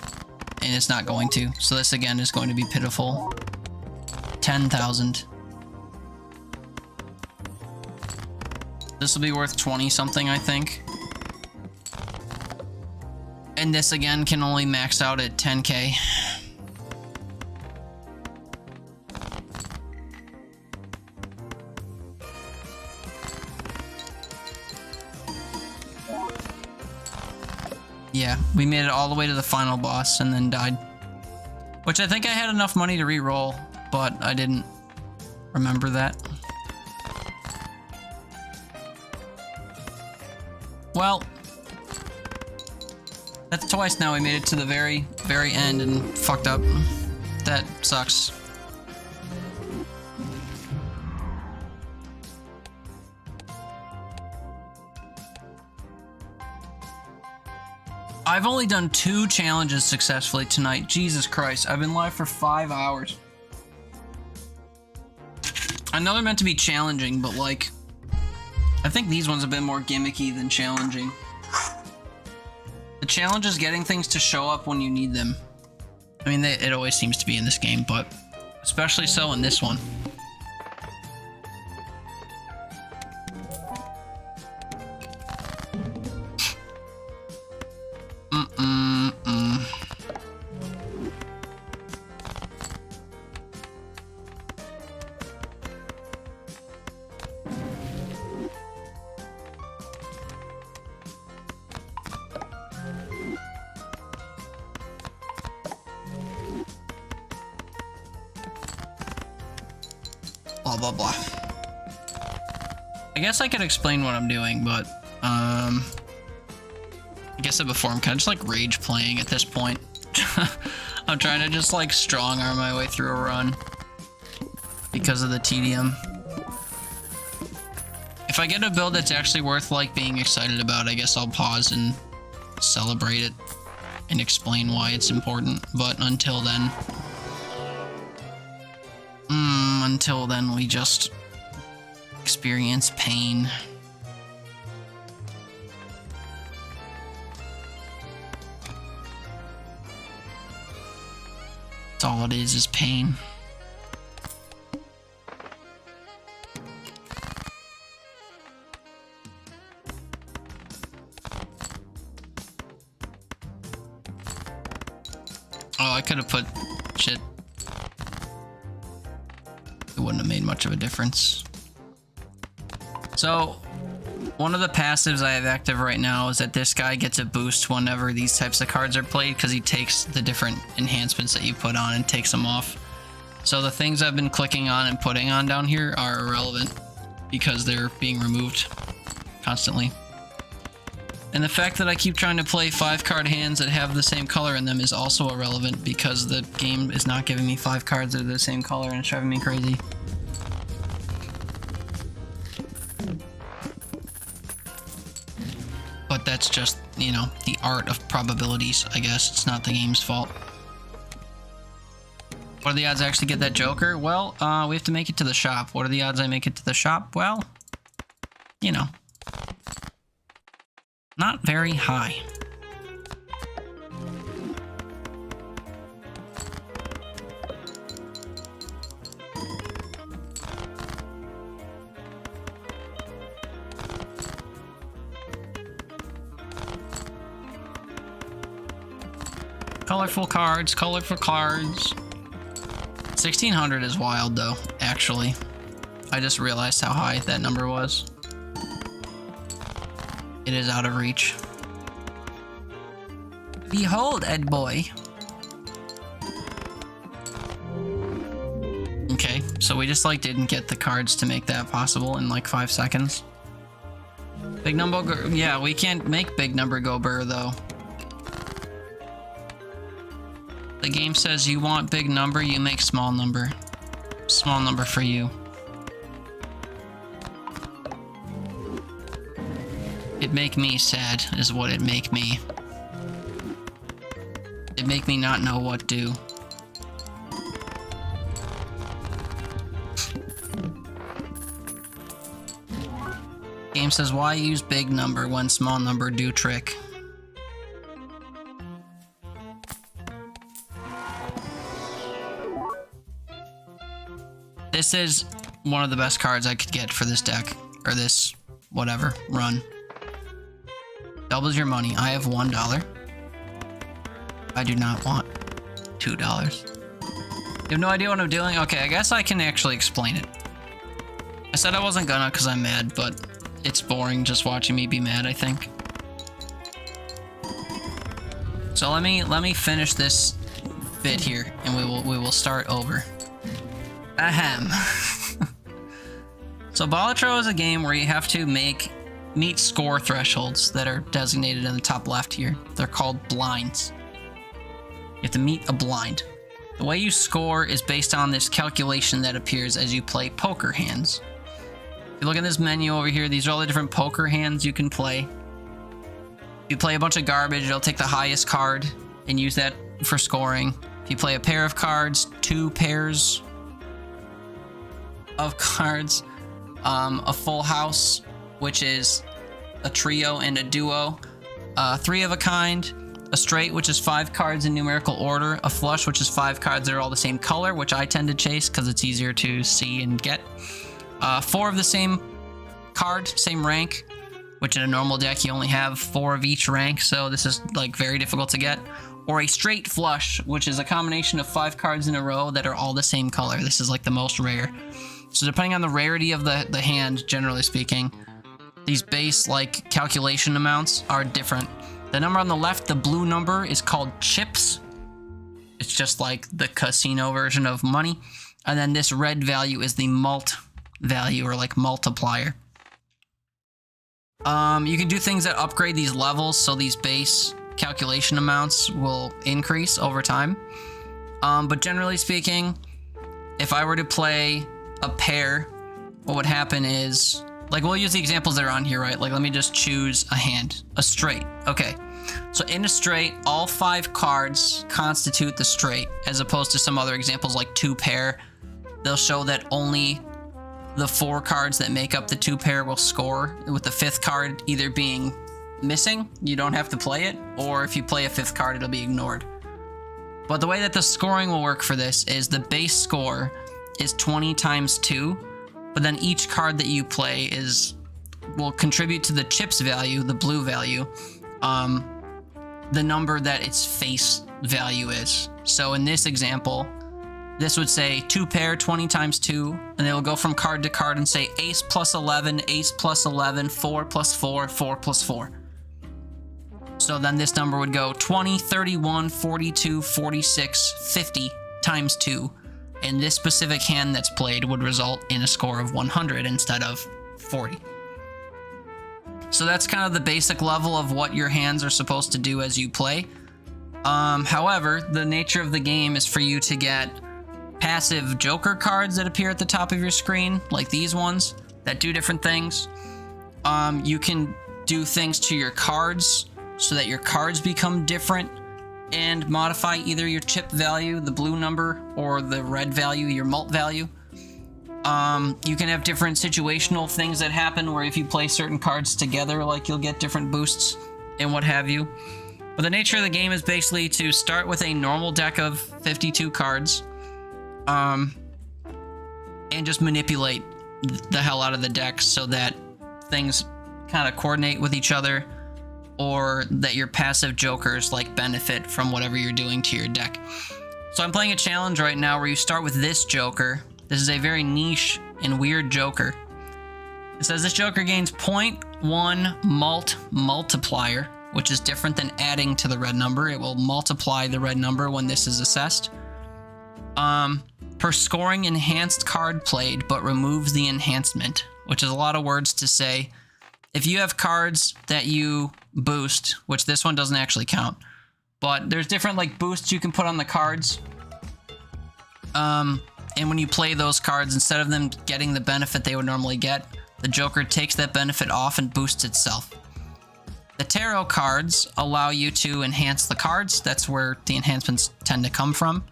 And it's not going to. So this again is going to be pitiful. 10,000. This will be worth 20 something, I think. And this again can only max out at 10k. Yeah, we made it all the way to the final boss and then died. Which I think I had enough money to re-roll, but I didn't remember that. Well, that's twice now we made it to the very, very end and fucked up. That sucks. I've only done 2 challenges successfully tonight. Jesus Christ, I've been live for 5 hours. I know they're meant to be challenging, but like, I think these ones have been more gimmicky than challenging. The challenge is getting things to show up when you need them. I mean, it always seems to be in this game, but especially so in this one. Blah, blah, blah. I guess I could explain what I'm doing, but, I guess it before I'm kind of just like rage playing at this point. I'm trying to just like strong arm my way through a run because of the tedium. If I get a build that's actually worth like being excited about, I guess I'll pause and celebrate it and explain why it's important. But until then, we just experience pain. That's all it is pain. Oh, I could have put shit. It wouldn't have made much of a difference. So, one of the passives I have active right now is that this guy gets a boost whenever these types of cards are played because he takes the different enhancements that you put on and takes them off. So the things I've been clicking on and putting on down here are irrelevant because they're being removed constantly. And the fact that I keep trying to play 5-card hands that have the same color in them is also irrelevant because the game is not giving me 5 cards that are the same color and it's driving me crazy. But that's just, you know, the art of probabilities, I guess. It's not the game's fault. What are the odds I actually get that Joker? Well, we have to make it to the shop. What are the odds I make it to the shop? Well, you know, not very high. Colorful cards, colorful cards. 1600 is wild though, actually. I just realized how high that number was. It is out of reach. Behold, Ed boy. Okay, so we just like didn't get the cards to make that possible in like 5 seconds. Big number, yeah, we can't make big number go burr though. The game says you want big number, you make small number. Small number for you. It make me sad is what it make me. It make me not know what do. Game says why use big number when small number do trick. This is one of the best cards I could get for this deck, or this, whatever, run. Doubles your money. I have $1. I do not want $2. You have no idea what I'm doing? Okay, I guess I can actually explain it. I said I wasn't gonna because I'm mad, but it's boring just watching me be mad, I think. So let me finish this bit here, and we will start over. Ahem. So Balatro is a game where you have to meet score thresholds that are designated in the top left here. They're called blinds. You have to meet a blind. The way you score is based on this calculation that appears as you play poker hands. If you look at this menu over here, these are all the different poker hands you can play. If you play a bunch of garbage, it'll take the highest card and use that for scoring. If you play a pair of cards, 2 pairs of cards, a full house, which is a trio and a duo, 3 of a kind, a straight, which is 5 cards in numerical order, a flush, which is 5 cards that are all the same color, which I tend to chase because it's easier to see and get, 4 of the same card, same rank, which in a normal deck you only have 4 of each rank, so this is like very difficult to get, or a straight flush, which is a combination of 5 cards in a row that are all the same color. This is like the most rare. So depending on the rarity of the hand, generally speaking, these base like calculation amounts are different. The number on the left, the blue number, is called chips. It's just like the casino version of money. And then this red value is the mult value, or like multiplier. You can do things that upgrade these levels, so these base calculation amounts will increase over time. But generally speaking, if I were to play a pair, what would happen is, like, we'll use the examples that are on here, right? Like, let me just choose a hand, a straight. Okay, so in a straight, all 5 cards constitute the straight, as opposed to some other examples like 2 pair. They'll show that only the 4 cards that make up the 2 pair will score, with the 5th card either being missing, you don't have to play it, or if you play a 5th card, it'll be ignored. But the way that the scoring will work for this is the base score is 20 times 2, but then each card that you play will contribute to the chips value, the blue value, the number that its face value is. So in this example, this would say 2 pair, 20 times 2, and it will go from card to card and say ace plus 11, ace plus 11, 4 plus 4, 4 plus 4. So then this number would go 20, 31, 42, 46, 50 times 2. And this specific hand that's played would result in a score of 100 instead of 40. So that's kind of the basic level of what your hands are supposed to do as you play. However, the nature of the game is for you to get passive joker cards that appear at the top of your screen, like these ones, that do different things. You can do things to your cards so that your cards become different and modify either your chip value, the blue number, or the red value, your mult value. You can have different situational things that happen where if you play certain cards together, like you'll get different boosts and what have you. But the nature of the game is basically to start with a normal deck of 52 cards, and just manipulate the hell out of the deck so that things kind of coordinate with each other, or that your passive jokers like benefit from whatever you're doing to your deck. So I'm playing a challenge right now where you start with this joker. This is a very niche and weird joker. It says this joker gains 0.1 mult multiplier, which is different than adding to the red number. It will multiply the red number when this is assessed. Per scoring enhanced card played, but removes the enhancement, which is a lot of words to say. If you have cards that you boost, which this one doesn't actually count, but there's different like boosts you can put on the cards. And when you play those cards, instead of them getting the benefit they would normally get, the joker takes that benefit off and boosts itself. The tarot cards allow you to enhance the cards. That's where the enhancements tend to come from.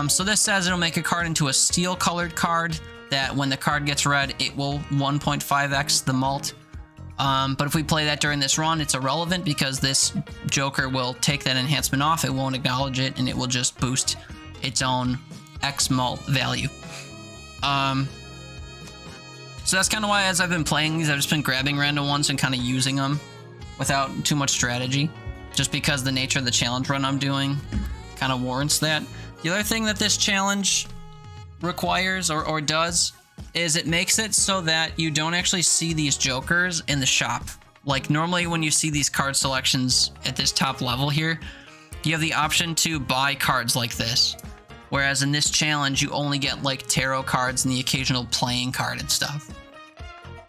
So this says it'll make a card into a steel colored card that when the card gets read, it will 1.5x the mult. But if we play that during this run, it's irrelevant because this joker will take that enhancement off. It won't acknowledge it, and it will just boost its own X mult value. So that's kind of why as I've been playing these, I've just been grabbing random ones and kind of using them without too much strategy, just because the nature of the challenge run I'm doing kind of warrants that. The other thing that this challenge requires or does is it makes it so that you don't actually see these jokers in the shop. Like normally when you see these card selections at this top level here, you have the option to buy cards like this. Whereas in this challenge, you only get like tarot cards and the occasional playing card and stuff.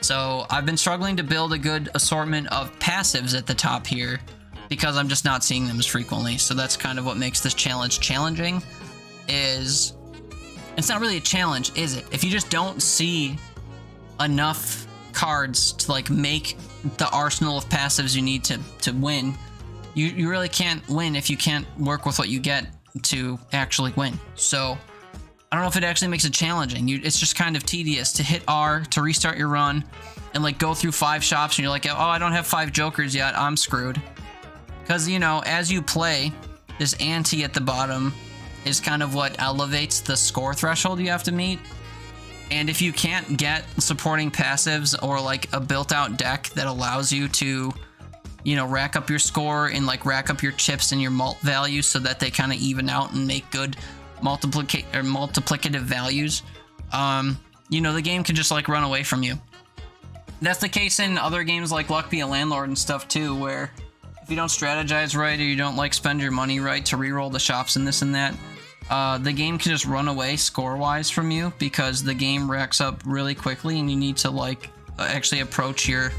So I've been struggling to build a good assortment of passives at the top here because I'm just not seeing them as frequently. So that's kind of what makes this challenge challenging. Is it's not really a challenge, is it? If you just don't see enough cards to like make the arsenal of passives you need to win, you really can't win if you can't work with what you get to actually win. So I don't know if it actually makes it challenging. It's just kind of tedious to hit R to restart your run and like go through 5 shops and you're like, oh, I don't have 5 jokers yet. I'm screwed. Because, you know, as you play, this ante at the bottom is kind of what elevates the score threshold you have to meet. And if you can't get supporting passives or like a built-out deck that allows you to, you know, rack up your score and like rack up your chips and your mult values so that they kind of even out and make good multiplicative values, you know, the game can just like run away from you. That's the case in other games like Luck Be a Landlord and stuff too, where if you don't strategize right or you don't like spend your money right to reroll the shops and this and that, the game can just run away score-wise from you because the game racks up really quickly and you need to like actually approach your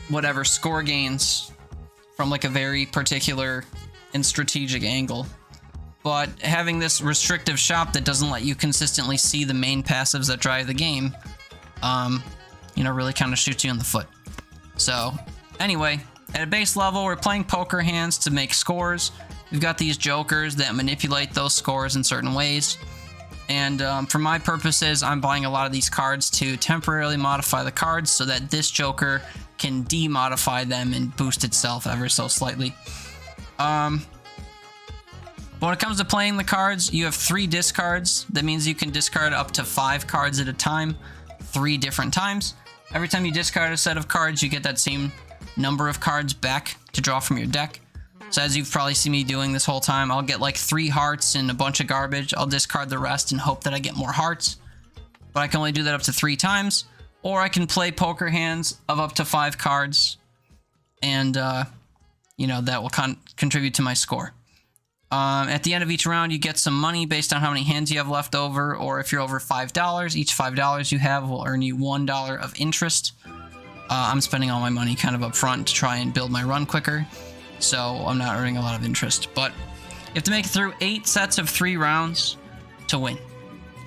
whatever score gains from like a very particular and strategic angle. But having this restrictive shop that doesn't let you consistently see the main passives that drive the game, you know, really kind of shoots you in the foot. So anyway, at a base level, we're playing poker hands to make scores. We've got these jokers that manipulate those scores in certain ways. And for my purposes, I'm buying a lot of these cards to temporarily modify the cards so that this joker can demodify them and boost itself ever so slightly. But when it comes to playing the cards, you have 3 discards. That means you can discard up to 5 cards at a time, 3 different times. Every time you discard a set of cards, you get that same number of cards back to draw from your deck. So as you've probably seen me doing this whole time, I'll get like 3 hearts and a bunch of garbage. I'll discard the rest and hope that I get more hearts. But I can only do that up to 3 times. Or I can play poker hands of up to 5 cards. And, you know, that will contribute to my score. At the end of each round, you get some money based on how many hands you have left over, or if you're over $5, each $5 you have will earn you $1 of interest. I'm spending all my money kind of up front to try and build my run quicker, so I'm not earning a lot of interest. But you have to make it through 8 sets of 3 rounds to win.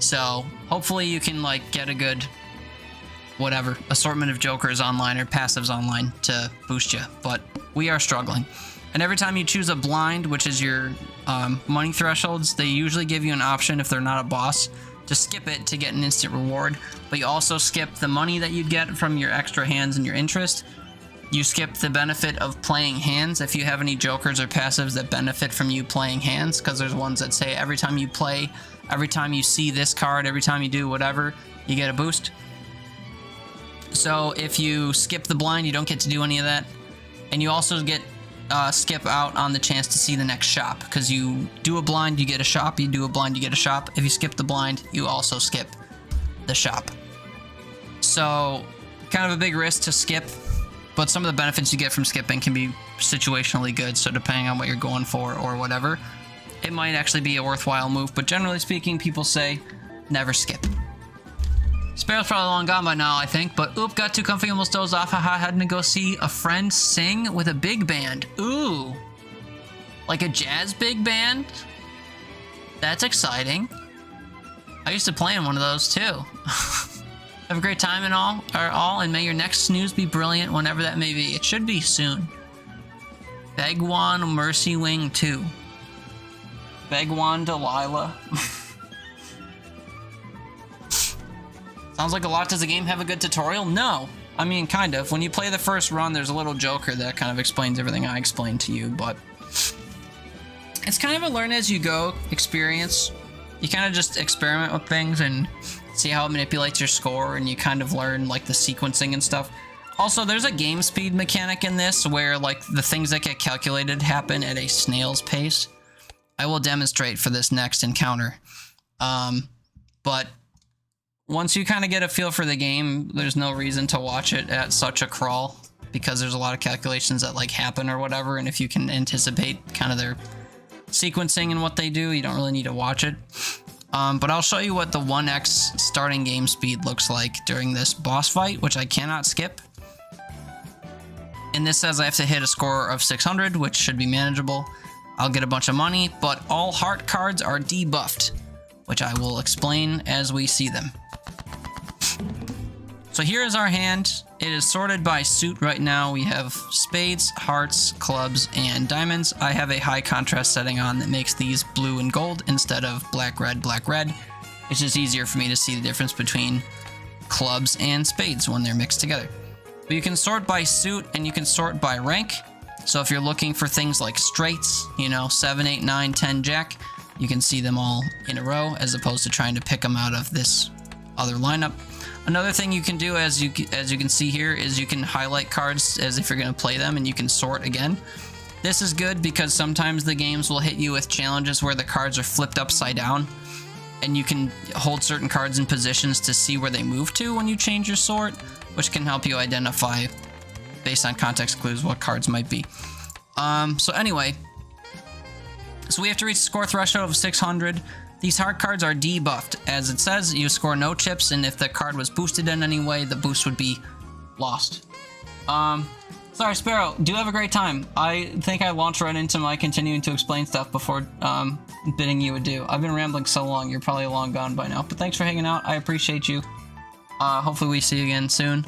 So hopefully you can like get a good, whatever, assortment of jokers online or passives online to boost you, but we are struggling. And every time you choose a blind, which is your money thresholds, they usually give you an option, if they're not a boss, to skip it to get an instant reward. But you also skip the money that you'd get from your extra hands and your interest. You skip the benefit of playing hands if you have any jokers or passives that benefit from you playing hands, because there's ones that say every time you play, every time you see this card, every time you do whatever, you get a boost. So if you skip the blind, you don't get to do any of that. And you also get skip out on the chance to see the next shop, because you do a blind, you get a shop, you do a blind, you get a shop. If you skip the blind, you also skip the shop. So kind of a big risk to skip, but some of the benefits you get from skipping can be situationally good, so depending on what you're going for or whatever, it might actually be a worthwhile move. But generally speaking, people say never skip. Sparrow's probably long gone by now, I think, but oop, got too comfy, almost dozed off. Haha, had to go see a friend sing with a big band. Ooh, like a jazz big band? That's exciting. I used to play in one of those too. Have a great time and all, and may your next snooze be brilliant whenever that may be. It should be soon. Begwan Mercy Wing 2. Begwan Delilah. Sounds like a lot. Does the game have a good tutorial? No. I mean, kind of. When you play the first run, there's a little joker that kind of explains everything I explained to you, but it's kind of a learn as you go experience. You kind of just experiment with things and see how it manipulates your score, and you kind of learn like the sequencing and stuff. Also, there's a game speed mechanic in this where like the things that get calculated happen at a snail's pace. I will demonstrate for this next encounter. But once you kind of get a feel for the game, there's no reason to watch it at such a crawl, because there's a lot of calculations that like happen or whatever, and if you can anticipate kind of their sequencing and what they do, you don't really need to watch it. But I'll show you what the 1x starting game speed looks like during this boss fight, which I cannot skip. And this says I have to hit a score of 600, which should be manageable. I'll get a bunch of money, but all heart cards are debuffed, which I will explain as we see them. So here is our hand. It is sorted by suit right now. We have spades, hearts, clubs, and diamonds. I have a high contrast setting on that makes these blue and gold instead of black, red, black, red. It's just easier for me to see the difference between clubs and spades when they're mixed together. But you can sort by suit and you can sort by rank. So if you're looking for things like straights, you know, 7, 8, 9, 10, jack, you can see them all in a row as opposed to trying to pick them out of this other lineup. Another thing you can do, as you can see here, is you can highlight cards as if you're going to play them, and you can sort again. This is good because sometimes the games will hit you with challenges where the cards are flipped upside down, and you can hold certain cards in positions to see where they move to when you change your sort, which can help you identify, based on context clues, what cards might be. So anyway, so we have to reach the score threshold of 600. These hard cards are debuffed. As it says, you score no chips, and if the card was boosted in any way, the boost would be lost. Sorry, Sparrow, do have a great time. I think I launched right into my continuing to explain stuff before bidding you adieu. I've been rambling so long, you're probably long gone by now. But thanks for hanging out. I appreciate you. Hopefully we see you again soon.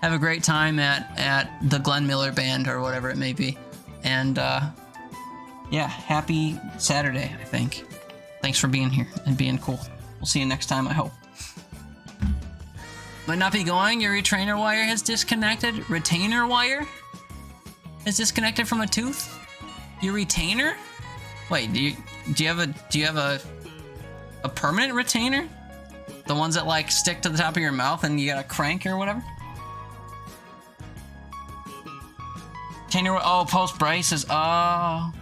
Have a great time at the Glenn Miller Band or whatever it may be. And yeah, happy Saturday, I think. Thanks for being here and being cool. We'll see you next time, I hope. Might not be going. Your retainer wire has disconnected. Retainer wire is disconnected from a tooth? Your retainer? Wait, do you have a permanent retainer? The ones that like stick to the top of your mouth and you got a crank or whatever? Retainer, oh, post braces. Oh.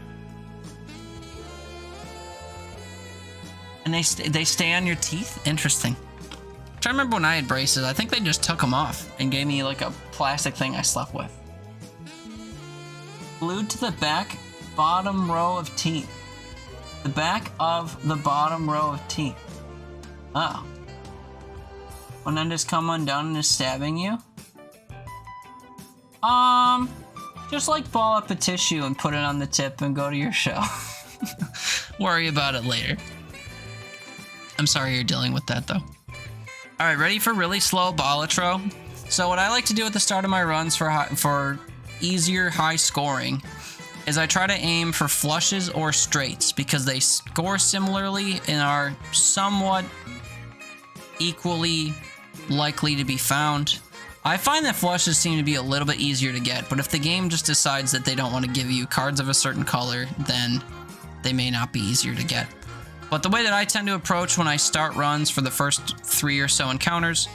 And they stay on your teeth? Interesting. I'm trying to remember when I had braces. I think they just took them off and gave me like a plastic thing I slept with. Glued to the back bottom row of teeth. The back of the bottom row of teeth. Oh. When I just come undone and is stabbing you? Just like ball up a tissue and put it on the tip and go to your show. Worry about it later. I'm sorry you're dealing with that, though. All right, ready for really slow Balatro? So what I like to do at the start of my runs for easier high scoring is I try to aim for flushes or straights because they score similarly and are somewhat equally likely to be found. I find that flushes seem to be a little bit easier to get, but if the game just decides that they don't want to give you cards of a certain color, then they may not be easier to get. But the way that I tend to approach when I start runs for the first 3 or so encounters,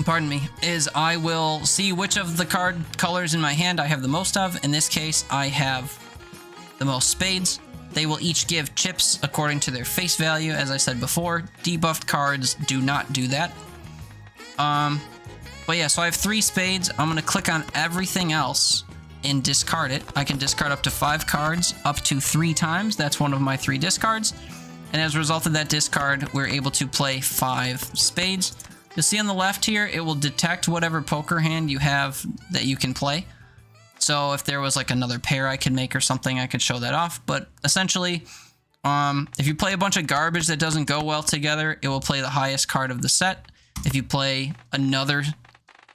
pardon me, is I will see which of the card colors in my hand I have the most of. In this case, I have the most spades. They will each give chips according to their face value. As I said before, debuffed cards do not do that. But yeah, so I have 3 spades. I'm going to click on everything else and discard it. I can discard up to 5 cards up to 3 times. That's one of my 3 discards. And as a result of that discard, we're able to play 5 spades. You'll see on the left here, it will detect whatever poker hand you have that you can play. So if there was like another pair I could make or something, I could show that off. But essentially, if you play a bunch of garbage that doesn't go well together, it will play the highest card of the set. If you play another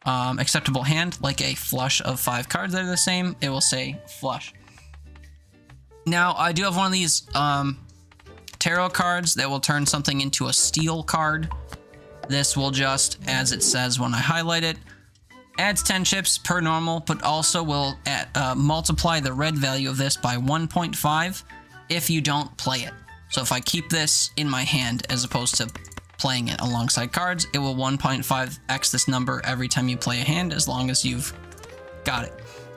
acceptable hand, like a flush of 5 cards that are the same, it will say flush. Now, I do have one of these tarot cards that will turn something into a steel card. This will just, as it says when I highlight it, adds 10 chips per normal, but also will multiply the red value of this by 1.5 if you don't play it. So if I keep this in my hand as opposed to playing it alongside cards, it will 1.5x this number every time you play a hand, as long as you've got it.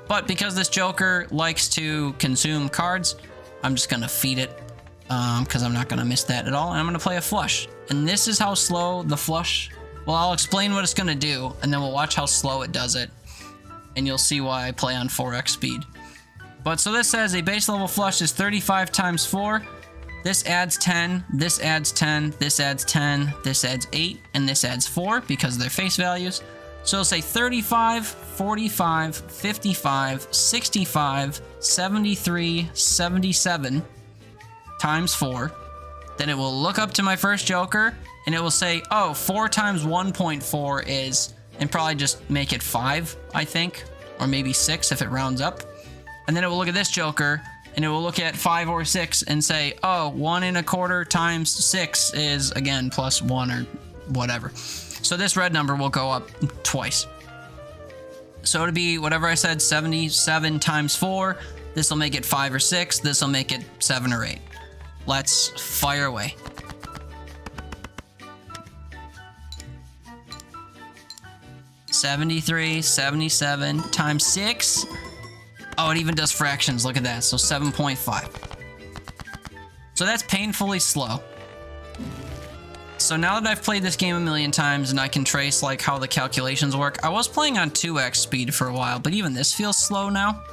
But because this Joker likes to consume cards, I'm just going to feed it because I'm not going to miss that at all, and I'm going to play a flush. And this is how slow the flush... Well, I'll explain what it's going to do, and then we'll watch how slow it does it, and you'll see why I play on 4x speed. But so this says a base level flush is 35 times 4. This adds 10, this adds 10, this adds 10, this adds 8, and this adds 4 because of their face values. So it'll say 35, 45, 55, 65, 73, 77 times 4. Then it will look up to my first Joker, and it will say, oh, 4 times 1.4 is, and probably just make it 5, I think, or maybe 6 if it rounds up. And then it will look at this Joker, and it will look at 5 or 6 and say, oh, 1 1/4 times 6 is, again, plus 1 or whatever. So this red number will go up twice. So it'll be whatever I said, 77 times 4. This will make it 5 or 6. This will make it 7 or 8. Let's fire away. $73, 77 times 6. Oh, it even does fractions. Look at that. So 7.5. So that's painfully slow. So now that I've played this game a million times and I can trace like how the calculations work, I was playing on 2x speed for a while, but even this feels slow now.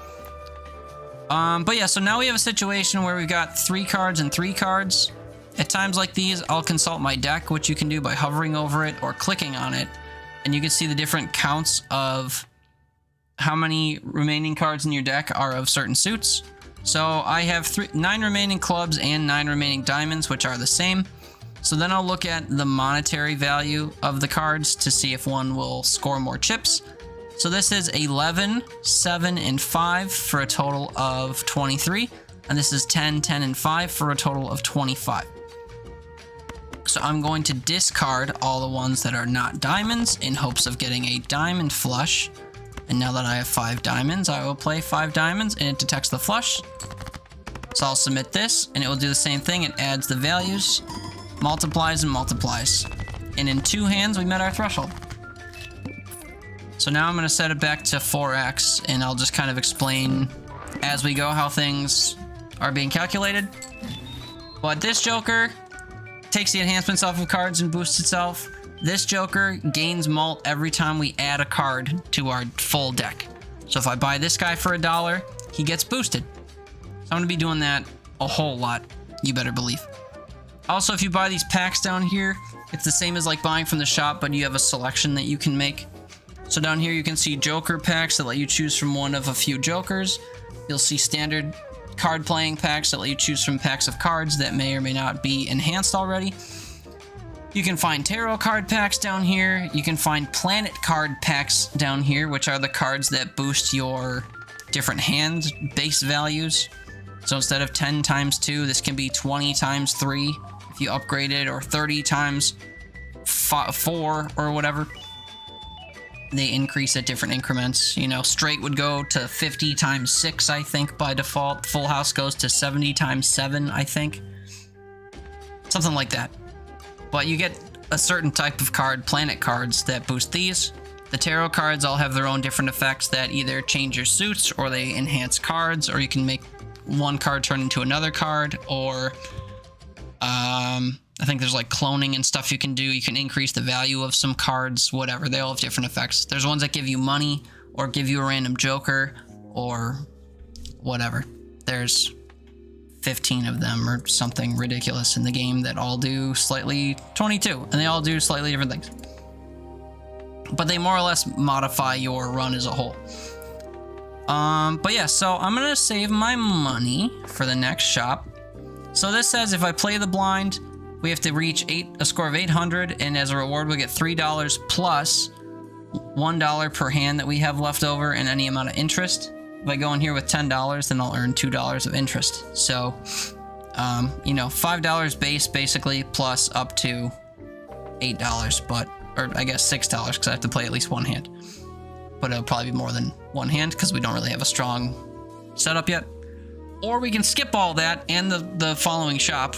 But yeah, so now we have a situation where we've got 3 cards and 3 cards. At times like these, I'll consult my deck, which you can do by hovering over it or clicking on it. And you can see the different counts of how many remaining cards in your deck are of certain suits. So I have 9 remaining clubs and 9 remaining diamonds, which are the same. So then I'll look at the monetary value of the cards to see if one will score more chips. So this is 11, 7, and 5 for a total of 23. And this is 10, 10, and 5 for a total of 25. So I'm going to discard all the ones that are not diamonds in hopes of getting a diamond flush. And now that I have 5 diamonds, I will play 5 diamonds and it detects the flush. So I'll submit this and it will do the same thing. It adds the values, multiplies and multiplies. And in 2 hands, we met our threshold. So now I'm going to set it back to 4x and I'll just kind of explain as we go how things are being calculated. But this Joker takes the enhancements off of cards and boosts itself. This Joker gains mult every time we add a card to our full deck. So if I buy this guy for $1, he gets boosted. So I'm going to be doing that a whole lot, you better believe. Also, if you buy these packs down here, it's the same as like buying from the shop, but you have a selection that you can make. So down here you can see Joker packs that let you choose from one of a few Jokers. You'll see standard card playing packs that let you choose from packs of cards that may or may not be enhanced already. You can find tarot card packs down here. You can find planet card packs down here, which are the cards that boost your different hand base values. So instead of 10 times 2, this can be 20 times 3 if you upgrade it, or 30 times 4 or whatever. They increase at different increments. You know, straight would go to 50 times 6, I think, by default. Full house goes to 70 times 7, I think. Something like that. But you get a certain type of card, planet cards, that boost these. The tarot cards all have their own different effects that either change your suits, or they enhance cards, or you can make one card turn into another card, or I think there's like cloning and stuff you can do. You can increase the value of some cards, whatever. They all have different effects. There's ones that give you money, or give you a random Joker, or whatever. There's 15 of them or something ridiculous in the game that all do slightly 22, and they all do slightly different things. But they more or less modify your run as a whole. But yeah, so I'm gonna save my money for the next shop. So this says if I play the blind, we have to reach a score of 800, and as a reward we get $3 plus $1 per hand that we have left over and any amount of interest. If I go in here with $10, then I'll earn $2 of interest. So, you know, $5 base basically, plus up to $8, but, or I guess $6 because I have to play at least one hand. But it'll probably be more than one hand because we don't really have a strong setup yet. Or we can skip all that and the following shop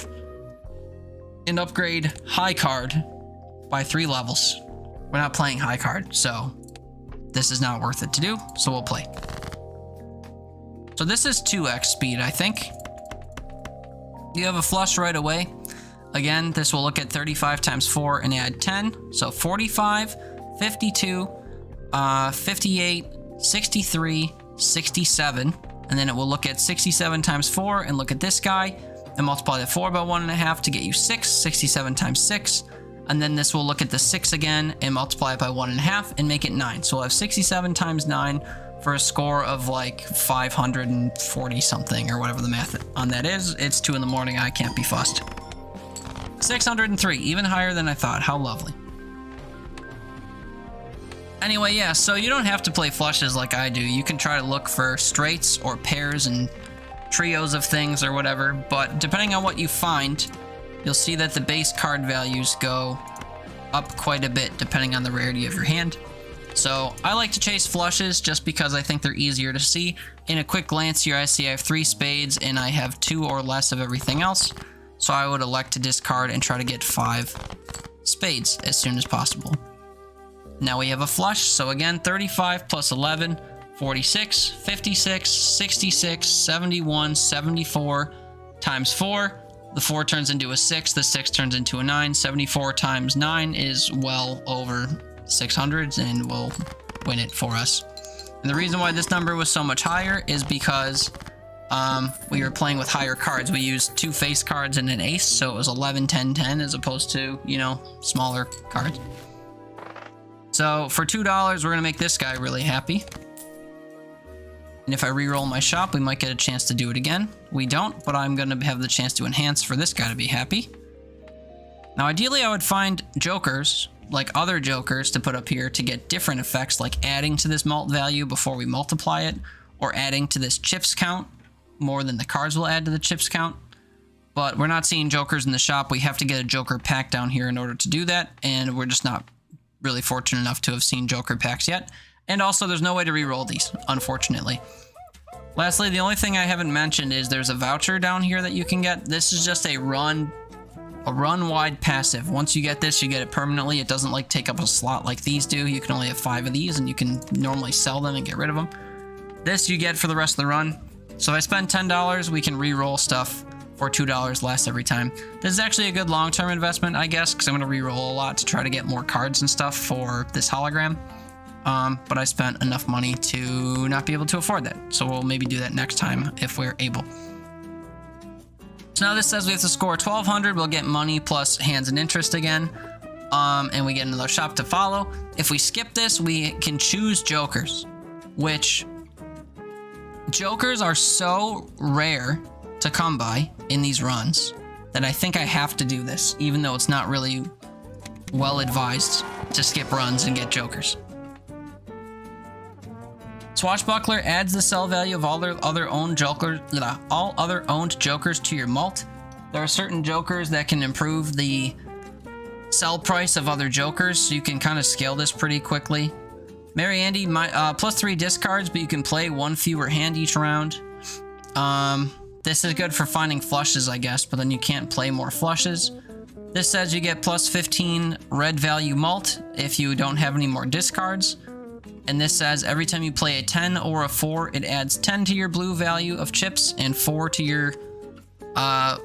and upgrade high card by 3 levels. We're not playing high card, so this is not worth it to do, so we'll play. So this is 2x speed, I think. You have a flush right away. Again, this will look at 35 times 4 and add 10. So 45, 52, 58, 63, 67. And then it will look at 67 times 4 and look at this guy and multiply the 4 by 1.5 to get you 6, 67 times 6. And then this will look at the 6 again and multiply it by 1.5 and make it 9. So we'll have 67 times 9 for a score of like 540 something or whatever the math on that is. It's 2 in the morning. I can't be fussed. 603, even higher than I thought. How lovely. Anyway, yeah, so you don't have to play flushes like I do. You can try to look for straights or pairs and trios of things or whatever, but depending on what you find, you'll see that the base card values go up quite a bit depending on the rarity of your hand. So I like to chase flushes just because I think they're easier to see. In a quick glance here, I see I have 3 spades and I have 2 or less of everything else. So I would elect to discard and try to get 5 spades as soon as possible. Now we have a flush, so again, 35 plus 11, 46, 56, 66, 71, 74 times 4. The 4 turns into a 6, the 6 turns into a 9. 74 times 9 is well over 600 and will win it for us. And the reason why this number was so much higher is because we were playing with higher cards. We used 2 face cards and an ace, so it was 11, 10, 10 as opposed to, you know, smaller cards. So for $2, we're going to make this guy really happy. And if I re-roll my shop, we might get a chance to do it again. We don't, but I'm going to have the chance to enhance for this guy to be happy. Now, ideally, I would find jokers, like other jokers, to put up here to get different effects, like adding to this malt value before we multiply it, or adding to this chips count more than the cards will add to the chips count. But we're not seeing jokers in the shop. We have to get a joker pack down here in order to do that, and we're just not really fortunate enough to have seen joker packs yet. And also, there's no way to re-roll these, unfortunately. Lastly, the only thing I haven't mentioned is there's a voucher down here that you can get. This is just a run-wide passive. Once you get this, you get it permanently. It doesn't like take up a slot like these do. You can only have 5 of these, and you can normally sell them and get rid of them. This you get for the rest of the run. So if I spend $10, we can re-roll stuff for $2 less every time. This is actually a good long-term investment, I guess, because I'm going to re-roll a lot to try to get more cards and stuff for this hologram. But I spent enough money to not be able to afford that. So we'll maybe do that next time if we're able. So now this says we have to score 1,200. We'll get money plus hands and interest again. And we get another shop to follow. If we skip this, we can choose jokers, which jokers are so rare to come by in these runs that I think I have to do this, even though it's not really well advised to skip runs and get jokers. Swashbuckler adds the sell value of all other owned jokers to your malt. There are certain jokers that can improve the sell price of other jokers, so you can kind of scale this pretty quickly. Mary Andy, plus 3 discards, but you can play 1 fewer hand each round. This is good for finding flushes, I guess, but then you can't play more flushes. This says you get plus 15 red value malt if you don't have any more discards. And this says every time you play a 10 or a 4, it adds 10 to your blue value of chips and 4 to your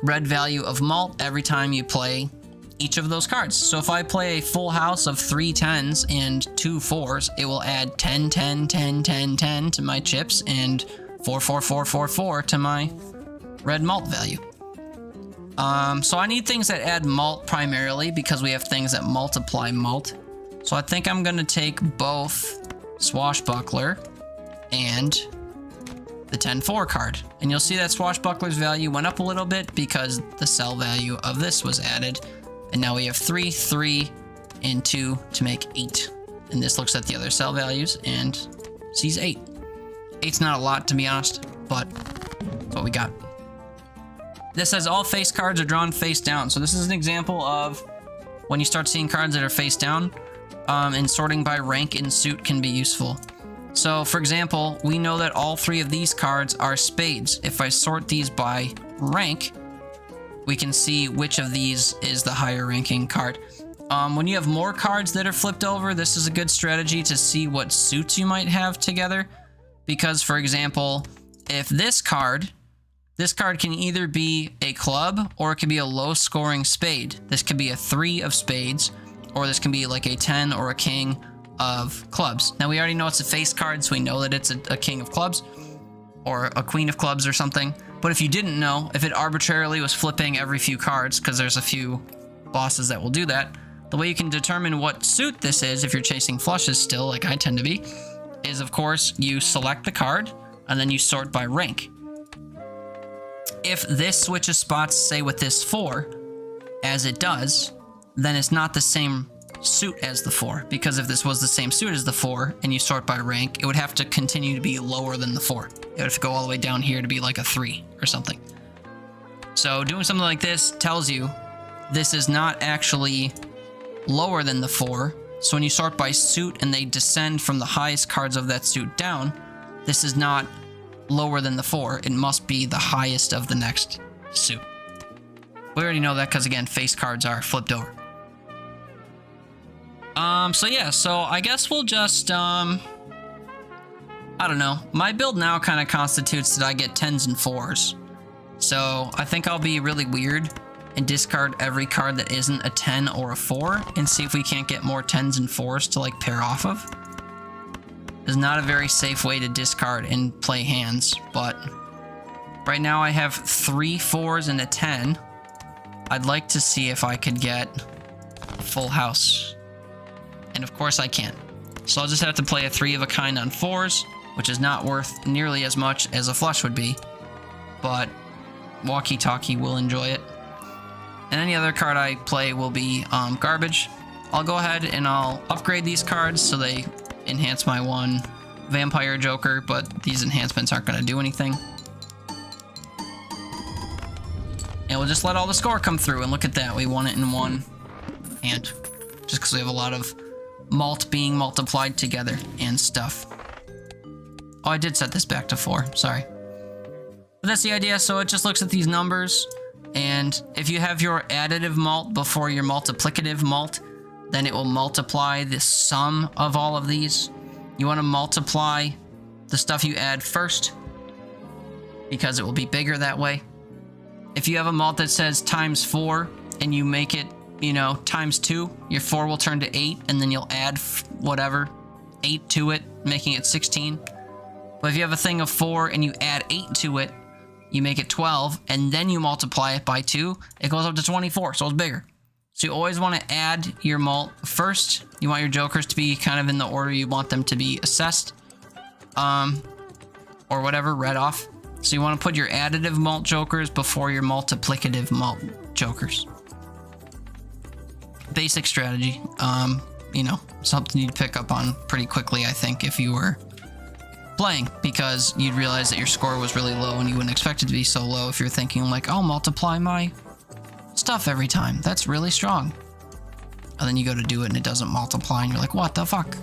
red value of malt every time you play each of those cards. So if I play a full house of 3 10s and 2 4s, it will add 10, 10, 10, 10, 10 to my chips and 4, 4, 4, 4, 4 to my red malt value. So I need things that add malt primarily because we have things that multiply malt. So I think I'm going to take both Swashbuckler and the 10-4 card. And you'll see that Swashbuckler's value went up a little bit because the sell value of this was added. And now we have 3, 3, and 2 to make 8. And this looks at the other sell values and sees 8. 8's not a lot, to be honest, but that's what we got. This says all face cards are drawn face down. So this is an example of when you start seeing cards that are face down, and sorting by rank in suit can be useful. So, for example, we know that all 3 of these cards are spades. If I sort these by rank, we can see which of these is the higher ranking card. When you have more cards that are flipped over, this is a good strategy to see what suits you might have together. Because, for example, if this card can either be a club or it can be a low-scoring spade. This could be a 3 of spades, or this can be like a 10 or a king of clubs. Now, we already know it's a face card, so we know that it's a king of clubs or a queen of clubs or something. But if you didn't know, if it arbitrarily was flipping every few cards, because there's a few bosses that will do that, the way you can determine what suit this is, if you're chasing flushes still, like I tend to be, is, of course, you select the card, and then you sort by rank. If this switches spots, say with this 4, as it does, then it's not the same suit as the 4, because if this was the same suit as the 4 and you sort by rank, it would have to continue to be lower than the 4. It would have to go all the way down here to be like a 3 or something. So doing something like this tells you this is not actually lower than the 4. So when you sort by suit and they descend from the highest cards of that suit down, this is not lower than the 4. It must be the highest of the next suit. We already know that because, again, face cards are flipped over. So yeah, so I guess we'll just, I don't know. My build now kind of constitutes that I get 10s and 4s. So I think I'll be really weird and discard every card that isn't a 10 or a 4 and see if we can't get more 10s and 4s to like pair off of. It's not a very safe way to discard and play hands, but right now I have 3 4s and a 10. I'd like to see if I could get a full house. And of course I can't. So I'll just have to play a 3 of a kind on 4s, which is not worth nearly as much as a flush would be. But walkie-talkie will enjoy it. And any other card I play will be garbage. I'll go ahead and I'll upgrade these cards so they enhance my one Vampire Joker, but these enhancements aren't going to do anything. And we'll just let all the score come through, and look at that, we won it in one hand. Just because we have a lot of malt being multiplied together and stuff. Oh, I did set this back to 4, sorry. But that's the idea, so it just looks at these numbers, and if you have your additive malt before your multiplicative malt, then it will multiply the sum of all of these. You want to multiply the stuff you add first, because it will be bigger that way. If you have a malt that says times 4, and you make it, you know, times 2, your 4 will turn to 8, and then you'll add whatever, 8 to it, making it 16. But if you have a thing of 4, and you add 8 to it, you make it 12, and then you multiply it by 2, it goes up to 24, so it's bigger. So you always want to add your malt first. You want your jokers to be kind of in the order you want them to be assessed. Or whatever, read off. So you want to put your additive malt jokers before your multiplicative malt jokers. Basic strategy. You know, something you'd pick up on pretty quickly, I think, if you were playing, because you'd realize that your score was really low and you wouldn't expect it to be so low if you're thinking like, I'll multiply my stuff every time. That's really strong. And then you go to do it and it doesn't multiply and you're like, what the fuck?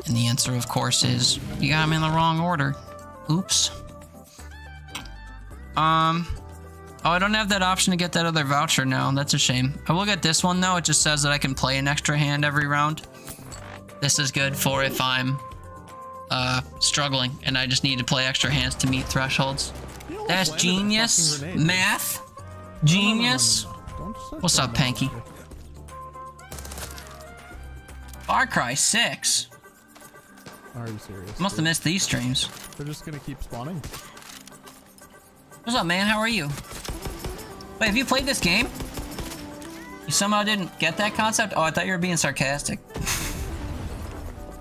And the answer, of course, is you got them in the wrong order. Oops. Oh, I don't have that option to get that other voucher now. That's a shame. I will get this one, though. It just says that I can play an extra hand every round. This is good for if I'm struggling and I just need to play extra hands to meet thresholds. That's genius. Math. Genius. What's up, Panky? Far Cry 6. Are you serious? Must have missed these streams. They're just gonna keep spawning. What's up, man? How are you? Wait, have you played this game? You somehow didn't get that concept? Oh, I thought you were being sarcastic.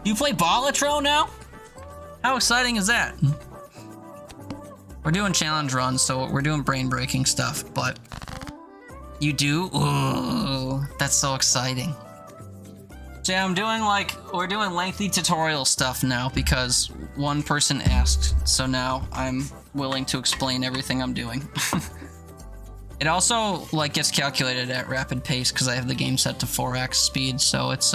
You play Balatro now? How exciting is that? We're doing challenge runs, so we're doing brain-breaking stuff, but you do? Ooh, that's so exciting. So yeah, we're doing lengthy tutorial stuff now because one person asked, so now I'm willing to explain everything I'm doing. It also like gets calculated at rapid pace because I have the game set to 4x speed, so it's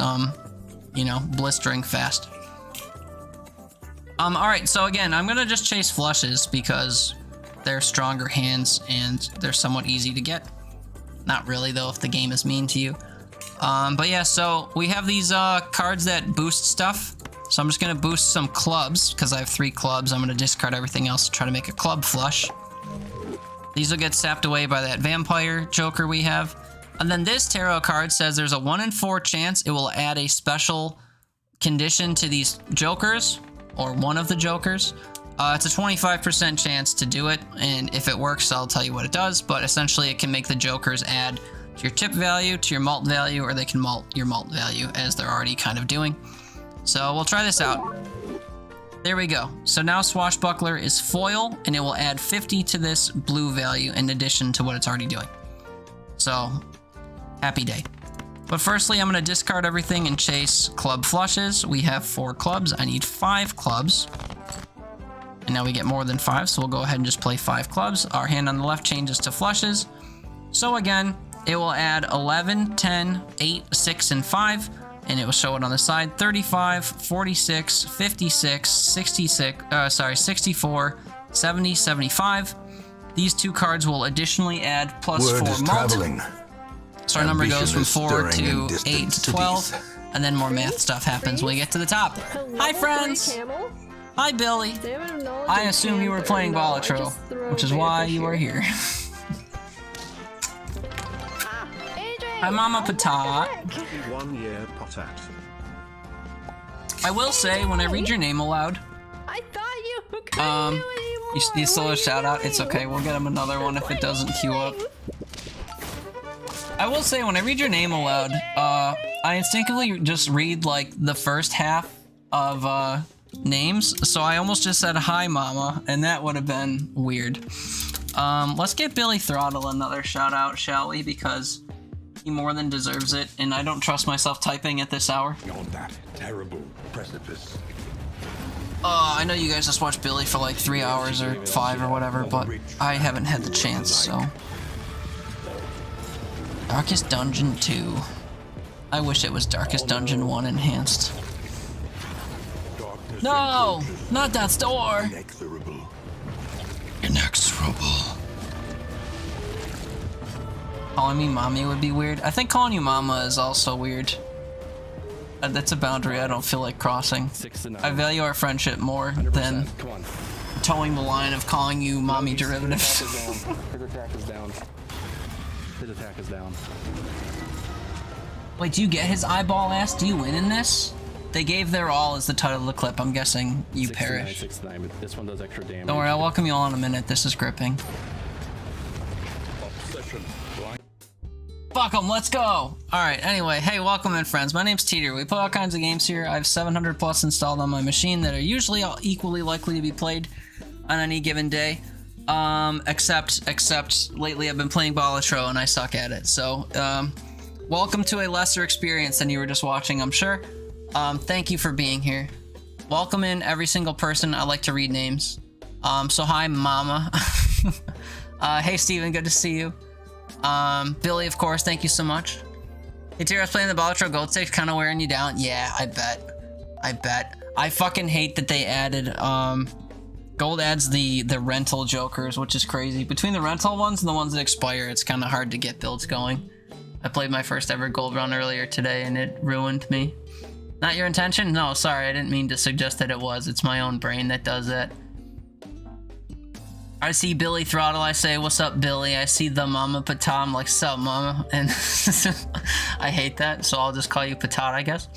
you know, blistering fast. Alright, so again, I'm gonna just chase flushes because they're stronger hands and they're somewhat easy to get. Not really though if the game is mean to you. But yeah, so we have these cards that boost stuff. So I'm just gonna boost some clubs because I have 3 clubs. I'm gonna discard everything else to try to make a club flush. These will get sapped away by that vampire joker we have. And then this tarot card says there's a 1 in 4 chance it will add a special condition to these jokers, or one of the jokers. It's a 25% chance to do it, and if it works, I'll tell you what it does, but essentially it can make the jokers add to your tip value, to your malt value, or they can malt your malt value, as they're already kind of doing. So we'll try this out. There we go. So now Swashbuckler is foil, and it will add 50 to this blue value in addition to what it's already doing. So, happy day. But firstly, I'm going to discard everything and chase club flushes. We have 4 clubs. I need 5 clubs. And now we get more than 5, so we'll go ahead and just play 5 clubs. Our hand on the left changes to flushes. So again, it will add 11, 10, 8, 6, and 5. And it will show it on the side. 35, 46, 56, 64, 70, 75. These 2 cards will additionally add plus Word 4 is mult. traveling. So our number goes Ambition from is 4 stirring in to 8 distant to 12. cities. And then more math stuff happens when we get to the top. Hi, friends. Hi, Billy. I assume you were playing Balatro, which is why you are here. Hi, Mama Patat. 1 year Potat. I will say, when I read your name aloud, I thought you couldn't do it anymore. you still a shout out. It's okay. We'll get him another one if it doesn't queue up. I will say, when I read your name aloud, I instinctively just read like the first half of names. So I almost just said hi, Mama, and that would have been weird. Let's get Billy Throttle another shout out, shall we? Because he more than deserves it, and I don't trust myself typing at this hour. On that terrible precipice. I know you guys just watched Billy for like 3 hours or 5 or whatever, but I haven't had the chance, so. Darkest Dungeon 2. I wish it was Darkest Dungeon 1 enhanced. No! Not that store! Inexorable. Inexorable. Calling me mommy would be weird. I think calling you mama is also weird. That's a boundary I don't feel like crossing. I value our friendship more than towing the line of calling you mommy derivative. His attack is down. His attack is down. Wait, do you get his eyeball ass? Do you win in this? They gave their all as the title of the clip. I'm guessing you 69, perish. 69, but this one does extra damage. Don't worry, I'll welcome you all in a minute. This is gripping. Obsession. Fuck 'em, let's go! Alright, anyway, hey, welcome in, friends. My name's Teeter. We play all kinds of games here. I have 700 plus installed on my machine that are usually all equally likely to be played on any given day. Except lately I've been playing Balatro and I suck at it. So, welcome to a lesser experience than you were just watching, I'm sure. Thank you for being here. Welcome in every single person. I like to read names. So hi, Mama. Hey, Steven, good to see you. Billy, of course, thank you so much. Hey, Tira's playing the Balatro Gold Stakes, kind of wearing you down. Yeah, I bet. I fucking hate that they added, Gold adds the rental jokers, which is crazy. Between the rental ones and the ones that expire, it's kind of hard to get builds going. I played my first ever gold run earlier today and it ruined me. Not your intention? No, sorry, I didn't mean to suggest that it was. It's my own brain that does that. I see Billy Throttle, I say, what's up, Billy? I see the Mama Patat, I'm like, sup, Mama? And I hate that, so I'll just call you Patat, I guess.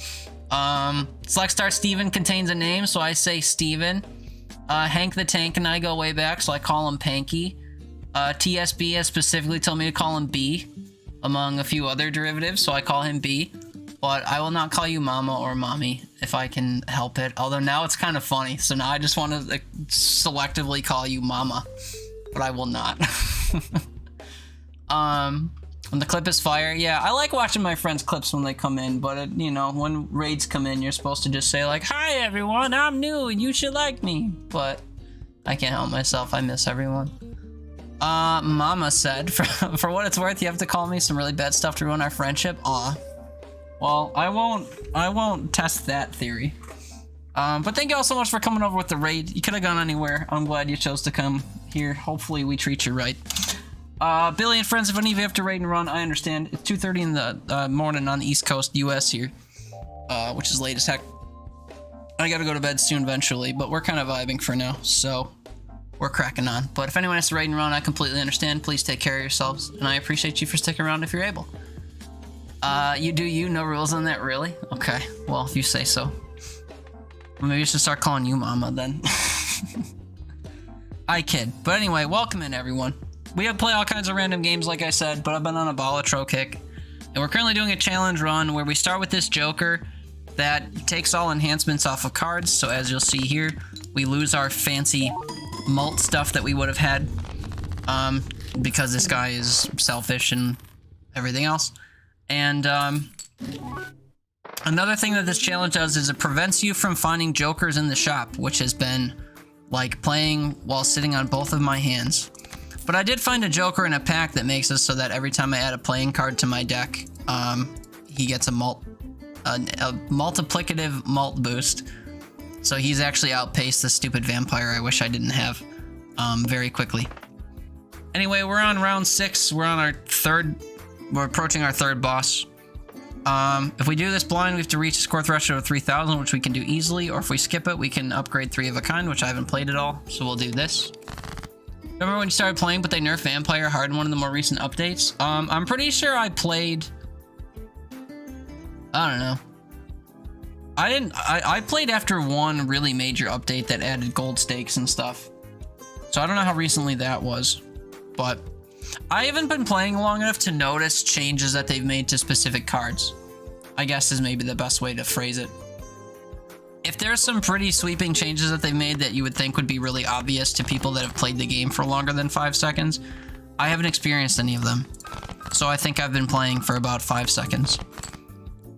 Select Star Steven contains a name, so I say Steven. Hank the Tank and I go way back, so I call him Panky. TSB has specifically told me to call him B, among a few other derivatives, so I call him B. But I will not call you Mama or Mommy if I can help it. Although now it's kind of funny, so now I just want to selectively call you Mama, but I will not. When the clip is fire, yeah, I like watching my friends' clips when they come in, but you know, when raids come in, you're supposed to just say like, "Hi everyone, I'm new and you should like me." But I can't help myself. I miss everyone. Mama said, for what it's worth, you have to call me some really bad stuff to ruin our friendship. Aw. Well, I won't test that theory. But thank you all so much for coming over with the raid. You could have gone anywhere. I'm glad you chose to come here. Hopefully we treat you right. Billy and friends, if any of you have to raid and run, I understand. It's 2:30 in the morning on the East Coast, US here, which is late as heck. I gotta go to bed soon eventually, but we're kind of vibing for now, so we're cracking on. But if anyone has to raid and run, I completely understand. Please take care of yourselves, and I appreciate you for sticking around if you're able. You do you, no rules on that, really? Okay, well, if you say so. Well, maybe I should start calling you Mama then. I kid. But anyway, welcome in, everyone. We have play all kinds of random games, like I said, but I've been on a Balatro kick. And we're currently doing a challenge run where we start with this Joker that takes all enhancements off of cards. So as you'll see here, we lose our fancy mult stuff that we would have had because this guy is selfish and everything else. And Another thing that this challenge does is it prevents you from finding jokers in the shop, which has been like playing while sitting on both of my hands. But I did find a joker in a pack that makes it so that every time I add a playing card to my deck, he gets a multiplicative mult boost. So he's actually outpaced the stupid vampire I wish I didn't have very quickly. Anyway, we're on round 6. We're on our third. We're approaching our third boss. If we do this blind, we have to reach a score threshold of 3,000, which we can do easily. Or if we skip it, we can upgrade 3 of a kind, which I haven't played at all. So we'll do this. Remember when you started playing, but they nerfed Vampire hard in one of the more recent updates? I'm pretty sure I played... I don't know. I played after one really major update that added gold stakes and stuff. So I don't know how recently that was. But I haven't been playing long enough to notice changes that they've made to specific cards. I guess is maybe the best way to phrase it. If there's some pretty sweeping changes that they've made that you would think would be really obvious to people that have played the game for longer than 5 seconds, I haven't experienced any of them. So I think I've been playing for about 5 seconds.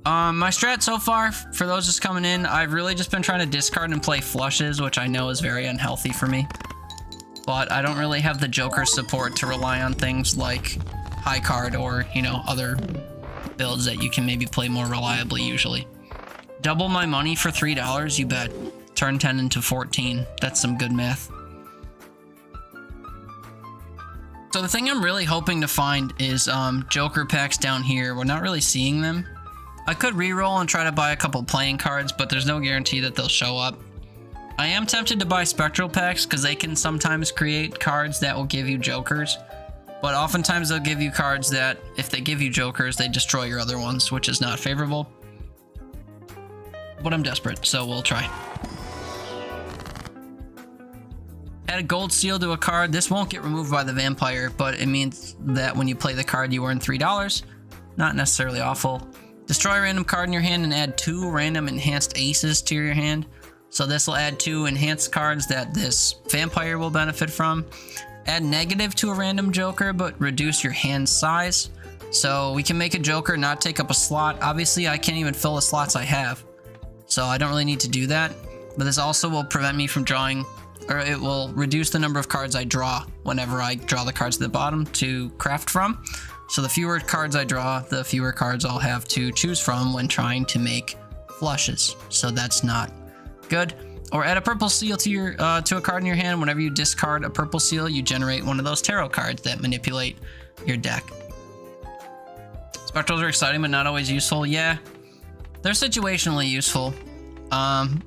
My strat so far, for those just coming in, I've really just been trying to discard and play flushes, which I know is very unhealthy for me. But I don't really have the Joker support to rely on things like high card or, you know, other builds that you can maybe play more reliably usually. Double my money for $3, you bet. Turn 10 into 14. That's some good math. So the thing I'm really hoping to find is Joker packs down here. We're not really seeing them. I could reroll and try to buy a couple playing cards, but there's no guarantee that they'll show up. I am tempted to buy Spectral packs because they can sometimes create cards that will give you Jokers. But oftentimes they'll give you cards that, if they give you Jokers, they destroy your other ones, which is not favorable. But I'm desperate, so we'll try. Add a gold seal to a card. This won't get removed by the vampire, but it means that when you play the card, you earn $3. Not necessarily awful. Destroy a random card in your hand and add 2 random enhanced aces to your hand. So this will add 2 enhanced cards that this vampire will benefit from. Add negative to a random joker, but reduce your hand size. So we can make a joker not take up a slot. Obviously, I can't even fill the slots I have, so I don't really need to do that. But this also will prevent me from drawing, or it will reduce the number of cards I draw whenever I draw the cards at the bottom to craft from. So the fewer cards I draw, the fewer cards I'll have to choose from when trying to make flushes. So that's not good. Or add a purple seal to your to a card in your hand. Whenever you discard a purple seal, you generate one of those tarot cards that manipulate your deck. Spectrals are exciting, but not always useful. Yeah, they're situationally useful.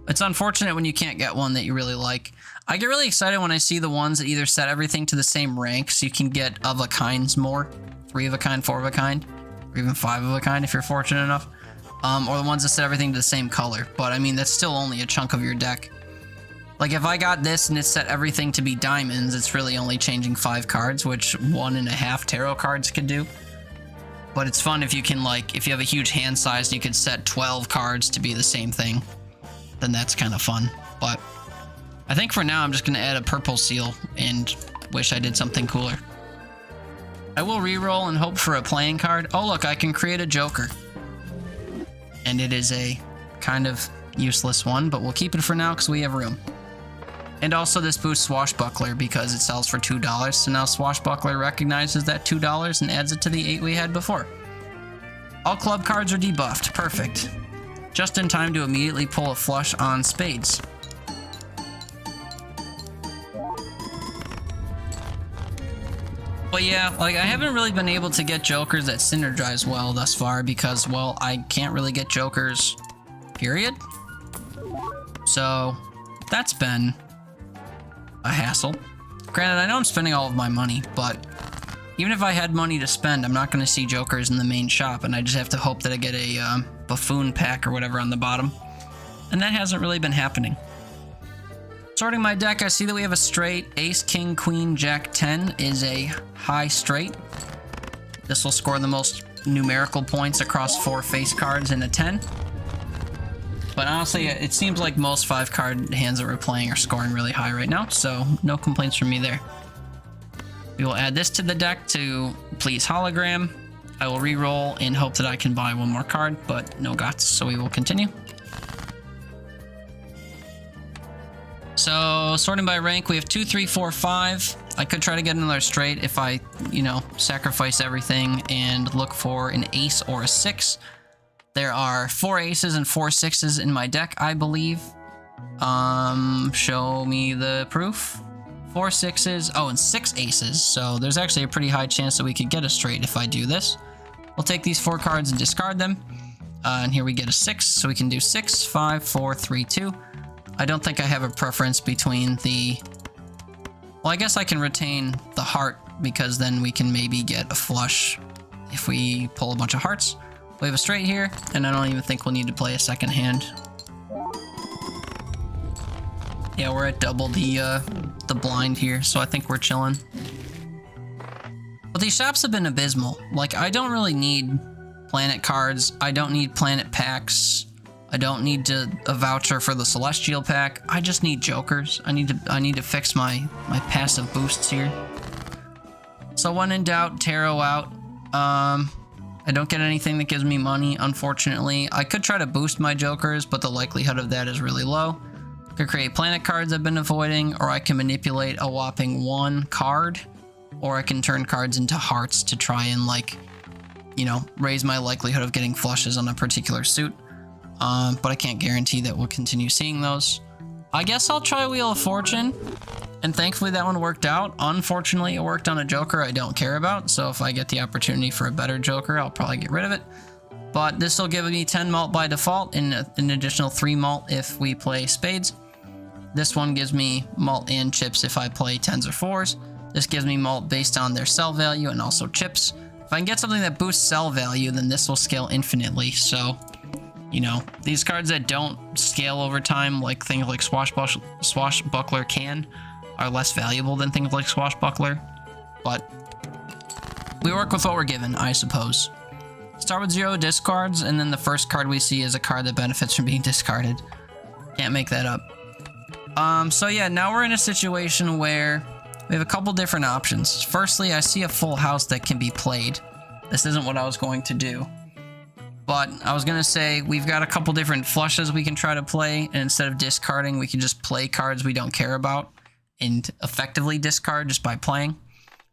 It's unfortunate when you can't get one that you really like. I get really excited when I see the ones that either set everything to the same rank, so you can get of a kinds more. 3 of a kind, 4 of a kind, or even 5 of a kind if you're fortunate enough. Or the ones that set everything to the same color. But I mean, that's still only a chunk of your deck. Like if I got this and it set everything to be diamonds, it's really only changing 5 cards, which 1.5 tarot cards could do. But it's fun if you can, like, if you have a huge hand size and you could set 12 cards to be the same thing, then that's kind of fun. But I think for now I'm just going to add a purple seal and wish I did something cooler. I will reroll and hope for a playing card. Oh look, I can create a joker. And it is a kind of useless one, but we'll keep it for now because we have room. And also this boosts Swashbuckler because it sells for $2. So now Swashbuckler recognizes that $2 and adds it to the 8 we had before. All club cards are debuffed. Perfect. Just in time to immediately pull a flush on spades. But yeah, like I haven't really been able to get jokers that synergize well thus far because, well, I can't really get jokers, period. So that's been a hassle. Granted, I know I'm spending all of my money, but even if I had money to spend, I'm not going to see jokers in the main shop, and I just have to hope that I get a buffoon pack or whatever on the bottom. And that hasn't really been happening. Sorting my deck, I see that we have a straight. Ace, King, Queen, Jack, 10 is a high straight. This will score the most numerical points across 4 face cards in a 10. But honestly, it seems like most 5-card hands that we're playing are scoring really high right now, so no complaints from me there. We will add this to the deck to please hologram. I will re-roll and hope that I can buy one more card, but no guts, so we will continue. So, sorting by rank, we have 2, 3, 4, 5. I could try to get another straight if I, you know, sacrifice everything and look for an ace or a 6. There are 4 aces and 4 6s in my deck, I believe. Show me the proof. 4 6s, oh, and 6 aces. So there's actually a pretty high chance that we could get a straight if I do this. We'll take these 4 cards and discard them. And here we get a 6, so we can do 6, 5, 4, 3, 2. I don't think I have a preference between the... Well, I guess I can retain the heart because then we can maybe get a flush if we pull a bunch of hearts. We have a straight here, and I don't even think we'll need to play a second hand. Yeah, we're at double the blind here, so I think we're chilling. But these shops have been abysmal. Like, I don't really need planet cards. I don't need planet packs. I don't need a voucher for the Celestial pack. I just need jokers. I need to fix my passive boosts here. So when in doubt, tarot out. I don't get anything that gives me money, unfortunately. I could try to boost my jokers, but the likelihood of that is really low. I could create planet cards I've been avoiding, or I can manipulate a whopping 1 card, or I can turn cards into hearts to try and, like, you know, raise my likelihood of getting flushes on a particular suit. But I can't guarantee that we'll continue seeing those. I guess I'll try Wheel of Fortune, and thankfully that one worked out. Unfortunately, it worked on a joker I don't care about, so if I get the opportunity for a better joker, I'll probably get rid of it. But this will give me 10 malt by default, and an additional 3 malt if we play spades. This one gives me malt and chips if I play 10s or 4s. This gives me malt based on their sell value and also chips. If I can get something that boosts sell value, then this will scale infinitely, so... You know, these cards that don't scale over time, like things like Swashbuckler can, are less valuable than things like Swashbuckler. But we work with what we're given, I suppose. Start with 0 discards, and then the first card we see is a card that benefits from being discarded. Can't make that up. So yeah, now we're in a situation where we have a couple different options. Firstly, I see a full house that can be played. This isn't what I was going to do. But I was going to say, we've got a couple different flushes we can try to play, and instead of discarding, we can just play cards we don't care about and effectively discard just by playing.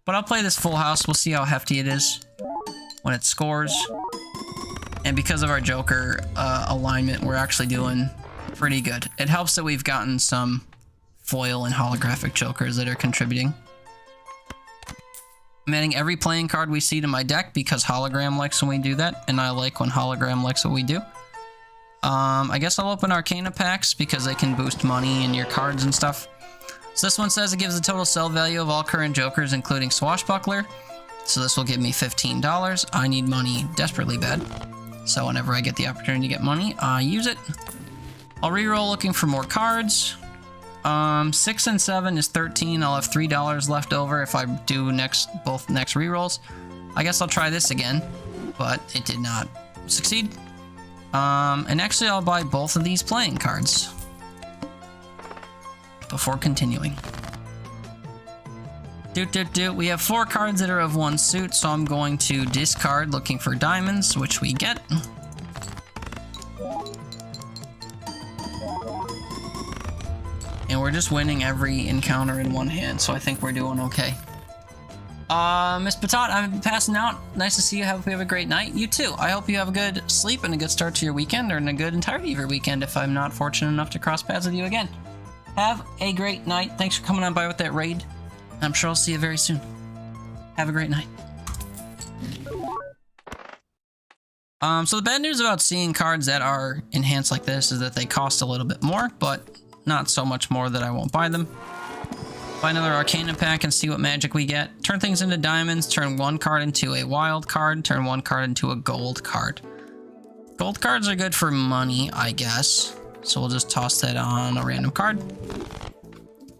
But I'll play this full house. We'll see how hefty it is when it scores. And because of our joker alignment, we're actually doing pretty good. It helps that we've gotten some foil and holographic jokers that are contributing. I'm adding every playing card we see to my deck because Hologram likes when we do that, and I like when Hologram likes what we do. I guess I'll open Arcana packs because they can boost money in your cards and stuff. So this one says it gives the total sell value of all current jokers, including Swashbuckler. So this will give me $15. I need money desperately bad. So whenever I get the opportunity to get money, I use it. I'll reroll looking for more cards. 6 and 7 is 13. I'll have $3 left over if I do both next rerolls. I guess I'll try this again, but it did not succeed. And actually I'll buy both of these playing cards before continuing. We have 4 cards that are of 1 suit, so I'm going to discard looking for diamonds, which we get. And we're just winning every encounter in one hand, so I think we're doing okay. Miss Patat, I'm passing out. Nice to see you. Hope you have a great night. You too. I hope you have a good sleep and a good start to your weekend, or in a good entirety of your weekend if I'm not fortunate enough to cross paths with you again. Have a great night. Thanks for coming on by with that raid. I'm sure I'll see you very soon. Have a great night. So the bad news about seeing cards that are enhanced like this is that they cost a little bit more, but not so much more that I won't buy them. Buy another Arcana pack and see what magic we get. Turn things into diamonds, turn 1 card into a wild card, turn 1 card into a gold card. Gold cards are good for money, I guess. So we'll just toss that on a random card.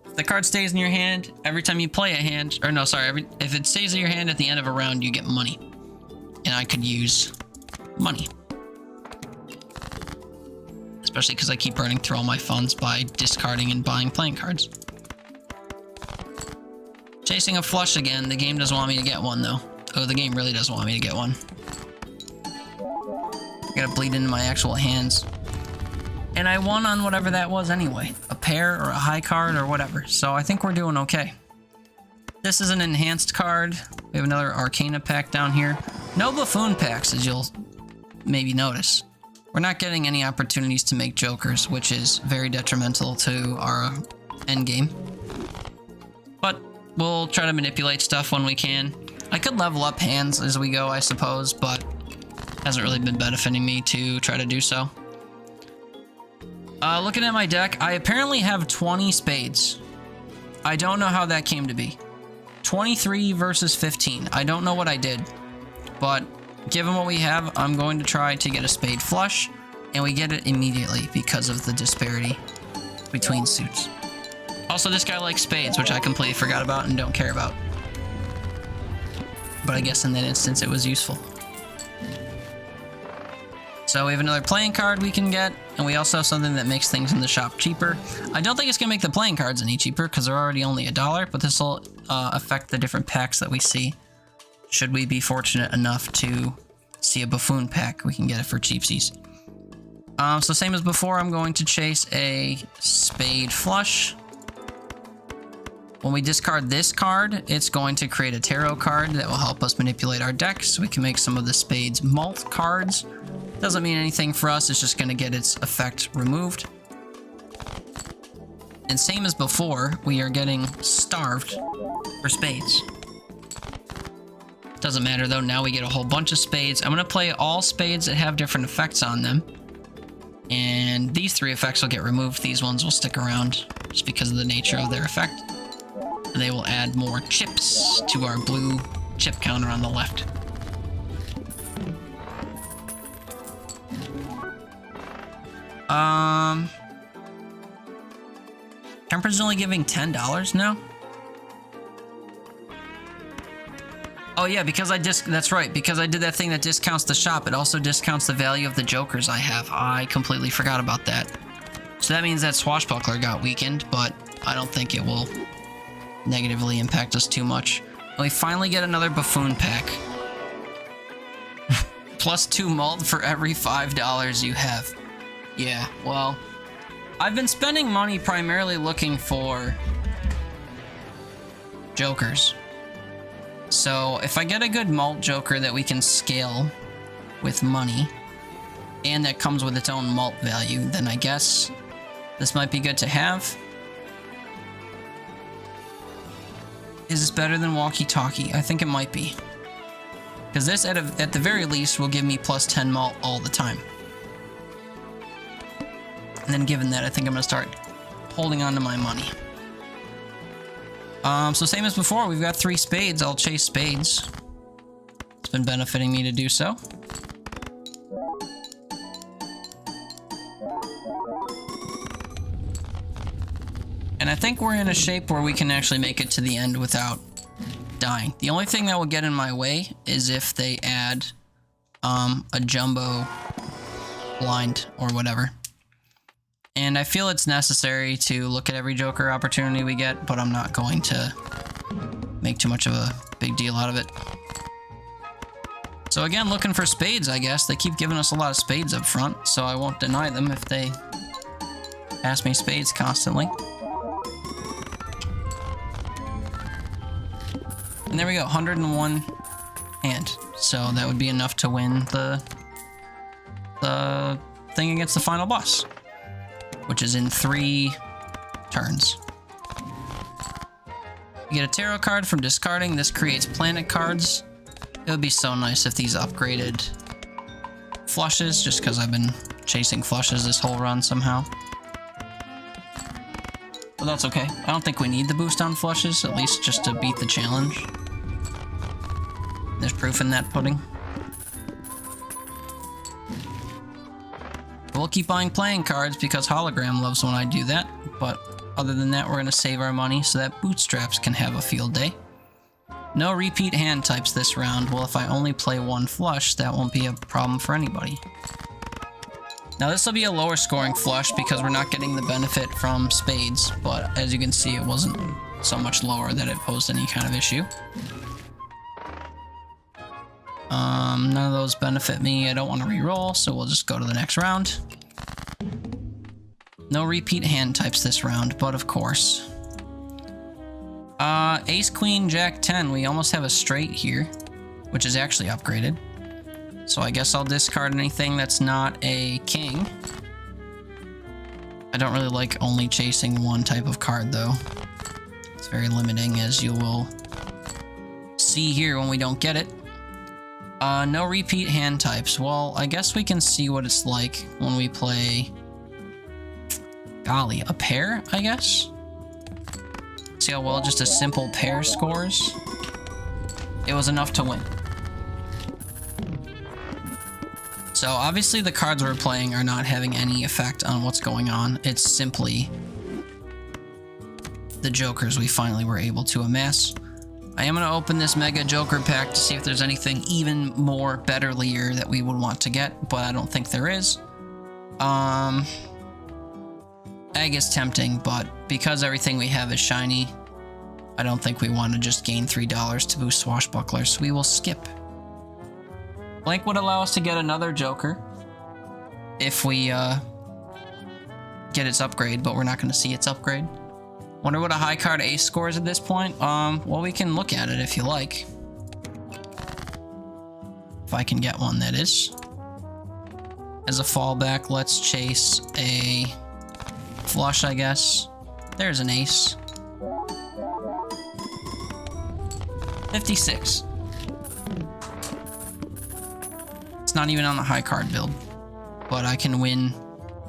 If the card stays in your hand, every time you play a hand, or no, sorry, if it stays in your hand at the end of a round, you get money. And I could use money. Especially because I keep burning through all my funds by discarding and buying playing cards. Chasing a flush again. The game doesn't want me to get one, though. Oh, the game really does want me to get one. I gotta bleed into my actual hands. And I won on whatever that was anyway. A pair or a high card or whatever. So I think we're doing okay. This is an enhanced card. We have another Arcana pack down here. No buffoon packs, as you'll maybe notice. We're not getting any opportunities to make jokers, which is very detrimental to our endgame. But we'll try to manipulate stuff when we can. I could level up hands as we go, I suppose, but hasn't really been benefiting me to try to do so. Looking at my deck, I apparently have 20 spades. I don't know how that came to be. 23 versus 15. I don't know what I did, but given what we have, I'm going to try to get a spade flush, and we get it immediately because of the disparity between suits. Also, this guy likes spades, which I completely forgot about and don't care about. But I guess in that instance, it was useful. So we have another playing card we can get, and we also have something that makes things in the shop cheaper. I don't think it's going to make the playing cards any cheaper because they're already only $1, but this will affect the different packs that we see. Should we be fortunate enough to see a buffoon pack, we can get it for cheapsies. So same as before, I'm going to chase a spade flush. When we discard this card, it's going to create a tarot card that will help us manipulate our deck so we can make some of the spades malt cards. Doesn't mean anything for us, it's just going to get its effect removed. And same as before, we are getting starved for spades. Doesn't matter though, now we get a whole bunch of spades. I'm going to play all spades that have different effects on them. And these 3 effects will get removed. These ones will stick around just because of the nature of their effect. And they will add more chips to our blue chip counter on the left. Temperance is only giving $10 now? Oh yeah, because that's right, because I did that thing that discounts the shop, it also discounts the value of the jokers I have. I completely forgot about that. So that means that Swashbuckler got weakened, but I don't think it will negatively impact us too much. And we finally get another buffoon pack. Plus 2 malt for every $5 you have. Yeah, well, I've been spending money primarily looking for jokers. So if I get a good malt joker that we can scale with money, and that comes with its own malt value, then I guess this might be good to have. Is this better than walkie-talkie? I think it might be. Because this, at the very least, will give me plus 10 malt all the time. And then given that, I think I'm going to start holding on to my money. So same as before, we've got 3 spades. I'll chase spades. It's been benefiting me to do so. And I think we're in a shape where we can actually make it to the end without dying. The only thing that will get in my way is if they add a jumbo blind or whatever. And I feel it's necessary to look at every joker opportunity we get, but I'm not going to make too much of a big deal out of it. So again, looking for spades, I guess. They keep giving us a lot of spades up front, so I won't deny them if they ask me spades constantly. And there we go, 101 hand. So that would be enough to win the thing against the final boss, which is in 3 turns. You get a tarot card from discarding. This creates planet cards. It would be so nice if these upgraded flushes, just because I've been chasing flushes this whole run somehow. But that's okay. I don't think we need the boost on flushes, at least just to beat the challenge. There's proof in that pudding. We'll keep buying playing cards because Hologram loves when I do that, but other than that, we're going to save our money so that Bootstraps can have a field day. No repeat hand types this round. Well, if I only play 1 flush, that won't be a problem for anybody. Now this will be a lower scoring flush because we're not getting the benefit from spades, but as you can see, it wasn't so much lower that it posed any kind of issue. None of those benefit me. I don't want to re-roll, so we'll just go to the next round. No repeat hand types this round, but of course. Ace, Queen, Jack, 10. We almost have a straight here, which is actually upgraded. So I guess I'll discard anything that's not a king. I don't really like only chasing one type of card, though. It's very limiting, as you will see here when we don't get it. No repeat hand types. Well, I guess we can see what it's like when we play... Golly, a pair, I guess? See how well just a simple pair scores? It was enough to win. So obviously the cards we're playing are not having any effect on what's going on. It's simply the jokers we finally were able to amass. I am going to open this Mega Joker pack to see if there's anything even more betterlier that we would want to get, but I don't think there is. Egg is tempting, but because everything we have is shiny, I don't think we want to just gain $3 to boost Swashbuckler, so we will skip. Blank would allow us to get another Joker if we get its upgrade, but we're not going to see its upgrade. Wonder what a high card ace scores at this point. Well, we can look at it if you like. If I can get one, that is. As a fallback, let's chase a flush, I guess. There's an ace. 56. It's not even on the high card build, but I can win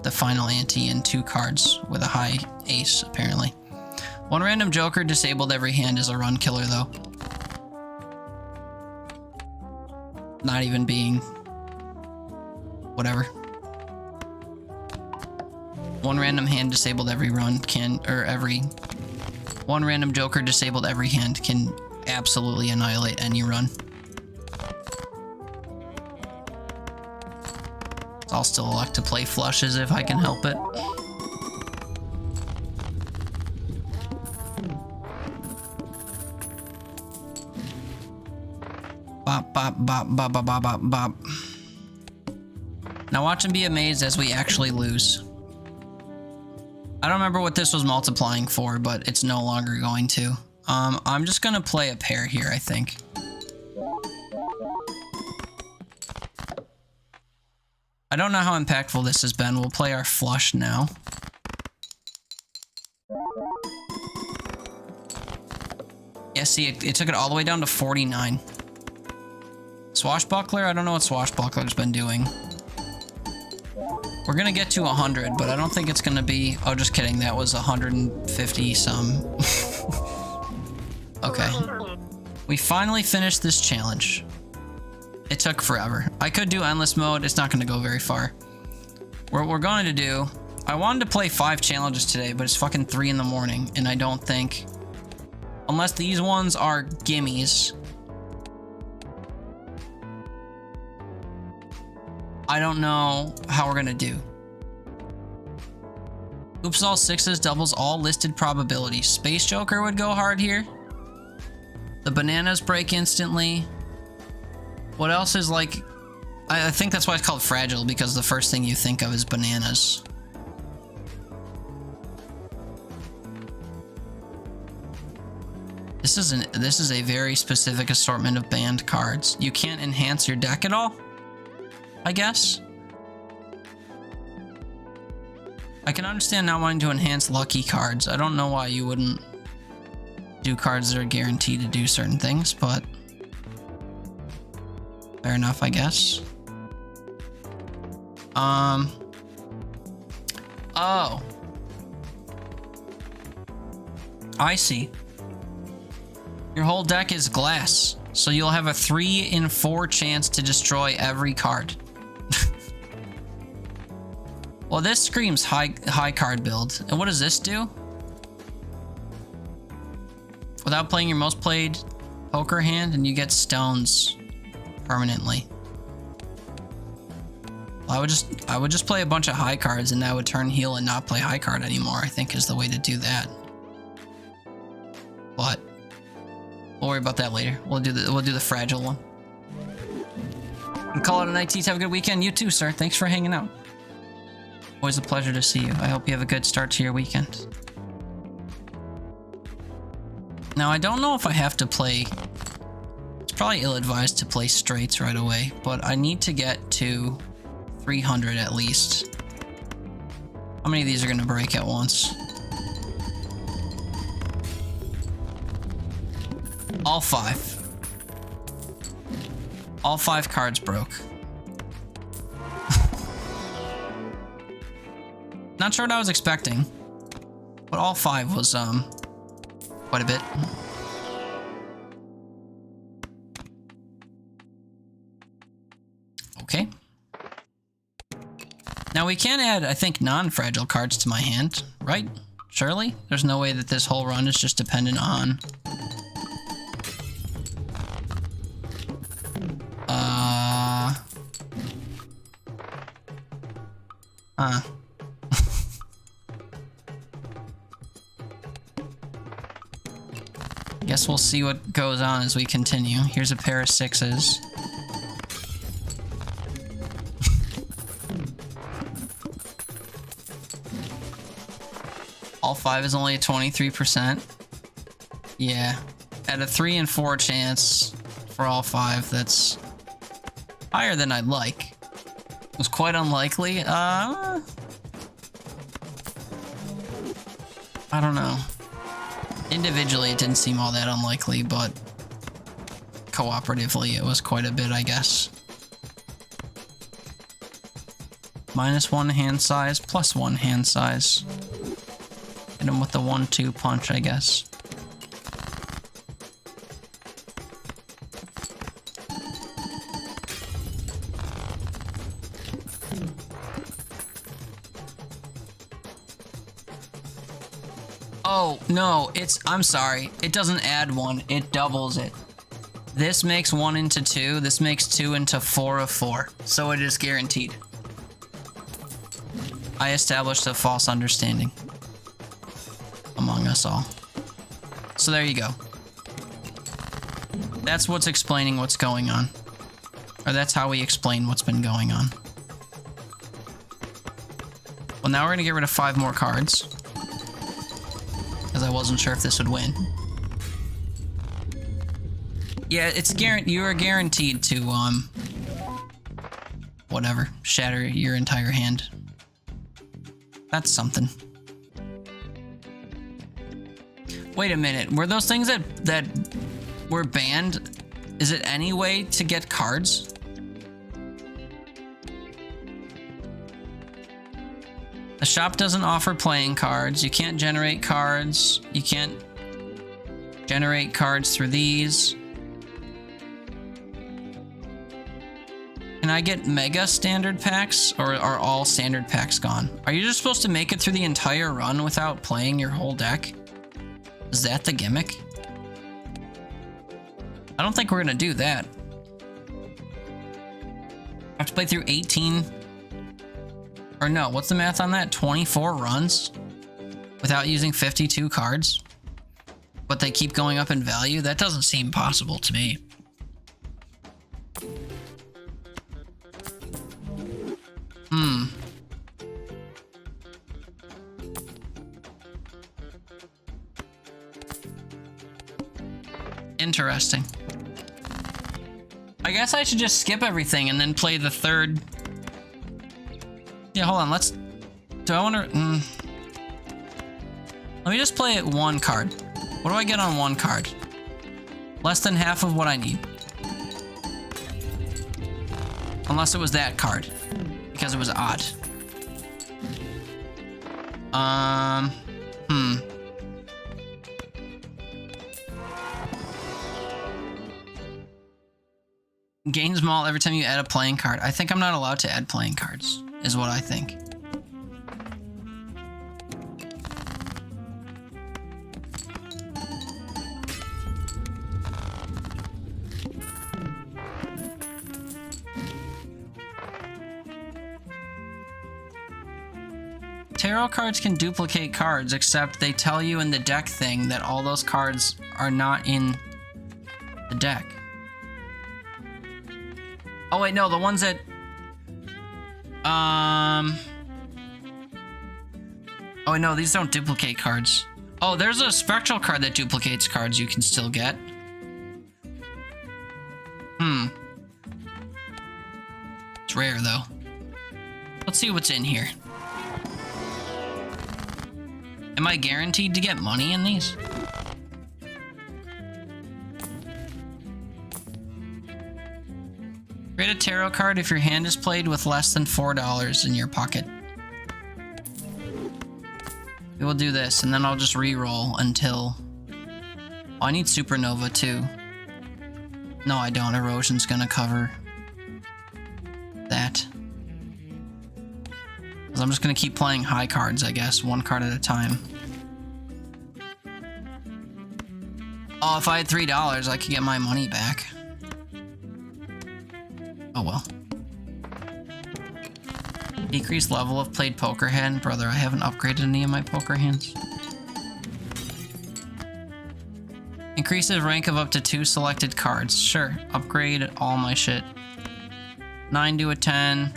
the final ante in 2 cards with a high ace, apparently. One random joker disabled every hand is a run killer, though. Not even being... whatever. One random hand disabled every run can... or every... One random joker disabled every hand can absolutely annihilate any run. I'll still elect to play flushes if I can help it. Bop, bop, bop, bop, bop, bop, bop, bop. Now watch and be amazed as we actually lose. I don't remember what this was multiplying for, but it's no longer going to. I'm just gonna play a pair here, I think. I don't know how impactful this has been. We'll play our flush now. Yeah, see, it took it all the way down to 49. Swashbuckler? I don't know what Swashbuckler's been doing. We're gonna get to 100, but I don't think it's gonna be... Oh, just kidding. That was 150 some. Okay. We finally finished this challenge. It took forever. I could do endless mode. It's not going to go very far. What we're going to do... I wanted to play 5 challenges today, but it's fucking 3 in the morning, and I don't think... Unless these ones are gimmies... I don't know how we're going to do. Oops all 6s doubles all listed probabilities. Space Joker would go hard here. The bananas break instantly. What else is like... I think that's why it's called fragile, because the first thing you think of is bananas. This is a very specific assortment of banned cards. You can't enhance your deck at all, I guess. I can understand not wanting to enhance lucky cards. I don't know why you wouldn't do cards that are guaranteed to do certain things, but... fair enough, I guess. Oh. I see. Your whole deck is glass, so you'll have a 3 in 4 chance to destroy every card. Well, this screams high card build. And what does this do? Without playing your most played poker hand, and you get stones permanently. Well, I would just play a bunch of high cards, and that would turn heel and not play high card anymore, I think is the way to do that. But we'll worry about that later. We'll do the fragile one. And call it a night, Teeth. Have a good weekend. You too, sir. Thanks for hanging out. Always a pleasure to see you. I hope you have a good start to your weekend. Now, I don't know if I have to play... It's probably ill-advised to play straights right away, but I need to get to 300 at least. How many of these are going to break at once? All 5. All 5 cards broke. Not sure what I was expecting, but all 5 was, quite a bit. Okay. Now we can add, I think, non-fragile cards to my hand, right? Surely? There's no way that this whole run is just dependent on... Guess we'll see what goes on as we continue. Here's a pair of 6s. All 5 is only 23%. Yeah. At a 3 and 4 chance for all 5, that's higher than I'd like. It was quite unlikely. I don't know. Individually, it didn't seem all that unlikely, but cooperatively, it was quite a bit, I guess. -1 hand size, +1 hand size. Hit him with the 1-2 punch, I guess. Oh, no, I'm sorry. It doesn't add 1, it doubles it. This makes 1 into 2, this makes 2 into 4 of 4. So it is guaranteed. I established a false understanding among us all. So there you go. That's what's explaining what's going on. Or that's how we explain what's been going on. Well, now we're gonna get rid of 5 more cards. Because I wasn't sure if this would win. Yeah, it's you are guaranteed to, whatever, shatter your entire hand. That's something. Wait a minute, were those things that were banned? Is it any way to get cards? The shop doesn't offer playing cards. You can't generate cards. You can't generate cards through these. Can I get mega standard packs, or are all standard packs gone? Are you just supposed to make it through the entire run without playing your whole deck? Is that the gimmick? I don't think we're gonna do that. I have to play through 18... Or no, what's the math on that? 24 runs? Without using 52 cards? But they keep going up in value? That doesn't seem possible to me. Interesting. I guess I should just skip everything and then play the third... Yeah, hold on, do I want to... Let me just play it 1 card. What do I get on 1 card? Less than half of what I need. Unless it was that card. Because it was odd. Gains them all every time you add a playing card. I think I'm not allowed to add playing cards, is what I think. Tarot cards can duplicate cards, except they tell you in the deck thing that all those cards are not in the deck. Oh wait, no, the ones that... Oh wait, no, these don't duplicate cards. Oh, there's a spectral card that duplicates cards you can still get. It's rare, though. Let's see what's in here. Am I guaranteed to get money in these? Create a tarot card if your hand is played with less than $4 in your pocket. We will do this, and then I'll just re-roll until... Oh, I need Supernova, too. No, I don't. Erosion's gonna cover that. So I'm just gonna keep playing high cards, I guess, one card at a time. Oh, if I had $3, I could get my money back. Oh well. Decrease level of played poker hand. Brother, I haven't upgraded any of my poker hands. Increase the rank of up to 2 selected cards. Sure, upgrade all my shit. 9 to a 10,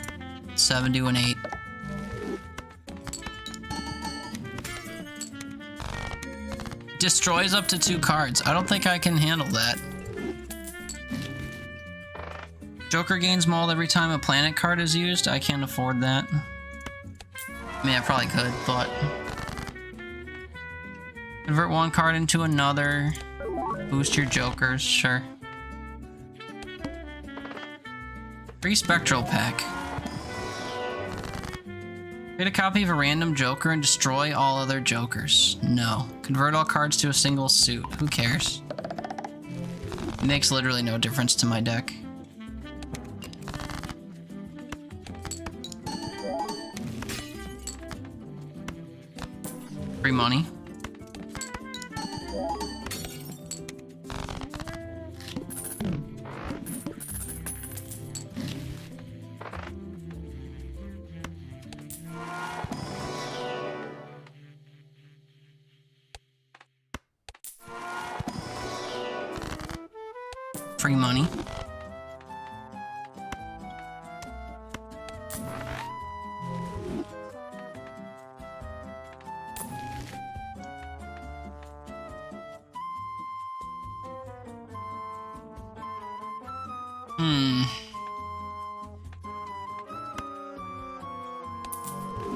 7 to an 8. Destroys up to 2 cards. I don't think I can handle that. Joker gains mold every time a planet card is used. I can't afford that. I mean, I probably could, but... Convert one card into another. Boost your jokers, sure. Free Spectral Pack. Create a copy of a random joker and destroy all other jokers. No. Convert all cards to a single suit. Who cares? It makes literally no difference to my deck. Free money. Free money.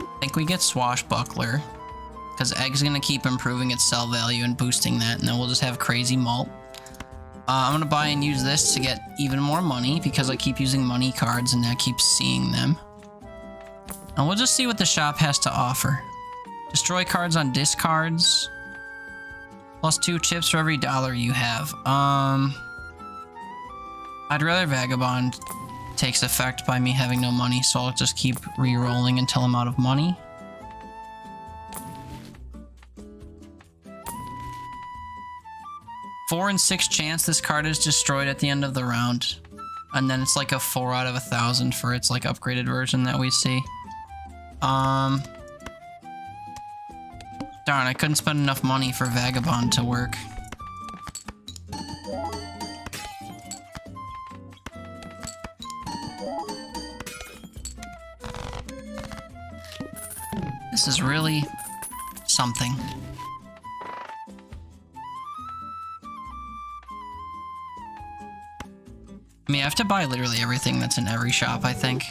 I think we get Swashbuckler, because Egg's gonna keep improving its sell value and boosting that, and then we'll just have Crazy Malt. I'm gonna buy and use this to get even more money, because I keep using money cards and I keep seeing them. And we'll just see what the shop has to offer. Destroy cards on discards. Plus 2 chips for every dollar you have. I'd rather Vagabond takes effect by me having no money, so I'll just keep re-rolling until I'm out of money. Four and 6 chance this card is destroyed at the end of the round. And then it's like a 4 out of 1,000 for its like upgraded version that we see. Darn, I couldn't spend enough money for Vagabond to work. This is really something. I mean, I have to buy literally everything that's in every shop, I think.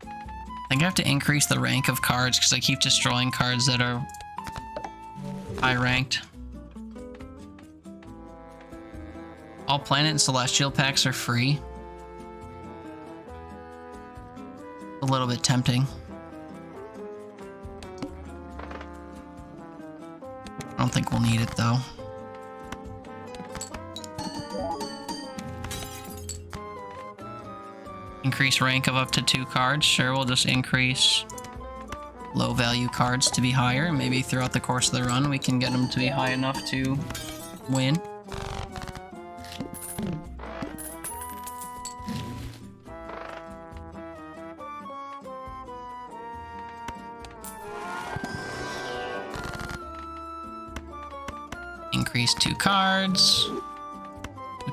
I think I have to increase the rank of cards because I keep destroying cards that are high ranked. All planet and celestial packs are free. A little bit tempting. I don't think we'll need it though. Increase rank of up to 2 cards. Sure, we'll just increase low value cards to be higher. Maybe throughout the course of the run we can get them to be high enough to win. Increase 2 cards.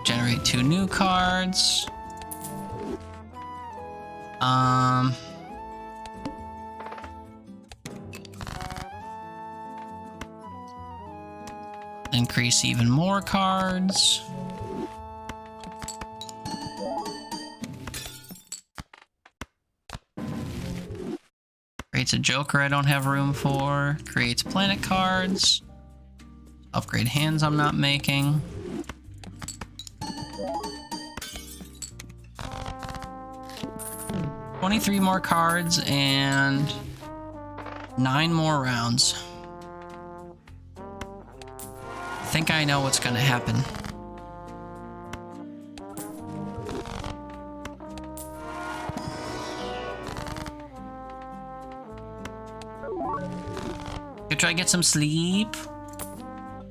Generate 2 new cards. Increase even more cards. Creates a Joker I don't have room for. Creates planet cards. Upgrade hands I'm not making. $23 more cards and 9 more rounds. I think I know what's gonna happen. Go try to get some sleep.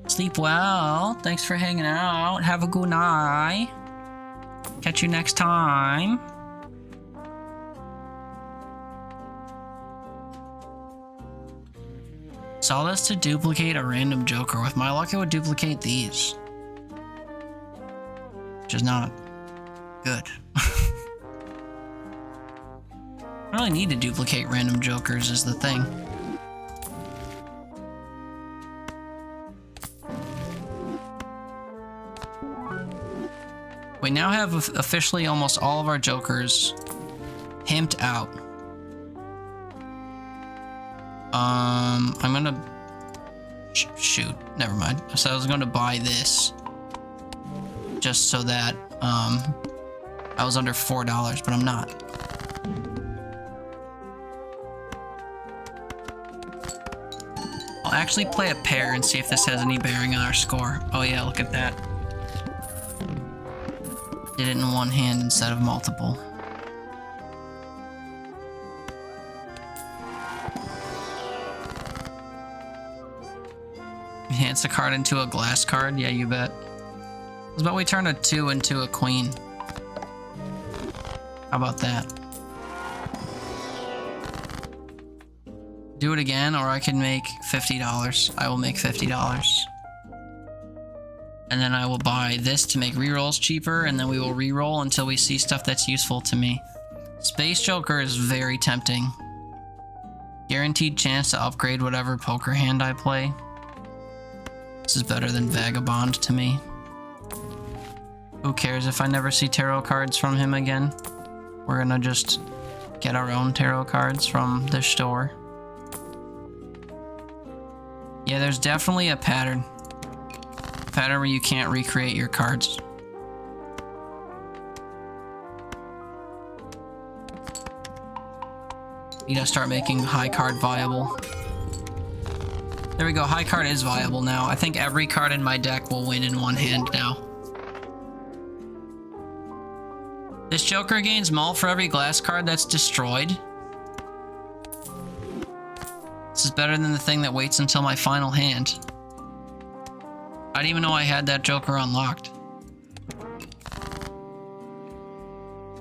Sleep well. Thanks for hanging out. Have a good night. Catch you next time. Saw this to duplicate a random Joker. With my luck, it would duplicate these. Which is not good. I don't really need to duplicate random Jokers is the thing. We now have officially almost all of our Jokers pimped out. I'm gonna shoot. Never mind. So I was gonna buy this just so that I was under $4, but I'm not. I'll actually play a pair and see if this has any bearing on our score. Oh yeah, look at that. Did it in one hand instead of multiple. Enhance a card into a glass card? Yeah, you bet. How about we turn a 2 into a queen? How about that? Do it again, or I can make $50. I will make $50. And then I will buy this to make rerolls cheaper, and then we will reroll until we see stuff that's useful to me. Space Joker is very tempting. Guaranteed chance to upgrade whatever poker hand I play. This is better than Vagabond to me. Who cares if I never see tarot cards from him again? We're gonna just get our own tarot cards from the store. Yeah, there's definitely a pattern. Pattern where you can't recreate your cards. You gotta start making high card viable. There we go, high card is viable now. I think every card in my deck will win in one hand now. This Joker gains mull for every glass card that's destroyed. This is better than the thing that waits until my final hand. I didn't even know I had that Joker unlocked.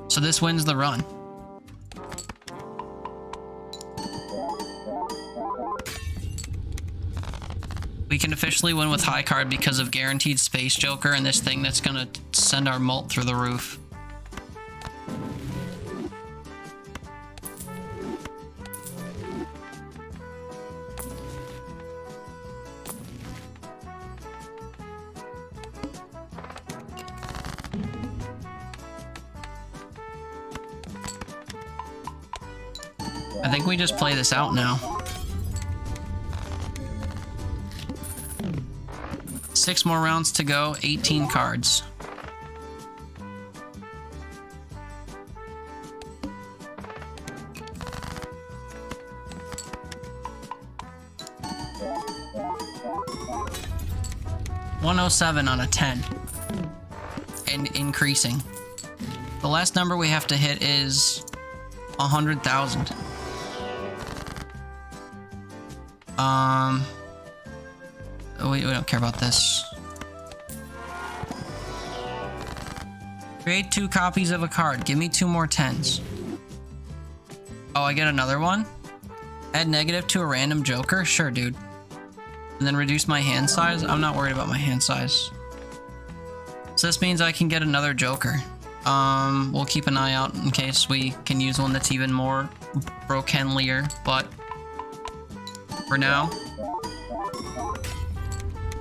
So this wins the run. We can officially win with high card because of guaranteed Space Joker and this thing that's gonna send our mult through the roof. I think we just play this out now. 6 more rounds to go, 18 cards. $107 on a 10. And increasing. The last number we have to hit is 100,000. We don't care about this. Create 2 copies of a card. Give me 2 more 10s. Oh, I get another one? Add negative to a random Joker? Sure, dude. And then reduce my hand size? I'm not worried about my hand size. So this means I can get another Joker. We'll keep an eye out in case we can use one that's even more brokenlier, but for now,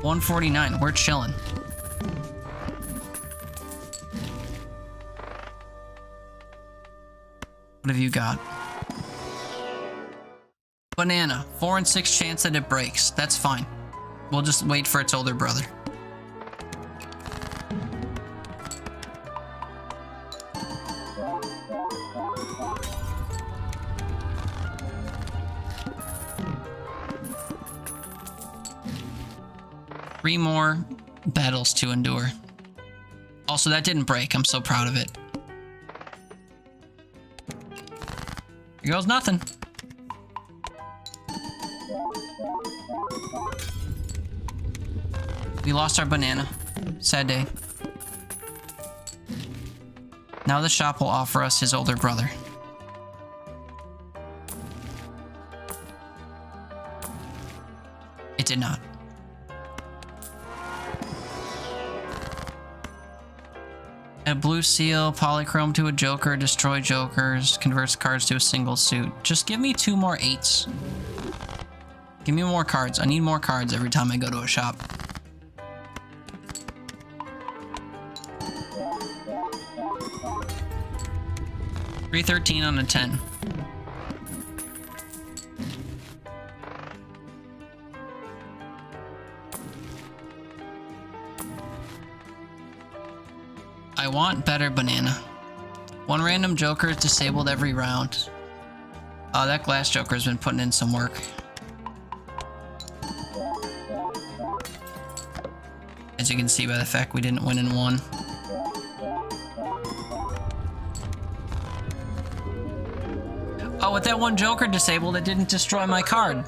149, we're chilling. What have you got? Banana, 4 in 6 chance that it breaks. That's fine. We'll just wait for its older brother. Three more battles to endure. Also, that didn't break. I'm so proud of it. Here goes nothing. We lost our banana. Sad day. Now the shop will offer us his older brother. It did not. A blue seal, polychrome to a joker, destroy jokers, converts cards to a single suit. Just give me 2 more 8s. Give me more cards. I need more cards every time I go to a shop. $313 on a 10. I want better banana. 1 random joker is disabled every round. Oh, that glass joker's been putting in some work. As you can see by the fact we didn't win in 1. Oh, with that 1 joker disabled, it didn't destroy my card.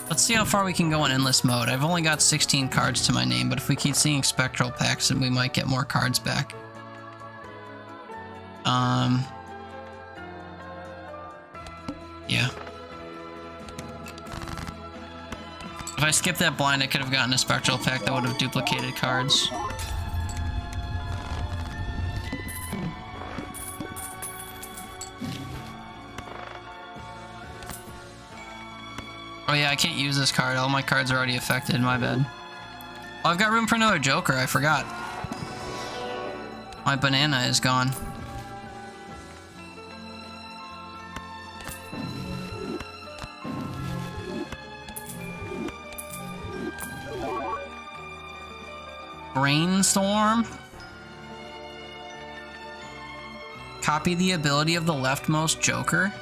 Let's see how far we can go in endless mode. I've only got 16 cards to my name, but if we keep seeing spectral packs, then we might get more cards back. Yeah. If I skipped that blind, I could have gotten a spectral pack that would have duplicated cards. Oh yeah, I can't use this card. All my cards are already affected. My bad. Oh, I've got room for another joker. I forgot. My banana is gone. Brainstorm. Copy the ability of the leftmost joker.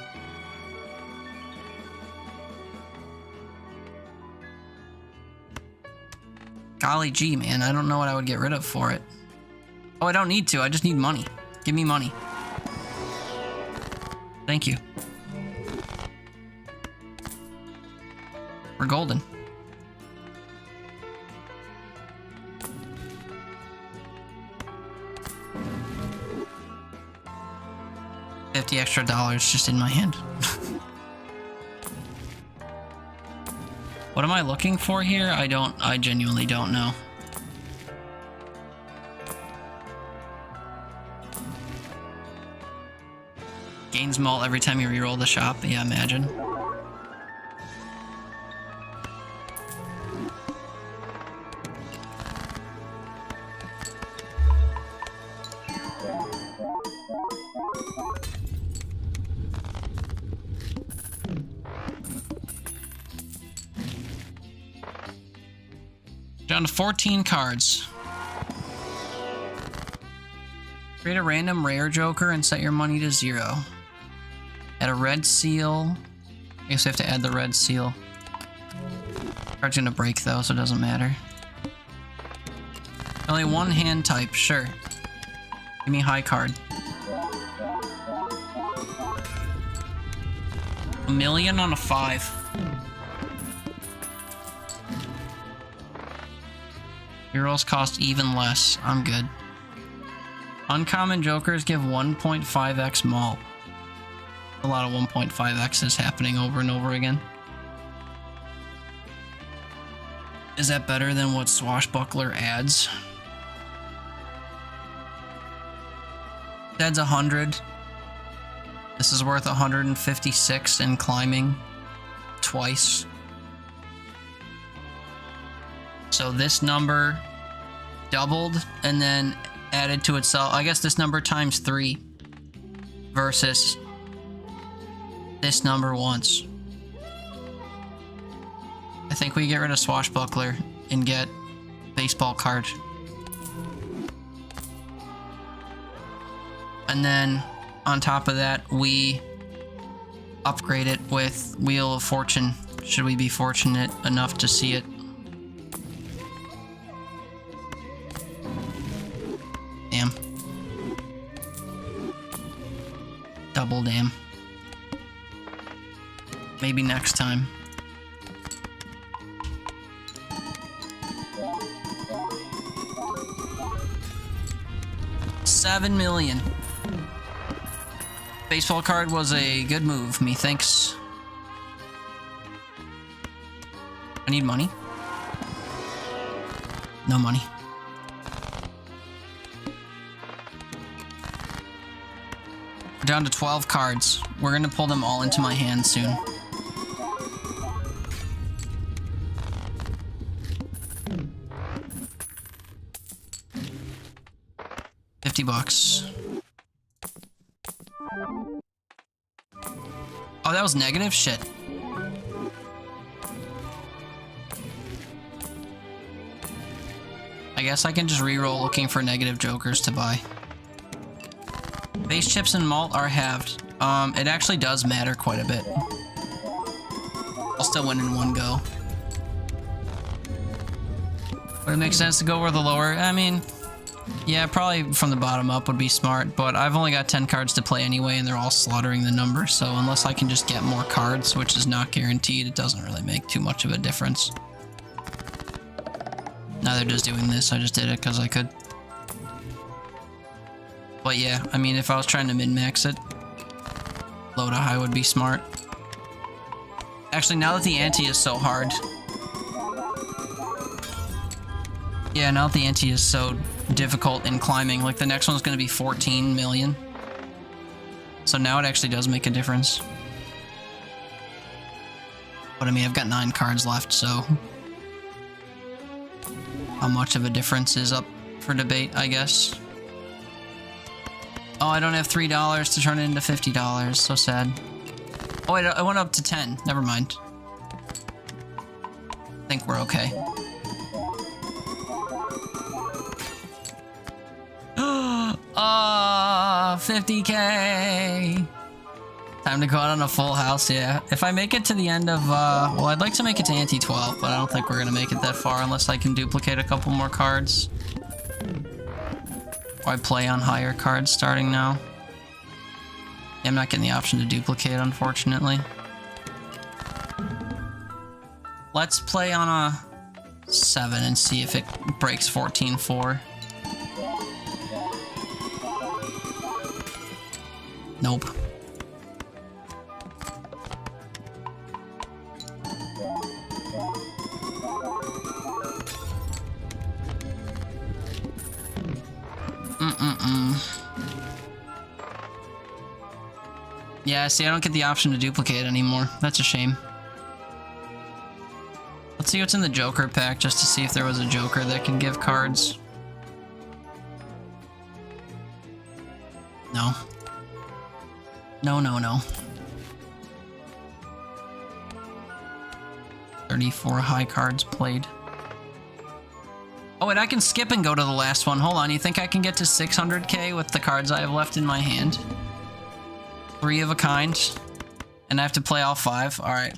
Golly gee, man, I don't know what I would get rid of for it. Oh, I don't need to, I just need money. Give me money. Thank you. We're golden. $50 extra just in my hand. What am I looking for here? I genuinely don't know. Gains malt every time you reroll the shop. Yeah, imagine. Down to 14 cards. Create a random rare joker and set your money to 0. Add a red seal. I guess we have to add the red seal. Card's gonna break though, so it doesn't matter. Only 1 hand type, sure. Give me high card. $1 million on a 5. Heroes cost even less. I'm good. Uncommon jokers give 1.5x malt. A lot of 1.5x's happening over and over again. Is that better than what Swashbuckler adds? It adds 100. This is worth 156 in climbing twice. So this number doubled and then added to itself. I guess this number times 3 versus this number once. I think we get rid of Swashbuckler and get baseball card. And then on top of that, we upgrade it with Wheel of Fortune, should we be fortunate enough to see it. Damn. Double damn. Maybe next time. $7 million. Baseball card was a good move, methinks. I need money. No money. We're down to 12 cards. We're gonna pull them all into my hand soon. $50. Oh, that was negative? Shit. I guess I can just reroll looking for negative jokers to buy. Base chips and malt are halved. It actually does matter quite a bit. I'll still win in one go. Would it make sense to go over the lower? I mean, yeah, probably from the bottom up would be smart, but I've only got 10 cards to play anyway, and they're all slaughtering the number, so unless I can just get more cards, which is not guaranteed, it doesn't really make too much of a difference. Now they're just doing this, I just did it because I could. But yeah, I mean, if I was trying to min-max it, low to high would be smart. Actually, now that the ante is so hard... Yeah, now that the ante is so difficult in climbing, like the next one's gonna be 14 million. So now it actually does make a difference. But I mean, I've got 9 cards left, so... How much of a difference is up for debate, I guess. Oh, I don't have $3 to turn it into $50. So sad. Oh, wait, I went up to 10. Never mind. I think we're okay. 50K! Time to go out on a full house, yeah. If I make it to the end of, well, I'd like to make it to Ante 12, but I don't think we're gonna make it that far unless I can duplicate a couple more cards. Or I play on higher cards starting now. Yeah, I'm not getting the option to duplicate, unfortunately. Let's play on a 7 and see if it breaks 14-4. Nope. Yeah, see, I don't get the option to duplicate anymore. That's a shame. Let's see what's in the Joker pack, just to see if there was a Joker that can give cards. No. No, no, no. 34 high cards played. Oh, wait, I can skip and go to the last one. Hold on, you think I can get to 600k with the cards I have left in my hand? 3 of a kind. And I have to play all 5? Alright.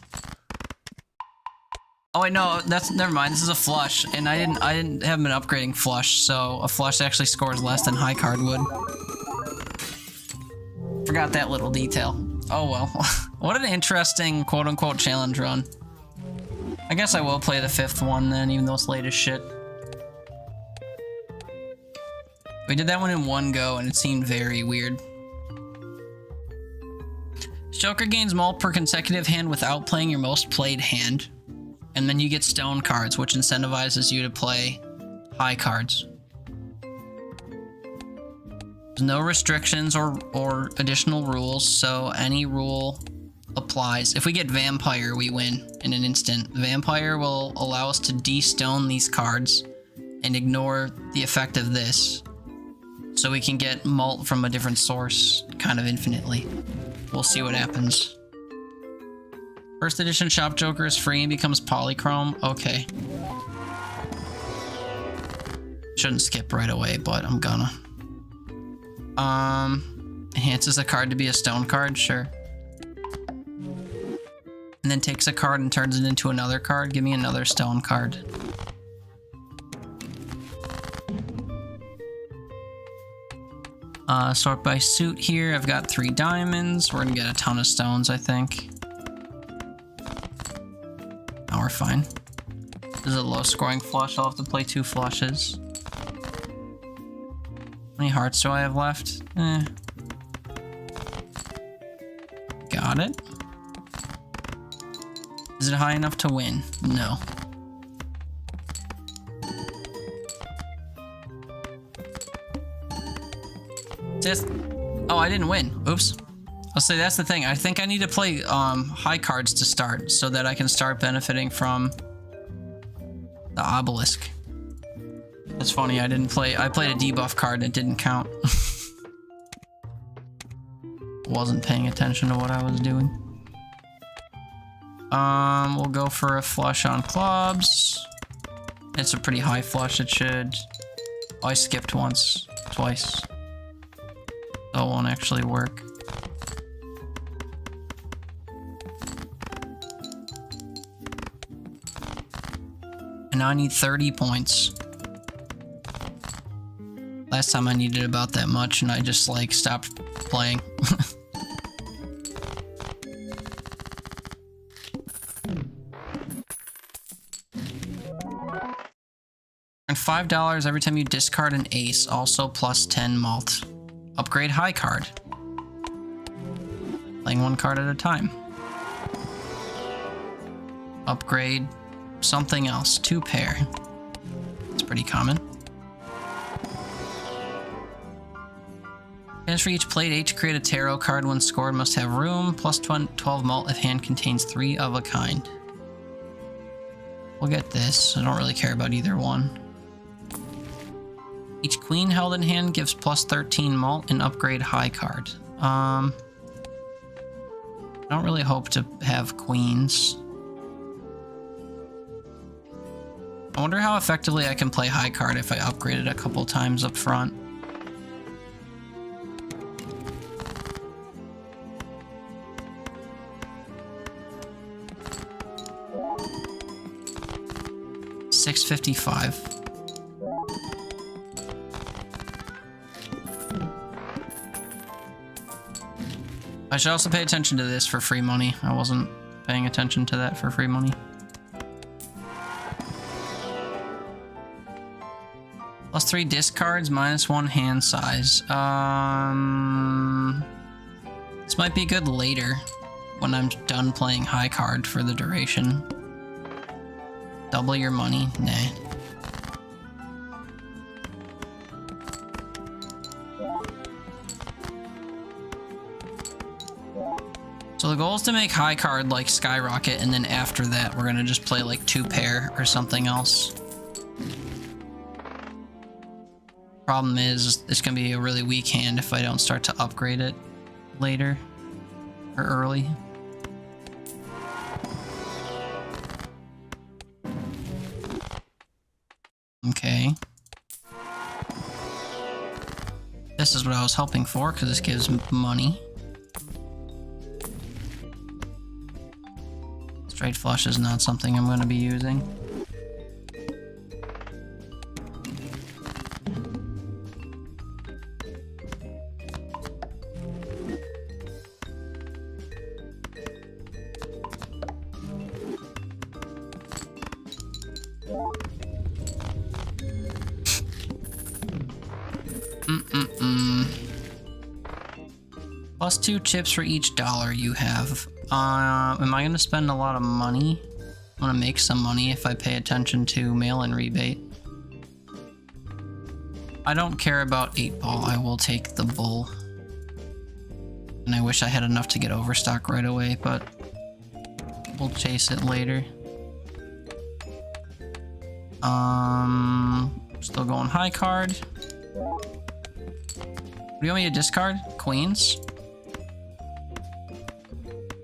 Oh wait, no, that's never mind. This is a flush, and I didn't have an upgrading flush, so a flush actually scores less than high card would. Forgot that little detail. Oh well. What an interesting quote-unquote challenge run. I guess I will play the 5th one then, even though it's late as shit. We did that one in one go, and it seemed very weird. Joker gains malt per consecutive hand without playing your most played hand. And then you get stone cards, which incentivizes you to play high cards. There's no restrictions or additional rules, so any rule applies. If we get Vampire, we win in an instant. Vampire will allow us to de-stone these cards and ignore the effect of this. So we can get malt from a different source kind of infinitely. We'll see what happens. First edition Shop Joker is free and becomes polychrome. Okay. Shouldn't skip right away, but I'm gonna. Enhances a card to be a stone card, sure. And then takes a card and turns it into another card. Give me another stone card. Sort by suit here. I've got 3 diamonds. We're gonna get a ton of stones, I think. Oh, we're fine. This is a low scoring flush. I'll have to play 2 flushes. How many hearts do I have left? Got it. Is it high enough to win? No. Just, oh, I didn't win. Oops. I'll say that's the thing. I think I need to play high cards to start so that I can start benefiting from the obelisk. It's funny, I played a debuff card and it didn't count. Wasn't paying attention to what I was doing. We'll go for a flush on clubs. It's a pretty high flush, it should. Oh, I skipped twice. So it won't actually work. And now I need 30 points. Last time I needed about that much and I just like stopped playing. And $5 every time you discard an ace, also plus 10 malt. Upgrade high card. Playing 1 card at a time. Upgrade something else, 2 pair. It's pretty common. As for each plate, to create a tarot card when scored must have room, plus 12 malt if hand contains 3 of a kind. We'll get this. I don't really care about either one. Each queen held in hand gives plus 13 malt and upgrade high card. I don't really hope to have queens. I wonder how effectively I can play high card if I upgrade it a couple times up front. $6.55. I should also pay attention to this for free money. I wasn't paying attention to that for free money. Plus 3 discards, minus 1 hand size. This might be good later when I'm done playing high card for the duration. Double your money? Nah. So the goal is to make high card like skyrocket, and then after that we're gonna just play like 2 pair or something else. Problem is, it's gonna be a really weak hand if I don't start to upgrade it later or early. Okay. This is what I was hoping for, because this gives money. Straight flush is not something I'm going to be using. Plus 2 chips for each dollar you have. Am I going to spend a lot of money? I'm gonna make some money if I pay attention to mail-in rebate. I don't care about 8-ball. I will take the bull. And I wish I had enough to get overstock right away, but we'll chase it later. Still going high card. What do you want me to discard? Queens?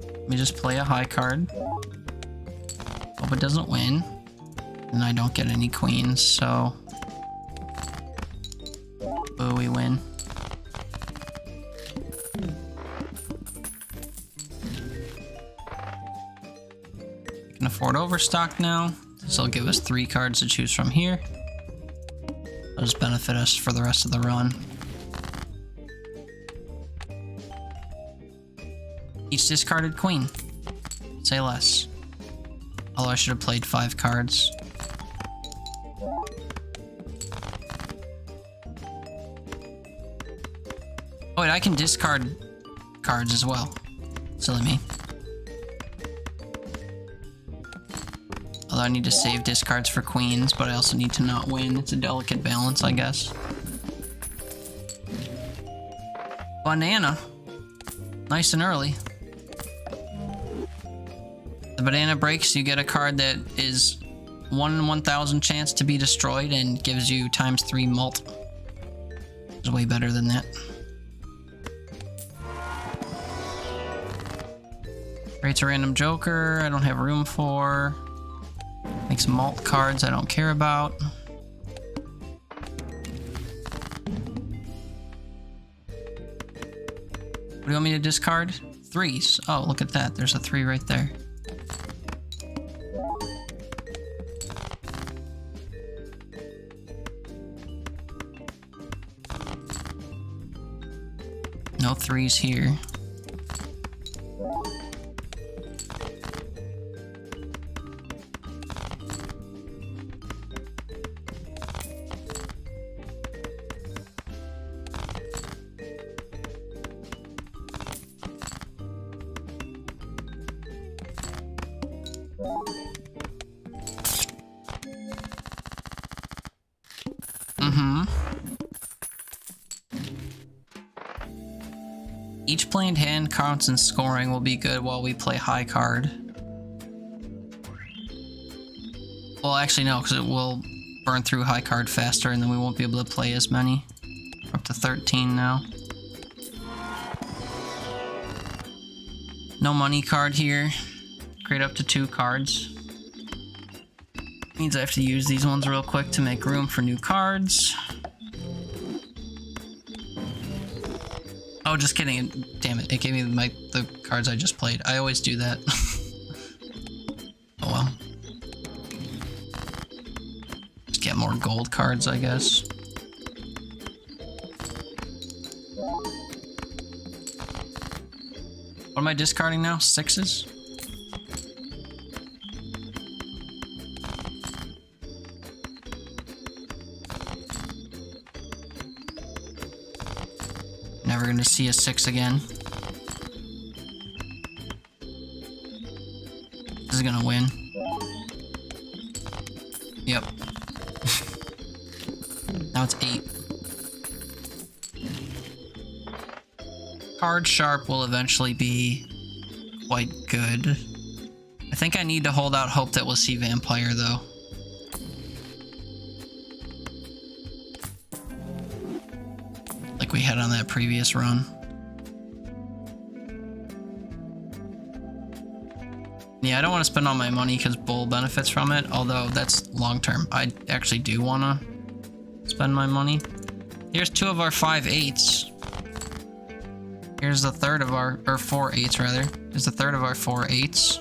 Let me just play a high card. Hope it doesn't win. And I don't get any queens, so... Boo, we win. We can afford overstock now. This will give us 3 cards to choose from here. That'll just benefit us for the rest of the run. Each discarded queen. Say less. Although I should have played 5 cards. Oh wait, I can discard cards as well. Silly me. Although I need to save discards for queens, but I also need to not win. It's a delicate balance, I guess. Banana. Nice and early. The banana breaks, you get a card that is 1 in 1,000 chance to be destroyed and gives you ×3 mult. It's way better than that. Creates a random joker I don't have room for. Makes malt cards I don't care about. What do you want me to discard? 3s. Oh, look at that. There's a 3 right there. No 3s here. Each played hand counts and scoring will be good while we play high card. Well, actually no, because it will burn through high card faster and then we won't be able to play as many. We're up to 13 now. No money card here. Create up to 2 cards. Means I have to use these ones real quick to make room for new cards. Oh, just kidding. Damn it. It gave me the cards I just played. I always do that. Oh well. Just get more gold cards, I guess. What am I discarding now? 6s? Never gonna see a 6 again. This is gonna win. Yep. Now it's 8. Card sharp will eventually be quite good. I think I need to hold out hope that we'll see vampire though. Like we had on that previous run. Yeah, I don't want to spend all my money because Bull benefits from it, although that's long term. I actually do want to spend my money. Here's 2 of our 5 8s. Here's the third of our, or 4 8s rather. Here's the third of our 4 8s.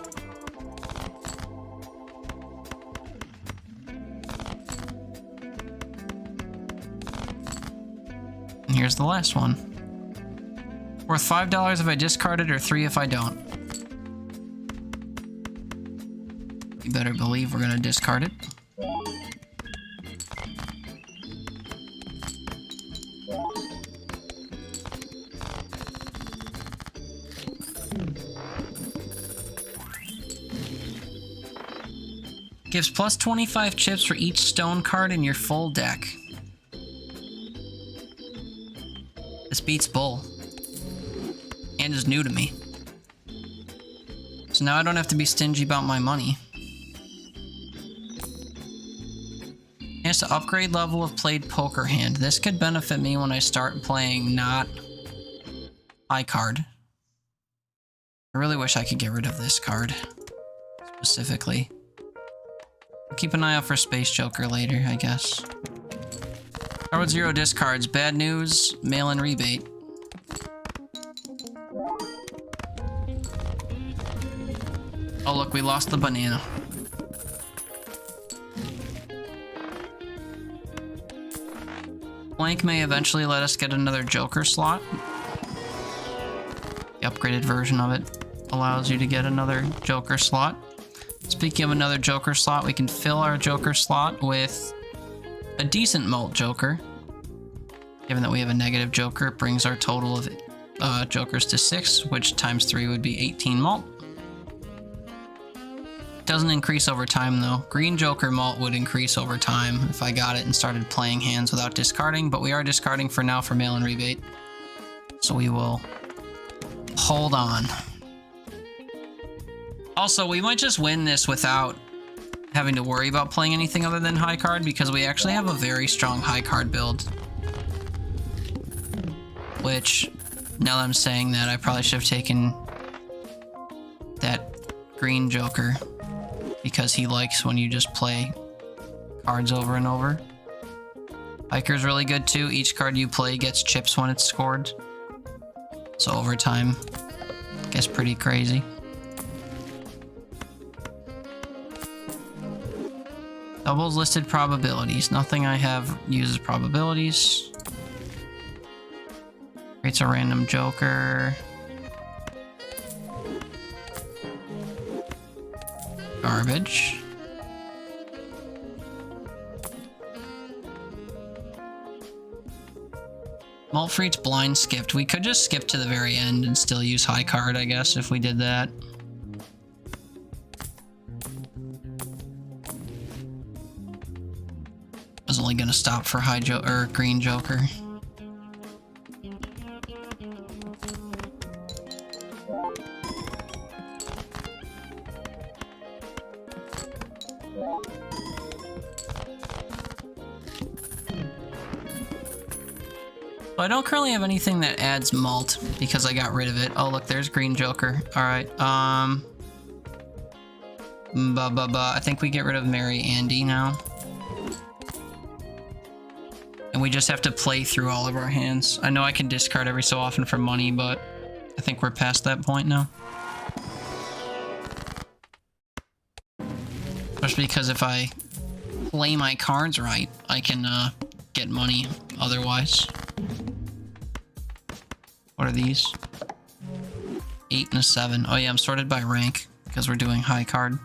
And here's the last one. Worth $5 if I discard it, or 3 if I don't. You better believe we're gonna discard it. Gives plus 25 chips for each stone card in your full deck. This beats Bull. And is new to me. So now I don't have to be stingy about my money. It has to upgrade level of played poker hand. This could benefit me when I start playing not high card. I really wish I could get rid of this card. Specifically. I'll keep an eye out for Space Joker later, I guess. Card 0 discards. Bad news, mail-in rebate. Oh look, we lost the banana. Blank may eventually let us get another Joker slot. The upgraded version of it allows you to get another Joker slot. Speaking of another Joker slot, we can fill our Joker slot with a decent malt Joker. Given that we have a negative Joker, it brings our total of Jokers to 6, which times 3 would be 18 malt. Doesn't increase over time though. Green Joker malt would increase over time if I got it and started playing hands without discarding, but we are discarding for now for mail-in rebate. So we will hold on. Also, we might just win this without having to worry about playing anything other than high card because we actually have a very strong high card build. Which, now that I'm saying that, I probably should have taken that green Joker because he likes when you just play cards over and over. Hiker's really good too. Each card you play gets chips when it's scored. So over time, it gets pretty crazy. Doubles listed probabilities. Nothing I have uses probabilities. Creates a random Joker. Garbage. Maltfreet's blind skipped. We could just skip to the very end and still use high card, I guess, if we did that. I was only gonna stop for green Joker. I don't currently have anything that adds malt because I got rid of it. Oh look, there's green Joker. Alright, I think we get rid of Mary Andy now. And we just have to play through all of our hands. I know I can discard every so often for money, but I think we're past that point now. Especially because if I play my cards right, I can get money otherwise. What are these? 8 and a 7. Oh yeah, I'm sorted by rank because we're doing high card.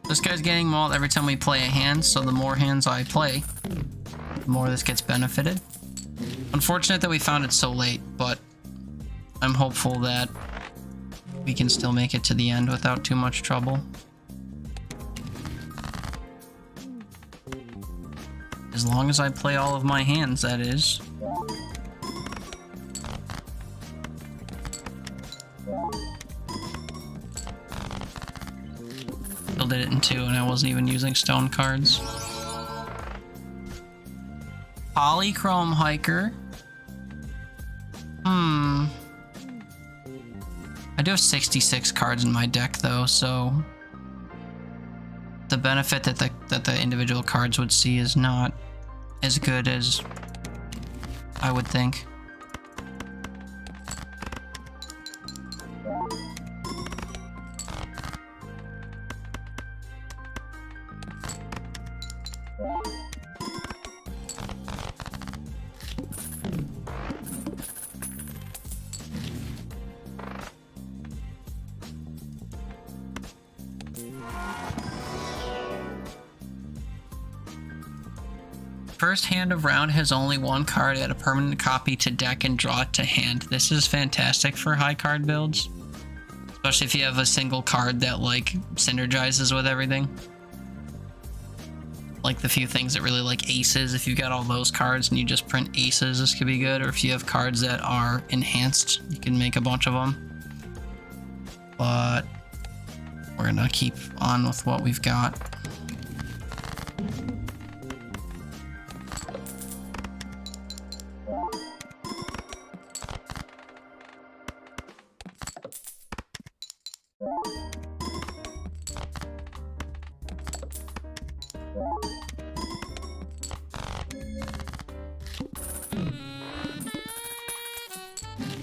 This guy's getting malt every time we play a hand, so the more hands I play, the more this gets benefited. Unfortunate that we found it so late, but I'm hopeful that we can still make it to the end without too much trouble. As long as I play all of my hands, that is. Still did it in 2 and I wasn't even using stone cards. Polychrome Hiker. I do have 66 cards in my deck though, so the benefit that the individual cards would see is not as good as I would think. first hand of round has only one card, add a permanent copy to deck and draw it to hand. This is fantastic for high card builds. Especially if you have a single card that like synergizes with everything. Like the few things that really like aces, if you've got all those cards and you just print aces, this could be good. Or if you have cards that are enhanced, you can make a bunch of them. But we're gonna keep on with what we've got.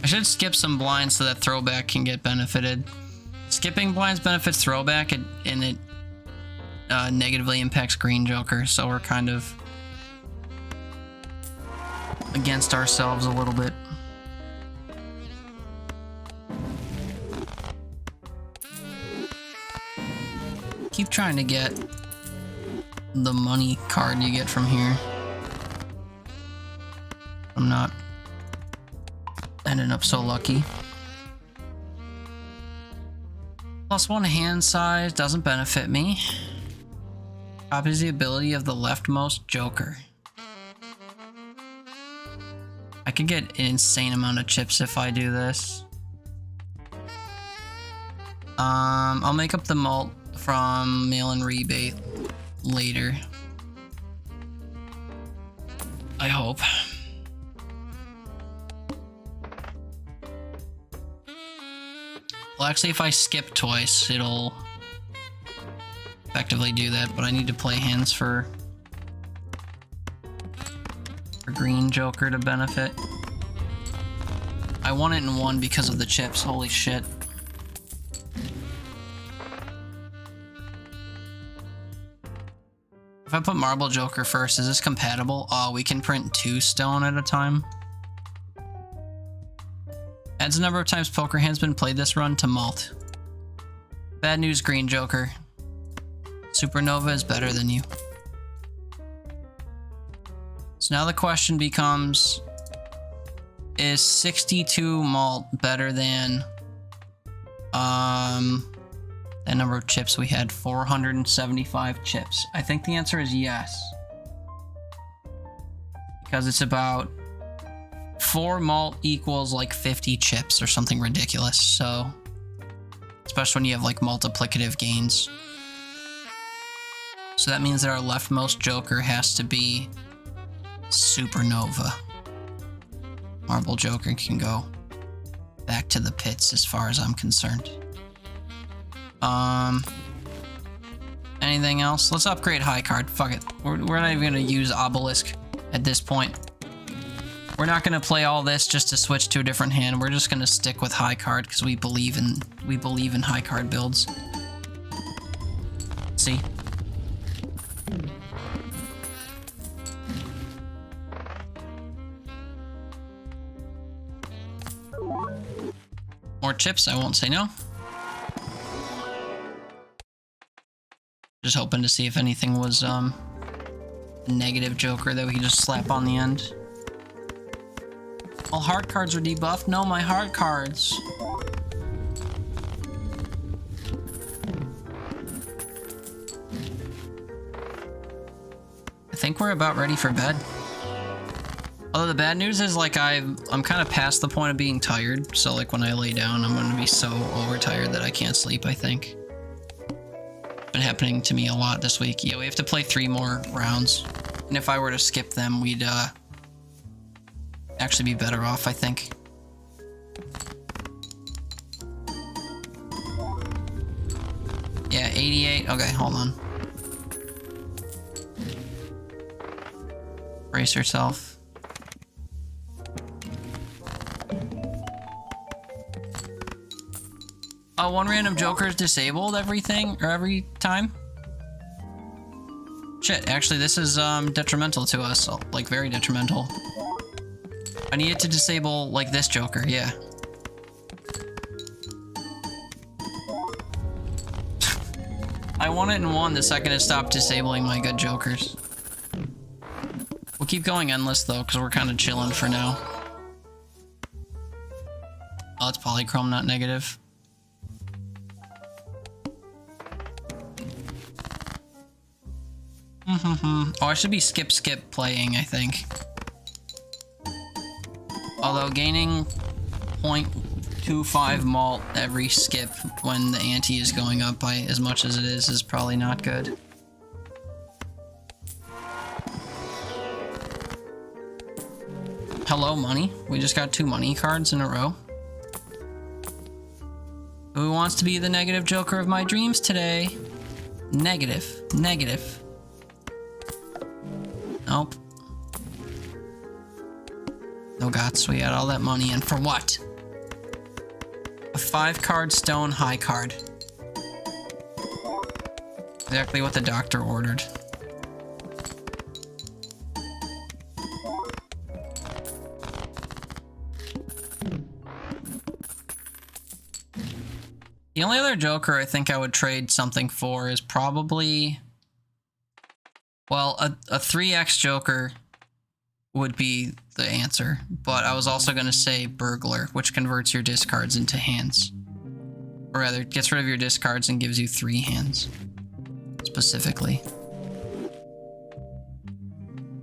I should skip some blinds so that throwback can get benefited. Skipping blinds benefits throwback and it negatively impacts green joker, so we're kind of against ourselves a little bit. Keep trying to get the money card you get from here. I'm not ending up so lucky. +1 hand size doesn't benefit me. Copies the ability of the leftmost joker. I could get an insane amount of chips if I do this. I'll make up the mult from mail-in rebate later. I hope. Well, actually, if I skip twice, it'll effectively do that, but I need to play hands for green joker to benefit. I won it in one because of the chips, holy shit. If I put marble joker first, is this compatible? Oh, we can print 2 stone at a time. Adds the number of times poker hand's been played this run to mult. Bad news, green joker. Supernova is better than you. So now the question becomes, is 62 mult better than that number of chips we had? 475 chips. I think the answer is yes. Because it's about 4 malt equals like 50 chips or something ridiculous, so especially when you have like multiplicative gains. So that means that our leftmost joker has to be Supernova. Marble joker can go back to the pits as far as I'm concerned. Anything else? Let's upgrade high card. Fuck it. We're not even gonna use obelisk at this point. We're not gonna play all this just to switch to a different hand. We're just gonna stick with high card because we believe in high card builds. See? More chips, I won't say no. Just hoping to see if anything was a negative joker that we could just slap on the end. All hard cards are debuffed? No, my hard cards. I think we're about ready for bed. Although the bad news is like I'm kind of past the point of being tired, so like when I lay down I'm going to be so overtired that I can't sleep, I think. Been happening to me a lot this week. Yeah, we have to play 3 more rounds. And if I were to skip them, we'd actually be better off, I think. Yeah, 88. Okay, hold on. Brace yourself. Oh, 1 random joker is disabled every time? Shit, actually this is detrimental to us, like very detrimental. I need it to disable like this joker, yeah. I won it in 1 the second it stopped disabling my good jokers. We'll keep going endless though, because we're kind of chilling for now. Oh, it's polychrome, not negative. Oh, I should be skip playing, I think. Although gaining 0.25 malt every skip when the ante is going up by as much as it is probably not good. Hello, money. We just got 2 money cards in a row. Who wants to be the negative joker of my dreams today? Negative. Negative. Nope. No gots, we had all that money in for what? A 5-card stone high card. Exactly what the doctor ordered. The only other joker I think I would trade something for is probably... Well, a 3x joker would be the answer, but I was also going to say burglar, which converts your discards into hands. Or rather, gets rid of your discards and gives you 3 hands. Specifically.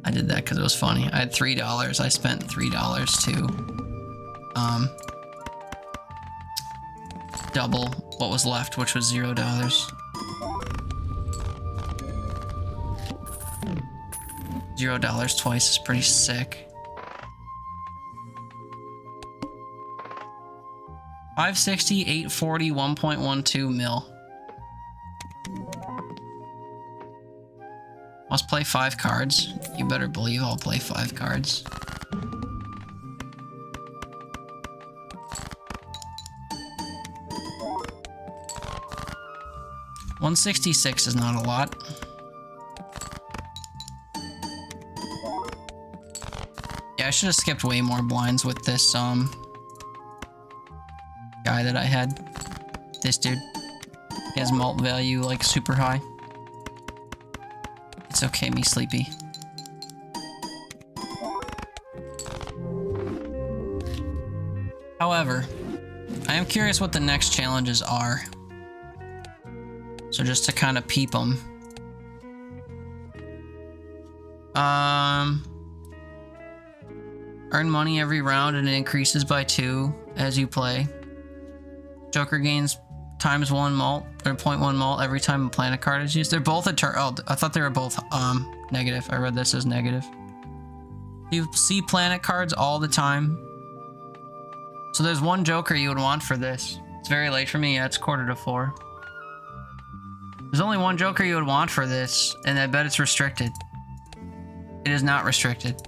I did that because it was funny. I had $3. I spent $3 to double what was left, which was $0. $0 twice is pretty sick. 560, 840, 1.12 mil. Let's play 5 cards. You better believe I'll play 5 cards. $166 is not a lot. Yeah, I should have skipped way more blinds with this guy that I had. This dude. He has malt value like super high. It's okay, me sleepy. However, I am curious what the next challenges are. So just to kind of peep them. Earn money every round and it increases by 2 as you play. Joker gains ×1 malt, or 0.1 malt every time a planet card is used. They're both a turn. Oh, I thought they were both negative. I read this as negative. You see planet cards all the time. So there's one Joker you would want for this. It's very late for me. Yeah, it's 3:45. There's only one Joker you would want for this, and I bet it's restricted. It is not restricted.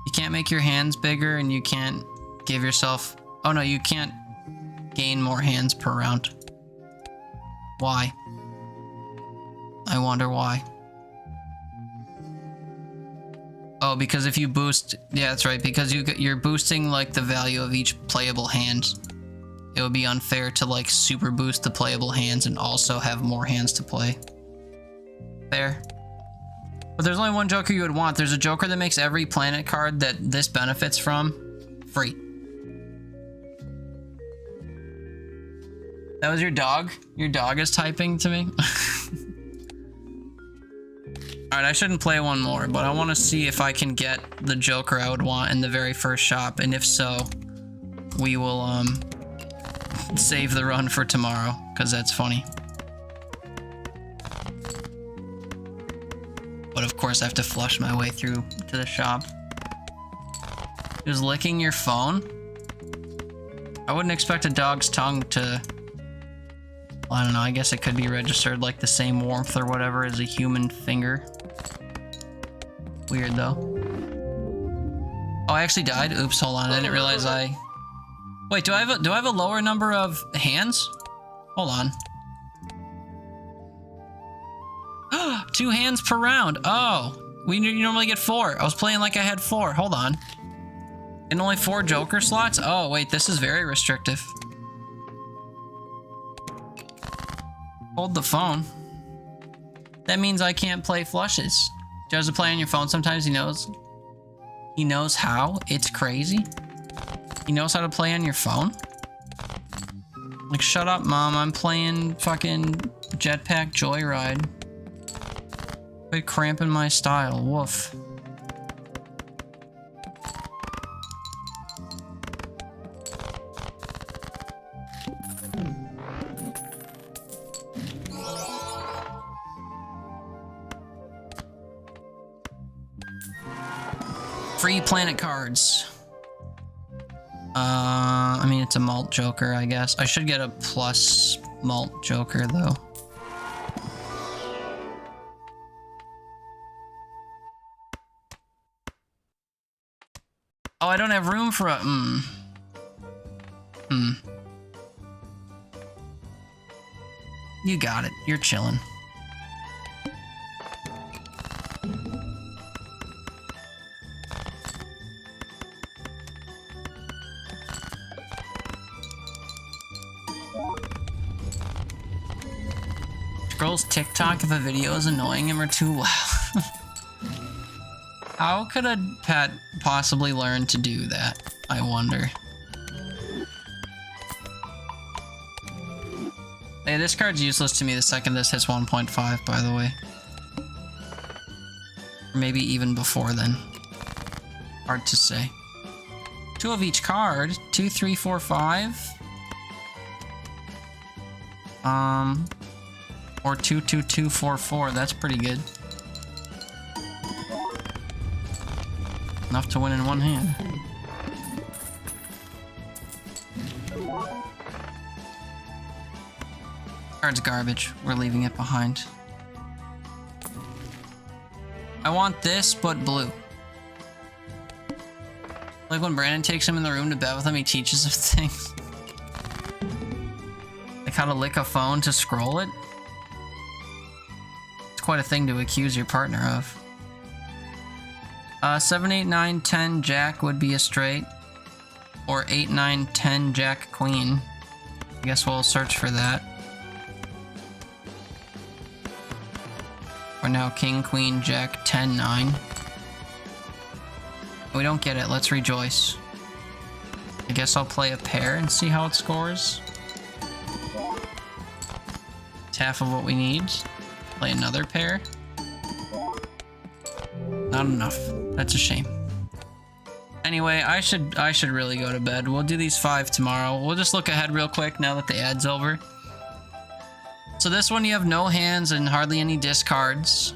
You can't make your hands bigger, and you can't give yourself... Oh no, you can't gain more hands per round. Why? I wonder why. Oh, because if you boost... Yeah, that's right, because you're boosting, like, the value of each playable hand. It would be unfair to, like, super boost the playable hands and also have more hands to play. Fair. But there's only one Joker you would want. There's a Joker that makes every planet card that this benefits from free. That was your dog? Your dog is typing to me? Alright, I shouldn't play one more, but I want to see if I can get the Joker I would want in the very first shop, and if so, we will, save the run for tomorrow, because that's funny. But of course I have to flush my way through to the shop. Just licking your phone? I wouldn't expect a dog's tongue to... Well, I don't know, I guess it could be registered like the same warmth or whatever as a human finger. Weird though. Oh, I actually died? Oops, hold on, I didn't realize I... Wait, do I have a lower number of hands? Hold on. 2 hands per round. Oh, you normally get 4. I was playing like I had 4. Hold on. And only 4 Joker slots? Oh, wait, this is very restrictive. Hold the phone. That means I can't play flushes. Does it play on your phone sometimes? He knows. He knows how? It's crazy. He knows how to play on your phone? Like, shut up, Mom. I'm playing fucking Jetpack Joyride. Quit cramping my style. Woof. Free planet cards. I mean, it's a malt joker, I guess. I should get a plus malt joker, though. Oh, I don't have room for a... You got it. You're chilling. Scrolls TikTok if a video is annoying him or too loud. How could a pet possibly learn to do that? I wonder. Hey, this card's useless to me the second this hits 1.5, by the way. Or maybe even before then. Hard to say. 2 of each card. 2, 3, 4, 5. Or 2, 2, 2, 4, 4. That's pretty good. Enough to win in one hand. Card's garbage. We're leaving it behind. I want this, but blue. Like when Brandon takes him in the room to bed with him, he teaches him things. Like how to lick a phone to scroll it. It's quite a thing to accuse your partner of. 7, 8, 9, 10 Jack would be a straight. Or 8, 9, 10 Jack Queen. I guess we'll search for that. Or now King, Queen, Jack, 10, 9. We don't get it. Let's rejoice. I guess I'll play a pair and see how it scores. It's half of what we need. Play another pair. Not enough. That's a shame. Anyway, I should really go to bed. We'll do these 5 tomorrow. We'll just look ahead real quick now that the ad's over. So this one you have no hands and hardly any discards.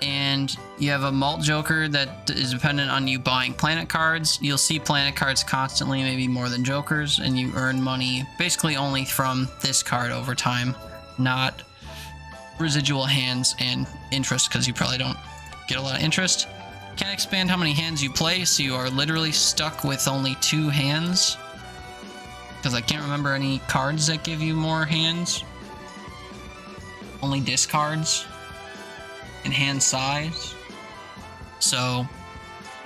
And you have a malt joker that is dependent on you buying planet cards. You'll see planet cards constantly, maybe more than jokers, and you earn money basically only from this card over time, not residual hands and interest, because you probably don't get a lot of interest. Can't expand how many hands you play, so you are literally stuck with only 2 hands. Because I can't remember any cards that give you more hands. Only discards. And hand size. So,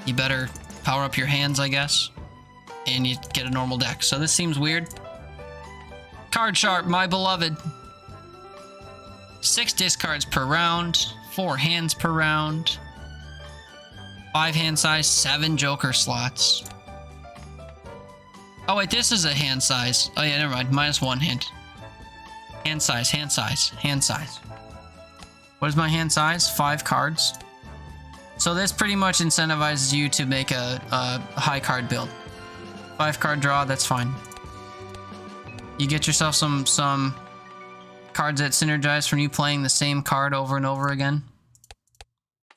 you better power up your hands, I guess. And you get a normal deck. So this seems weird. Card Sharp, my beloved. 6 discards per round. 4 hands per round. 5 hand size, 7 joker slots. Oh wait, this is a hand size. Oh yeah, never mind. -1 hand. Hand size, hand size, hand size. What is my hand size? 5 cards. So this pretty much incentivizes you to make a high card build. 5 card draw, that's fine. You get yourself some cards that synergize from you playing the same card over and over again.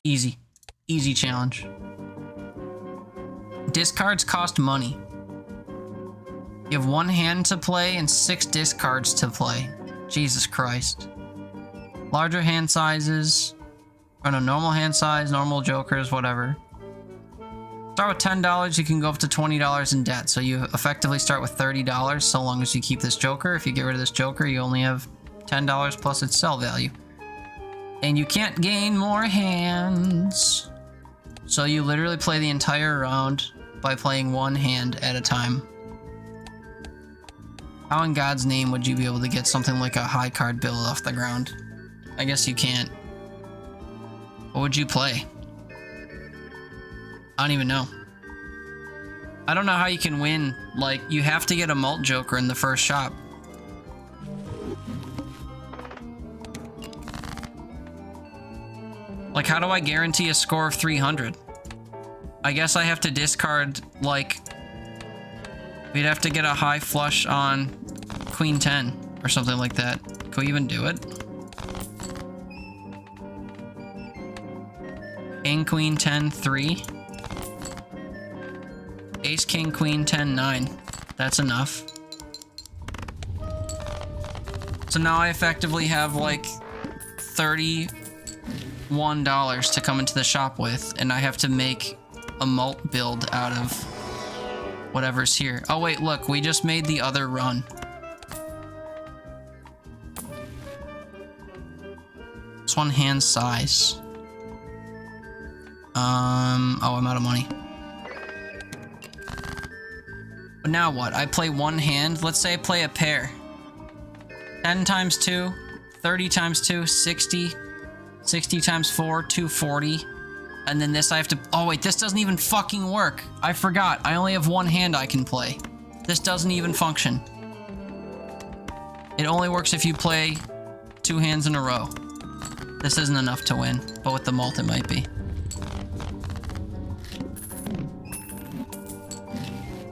Easy. Easy challenge. Discards cost money. You have 1 hand to play and 6 discards to play. Jesus Christ. Larger hand sizes. Or no, normal hand size, normal jokers, whatever. Start with $10, you can go up to $20 in debt. So you effectively start with $30 so long as you keep this joker. If you get rid of this joker, you only have $10 plus its sell value. And you can't gain more hands. So you literally play the entire round by playing 1 hand at a time. How in God's name would you be able to get something like a high card build off the ground? I guess you can't. What would you play? I don't even know. I don't know how you can win. Like, you have to get a malt joker in the first shop. Like, how do I guarantee a score of 300? I guess I have to discard, like... We'd have to get a high flush on Queen 10 or something like that. Can we even do it? King, Queen, 10, 3. Ace, King, Queen, 10, 9. That's enough. So now I effectively have like $31 to come into the shop with, and I have to make a malt build out of whatever's here. Oh wait, look, we just made the other run. This one hand size. Oh, I'm out of money. But now what? I play one hand. Let's say I play a pair. 10 times 2, 30 times 2, 60. 60 times 4, 240. And then this I have to... Oh, wait, this doesn't even fucking work. I forgot. I only have one hand I can play. This doesn't even function. It only works if you play 2 hands in a row. This isn't enough to win, but with the malt it might be.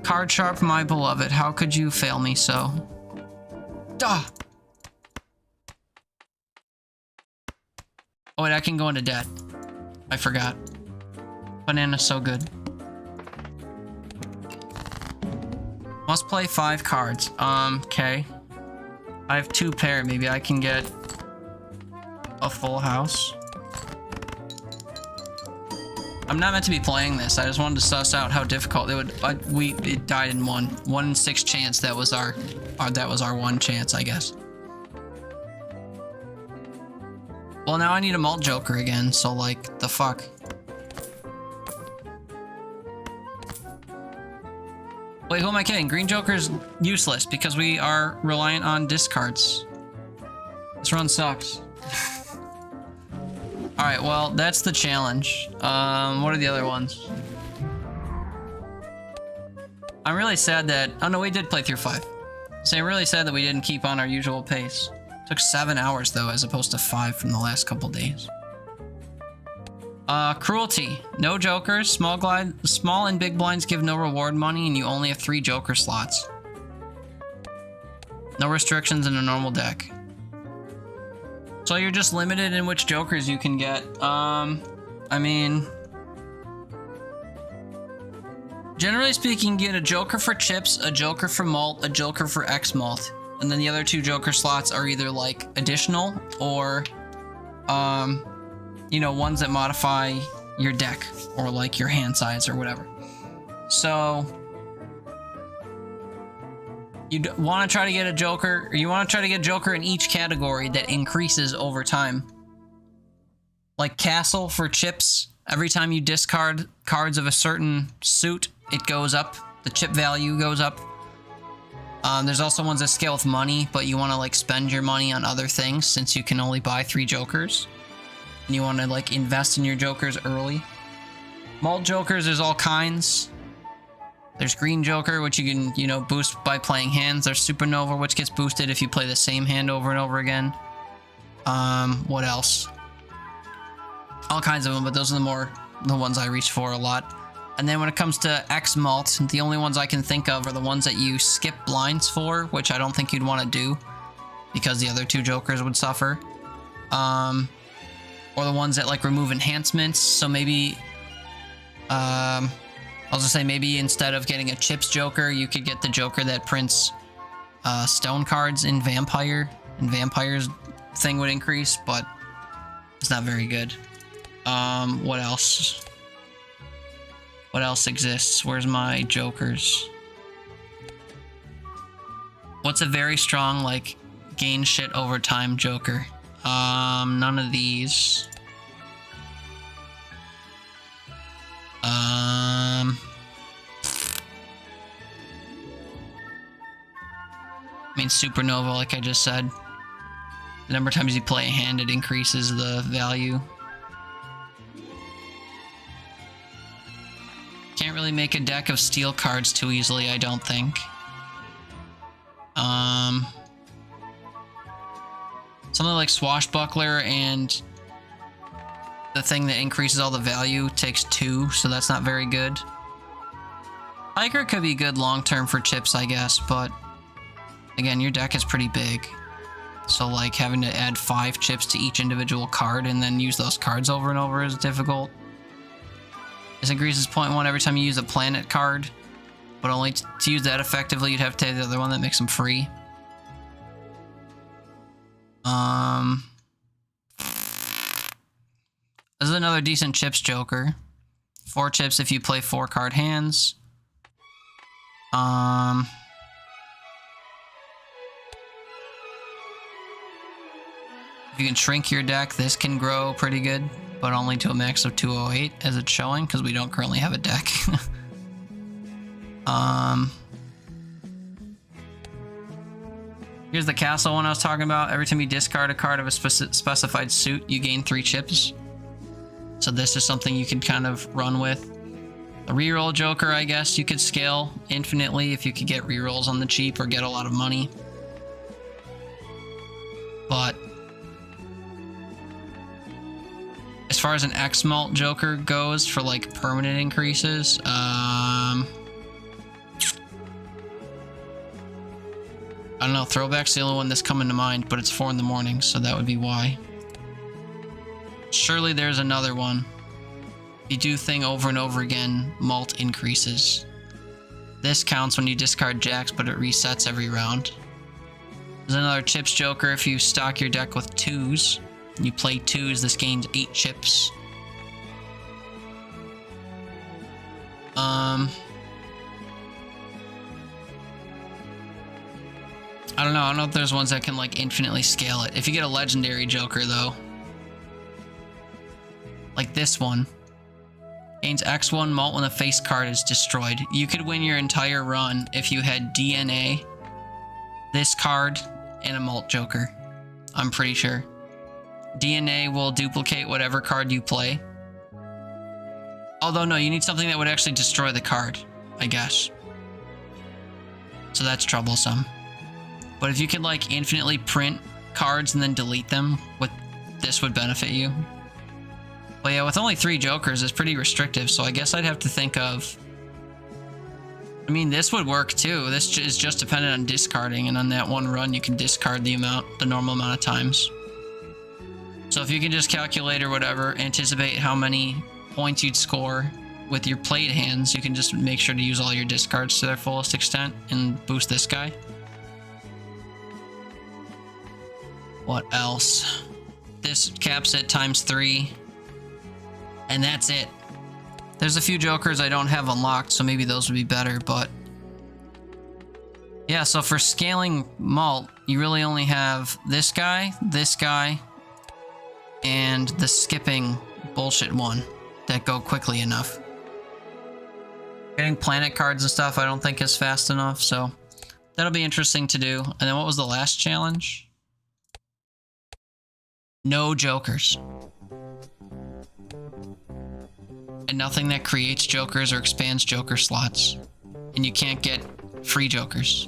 Card sharp, my beloved. How could you fail me so? Duh! Oh wait, I can go into debt. I forgot. Banana's so good. Must play 5 cards. Okay. I have 2 pair. Maybe I can get a full house. I'm not meant to be playing this. I just wanted to suss out how difficult it would. It died in 1 in 6 chance. That was our one chance, I guess. Well, now I need a malt joker again. So like, the fuck. Wait, who am I kidding? Green joker's useless because we are reliant on discards. This run sucks. Alright, well, that's the challenge. What are the other ones? I'm really sad that... Oh no, we did play through 5. So I'm really sad that we didn't keep on our usual pace. Took 7 hours though, as opposed to 5 from the last couple days. Cruelty. No jokers. Small and big blinds give no reward money, and you only have 3 joker slots. No restrictions in a normal deck. So you're just limited in which jokers you can get. I mean... Generally speaking, you get a joker for chips, a joker for malt, a joker for X malt. And then the other 2 joker slots are either like additional or, you know, ones that modify your deck or like your hand size or whatever. So you want to try to get a joker, or you want to try to get a joker in each category that increases over time. Like castle for chips, every time you discard cards of a certain suit, it goes up. The chip value goes up. There's also ones that scale with money, but you want to like spend your money on other things since you can only buy 3 jokers. And you want to like invest in your jokers early. Malt jokers, there's all kinds. There's green joker, which you can, you know, boost by playing hands. There's supernova, which gets boosted if you play the same hand over and over again. What else? All kinds of them, but those are the ones I reach for a lot. And then when it comes to X malt, the only ones I can think of are the ones that you skip blinds for, which I don't think you'd want to do because the other 2 jokers would suffer. Or the ones that like remove enhancements. So maybe, I'll just say maybe instead of getting a chips joker, you could get the joker that prints stone cards in Vampire, and Vampire's thing would increase, but it's not very good. What else? What else exists? Where's my jokers? What's a very strong, like, gain shit over time joker? None of these. I mean, supernova, like I just said. The number of times you play a hand, it increases the value. really make a deck of steel cards too easily, I don't think. Something like Swashbuckler and the thing that increases all the value takes 2, so that's not very good. Tiger could be good long-term for chips, I guess, but again, your deck is pretty big. So like having to add 5 chips to each individual card and then use those cards over and over is difficult. This increases 0.1 every time you use a planet card, but only to use that effectively, you'd have to take the other one that makes them free. This is another decent chips joker. 4 chips if you play 4 card hands. If you can shrink your deck, this can grow pretty good, but only to a max of 208 as it's showing, because we don't currently have a deck. Here's the castle one I was talking about. Every time you discard a card of a specified suit, you gain 3 chips. So this is something you can kind of run with. A reroll joker, I guess you could scale infinitely if you could get rerolls on the cheap or get a lot of money. But as far as an X-Malt joker goes for like permanent increases, I don't know, Throwback's the only one that's coming to mind, but it's 4 in the morning, so that would be why. Surely there's another one. You do thing over and over again, malt increases. This counts when you discard jacks, but it resets every round. There's another chips joker if you stock your deck with 2s. You play 2s, this gains 8 chips. I don't know if there's ones that can like infinitely scale it. If you get a legendary joker though, like this one, gains X1 malt when a face card is destroyed. You could win your entire run if you had DNA, this card, and a malt joker. I'm pretty sure. DNA will duplicate whatever card you play. Although no, you need something that would actually destroy the card, I guess. So that's troublesome. But if you could like infinitely print cards and then delete them, this would benefit you. But yeah, with only 3 jokers, it's pretty restrictive, so I guess I'd have to think of... I mean, this would work too. This is just dependent on discarding, and on that one run, you can discard the normal amount of times. So if you can just calculate or whatever, anticipate how many points you'd score with your played hands, you can just make sure to use all your discards to their fullest extent and boost this guy. What else? This caps it ×3. And that's it. There's a few jokers I don't have unlocked, so maybe those would be better, but... yeah, so for scaling malt, you really only have this guy, and the skipping bullshit one that go quickly enough. Getting planet cards and stuff I don't think is fast enough, so that'll be interesting to do. And then what was the last challenge? No jokers. And nothing that creates jokers or expands joker slots. And you can't get free jokers.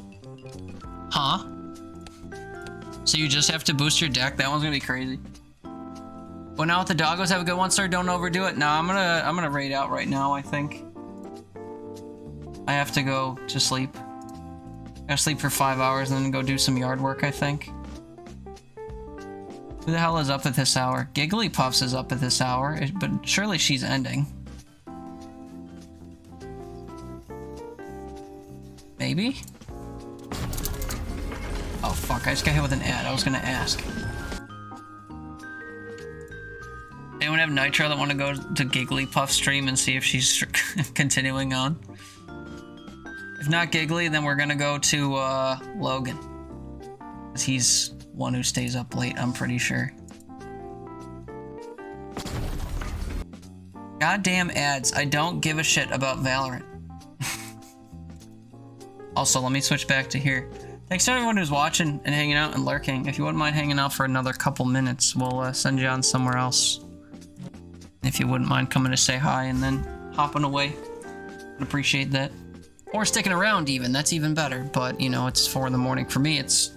Huh? So you just have to boost your deck? That one's gonna be crazy. Well, now with the doggos, have a good one, sir. Don't overdo it. No, I'm gonna raid out right now, I think. I have to go to sleep. I gotta sleep for 5 hours and then go do some yard work, I think. Who the hell is up at this hour? Gigglypuffs is up at this hour, but surely she's ending. Maybe? Oh fuck, I just got hit with an ad. I was gonna ask. Anyone have Nitro that want to go to Gigglypuff stream and see if she's continuing on? If not Giggly, then we're gonna go to Logan. Because he's one who stays up late, I'm pretty sure. Goddamn ads. I don't give a shit about Valorant. Also, let me switch back to here. Thanks to everyone who's watching and hanging out and lurking. If you wouldn't mind hanging out for another couple minutes, we'll send you on somewhere else. If you wouldn't mind coming to say hi and then hopping away. Appreciate that. Or sticking around even, that's even better. But, you know, it's 4 in the morning. For me, it's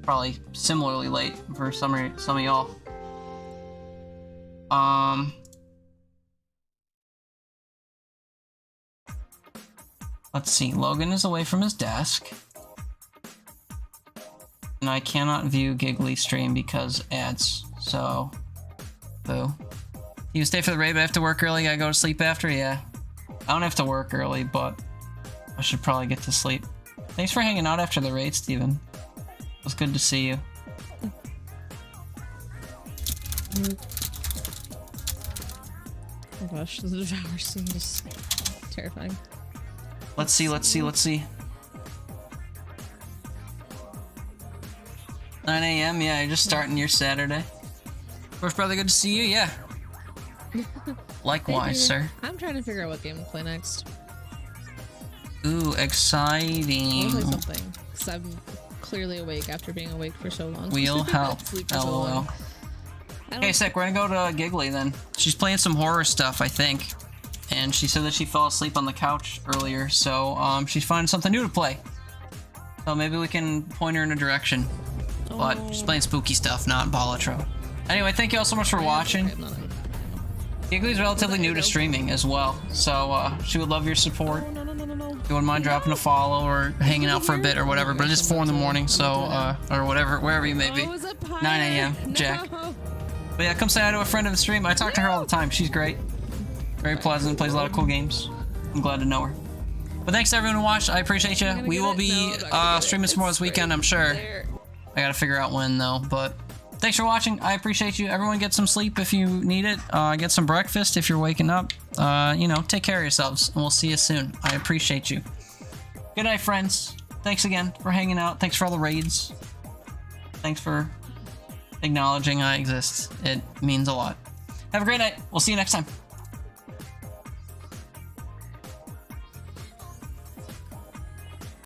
probably similarly late for some of y'all. Let's see, Logan is away from his desk. And I cannot view Giggly stream because ads, so boo. You stay for the raid, but I have to work early, I go to sleep after? Yeah. I don't have to work early, but I should probably get to sleep. Thanks for hanging out after the raid, Steven. It was good to see you. Oh gosh, the devour scene is terrifying. Let's see. 9 a.m. Yeah, you're just starting your Saturday. First brother, good to see you. Yeah. Likewise, sir. I'm trying to figure out what game to play next. Ooh, I exciting. want to play something, because I'm clearly awake after being awake for so long. We'll help. Sleep for so LOL. long. Okay, sick. We're gonna go to Giggly then. She's playing some horror stuff, I think. And she said that she fell asleep on the couch earlier, so she's finding something new to play. So maybe we can point her in a direction. But she's playing spooky stuff, not Balatro. Anyway, thank you all so much for watching. Giggly's relatively new to streaming as well, so she would love your support. No. If you wouldn't mind dropping a follow or hanging out for a bit or whatever, but it's 4 in the morning, so, or whatever, wherever you may be. 9 a.m., Jack. But yeah, come say hi to a friend of the stream. I talk to her all the time. She's great. Very pleasant, plays a lot of cool games. I'm glad to know her. But thanks to everyone who watched. I appreciate you. We will be streaming some more this weekend, I'm sure. I gotta figure out when, though. But thanks for watching. I appreciate you. Everyone get some sleep if you need it. Get some breakfast if you're waking up. You know, take care of yourselves, and we'll see you soon. I appreciate you. Good night, friends. Thanks again for hanging out. Thanks for all the raids. Thanks for acknowledging I exist. It means a lot. Have a great night. We'll see you next time.